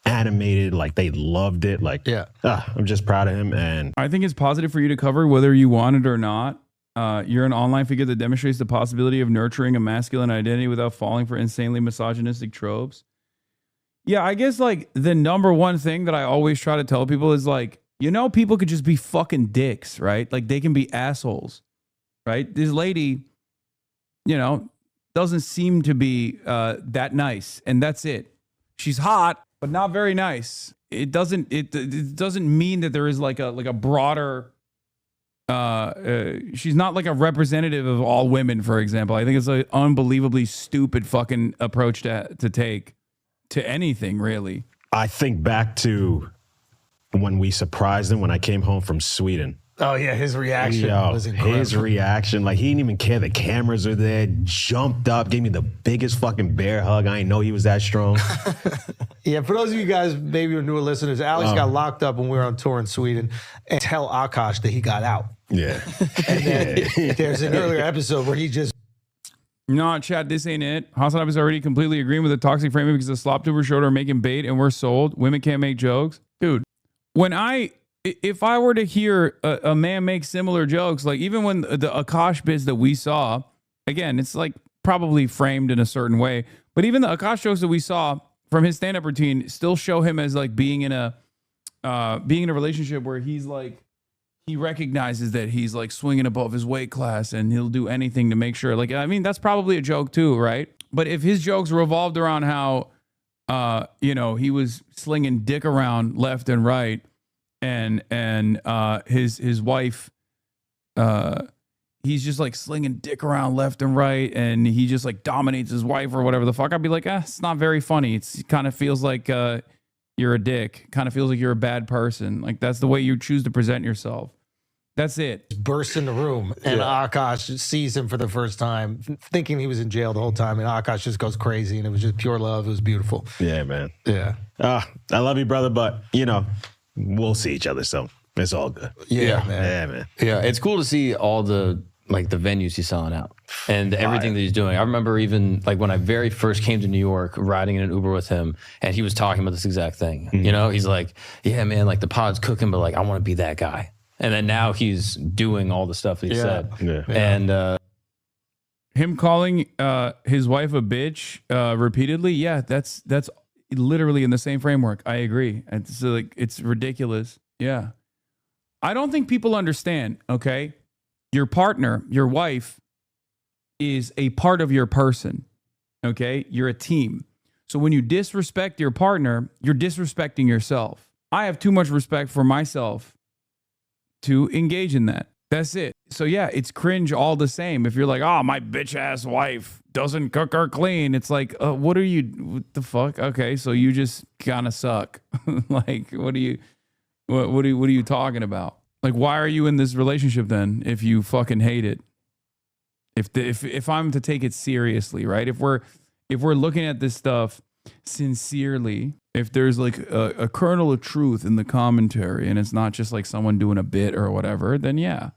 animated, like they loved it. Like, I'm just proud of him. And I think it's positive for you to cover whether you want it or not. You're an online figure that demonstrates the possibility of nurturing a masculine identity without falling for insanely misogynistic tropes. Yeah, I guess like the number one thing that I always try to tell people is like, you know, people could just be fucking dicks, right? Like they can be assholes, right? This lady, you know, doesn't seem to be that nice, and that's it. She's hot, but not very nice. It doesn't mean that there is like a broader. She's not like a representative of all women, for example. I think it's an unbelievably stupid fucking approach to take to anything, really. I think back to when we surprised him when I came home from Sweden. Oh yeah, his reaction was incredible. His reaction, like he didn't even care the cameras are there, jumped up, gave me the biggest fucking bear hug. I didn't know he was that strong. Yeah, for those of you guys, maybe your newer listeners, Alex got locked up when we were on tour in Sweden, and tell Akash that he got out. Yeah. And then there's an earlier episode where he just... No, Chad, this ain't it. HasanAbi is already completely agreeing with the toxic framing because the slop tuber showed are making bait and we're sold. Women can't make jokes. Dude, if I were to hear a man make similar jokes, like even when the Akash bits that we saw, again, it's like probably framed in a certain way, but even the Akash jokes that we saw from his stand-up routine still show him as like being in a relationship where he's like, he recognizes that he's like swinging above his weight class and he'll do anything to make sure. Like, I mean, that's probably a joke too, right? But if his jokes revolved around how, you know, he was slinging dick around left and right, and his wife, he's just like slinging dick around left and right, and he just like dominates his wife or whatever the fuck, I'd be like, it's not very funny. It kind of feels like you're a dick. Kind of feels like you're a bad person. Like that's the way you choose to present yourself. That's it. Bursts in the room, and Akash sees him for the first time, thinking he was in jail the whole time, and Akash just goes crazy, and it was just pure love. It was beautiful. Yeah, man. Yeah. I love you, brother, but, you know, we'll see each other, so it's all good. Yeah, man. Yeah, man. Yeah, it's cool to see all the like the venues he's selling out and everything that he's doing. I remember even like when I very first came to New York, riding in an Uber with him, and he was talking about this exact thing. Mm-hmm. You know, he's like, yeah, man, like the pod's cooking, but like I want to be that guy. And then now he's doing all the stuff that he said. Yeah. And him calling his wife a bitch repeatedly, yeah, that's literally in the same framework. I agree. It's like it's ridiculous. Yeah. I don't think people understand, okay? Your partner, your wife, is a part of your person, okay? You're a team. So when you disrespect your partner, you're disrespecting yourself. I have too much respect for myself to engage in that. That's it. So yeah, it's cringe all the same. If you're like, oh, my bitch ass wife doesn't cook or clean, it's like, what the fuck? Okay, so you just kind of suck. Like, what are you talking about? Like, why are you in this relationship then if you fucking hate it? If I'm to take it seriously, right? If we're looking at this stuff sincerely, if there's like a kernel of truth in the commentary and it's not just like someone doing a bit or whatever, then yeah.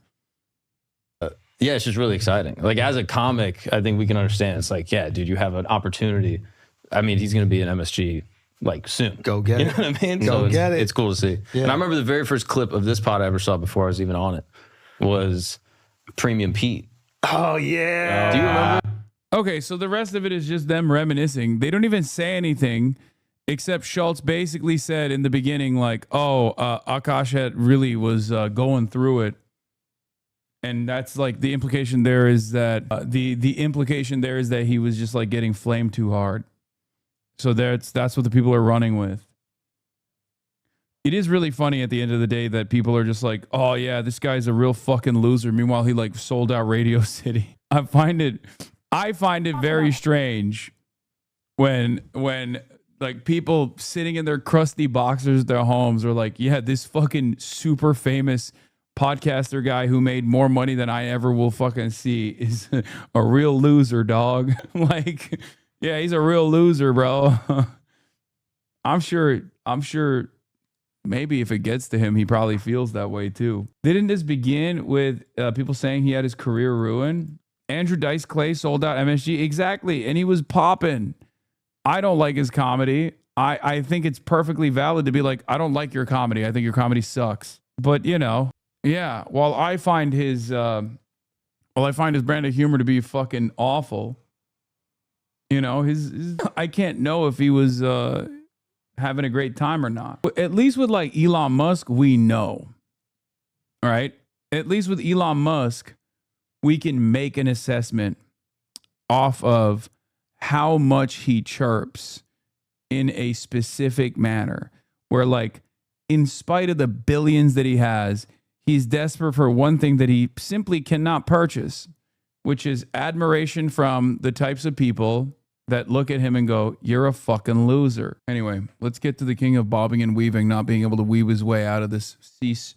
Yeah, it's just really exciting. Like as a comic, I think we can understand. It's like, yeah, dude, you have an opportunity. I mean, he's going to be an MSG like soon. Go get it. You know what I mean? Go get it. It's cool to see. Yeah. And I remember the very first clip of this pod I ever saw before I was even on it was Premium Pete. Oh, yeah. Do you remember? Okay, so the rest of it is just them reminiscing. They don't even say anything, except Schultz basically said in the beginning, like, Akash really was going through it. And that's like the implication there is that the implication there is that he was just like getting flamed too hard. So that's what the people are running with. It is really funny at the end of the day that people are just like, oh yeah, this guy's a real fucking loser. Meanwhile, he like sold out Radio City. I find it very strange when like people sitting in their crusty boxers at their homes are like, yeah, this fucking super famous podcaster guy who made more money than I ever will fucking see is a real loser, dog. Like, yeah, he's a real loser, bro. I'm sure maybe if it gets to him, he probably feels that way too. Didn't this begin with people saying he had his career ruined? Andrew Dice Clay sold out MSG. Exactly. And he was popping. I don't like his comedy. I think it's perfectly valid to be like, I don't like your comedy. I think your comedy sucks. But, you know, yeah, while I find his brand of humor to be fucking awful, you know, his I can't know if he was having a great time or not. But at least with like Elon Musk, we know. Right? At least with Elon Musk, we can make an assessment off of how much he chirps in a specific manner. Where like, in spite of the billions that he has, he's desperate for one thing that he simply cannot purchase, which is admiration from the types of people that look at him and go, you're a fucking loser. Anyway, let's get to the king of bobbing and weaving, not being able to weave his way out of this cease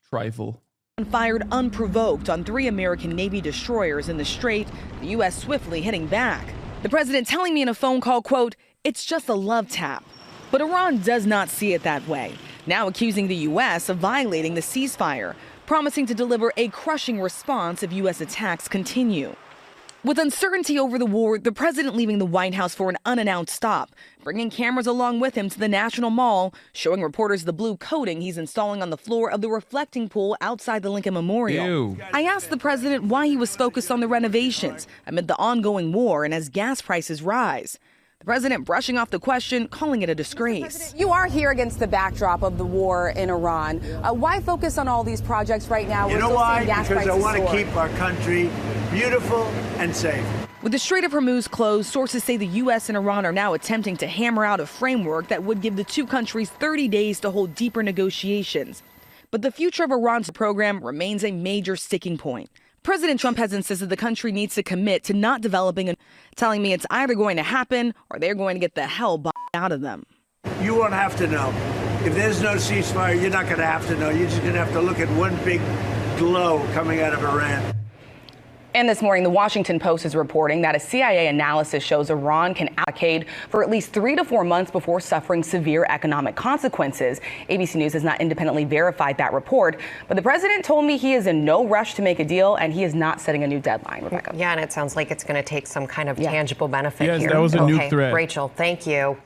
trifle. Fired unprovoked on 3 American Navy destroyers in the Strait, the U.S. swiftly hitting back. The president telling me in a phone call, quote, it's just a love tap. But Iran does not see it that way, now accusing the U.S. of violating the ceasefire, promising to deliver a crushing response if U.S. attacks continue. With uncertainty over the war, the president leaving the White House for an unannounced stop, bringing cameras along with him to the National Mall, showing reporters the blue coating he's installing on the floor of the reflecting pool outside the Lincoln Memorial. Ew. I asked the president why he was focused on the renovations amid the ongoing war and as gas prices rise. The president brushing off the question, calling it a disgrace. You are here against the backdrop of the war in Iran. Why focus on all these projects right now? You know why? Because I want to keep our country beautiful and safe. With the Strait of Hormuz closed, sources say the U.S. and Iran are now attempting to hammer out a framework that would give the two countries 30 days to hold deeper negotiations. But the future of Iran's program remains a major sticking point. President Trump has insisted the country needs to commit to not developing, telling me it's either going to happen or they're going to get the hell out of them. You won't have to know. If there's no ceasefire, you're not going to have to know. You're just going to have to look at one big glow coming out of Iran. And this morning, the Washington Post is reporting that a CIA analysis shows Iran can blockade for at least 3 to 4 months before suffering severe economic consequences. ABC News has not independently verified that report, but the president told me he is in no rush to make a deal and he is not setting a new deadline. Rebecca. Yeah, and it sounds like it's going to take some kind of tangible benefit here. Yes, that was a nuke threat. Rachel, thank you.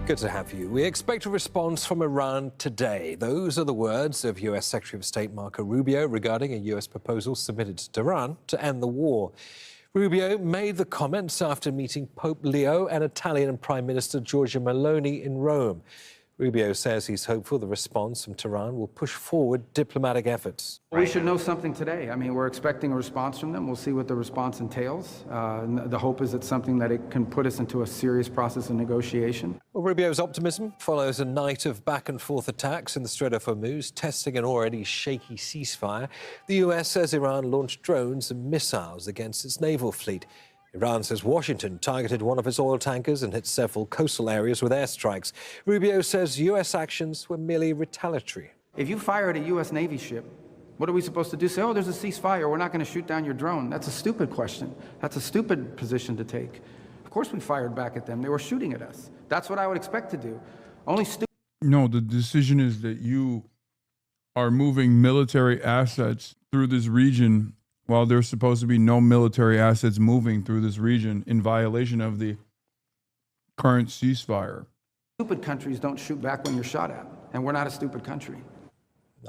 Good to have you. We expect a response from Iran today. Those are the words of U.S. Secretary of State Marco Rubio regarding a U.S. proposal submitted to Tehran to end the war. Rubio made the comments after meeting Pope Leo and Italian Prime Minister Giorgia Meloni in Rome. Rubio says he's hopeful the response from Tehran will push forward diplomatic efforts. We should know something today. I mean, we're expecting a response from them. We'll see what the response entails. The hope is it's something that it can put us into a serious process of negotiation. Well, Rubio's optimism follows a night of back-and-forth attacks in the Strait of Hormuz, testing an already shaky ceasefire. The U.S. says Iran launched drones and missiles against its naval fleet. Iran says Washington targeted one of its oil tankers and hit several coastal areas with airstrikes. Rubio says U.S. actions were merely retaliatory. If you fire at a U.S. Navy ship What are we supposed to do? Say, oh, there's a ceasefire. We're not going to shoot down your drone. That's a stupid question. That's a stupid position to take. Of course we fired back at them. They were shooting at us. That's what I would expect to do. Only stupid. No, the decision is that you are moving military assets through this region while there's supposed to be no military assets moving through this region in violation of the current ceasefire. Stupid countries don't shoot back when you're shot at, and we're not a stupid country.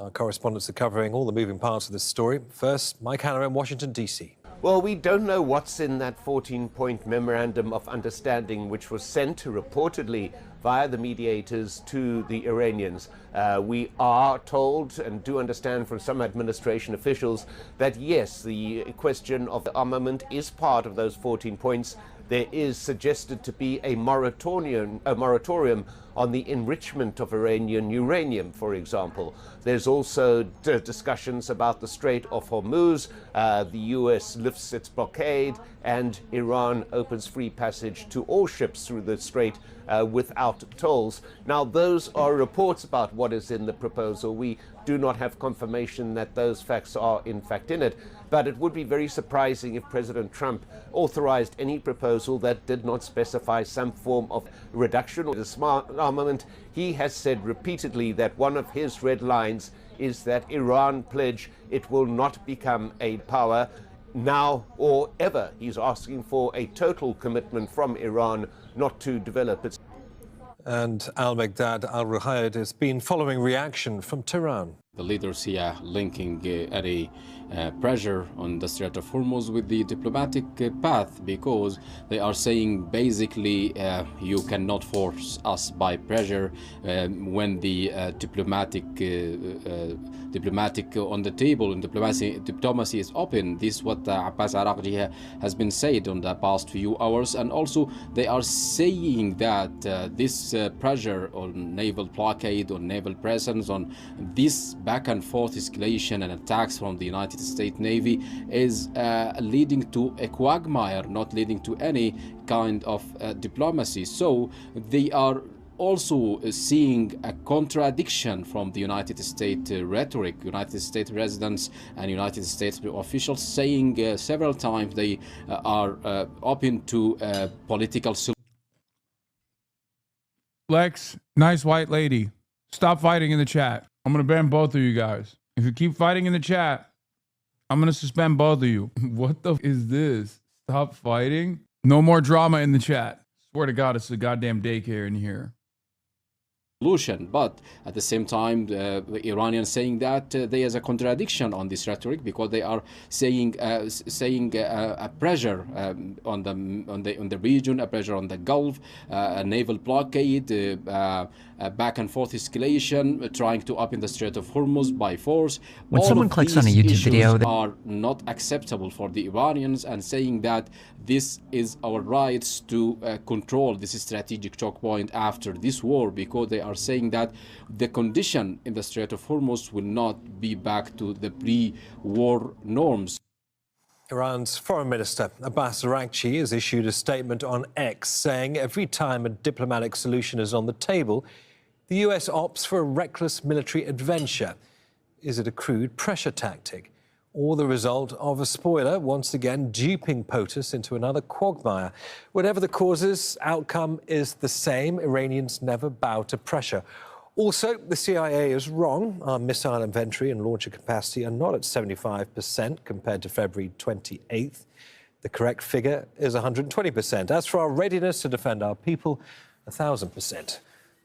Our correspondents are covering all the moving parts of this story. First, Mike Hanna in Washington, D.C. Well, we don't know what's in that 14-point memorandum of understanding which was sent reportedly via the mediators to the Iranians. We are told and do understand from some administration officials that yes, the question of the armament is part of those 14 points. There is suggested to be a moratorium on the enrichment of Iranian uranium, for example. There's also discussions about the Strait of Hormuz. The US lifts its blockade and Iran opens free passage to all ships through the strait without tolls. Now, those are reports about what is in the proposal. We do not have confirmation that those facts are in fact in it. But it would be very surprising if President Trump authorized any proposal that did not specify some form of reduction of the smart armament. He has said repeatedly that one of his red lines is that Iran pledge it will not become a power now or ever. He's asking for a total commitment from Iran not to develop its. And Al-Baghdad al-Ruhayd has been following reaction from Tehran. The leaders here linking any pressure on the Strait of Hormuz with the diplomatic path, because they are saying basically you cannot force us by pressure when the diplomatic on the table and diplomacy is open. This is what Abbas Araghchi has been said on the past few hours, and also they are saying that this pressure on naval blockade, on naval presence, on this back and forth escalation and attacks from the United States Navy is leading to a quagmire, not leading to any kind of diplomacy. So they are also seeing a contradiction from the United States rhetoric. United States residents and United States officials saying several times they are open to political solutions. Lex, nice white lady, stop fighting in the chat. I'm going to ban both of you guys. If you keep fighting in the chat, I'm going to suspend both of you. What the is this? Stop fighting. No more drama in the chat. Swear to God, it's a goddamn daycare in here. But at the same time, the Iranians saying that there is a contradiction on this rhetoric, because they are saying a pressure on the region, a pressure on the Gulf, a naval blockade, a back and forth escalation, trying to open the Strait of Hormuz by force. When someone clicks on a YouTube video, they are not acceptable for the Iranians, and saying that this is our rights to control this strategic choke point after this war, because they are saying that the condition in the Strait of Hormuz will not be back to the pre-war norms. Iran's Foreign Minister Abbas Araghchi has issued a statement on X saying every time a diplomatic solution is on the table, the US opts for a reckless military adventure. Is it a crude pressure tactic, or the result of a spoiler once again duping POTUS into another quagmire? Whatever the causes, outcome is the same. Iranians never bow to pressure. Also, the CIA is wrong. Our missile inventory and launcher capacity are not at 75% compared to February 28th. The correct figure is 120%. As for our readiness to defend our people, 1,000%.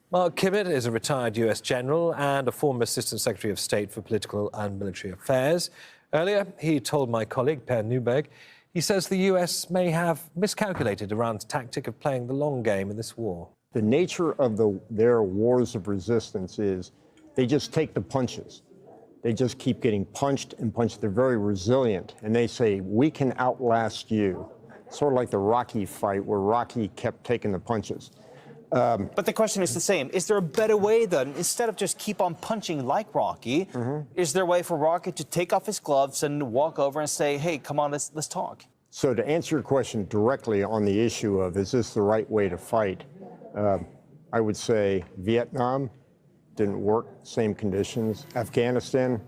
Mark Kimmett is a retired US general and a former Assistant Secretary of State for Political and Military Affairs. Earlier, he told my colleague, Per Newberg, he says the US may have miscalculated Iran's tactic of playing the long game in this war. The nature of their wars of resistance is they just take the punches. They just keep getting punched and punched. They're very resilient. And they say, we can outlast you. Sort of like the Rocky fight where Rocky kept taking the punches. But the question is the same. Is there a better way then, instead of just keep on punching like Rocky, is there a way for Rocky to take off his gloves and walk over and say, hey, come on, let's talk? So to answer your question directly on the issue of, is this the right way to fight? I would say Vietnam didn't work, same conditions. Afghanistan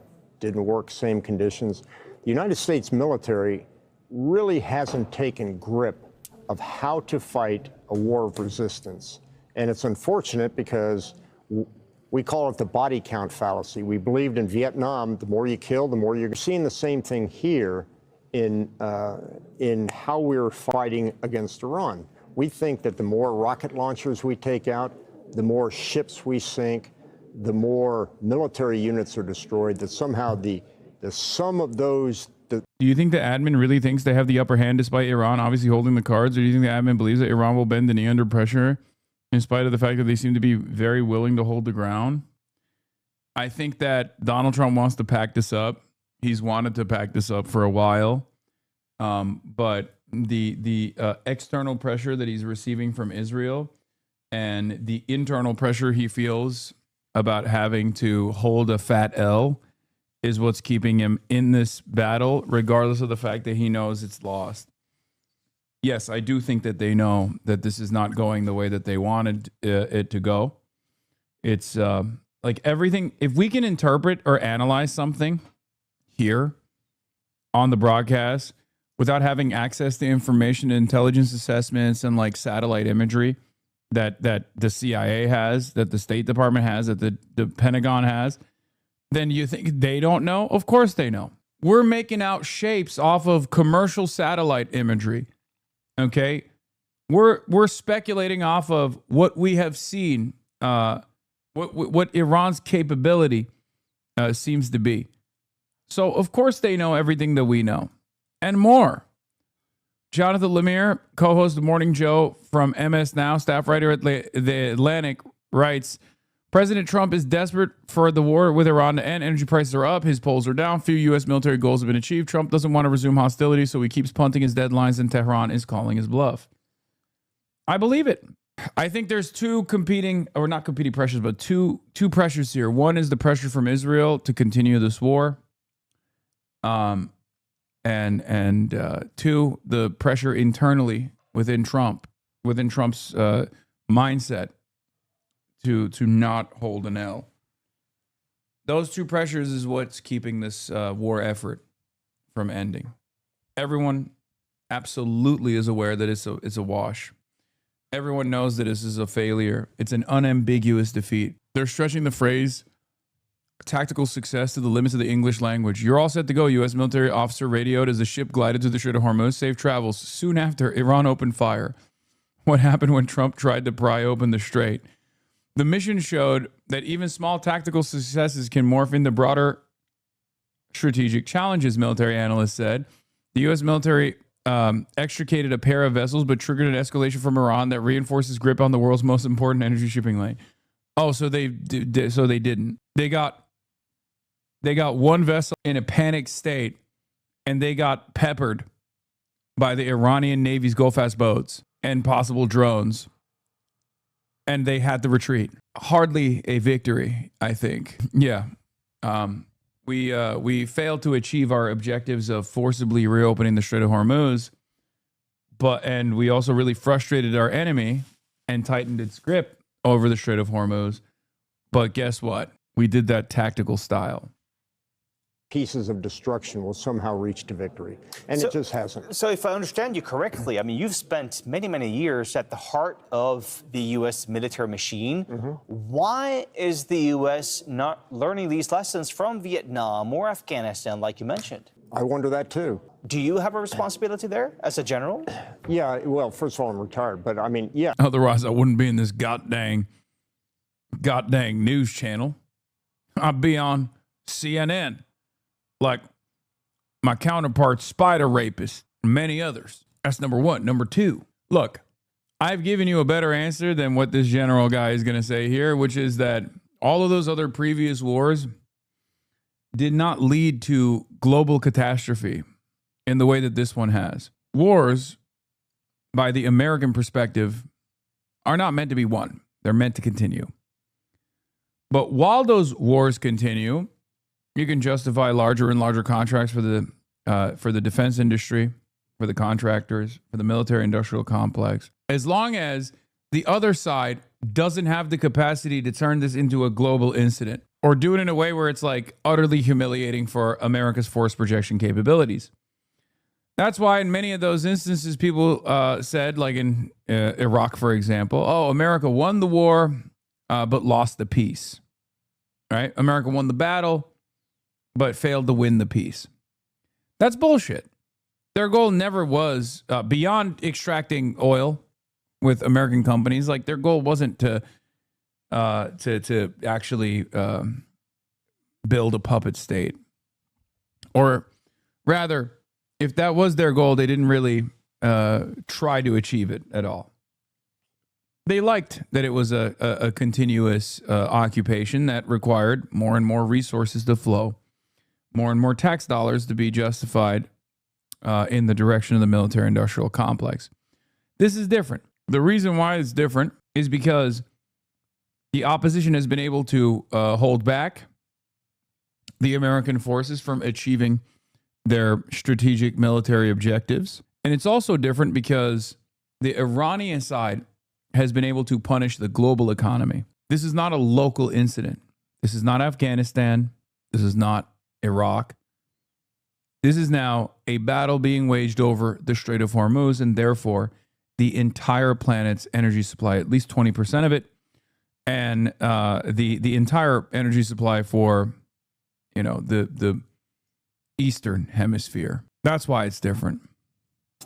didn't work, same conditions. The United States military really hasn't taken grip of how to fight a war of resistance. And it's unfortunate because we call it the body count fallacy. We believed in Vietnam, the more you kill, the more you're seeing the same thing here in how we're fighting against Iran. We think that the more rocket launchers we take out, the more ships we sink, the more military units are destroyed, that somehow the sum of those... Do you think the admin really thinks they have the upper hand despite Iran obviously holding the cards? Or do you think the admin believes that Iran will bend the knee under pressure in spite of the fact that they seem to be very willing to hold the ground? I think that Donald Trump wants to pack this up. He's wanted to pack this up for a while. But the external pressure that he's receiving from Israel and the internal pressure he feels about having to hold a fat L is what's keeping him in this battle, regardless of the fact that he knows it's lost. Yes, I do think that they know that this is not going the way that they wanted it to go. It's like everything. If we can interpret or analyze something here on the broadcast without having access to information, intelligence assessments, and like satellite imagery that the CIA has, that the State Department has, that the Pentagon has, then you think they don't know? Of course they know. We're making out shapes off of commercial satellite imagery. Okay? We're speculating off of what we have seen, what Iran's capability seems to be. So, of course they know everything that we know and more. Jonathan Lemire, co-host of Morning Joe from MS Now, staff writer at The Atlantic, writes, President Trump is desperate for the war with Iran to end. Energy prices are up. His polls are down. Few U.S. military goals have been achieved. Trump doesn't want to resume hostilities, so he keeps punting his deadlines, and Tehran is calling his bluff. I believe it. I think there's two competing, or not competing pressures, but two pressures here. One is the pressure from Israel to continue this war. And two, the pressure internally within Trump's mindset to not hold an L. Those two pressures is what's keeping this war effort from ending. Everyone absolutely is aware that it's a wash. Everyone knows that this is a failure. It's an unambiguous defeat. They're stretching the phrase tactical success to the limits of the English language. You're all set to go, U.S. military officer radioed as the ship glided through the Strait of Hormuz. Safe travels. Soon after, Iran opened fire. What happened when Trump tried to pry open the strait? The mission showed that even small tactical successes can morph into broader strategic challenges, military analysts said. The U.S. military extricated a pair of vessels, but triggered an escalation from Iran that reinforces grip on the world's most important energy shipping lane. Oh, so they didn't. They got one vessel in a panic state, and they got peppered by the Iranian Navy's Go-Fast boats and possible drones. And they had to retreat. Hardly a victory, I think. Yeah. We failed to achieve our objectives of forcibly reopening the Strait of Hormuz, and we also really frustrated our enemy and tightened its grip over the Strait of Hormuz. But guess what? We did that tactical style. Pieces of destruction will somehow reach to victory. And it just hasn't. So if I understand you correctly, I mean, you've spent many, many years at the heart of the U.S. military machine. Why is the U.S. not learning these lessons from Vietnam or Afghanistan, like you mentioned? I wonder that too. Do you have a responsibility there as a general? Yeah, well, first of all, I'm retired, but I mean, yeah. Otherwise, I wouldn't be in this goddamn news channel. I'd be on CNN. Like my counterpart, Spider Rapist, and many others. That's number one. Number two, look, I've given you a better answer than what this general guy is going to say here, which is that all of those other previous wars did not lead to global catastrophe in the way that this one has. Wars, by the American perspective, are not meant to be won. They're meant to continue. But while those wars continue, you can justify larger and larger contracts for the defense industry, for the contractors, for the military-industrial complex, as long as the other side doesn't have the capacity to turn this into a global incident. or do it in a way where it's like utterly humiliating for America's force projection capabilities. That's why in many of those instances, people said, like in Iraq, for example, oh, America won the war, but lost the peace, right? America won the battle, but failed to win the peace. That's bullshit. Their goal never was, beyond extracting oil with American companies, like their goal wasn't to actually build a puppet state. Or rather, if that was their goal, they didn't really try to achieve it at all. They liked that it was a continuous occupation that required more and more resources to flow, more and more tax dollars to be justified in the direction of the military-industrial complex. This is different. The reason why it's different is because the opposition has been able to hold back the American forces from achieving their strategic military objectives. And it's also different because the Iranian side has been able to punish the global economy. This is not a local incident. This is not Afghanistan. This is not Iraq. This is now a battle being waged over the Strait of Hormuz, and therefore the entire planet's energy supply, at least 20% of it, and the entire energy supply for, the Eastern Hemisphere. That's why it's different.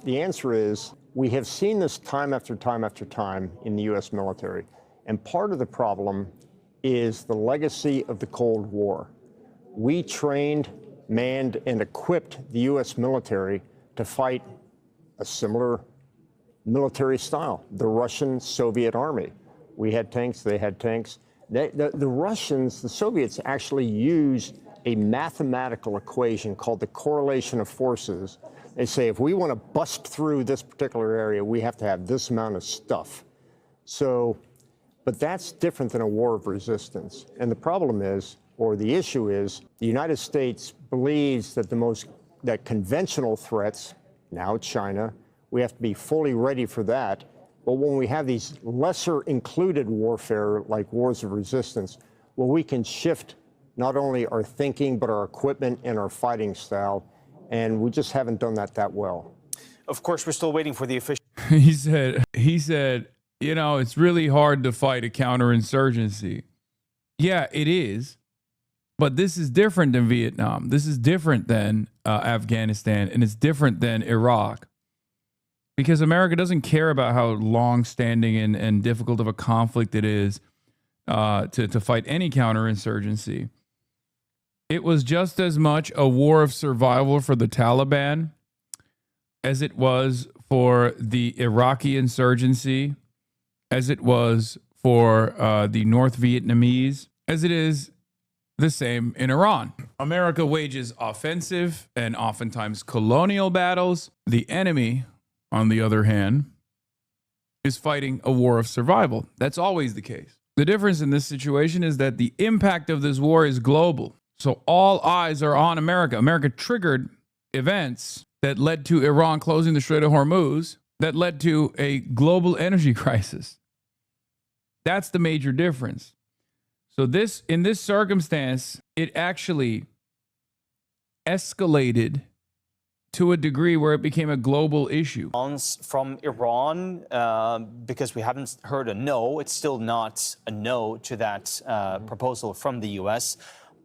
The answer is we have seen this time after time after time in the U.S. military. And part of the problem is the legacy of the Cold War. We trained, manned, and equipped the U.S. military to fight a similar military style, the Russian Soviet army. We had tanks, they had tanks. The Russians, the Soviets actually used a mathematical equation called the correlation of forces. They say, if we want to bust through this particular area, we have to have this amount of stuff. So, but that's different than a war of resistance. And the problem is, or the issue is, the United States believes that that conventional threats, now China, we have to be fully ready for that. But when we have these lesser included warfare, like wars of resistance, well, we can shift not only our thinking, but our equipment and our fighting style. And we just haven't done that well. Of course, we're still waiting for the official. He said, it's really hard to fight a counterinsurgency. Yeah, it is. But this is different than Vietnam. This is different than Afghanistan, and it's different than Iraq. Because America doesn't care about how long-standing and difficult of a conflict it is to fight any counterinsurgency. It was just as much a war of survival for the Taliban as it was for the Iraqi insurgency, as it was for the North Vietnamese, as it is the same in Iran. America wages offensive and oftentimes colonial battles. The enemy, on the other hand, is fighting a war of survival. That's always the case. The difference in this situation is that the impact of this war is global. So all eyes are on America. America triggered events that led to Iran closing the Strait of Hormuz, that led to a global energy crisis. That's the major difference. So in this circumstance, it actually escalated to a degree where it became a global issue. From Iran, because we haven't heard a no, it's still not a no to that proposal from the U.S.,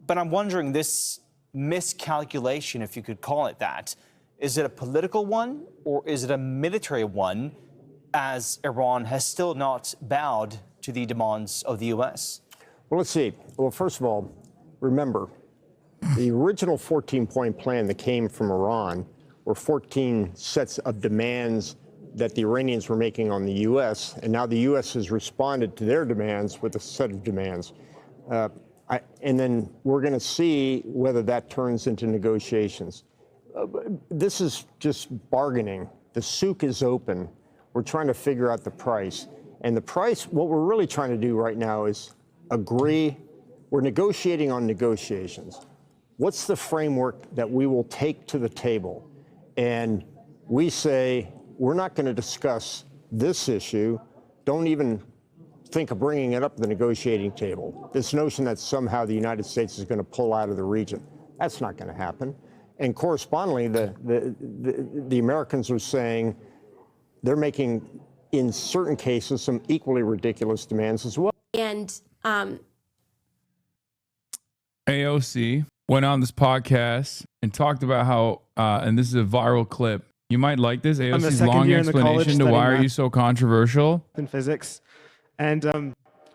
but I'm wondering, this miscalculation, if you could call it that, is it a political one or is it a military one, as Iran has still not bowed to the demands of the U.S.? Well, let's see. Well, first of all, remember, the original 14-point plan that came from Iran were 14 sets of demands that the Iranians were making on the U.S., and now the U.S. has responded to their demands with a set of demands. And then we're going to see whether that turns into negotiations. This is just bargaining. The souk is open. We're trying to figure out the price. And the price, what we're really trying to do right now is agree. We're negotiating on negotiations. What's the framework that we will take to the table? And we say, we're not going to discuss this issue. Don't even think of bringing it up to the negotiating table. This notion that somehow the United States is going to pull out of the region, that's not going to happen. And correspondingly, the Americans are saying they're making, in certain cases, some equally ridiculous demands as well. And AOC went on this podcast and talked about how, and this is a viral clip. You might like this. AOC's long explanation to why are you so controversial in physics, and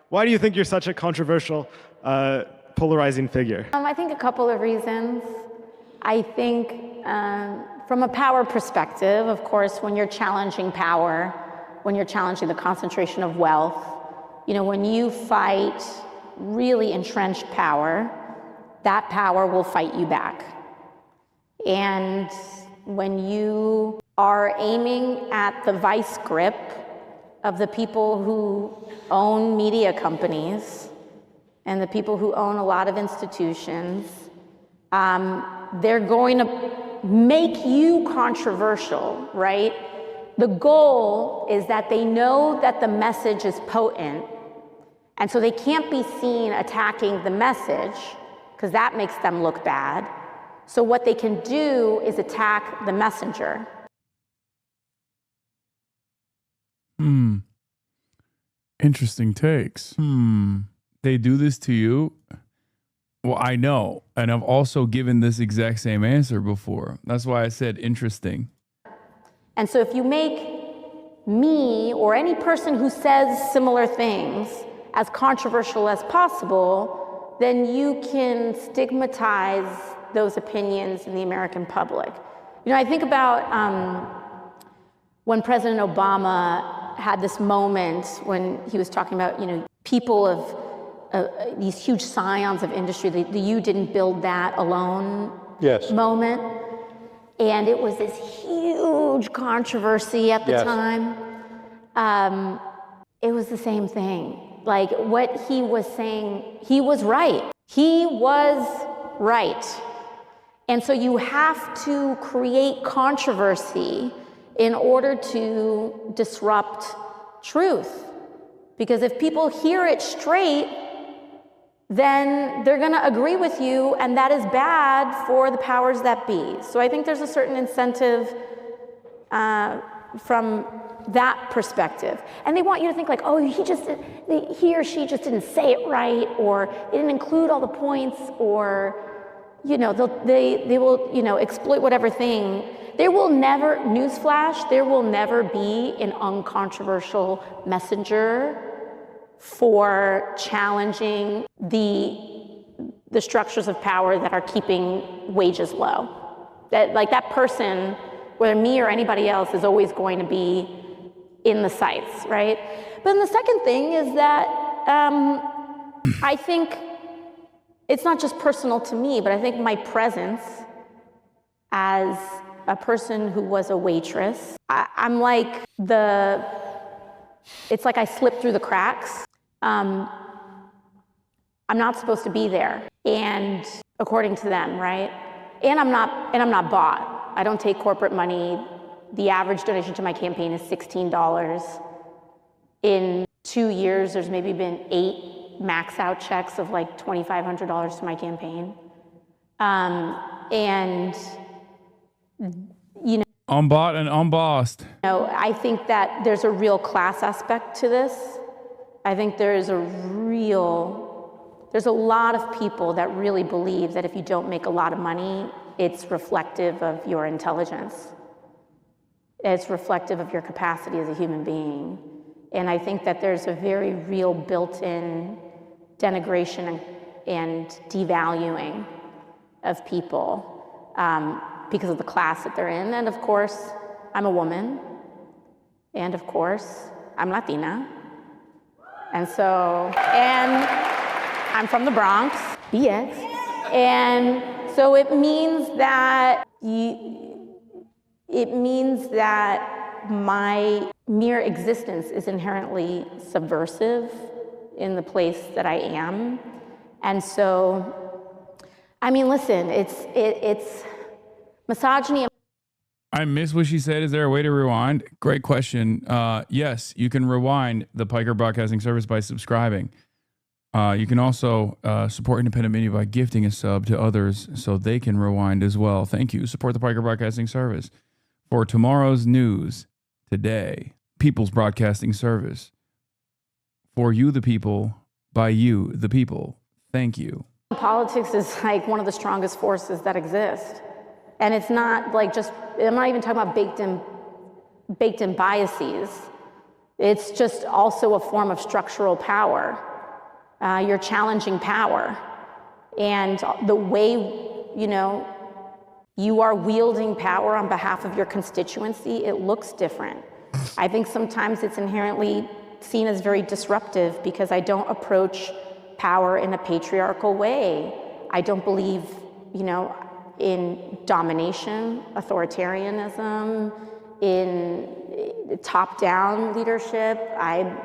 why do you think you're such a controversial, polarizing figure? I think a couple of reasons. I think from a power perspective, of course, when you're challenging power, when you're challenging the concentration of wealth, you know, when you fight really entrenched power, that power will fight you back. And when you are aiming at the vice grip of the people who own media companies and the people who own a lot of institutions, they're going to make you controversial, right? The goal is that they know that the message is potent, and so they can't be seen attacking the message because that makes them look bad. So what they can do is attack the messenger. Interesting takes. They do this to you? Well, I know. And I've also given this exact same answer before. That's why I said interesting. And so if you make me or any person who says similar things as controversial as possible, then you can stigmatize those opinions in the American public. You know, I think about when President Obama had this moment when he was talking about, you know, people of these huge scions of industry, the you didn't build that alone moment. And it was this huge controversy at the time. It was the same thing. Like what he was saying, he was right. He was right. And so you have to create controversy in order to disrupt truth. Because if people hear it straight, then they're going to agree with you, and that is bad for the powers that be. So I think there's a certain incentive from that perspective. And they want you to think like, oh, he or she just didn't say it right, or they didn't include all the points, or, you know, they will, you know, exploit whatever thing. There will never, newsflash, there will never be an uncontroversial messenger for challenging the structures of power that are keeping wages low. That person, whether me or anybody else, is always going to be in the sights, right? But then the second thing is that I think it's not just personal to me, but I think my presence as a person who was a waitress, I'm like it's like I slipped through the cracks. I'm not supposed to be there, and according to them, right? And I'm not bought. I don't take corporate money. The average donation to my campaign is $16. In 2 years, there's maybe been 8 max out checks of like $2,500 to my campaign. And you know, Unbought and unbossed. I think that there's a real class aspect to this. I think there's a lot of people that really believe that if you don't make a lot of money, it's reflective of your intelligence. It's reflective of your capacity as a human being. And I think that there's a very real built-in denigration and devaluing of people because of the class that they're in. And of course, I'm a woman. And of course, I'm Latina. And I'm from the Bronx, BX. And so it means that my mere existence is inherently subversive in the place that I am. And so, I mean, listen, it's misogyny. I miss what she said. Is there a way to rewind? Great question. Yes, you can rewind the Piker Broadcasting Service by subscribing. You can also support independent media by gifting a sub to others so they can rewind as well. Thank you. Support the Piker Broadcasting Service. For tomorrow's news today, People's Broadcasting Service. For you, the people, by you, the people. Thank you. Politics is like one of the strongest forces that exist. And it's not like just, I'm not even talking about baked in biases. It's just also a form of structural power. You're challenging power. And the way, you are wielding power on behalf of your constituency, it looks different. I think sometimes it's inherently seen as very disruptive because I don't approach power in a patriarchal way. I don't believe, in domination, authoritarianism, in top-down leadership. I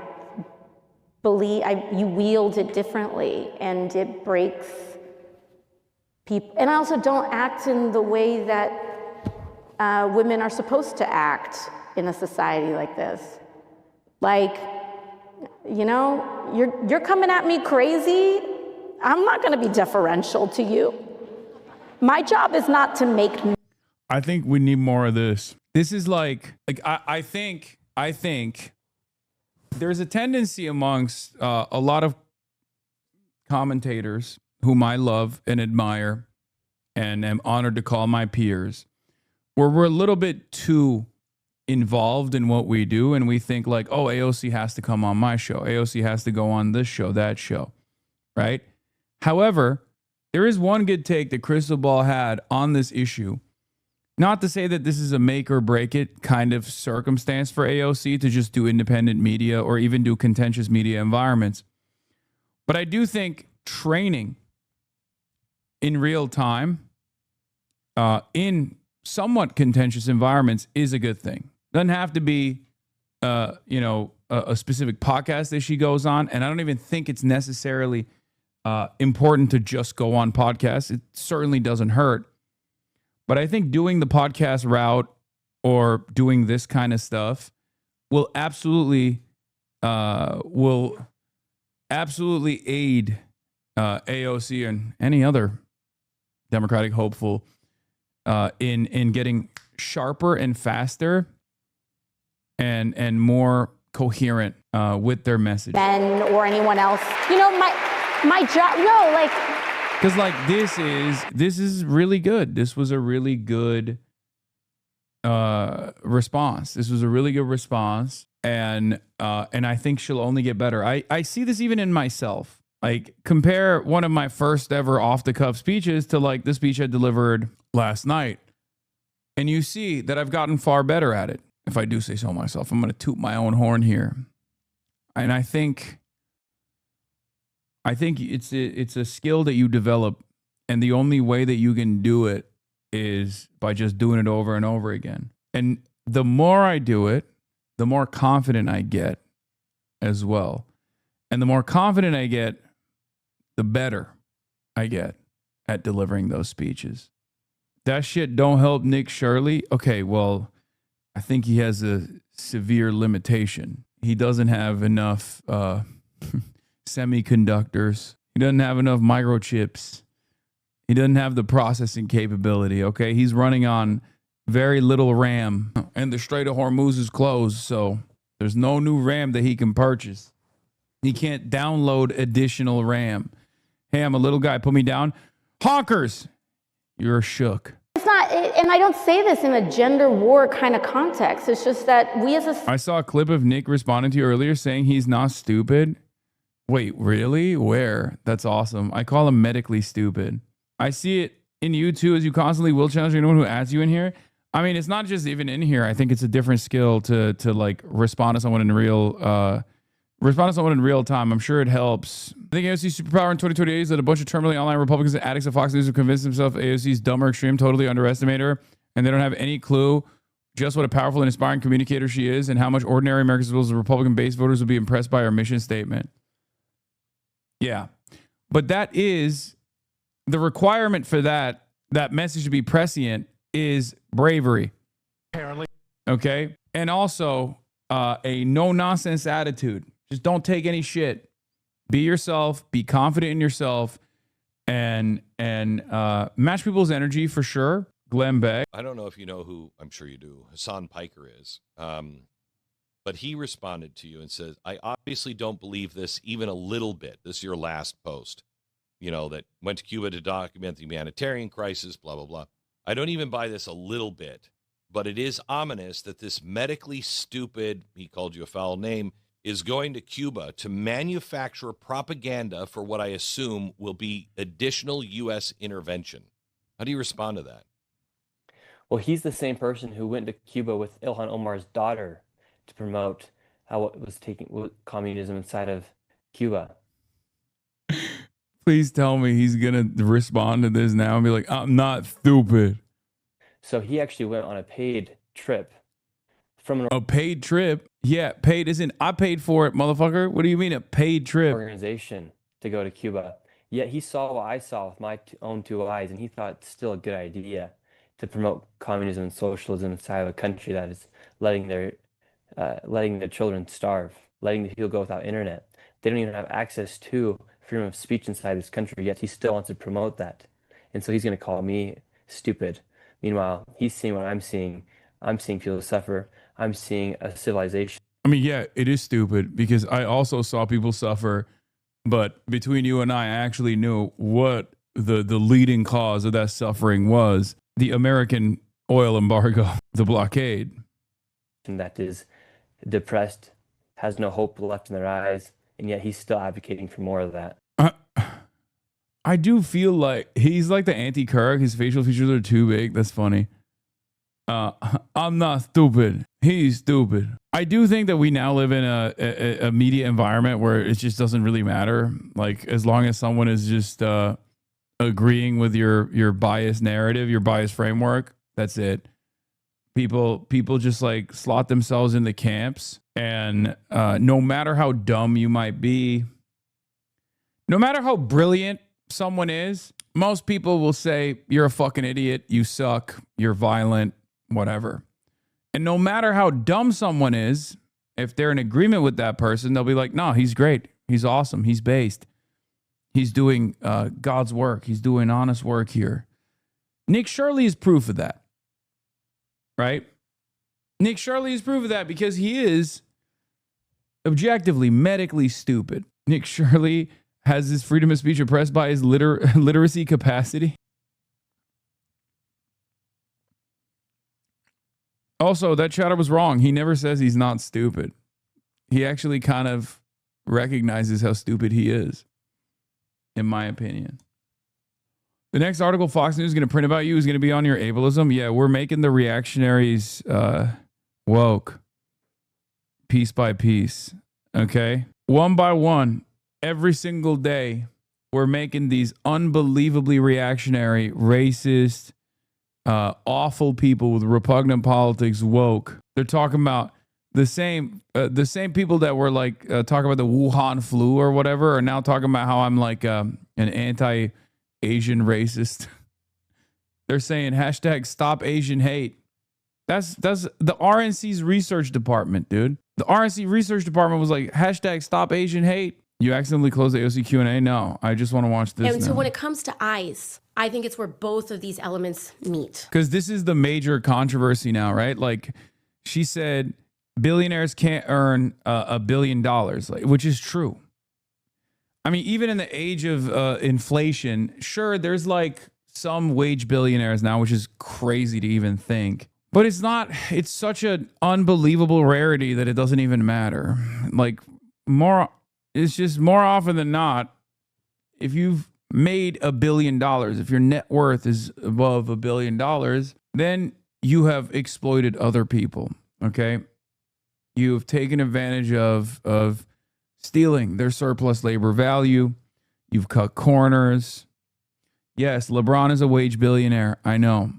believe you wield it differently, and it breaks people. And I also don't act in the way that women are supposed to act in a society like this. Like, you're coming at me crazy. I'm not going to be deferential to you. My job is not to make. I think we need more of this. This is I think there's a tendency amongst a lot of commentators whom I love and admire and am honored to call my peers, where we're a little bit too involved in what we do, and we think like, oh, AOC has to come on my show. AOC has to go on this show, that show, right? However, there is one good take that Crystal Ball had on this issue. Not to say that this is a make or break it kind of circumstance for AOC to just do independent media or even do contentious media environments. But I do think training in real time in somewhat contentious environments is a good thing. Doesn't have to be, a specific podcast that she goes on. And I don't even think it's necessarily important to just go on podcasts. It certainly doesn't hurt. But I think doing the podcast route or doing this kind of stuff will absolutely aid AOC and any other Democratic hopeful in getting sharper and faster and more coherent with their message. Ben or anyone else. My job, because this is really good. This was a really good response. This was a really good response, and I think she'll only get better. I see this even in myself. Like, compare one of my first ever off the cuff speeches to like the speech I delivered last night, and you see that I've gotten far better at it. If I do say so myself, I'm going to toot my own horn here, and I think it's a skill that you develop, and the only way that you can do it is by just doing it over and over again. And the more I do it, the more confident I get as well. And the more confident I get, the better I get at delivering those speeches. That shit don't help Nick Shirley. Okay, well, I think he has a severe limitation. He doesn't have enough semiconductors. He doesn't have enough microchips. He doesn't have the processing capability, okay? He's running on very little RAM, and the Strait of Hormuz is closed, so there's no new RAM that he can purchase. He can't download additional RAM. Hey, I'm a little guy. Put me down. Honkers! You're shook. It's not, and I don't say this in a gender war kind of context. It's just that we as a... I saw a clip of Nick responding to you earlier saying he's not stupid. Wait, really? Where? That's awesome. I call him medically stupid. I see it in you too, as you constantly will challenge anyone who adds you in here. I mean, it's not just even in here. I think it's a different skill to like respond to someone in real time. I'm sure it helps. I think AOC's superpower in 2028 is that a bunch of terminally online Republicans and addicts of Fox News have convinced themselves AOC's dumb or extreme, totally underestimate her, and they don't have any clue just what a powerful and inspiring communicator she is and how much ordinary Americans as well as Republican-based voters will be impressed by her mission statement. Yeah. But that is the requirement for that message to be prescient is bravery. Apparently. Okay. And also a no nonsense attitude. Just don't take any shit. Be yourself, be confident in yourself, and match people's energy for sure. Glenn Beck. I don't know if you know who, I'm sure you do, Hasan Piker is. But he responded to you and says, I obviously don't believe this even a little bit. This is your last post, that went to Cuba to document the humanitarian crisis, blah, blah, blah. I don't even buy this a little bit, but it is ominous that this medically stupid, he called you a foul name, is going to Cuba to manufacture propaganda for what I assume will be additional U.S. intervention. How do you respond to that? Well, he's the same person who went to Cuba with Ilhan Omar's daughter to promote how it was taking communism inside of Cuba. Please tell me he's going to respond to this now and be like, I'm not stupid. So he actually went on a paid trip. A paid trip? Yeah, paid isn't, I paid for it, motherfucker. What do you mean a paid trip? Organization to go to Cuba. Yet he saw what I saw with my own two eyes, and he thought it's still a good idea to promote communism and socialism inside of a country that is letting their children starve, letting the people go without internet. They don't even have access to freedom of speech inside this country, yet he still wants to promote that. And so he's going to call me stupid. Meanwhile, he's seeing what I'm seeing. I'm seeing people suffer. I'm seeing a civilization. I mean, yeah, it is stupid because I also saw people suffer, but between you and I actually knew what the leading cause of that suffering was: the American oil embargo, the blockade. And that is depressed, has no hope left in their eyes, and yet he's still advocating for more of that. I do feel like he's like the anti-Kirk. His facial features are too big. That's funny. I'm not stupid. He's stupid. I do think that we now live in a media environment where it just doesn't really matter. Like, as long as someone is just agreeing with your biased narrative, your biased framework, that's it. People just like slot themselves in the camps, and no matter how dumb you might be, no matter how brilliant someone is, most people will say you're a fucking idiot, you suck, you're violent, whatever. And no matter how dumb someone is, if they're in agreement with that person, they'll be like, no, he's great, he's awesome, he's based, he's doing God's work, he's doing honest work here. Nick Shirley is proof of that. Right? Nick Shirley is proof of that because he is objectively medically stupid. Nick Shirley has his freedom of speech oppressed by his literacy capacity. Also, that chatter was wrong. He never says he's not stupid. He actually kind of recognizes how stupid he is, in my opinion. The next article Fox News is going to print about you is going to be on your ableism. Yeah, we're making the reactionaries woke piece by piece. Okay? One by one, every single day, we're making these unbelievably reactionary, racist, awful people with repugnant politics woke. They're talking about the same people that were like talking about the Wuhan flu or whatever are now talking about how I'm like an anti-Asian racist. They're saying hashtag stop Asian hate. That's the RNC's research department, dude. The RNC research department was like hashtag stop Asian hate. You accidentally closed the AOC Q&A? No, I just want to watch this. And now. so when it comes to ICE, I think it's where both of these elements meet. Because this is the major controversy now, right? Like, she said billionaires can't earn $1 billion, like, which is true. I mean, even in the age of inflation, sure, there's like some wage billionaires now, which is crazy to even think. But it's not, it's such an unbelievable rarity that it doesn't even matter. Like, it's just more often than not, if you've made $1 billion, if your net worth is above $1 billion, then you have exploited other people, okay? You've taken advantage of stealing their surplus labor value. You've cut corners. Yes, LeBron is a wage billionaire. I know.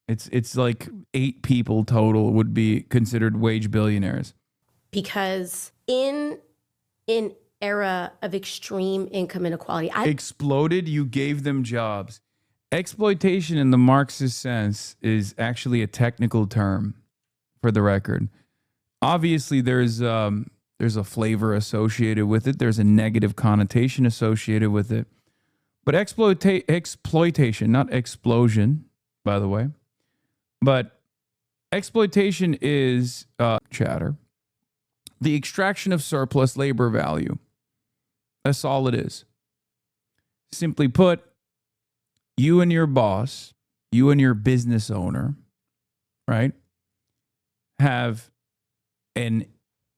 It's like 8 people total would be considered wage billionaires. Because in an era of extreme income inequality, Exploded, you gave them jobs. Exploitation in the Marxist sense is actually a technical term. for the record. Obviously, there's a flavor associated with it. There's a negative connotation associated with it. But exploitation, not explosion, by the way, but exploitation is chatter. The extraction of surplus labor value. That's all it is. Simply put, you and your boss, you and your business owner, right, have an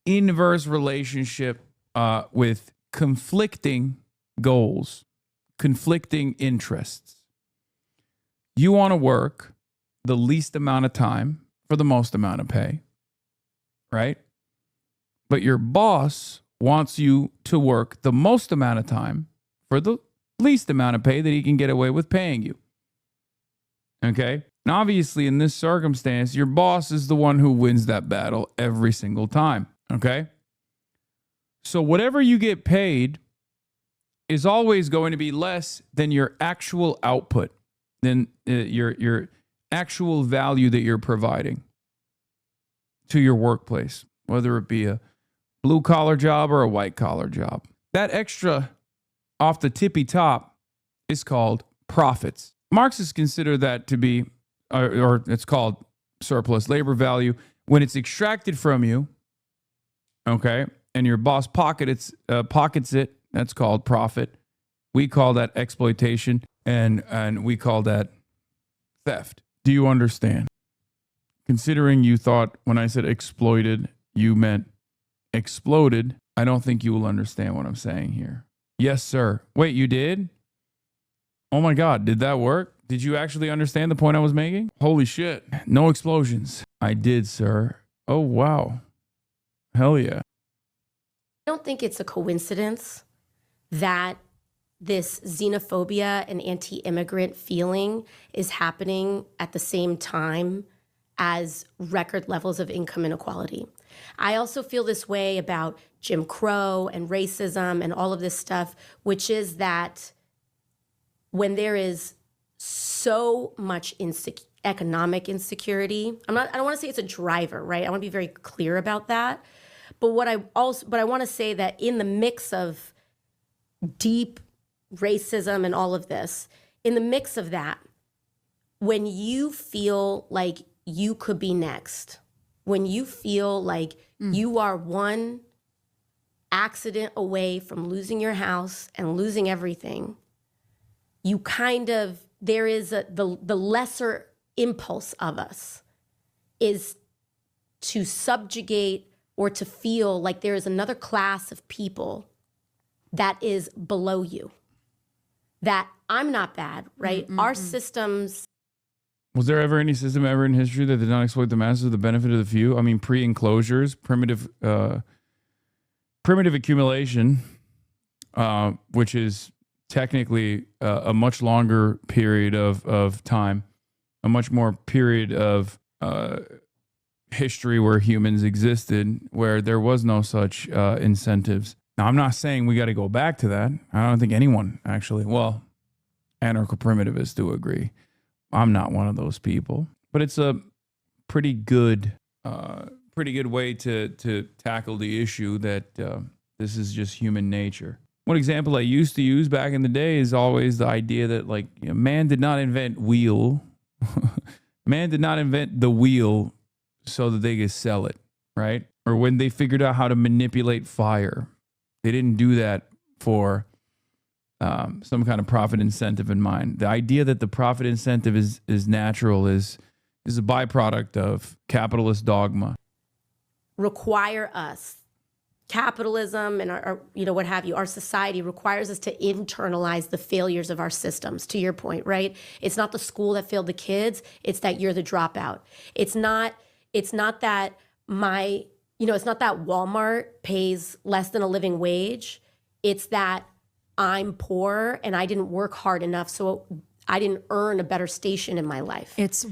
inverse relationship with conflicting goals, conflicting interests. You want to work the least amount of time for the most amount of pay, right? But your boss wants you to work the most amount of time for the least amount of pay that he can get away with paying you. Okay? And obviously, in this circumstance, your boss is the one who wins that battle every single time. Okay? So whatever you get paid is always going to be less than your actual output, than your actual value that you're providing to your workplace, whether it be a blue-collar job or a white-collar job. That extra off the tippy top is called profits. Marxists consider that to be, or it's called surplus labor value, when it's extracted from you, okay, and your boss pockets it, that's called profit. We call that exploitation, and we call that theft. Do you understand? Considering you thought when I said exploited, you meant exploded, I don't think you will understand what I'm saying here. Yes, sir. Wait, you did? Oh my God, did that work? Did you actually understand the point I was making? Holy shit. No explosions. I did, sir. Oh, wow. Hell yeah. I don't think it's a coincidence that this xenophobia and anti-immigrant feeling is happening at the same time as record levels of income inequality. I also feel this way about Jim Crow and racism and all of this stuff, which is that when there is so much economic insecurity, I don't want to say it's a driver, right? I want to be very clear about that. But I want to say that in the mix of deep racism and all of this, in the mix of that, when you feel like you could be next, when you feel like you are one accident away from losing your house and losing everything, you kind of, there is the lesser impulse of us is to subjugate or to feel like there is another class of people that is below you, that I'm not bad, right? Our systems. Was there ever any system ever in history that did not exploit the masses for the benefit of the few? I mean, pre-enclosures, primitive accumulation, which is technically a much longer period of time, a much more period of history where humans existed, where there was no such incentives. Now, I'm not saying we got to go back to that. I don't think anyone actually, well, anarcho-primitivists do agree. I'm not one of those people, but it's a pretty good way to tackle the issue that this is just human nature. One example I used to use back in the day is always the idea that, like, man did not invent wheel. Man did not invent the wheel so that they could sell it, right? Or when they figured out how to manipulate fire, they didn't do that for some kind of profit incentive in mind. The idea that the profit incentive is natural is a byproduct of capitalist dogma. Require us, capitalism and our what have you, our society requires us to internalize the failures of our systems, to your point, right? It's not the school that failed the kids, it's that you're the dropout. It's not that it's not that Walmart pays less than a living wage. It's that I'm poor and I didn't work hard enough, so I didn't earn a better station in my life. It's,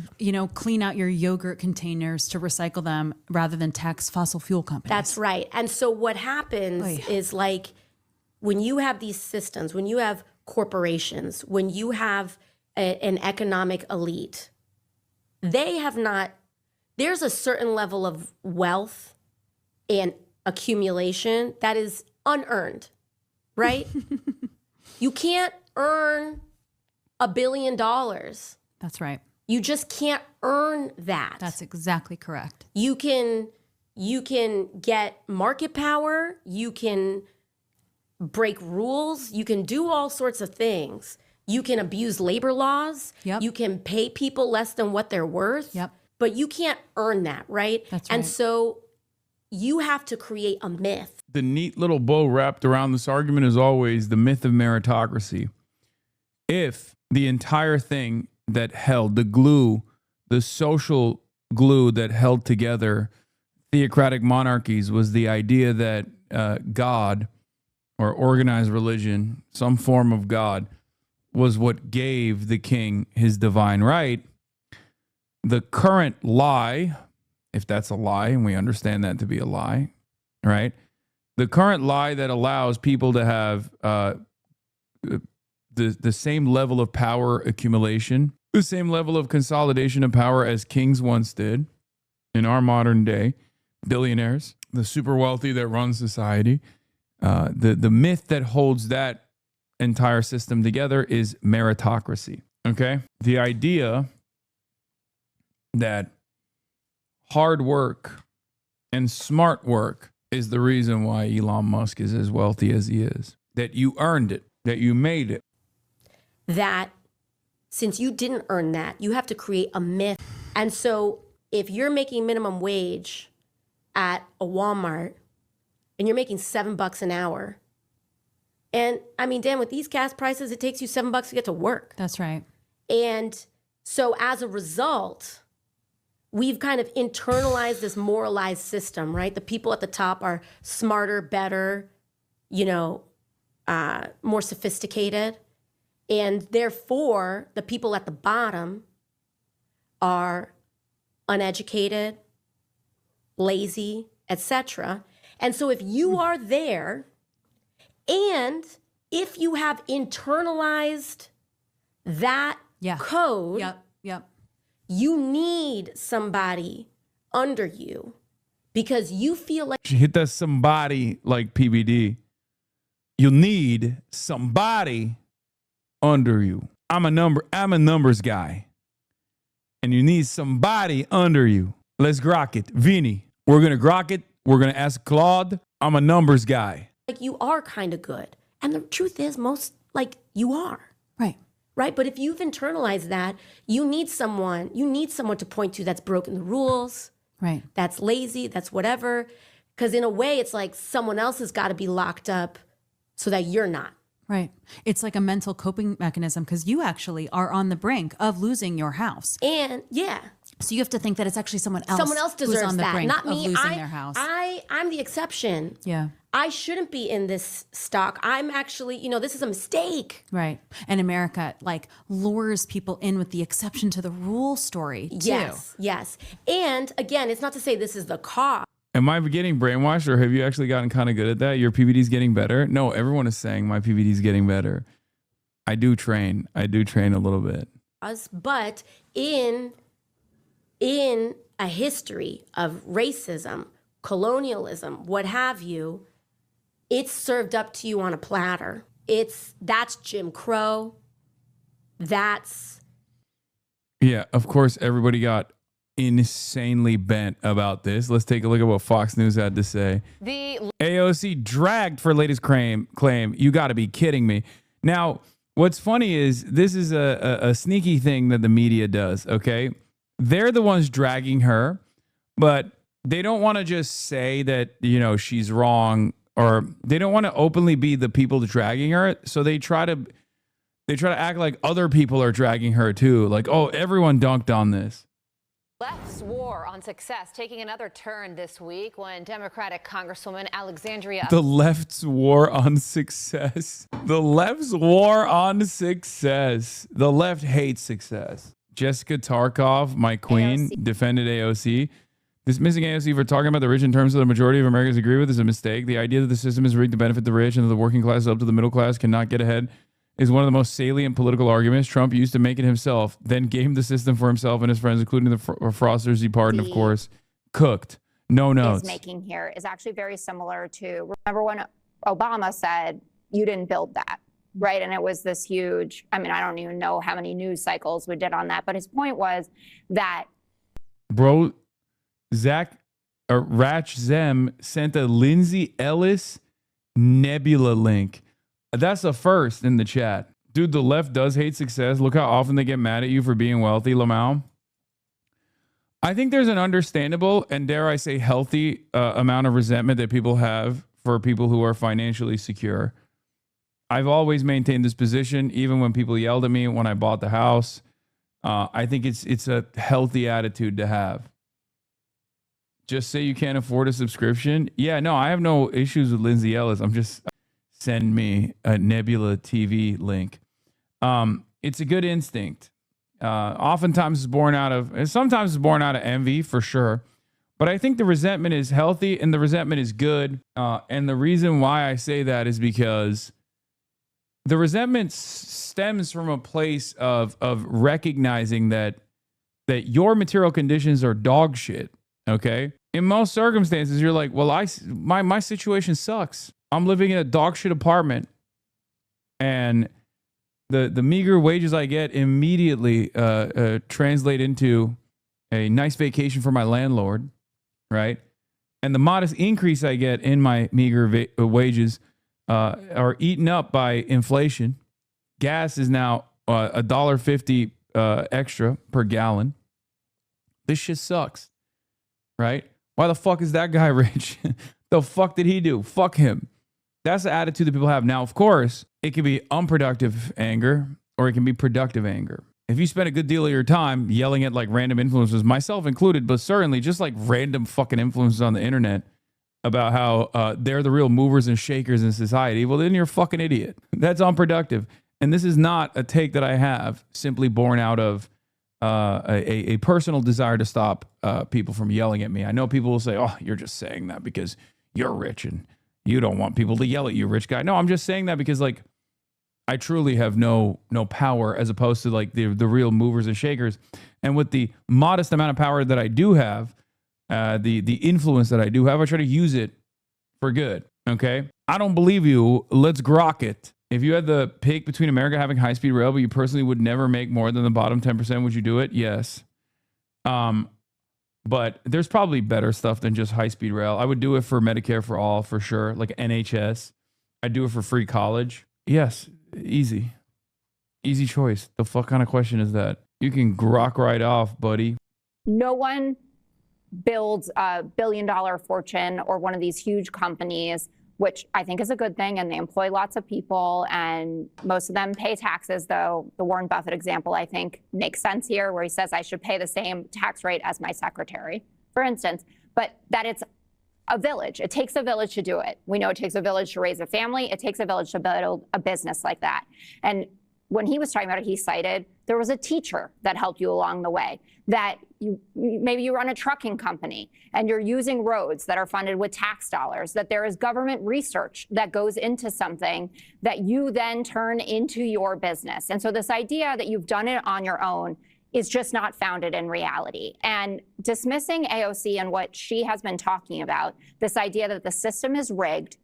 clean out your yogurt containers to recycle them rather than tax fossil fuel companies. That's right. And so what happens is, like, when you have these systems, when you have corporations, when you have an economic elite, they have not there's a certain level of wealth and accumulation that is unearned, right? You can't earn $1 billion. That's right. You just can't earn that. That's exactly correct. You can get market power, you can break rules, you can do all sorts of things. You can abuse labor laws. Yep. You can pay people less than what they're worth. Yep. But you can't earn that, right? That's And right. so you have to create a myth. The neat little bow wrapped around this argument is always the myth of meritocracy. If the entire thing that held the glue, the social glue that held together theocratic monarchies was the idea that God or organized religion, some form of God, was what gave the king his divine right, the current lie, if that's a lie, and we understand that to be a lie, right? The current lie that allows people to have the same level of power accumulation, the same level of consolidation of power as kings once did in our modern day, billionaires, the super wealthy that run society, the myth that holds that entire system together is meritocracy. Okay? The idea that hard work and smart work is the reason why Elon Musk is as wealthy as he is. That you earned it, that you made it. That since you didn't earn that, you have to create a myth. And so if you're making minimum wage at a Walmart and you're making $7 an hour, and I mean, Dan, with these gas prices, it takes you $7 to get to work. That's right. And so as a result, we've kind of internalized this moralized system, right? The people at the top are smarter, better, more sophisticated. And therefore, the people at the bottom are uneducated, lazy, etc. And so if you are there, and if you have internalized that code, you need somebody under you because you feel like You hit that somebody like PBD. You'll need somebody under you. I'm a numbers guy. And you need somebody under you. Let's grok it. Vinny, we're going to grok it. We're going to ask Claude. I'm a numbers guy. you are kind of good. And the truth is you are. Right? But if you've internalized that, you need someone to point to that's broken the rules. Right. That's lazy, that's whatever. Because in a way, it's like someone else has got to be locked up so that you're not. Right. It's like a mental coping mechanism because you actually are on the brink of losing your house. And yeah. So you have to think that it's actually someone else. Someone else deserves who's on the that, brink not me. of losing their house. I'm the exception. Yeah. I shouldn't be in this stock. I'm actually, this is a mistake. Right. And America lures people in with the exception to the rule story too. Yes. And again, it's not to say this is the cause. Am I getting brainwashed or have you actually gotten kind of good at that? Your PVD's getting better? No, everyone is saying my PVD's getting better. I do train a little bit. But in a history of racism, colonialism, what have you, it's served up to you on a platter. That's Jim Crow. Yeah, of course, everybody got insanely bent about this. Let's take a look at what Fox News had to say. The AOC dragged for latest claim. You got to be kidding me. Now, what's funny is this is a sneaky thing that the media does, okay? They're the ones dragging her, but they don't want to just say that, she's wrong, or they don't want to openly be the people dragging her. So they try to act like other people are dragging her too. Like, oh, everyone dunked on this. Left's war on success taking another turn this week when Democratic Congresswoman Alexandria... The left's war on success. The left's war on success. The left hates success. Jessica Tarkov, my queen, defended AOC. Dismissing AOC for talking about the rich in terms that the majority of Americans agree with is a mistake. The idea that the system is rigged to benefit the rich and that the working class up to the middle class cannot get ahead is one of the most salient political arguments Trump used to make it himself, then gamed the system for himself and his friends, including the fraudsters he pardoned, of course. Cooked. No notes. Is making here is actually very similar to, remember when Obama said, you didn't build that, right? And it was this huge, I mean, I don't even know how many news cycles we did on that, but his point was that. Bro, Ratch Zem sent a Lindsay Ellis Nebula link. That's a first in the chat. Dude, the left does hate success. Look how often they get mad at you for being wealthy, Lamau. I think there's an understandable and, dare I say, healthy amount of resentment that people have for people who are financially secure. I've always maintained this position, even when people yelled at me when I bought the house. I think it's a healthy attitude to have. Just say you can't afford a subscription. Yeah, no, I have no issues with Lindsay Ellis. I'm just send me a Nebula TV link. It's a good instinct. Oftentimes sometimes it's born out of envy for sure. But I think the resentment is healthy and the resentment is good. And the reason why I say that is because the resentment stems from a place of recognizing that your material conditions are dog shit. Okay. In most circumstances, you're like, well, my situation sucks. I'm living in a dog shit apartment, and the meager wages I get immediately translate into a nice vacation for my landlord, right? And the modest increase I get in my meager wages are eaten up by inflation. Gas is now $1.50 extra per gallon. This shit sucks, right? Why the fuck is that guy rich? The fuck did he do? Fuck him. That's the attitude that people have. Now, of course, it can be unproductive anger or it can be productive anger. If you spend a good deal of your time yelling at like random influencers, myself included, but certainly just like random fucking influencers on the internet about how they're the real movers and shakers in society, well, then you're a fucking idiot. That's unproductive. And this is not a take that I have simply born out of a personal desire to stop people from yelling at me. I know people will say, oh, you're just saying that because you're rich and you don't want people to yell at you, rich guy. No, I'm just saying that because like I truly have no power as opposed to like the real movers and shakers. And with the modest amount of power that I do have, the influence that I do have, I try to use it for good. Okay. I don't believe you. Let's grok it. If you had the pick between America having high-speed rail, but you personally would never make more than the bottom 10%, would you do it? Yes. But there's probably better stuff than just high-speed rail. I would do it for Medicare for all, for sure, like NHS. I'd do it for free college. Yes, easy. Easy choice. The fuck kind of question is that? You can grok right off, buddy. No one builds a billion-dollar fortune or one of these huge companies, which I think is a good thing, and they employ lots of people, and most of them pay taxes, though the Warren Buffett example, I think, makes sense here, where he says I should pay the same tax rate as my secretary, for instance, but that it's a village. It takes a village to do it. We know it takes a village to raise a family. It takes a village to build a business like that. And when he was talking about it, he cited there was a teacher that helped you along the way, that maybe you run a trucking company and you're using roads that are funded with tax dollars, that there is government research that goes into something that you then turn into your business. And so this idea that you've done it on your own is just not founded in reality. And dismissing AOC and what she has been talking about, this idea that the system is rigged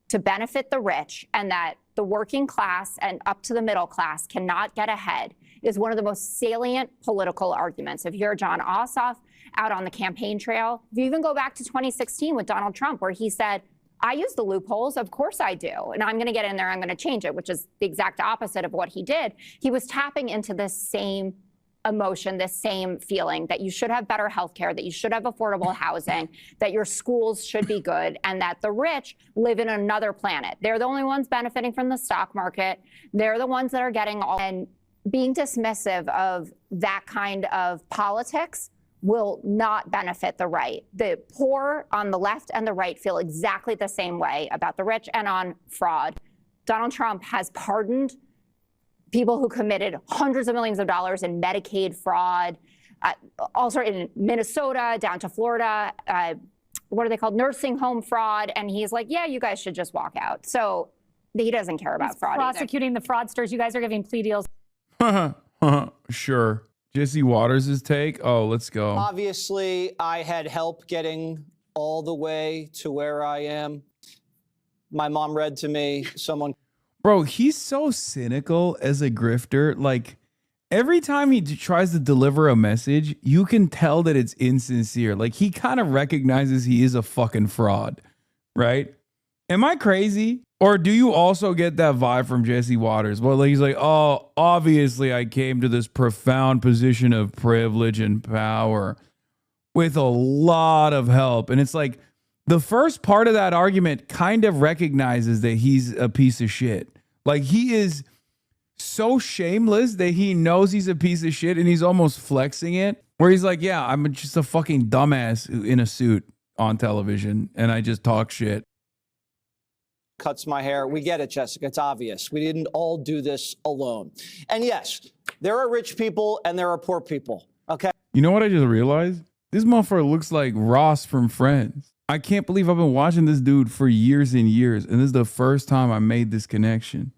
to benefit the rich and that the working class and up to the middle class cannot get ahead, is one of the most salient political arguments. If you hear John Ossoff out on the campaign trail, if you even go back to 2016 with Donald Trump, where he said, I use the loopholes, of course I do, and I'm going to get in there, I'm going to change it, which is the exact opposite of what he did. He was tapping into this same emotion, this same feeling that you should have better healthcare, that you should have affordable housing, that your schools should be good, and that the rich live in another planet. They're the only ones benefiting from the stock market. They're the ones that are getting all, and being dismissive of that kind of politics will not benefit the right. The poor on the left and the right feel exactly the same way about the rich and on fraud. Donald Trump has pardoned people who committed hundreds of millions of dollars in Medicaid fraud, also in Minnesota, down to Florida, what are they called? Nursing home fraud. And he's like, yeah, you guys should just walk out. So He doesn't care about fraud. Prosecuting the fraudsters. You guys are giving plea deals. Sure. Jesse Waters' take. Oh, let's go. Obviously, I had help getting all the way to where I am. My mom read to me. Bro, he's so cynical as a grifter. Like, every time he tries to deliver a message, you can tell that it's insincere. Like, he kind of recognizes he is a fucking fraud, right? Am I crazy? Or do you also get that vibe from Jesse Waters? Well, he's like, oh, obviously I came to this profound position of privilege and power with a lot of help. And it's like, the first part of that argument kind of recognizes that he's a piece of shit. Like, he is so shameless that he knows he's a piece of shit and he's almost flexing it. Where he's like, yeah, I'm just a fucking dumbass in a suit on television and I just talk shit. Cuts my hair. We get it, Jessica. It's obvious. We didn't all do this alone. And yes, there are rich people and there are poor people. Okay. You know what I just realized? This motherfucker looks like Ross from Friends. I can't believe I've been watching this dude for years and years, and this is the first time I made this connection.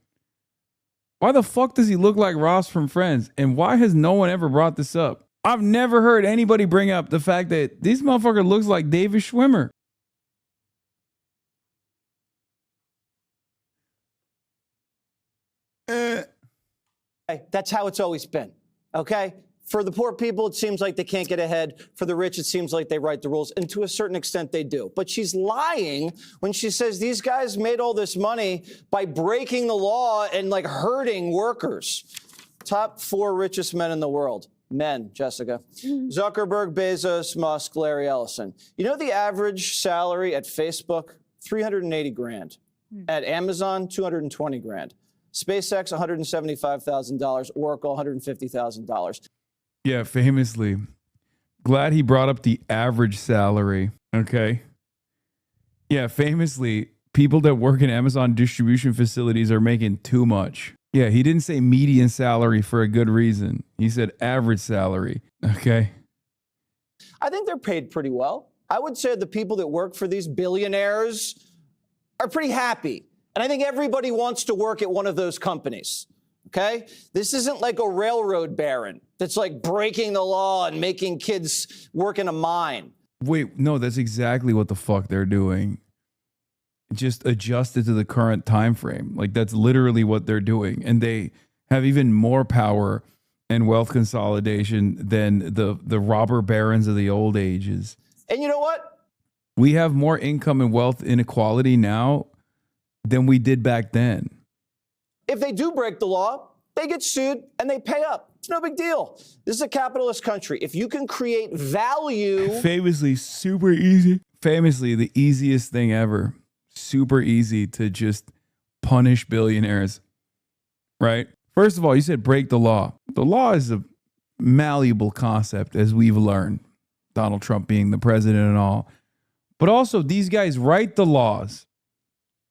Why the fuck does he look like Ross from Friends? And why has no one ever brought this up? I've never heard anybody bring up the fact that this motherfucker looks like David Schwimmer. That's how it's always been. Okay. For the poor people, it seems like they can't get ahead. For the rich, it seems like they write the rules. And to a certain extent, they do. But she's lying when she says these guys made all this money by breaking the law and like hurting workers. Top 4 richest men in the world. Men, Jessica. Zuckerberg, Bezos, Musk, Larry Ellison. You know the average salary at Facebook? $380 grand. At Amazon, $220 grand. SpaceX, $175,000. Oracle, $150,000. Yeah, famously. Glad he brought up the average salary. Okay. Yeah, famously, people that work in Amazon distribution facilities are making too much. Yeah, he didn't say median salary for a good reason. He said average salary. Okay. I think they're paid pretty well. I would say the people that work for these billionaires are pretty happy. And I think everybody wants to work at one of those companies. Okay? This isn't like a railroad baron that's like breaking the law and making kids work in a mine. Wait, no, that's exactly what the fuck they're doing. Just adjusted to the current time frame. Like, that's literally what they're doing. And they have even more power and wealth consolidation than the robber barons of the old ages. And you know what? We have more income and wealth inequality now than we did back then. If they do break the law, they get sued and they pay up. It's no big deal. This is a capitalist country. If you can create value. Famously, super easy. Famously, the easiest thing ever. Super easy to just punish billionaires, right? First of all, you said break the law. The law is a malleable concept, as we've learned. Donald Trump being the president and all. But also, these guys write the laws.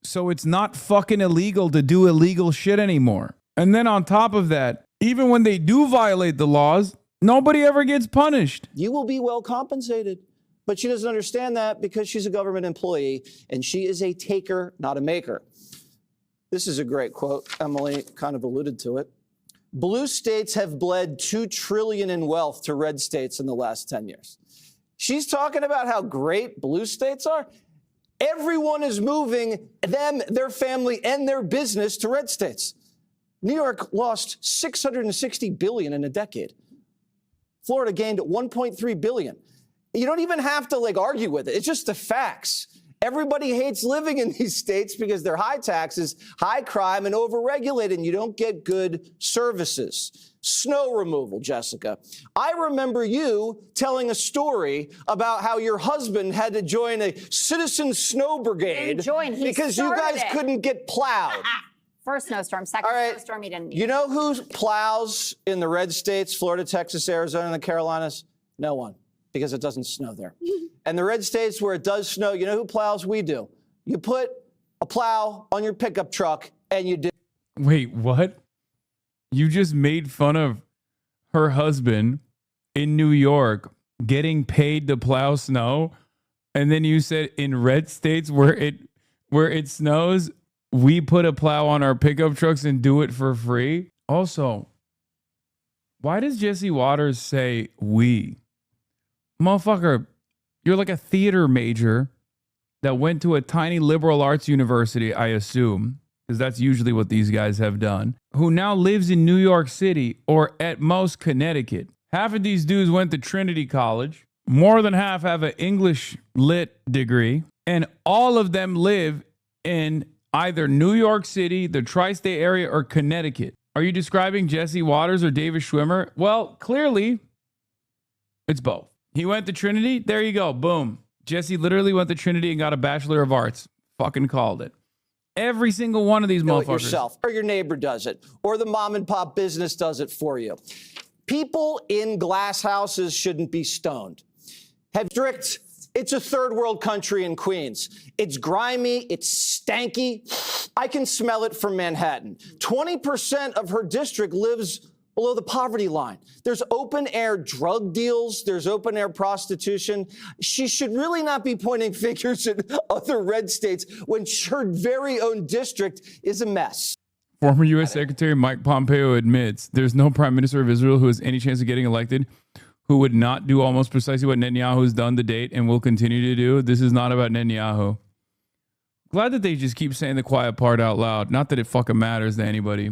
So it's not fucking illegal to do illegal shit anymore. And then on top of that, even when they do violate the laws, nobody ever gets punished. You will be well compensated. But she doesn't understand that because she's a government employee and she is a taker, not a maker. This is a great quote. Emily kind of alluded to it. Blue states have bled $2 trillion in wealth to red states in the last 10 years. She's talking about how great blue states are. Everyone is moving them, their family, and their business to red states. New York lost $660 billion in a decade. Florida gained $1.3 billion. You don't even have to argue with it. It's just the facts. Everybody hates living in these states because they're high taxes, high crime, and overregulated, and you don't get good services. Snow removal, Jessica. I remember you telling a story about how your husband had to join a citizen snow brigade because you guys couldn't get plowed. First snowstorm, second snowstorm, he didn't need. You know who plows in the red states, Florida, Texas, Arizona, and the Carolinas? No one, because it doesn't snow there. And the red states where it does snow, you know who plows? We do. You put a plow on your pickup truck and you do. Wait, what? You just made fun of her husband in New York getting paid to plow snow, and then you said in red states where it snows, we put a plow on our pickup trucks and do it for free? Also, why does Jesse Waters say we? Motherfucker, you're like a theater major that went to a tiny liberal arts university, I assume, because that's usually what these guys have done, who now lives in New York City or at most Connecticut. Half of these dudes went to Trinity College. More than half have an English lit degree. And all of them live in either New York City, the tri-state area, or Connecticut. Are you describing Jesse Waters or David Schwimmer? Well, clearly, it's both. He went to Trinity. There you go. Boom. Jesse literally went to Trinity and got a Bachelor of Arts. Fucking called it. Every single one of these motherfuckers. Do it yourself, or your neighbor does it, or the mom and pop business does it for you. People in glass houses shouldn't be stoned. Have strict. It's a third world country in Queens. It's grimy. It's stanky. I can smell it from Manhattan. 20% of her district lives below the poverty line. There's open air drug deals. There's open air prostitution. She should really not be pointing fingers at other red states when her very own district is a mess. Former U.S. Secretary Mike Pompeo admits there's no prime minister of Israel who has any chance of getting elected who would not do almost precisely what Netanyahu's done to date and will continue to do. This is not about Netanyahu. Glad that they just keep saying the quiet part out loud. Not that it fucking matters to anybody.